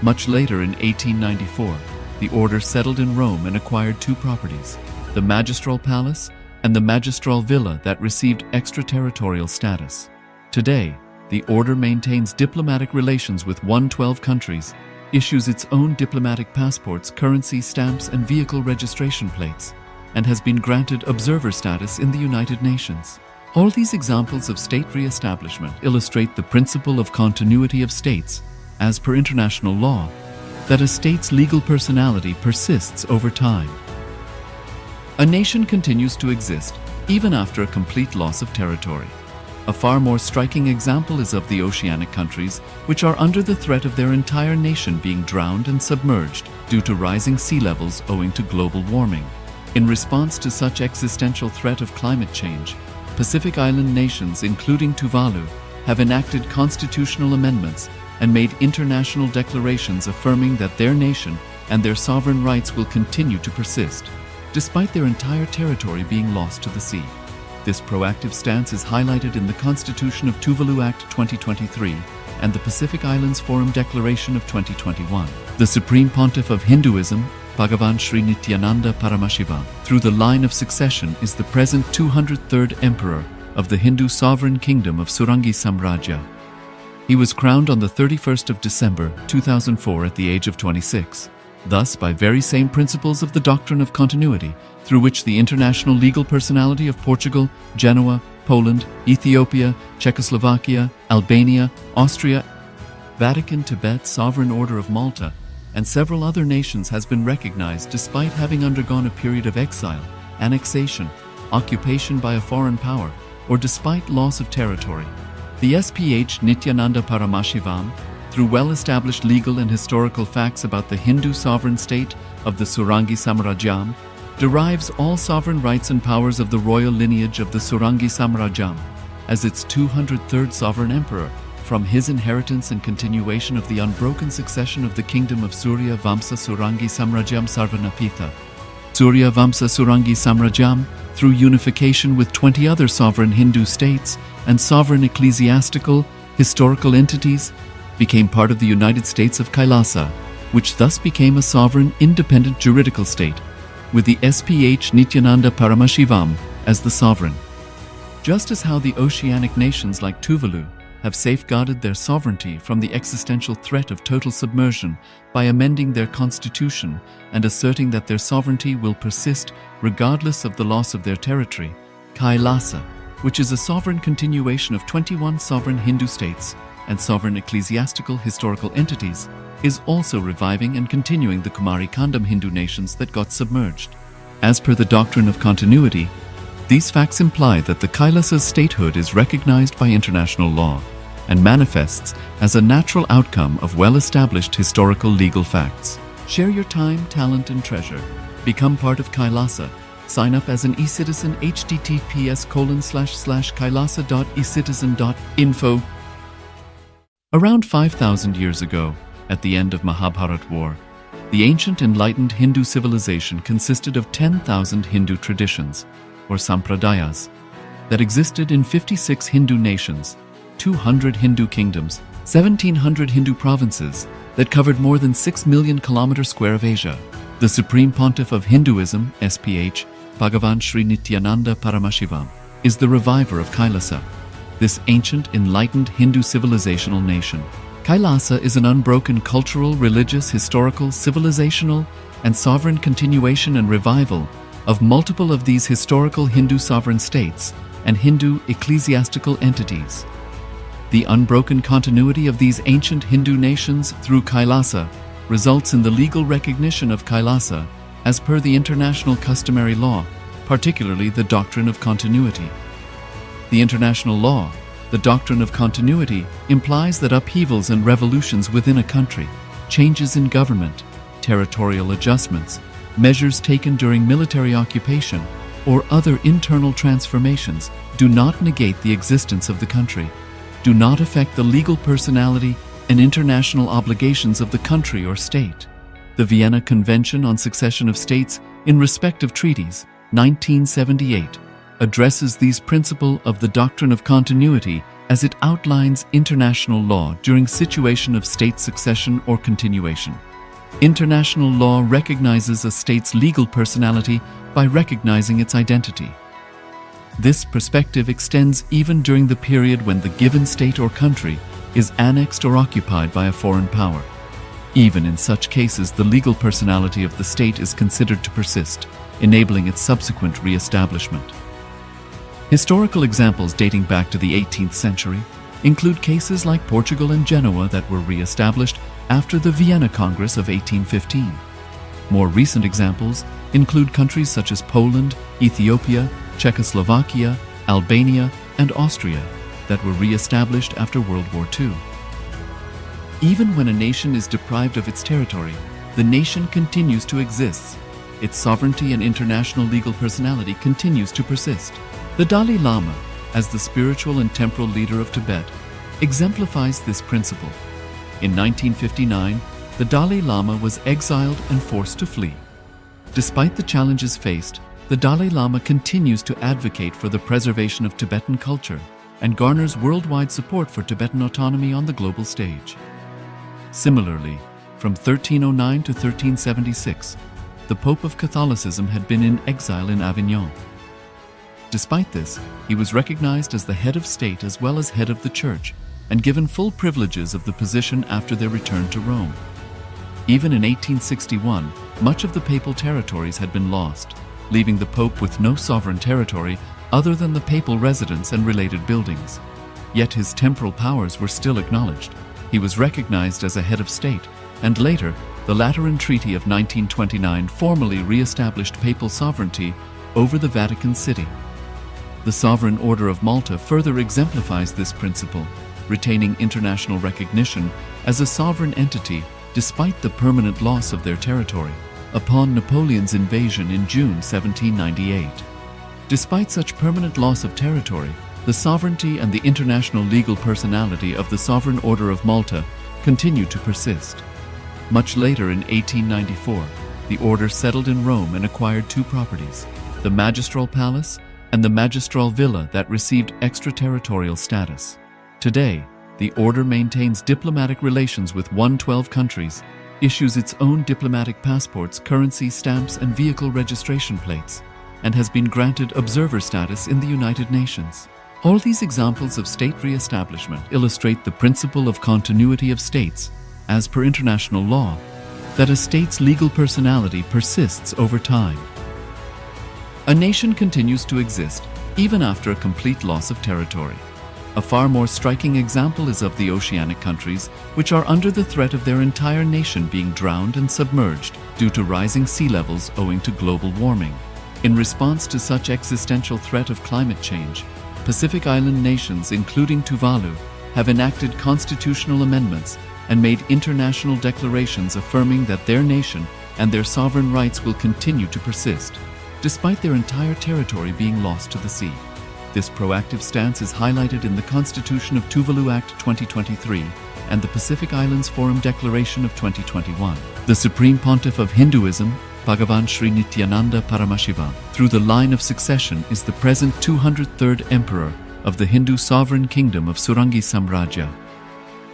Much later in 1894, the order settled in Rome and acquired two properties, the Magistral Palace and the Magistral Villa that received extraterritorial status. Today, the order maintains diplomatic relations with 112 countries, issues its own diplomatic passports, currency, stamps, and vehicle registration plates, and has been granted observer status in the United Nations. All these examples of state re-establishment illustrate the principle of continuity of states, as per international law, that a state's legal personality persists over time. A nation continues to exist even after a complete loss of territory. A far more striking example is of the oceanic countries, which are under the threat of their entire nation being drowned and submerged due to rising sea levels owing to global warming. In response to such existential threat of climate change, Pacific Island nations, including Tuvalu, have enacted constitutional amendments and made international declarations affirming that their nation and their sovereign rights will continue to persist, despite their entire territory being lost to the sea. This proactive stance is highlighted in the Constitution of Tuvalu Act 2023 and the Pacific Islands Forum Declaration of 2021. The Supreme Pontiff of Hinduism, Bhagavan Sri Nithyananda Paramashivoham, through the line of succession is the present 203rd Emperor of the Hindu Sovereign Kingdom of Surangi Samrajya. He was crowned on the 31st of December 2004 at the age of 26. Thus, by very same principles of the doctrine of continuity, through which the international legal personality of Portugal, Genoa, Poland, Ethiopia, Czechoslovakia, Albania, Austria, Vatican, Tibet, Sovereign Order of Malta, and several other nations has been recognized despite having undergone a period of exile, annexation, occupation by a foreign power, or despite loss of territory. The SPH Nithyananda Paramashivoham, through well-established legal and historical facts about the Hindu sovereign state of the Surangi Samrajyam, derives all sovereign rights and powers of the royal lineage of the Surangi Samrajyam. as its 203rd sovereign emperor, from his inheritance and continuation of the unbroken succession of the kingdom of Surya Vamsa Surangi Samrajyam Sarvanapitha. Surya Vamsa Surangi Samrajyam, through unification with 20 other sovereign Hindu states and sovereign ecclesiastical, historical entities, became part of the United States of Kailasa, which thus became a sovereign, independent juridical state, with the SPH Nithyananda Paramashivoham as the sovereign. Just as how the oceanic nations like Tuvalu have safeguarded their sovereignty from the existential threat of total submersion by amending their constitution and asserting that their sovereignty will persist regardless of the loss of their territory, KAILASA, which is a sovereign continuation of 21 sovereign Hindu states and sovereign ecclesiastical historical entities, is also reviving and continuing the Kumari Kandam Hindu nations that got submerged. As per the doctrine of continuity, these facts imply that the Kailasa's statehood is recognized by international law and manifests as a natural outcome of well-established historical legal facts. Share your time, talent, and treasure. Become part of Kailasa. Sign up as an eCitizen https://kailasa.ecitizen.info. Around 5,000 years ago, at the end of Mahabharat War, the ancient enlightened Hindu civilization consisted of 10,000 Hindu traditions, or sampradayas, that existed in 56 Hindu nations, 200 Hindu kingdoms, 1,700 Hindu provinces that covered more than 6 million kilometers square of Asia. The Supreme Pontiff of Hinduism, SPH, Bhagavan Sri Nithyananda Paramashivoham, is the reviver of Kailasa, this ancient enlightened Hindu civilizational nation. Kailasa is an unbroken cultural, religious, historical, civilizational, and sovereign continuation and revival of multiple of these historical Hindu sovereign states and Hindu ecclesiastical entities. The unbroken continuity of these ancient Hindu nations through Kailasa results in the legal recognition of Kailasa as per the international customary law, particularly the doctrine of continuity. The international law, the doctrine of continuity, implies that upheavals and revolutions within a country, changes in government, territorial adjustments, measures taken during military occupation, or other internal transformations do not negate the existence of the country, do not affect the legal personality and international obligations of the country or state. The Vienna Convention on Succession of States in respect of treaties, 1978, addresses these principles of the doctrine of continuity as it outlines international law during situation of state succession or continuation. International law recognizes a state's legal personality by recognizing its identity. This perspective extends even during the period when the given state or country is annexed or occupied by a foreign power. Even in such cases, the legal personality of the state is considered to persist, enabling its subsequent re-establishment. Historical examples dating back to the 18th century include cases like Portugal and Genoa that were re-established after the Vienna Congress of 1815. More recent examples include countries such as Poland, Ethiopia, Czechoslovakia, Albania, and Austria that were re-established after World War II. Even when a nation is deprived of its territory, the nation continues to exist. Its sovereignty and international legal personality continues to persist. The Dalai Lama, as the spiritual and temporal leader of Tibet, exemplifies this principle. In 1959, the Dalai Lama was exiled and forced to flee. Despite the challenges faced, the Dalai Lama continues to advocate for the preservation of Tibetan culture and garners worldwide support for Tibetan autonomy on the global stage. Similarly, from 1309 to 1376, the Pope of Catholicism had been in exile in Avignon. Despite this, he was recognized as the head of state as well as head of the church and given full privileges of the position after their return to Rome. Even in 1861, much of the papal territories had been lost, leaving the Pope with no sovereign territory other than the papal residence and related buildings. Yet his temporal powers were still acknowledged. He was recognized as a head of state, and later, the Lateran Treaty of 1929 formally re-established papal sovereignty over the Vatican City. The Sovereign Order of Malta further exemplifies this principle, retaining international recognition as a sovereign entity despite the permanent loss of their territory upon Napoleon's invasion in June 1798. Despite such permanent loss of territory, the sovereignty and the international legal personality of the Sovereign Order of Malta continued to persist. Much later in 1894, the order settled in Rome and acquired two properties, the Magistral Palace and the Magistral Villa, that received extraterritorial status. Today, the order maintains diplomatic relations with 112 countries, issues its own diplomatic passports, currency, stamps, and vehicle registration plates, and has been granted observer status in the United Nations. All these examples of state re-establishment illustrate the principle of continuity of states, as per international law, that a state's legal personality persists over time. A nation continues to exist even after a complete loss of territory. A far more striking example is of the oceanic countries, which are under the threat of their entire nation being drowned and submerged due to rising sea levels owing to global warming. In response to such existential threat of climate change, Pacific Island nations, including Tuvalu, have enacted constitutional amendments and made international declarations affirming that their nation and their sovereign rights will continue to persist, despite their entire territory being lost to the sea. This proactive stance is highlighted in the Constitution of Tuvalu Act 2023 and the Pacific Islands Forum Declaration of 2021. The Supreme Pontiff of Hinduism, Bhagavan Sri Nithyananda Paramashivoham, through the line of succession, is the present 203rd Emperor of the Hindu Sovereign Kingdom of Surangi Samrajya.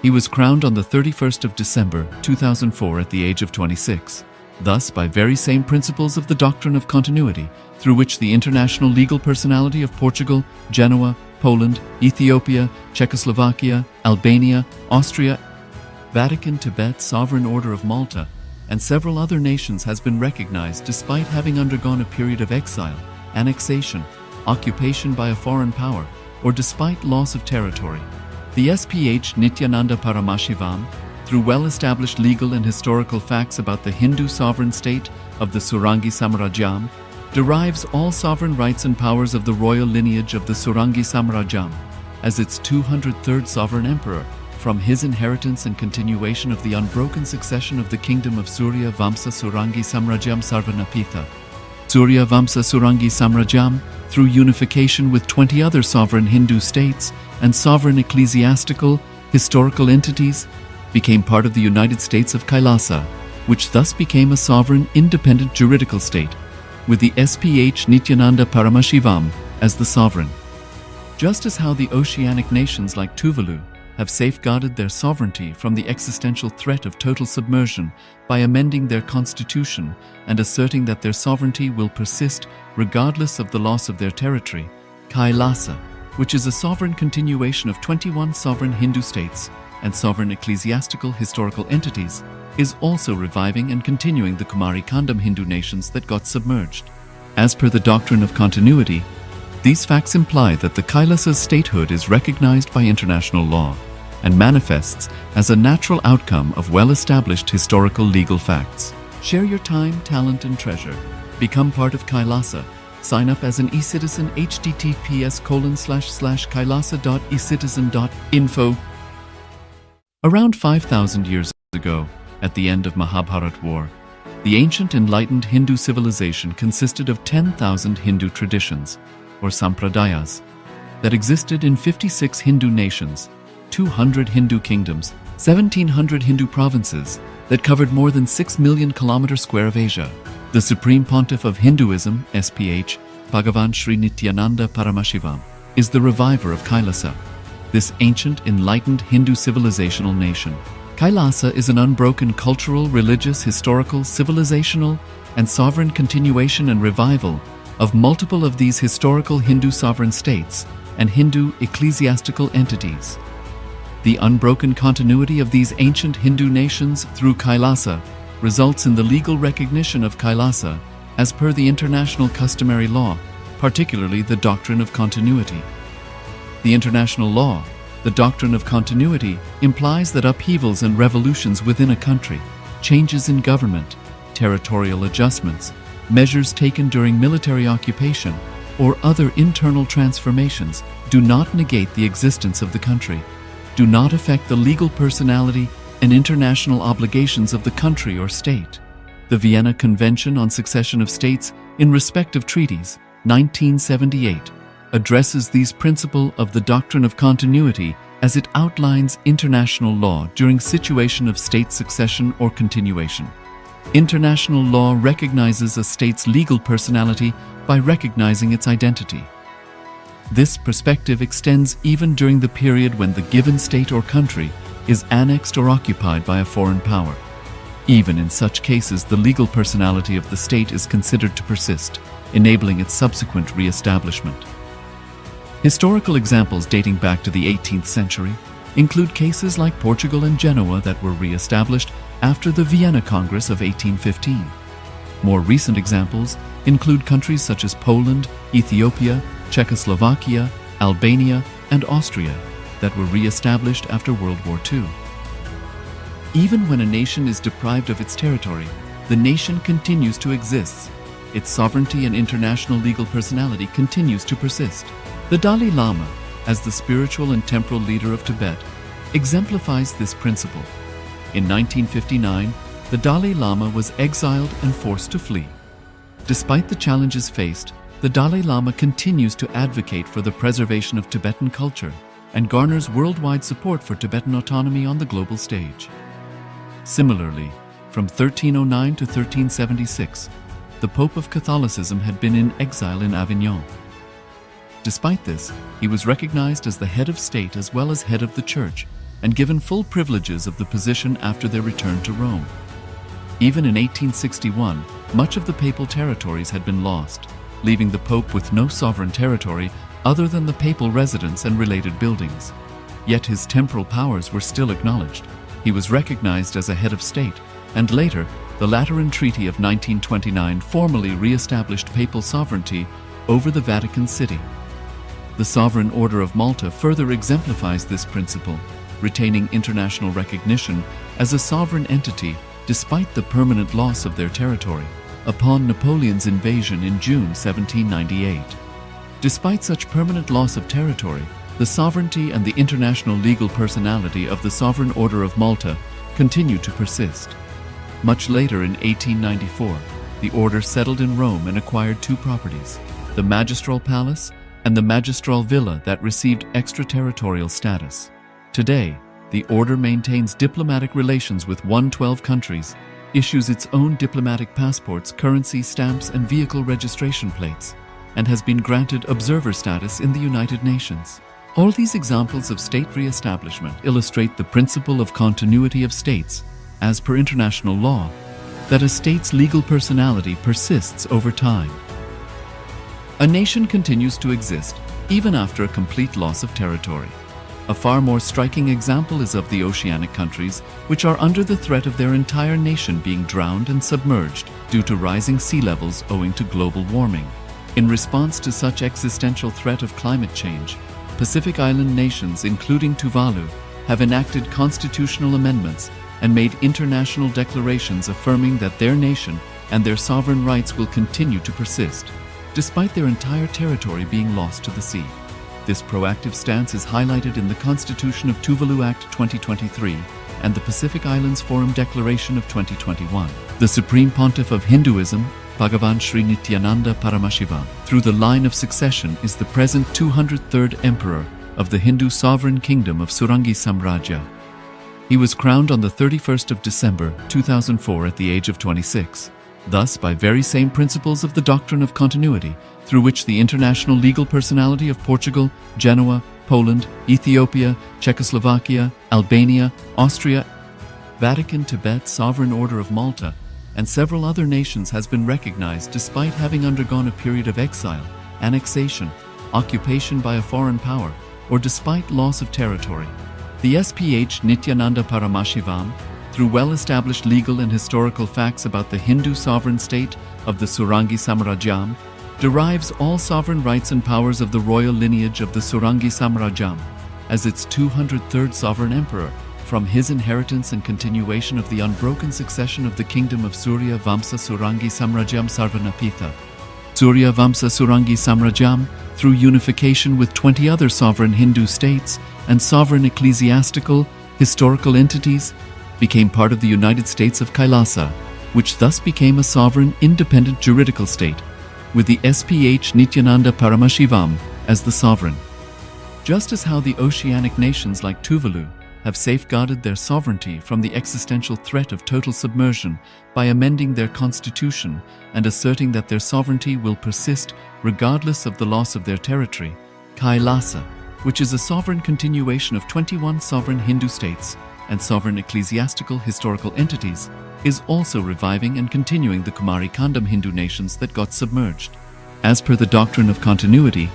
He was crowned on the 31st of December 2004 at the age of 26. Thus, by very same principles of the doctrine of continuity, through which the international legal personality of Portugal, Genoa, Poland, Ethiopia, Czechoslovakia, Albania, Austria, Vatican, Tibet, Sovereign Order of Malta, and several other nations has been recognized despite having undergone a period of exile, annexation, occupation by a foreign power, or despite loss of territory. The SPH Nithyananda Paramashivoham, through well-established legal and historical facts about the Hindu sovereign state of the Surangi Samrajyam, derives all sovereign rights and powers of the royal lineage of the Surangi Samrajyam as its 203rd sovereign emperor, from his inheritance and continuation of the unbroken succession of the kingdom of Surya Vamsa Surangi Samrajyam Sarvanapitha. Surya Vamsa Surangi Samrajyam, through unification with 20 other sovereign Hindu states and sovereign ecclesiastical, historical entities, became part of the United States of KAILASA, which thus became a sovereign, independent juridical state, with the SPH Nithyananda Paramashivoham as the sovereign. Just as how the oceanic nations like Tuvalu have safeguarded their sovereignty from the existential threat of total submersion by amending their constitution and asserting that their sovereignty will persist regardless of the loss of their territory, KAILASA, which is a sovereign continuation of 21 sovereign Hindu states and sovereign ecclesiastical historical entities, is also reviving and continuing the Kumari Kandam Hindu nations that got submerged. As per the doctrine of continuity, these facts imply that the Kailasa's statehood is recognized by international law and manifests as a natural outcome of well-established historical legal facts. Share your time, talent, and treasure. Become part of Kailasa. Sign up as an eCitizen https://kailasa.ecitizen.info. Around 5,000 years ago, at the end of Mahabharat War, the ancient enlightened Hindu civilization consisted of 10,000 Hindu traditions, or sampradayas, that existed in 56 Hindu nations, 200 Hindu kingdoms, 1,700 Hindu provinces that covered more than 6 million kilometers square of Asia. The Supreme Pontiff of Hinduism, SPH, Bhagavan Sri Nithyananda Paramashivoham, is the reviver of Kailasa, this ancient, enlightened Hindu civilizational nation. Kailasa is an unbroken cultural, religious, historical, civilizational, and sovereign continuation and revival of multiple of these historical Hindu sovereign states and Hindu ecclesiastical entities. The unbroken continuity of these ancient Hindu nations through Kailasa results in the legal recognition of Kailasa as per the international customary law, particularly the doctrine of continuity. The international law, the doctrine of continuity, implies that upheavals and revolutions within a country, changes in government, territorial adjustments, measures taken during military occupation, or other internal transformations do not negate the existence of the country, do not affect the legal personality and international obligations of the country or state. The Vienna Convention on Succession of States in respect of treaties, 1978, addresses these principles of the doctrine of continuity as it outlines international law during situation of state succession or continuation. International law recognizes a state's legal personality by recognizing its identity. This perspective extends even during the period when the given state or country is annexed or occupied by a foreign power. Even in such cases, the legal personality of the state is considered to persist, enabling its subsequent re-establishment. Historical examples dating back to the 18th century include cases like Portugal and Genoa that were re-established after the Vienna Congress of 1815. More recent examples include countries such as Poland, Ethiopia, Czechoslovakia, Albania, and Austria that were re-established after World War II. Even when a nation is deprived of its territory, the nation continues to exist. Its sovereignty and international legal personality continues to persist. The Dalai Lama, as the spiritual and temporal leader of Tibet, exemplifies this principle. In 1959, the Dalai Lama was exiled and forced to flee. Despite the challenges faced, the Dalai Lama continues to advocate for the preservation of Tibetan culture and garners worldwide support for Tibetan autonomy on the global stage. Similarly, from 1309 to 1376, the Pope of Catholicism had been in exile in Avignon. Despite this, he was recognized as the head of state as well as head of the church and given full privileges of the position after their return to Rome. Even in 1861, much of the papal territories had been lost, leaving the Pope with no sovereign territory other than the papal residence and related buildings. Yet his temporal powers were still acknowledged. He was recognized as a head of state, and later, the Lateran Treaty of 1929 formally re-established papal sovereignty over the Vatican City. The Sovereign Order of Malta further exemplifies this principle, retaining international recognition as a sovereign entity despite the permanent loss of their territory upon Napoleon's invasion in June 1798. Despite such permanent loss of territory, the sovereignty and the international legal personality of the Sovereign Order of Malta continue to persist. Much later in 1894, the order settled in Rome and acquired two properties, the Magistral Palace and the Magistral Villa that received extraterritorial status. Today, the order maintains diplomatic relations with 112 countries, issues its own diplomatic passports, currency stamps, and vehicle registration plates, and has been granted observer status in the United Nations. All these examples of state re-establishment illustrate the principle of continuity of states, as per international law, that a state's legal personality persists over time. A nation continues to exist even after a complete loss of territory. A far more striking example is of the oceanic countries, which are under the threat of their entire nation being drowned and submerged due to rising sea levels owing to global warming. In response to such existential threat of climate change, Pacific Island nations, including Tuvalu, have enacted constitutional amendments and made international declarations affirming that their nation and their sovereign rights will continue to persist, despite their entire territory being lost to the sea. This proactive stance is highlighted in the Constitution of Tuvalu Act 2023 and the Pacific Islands Forum Declaration of 2021. The Supreme Pontiff of Hinduism, Bhagavan Sri Nithyananda Paramashivoham, through the line of succession is the present 203rd Emperor of the Hindu Sovereign Kingdom of Surangi Samrajya. He was crowned on the 31st of December 2004 at the age of 26. Thus, by very same principles of the doctrine of continuity, through which the international legal personality of Portugal, Genoa, Poland, Ethiopia, Czechoslovakia, Albania, Austria, Vatican, Tibet, Sovereign Order of Malta, and several other nations has been recognized despite having undergone a period of exile, annexation, occupation by a foreign power, or despite loss of territory. The SPH Nithyananda Paramashivoham, through well-established legal and historical facts about the Hindu sovereign state of the Surangi Samrajyam, derives all sovereign rights and powers of the royal lineage of the Surangi Samrajyam as its 203rd sovereign emperor, from his inheritance and continuation of the unbroken succession of the kingdom of Surya Vamsa Surangi Samrajyam Sarvanapitha. Surya Vamsa Surangi Samrajyam, through unification with 20 other sovereign Hindu states and sovereign ecclesiastical, historical entities, became part of the United States of KAILASA, which thus became a sovereign, independent juridical state, with the SPH Nithyananda Paramashivoham as the sovereign. Just as how the oceanic nations like Tuvalu have safeguarded their sovereignty from the existential threat of total submersion by amending their constitution and asserting that their sovereignty will persist regardless of the loss of their territory, KAILASA, which is a sovereign continuation of 21 sovereign Hindu states and sovereign ecclesiastical historical entities, is also reviving and continuing the Kumari Kandam Hindu nations that got submerged. As per the doctrine of continuity,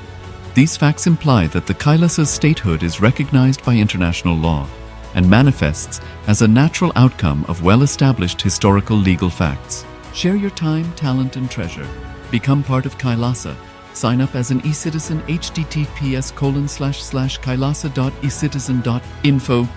these facts imply that the Kailasa's statehood is recognized by international law and manifests as a natural outcome of well-established historical legal facts. Share your time, talent, and treasure. Become part of Kailasa. Sign up as an eCitizen https://kailasa.ecitizen.info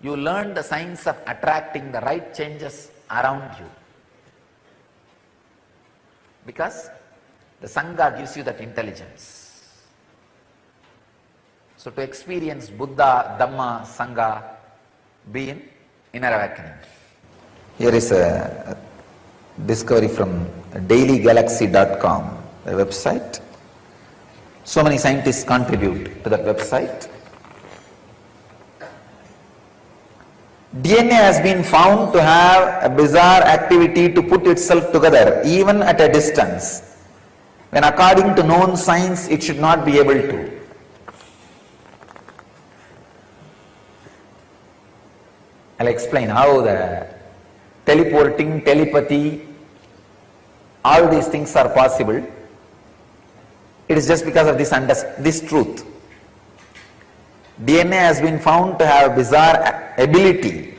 You learn the science of attracting the right changes around you. Because the Sangha gives you that intelligence. So to experience Buddha, Dhamma, Sangha, be in inner awakening. Here is a discovery from dailygalaxy.com, a website. So many scientists contribute to that website. DNA has been found to have a bizarre activity to put itself together even at a distance, when according to known science it should not be able to. I'll explain how the teleporting, telepathy, all these things are possible. It is just because of this truth. DNA has been found to have a bizarre ability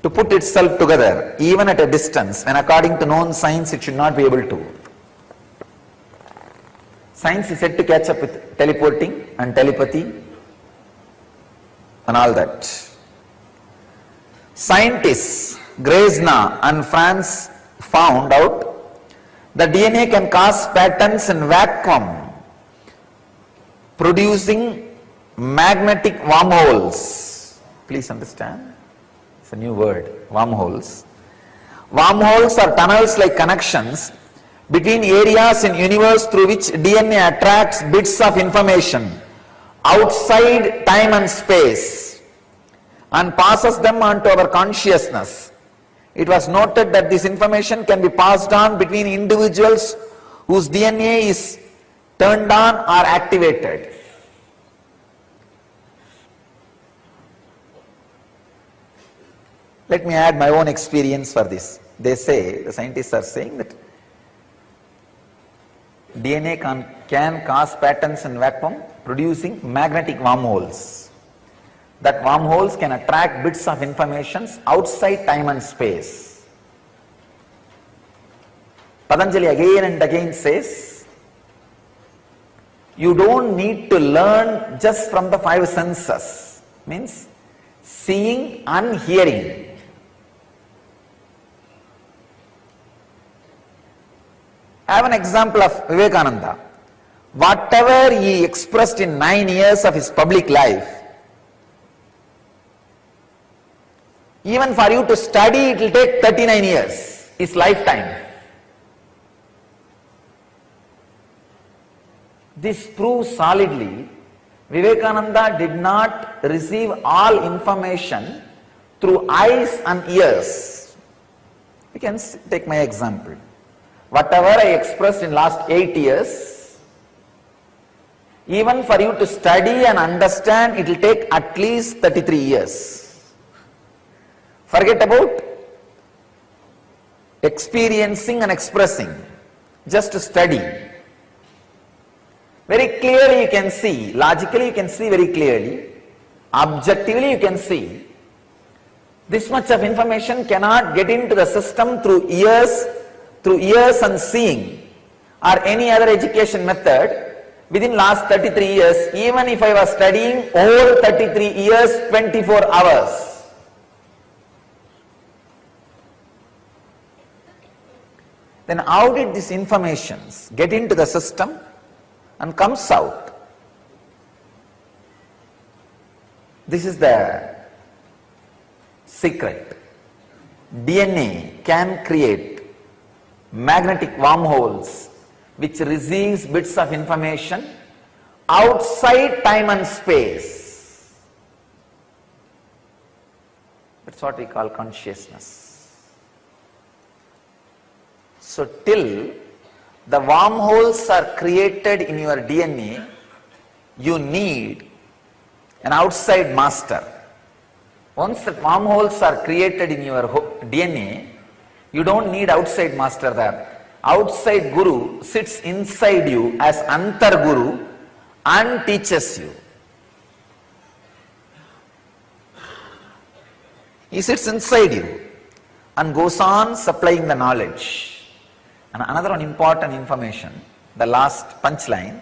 to put itself together even at a distance, when according to known science it should not be able to. Science is said to catch up with teleporting and telepathy and all that. Scientists Grezna and France found out that DNA can cause patterns in vacuum, producing magnetic wormholes. Please understand, it's a new word, wormholes. Wormholes are tunnels like connections between areas in universe through which DNA attracts bits of information outside time and space and passes them on to our consciousness. It was noted that this information can be passed on between individuals whose DNA is turned on or activated. Let me add my own experience for this. They say, the scientists are saying that DNA can cause patterns in vacuum producing magnetic wormholes. That wormholes can attract bits of information outside time and space. Patanjali again and again says, you don't need to learn just from the five senses, means seeing and hearing. I have an example of Vivekananda. Whatever he expressed in 9 years of his public life, even for you to study, it will take 39 years, his lifetime. This proves solidly, Vivekananda did not receive all information through eyes and ears. You can take my example. Whatever I expressed in last 8 years, even for you to study and understand, it will take at least 33 years. Forget about experiencing and expressing, just to study. Very clearly you can see, logically you can see very clearly, objectively you can see, this much of information cannot get into the system through ears and seeing or any other education method within last 33 years, even if I was studying all 33 years, 24 hours. Then how did these informations get into the system and comes out? This is the secret. DNA can create magnetic wormholes which receives bits of information outside time and space. That's what we call consciousness. So till the wormholes are created in your DNA, you need an outside master. Once the wormholes are created in your DNA, you don't need outside master there. Outside guru sits inside you as Antar Guru and teaches you. He sits inside you and goes on supplying the knowledge. And another one important information, the last punchline.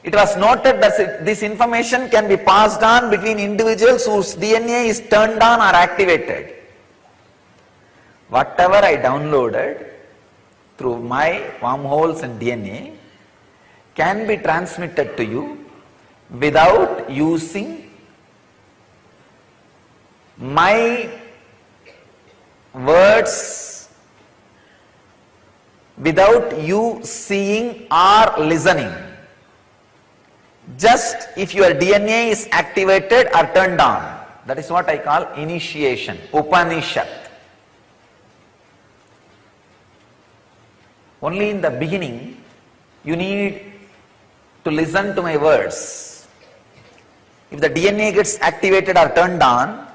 It was noted that this information can be passed on between individuals whose DNA is turned on or activated. Whatever I downloaded through my wormholes in DNA can be transmitted to you without using my words, without you seeing or listening. Just if your DNA is activated or turned on. That is what I call initiation, Upanishad. Only in the beginning you need to listen to my words. If the DNA gets activated or turned on,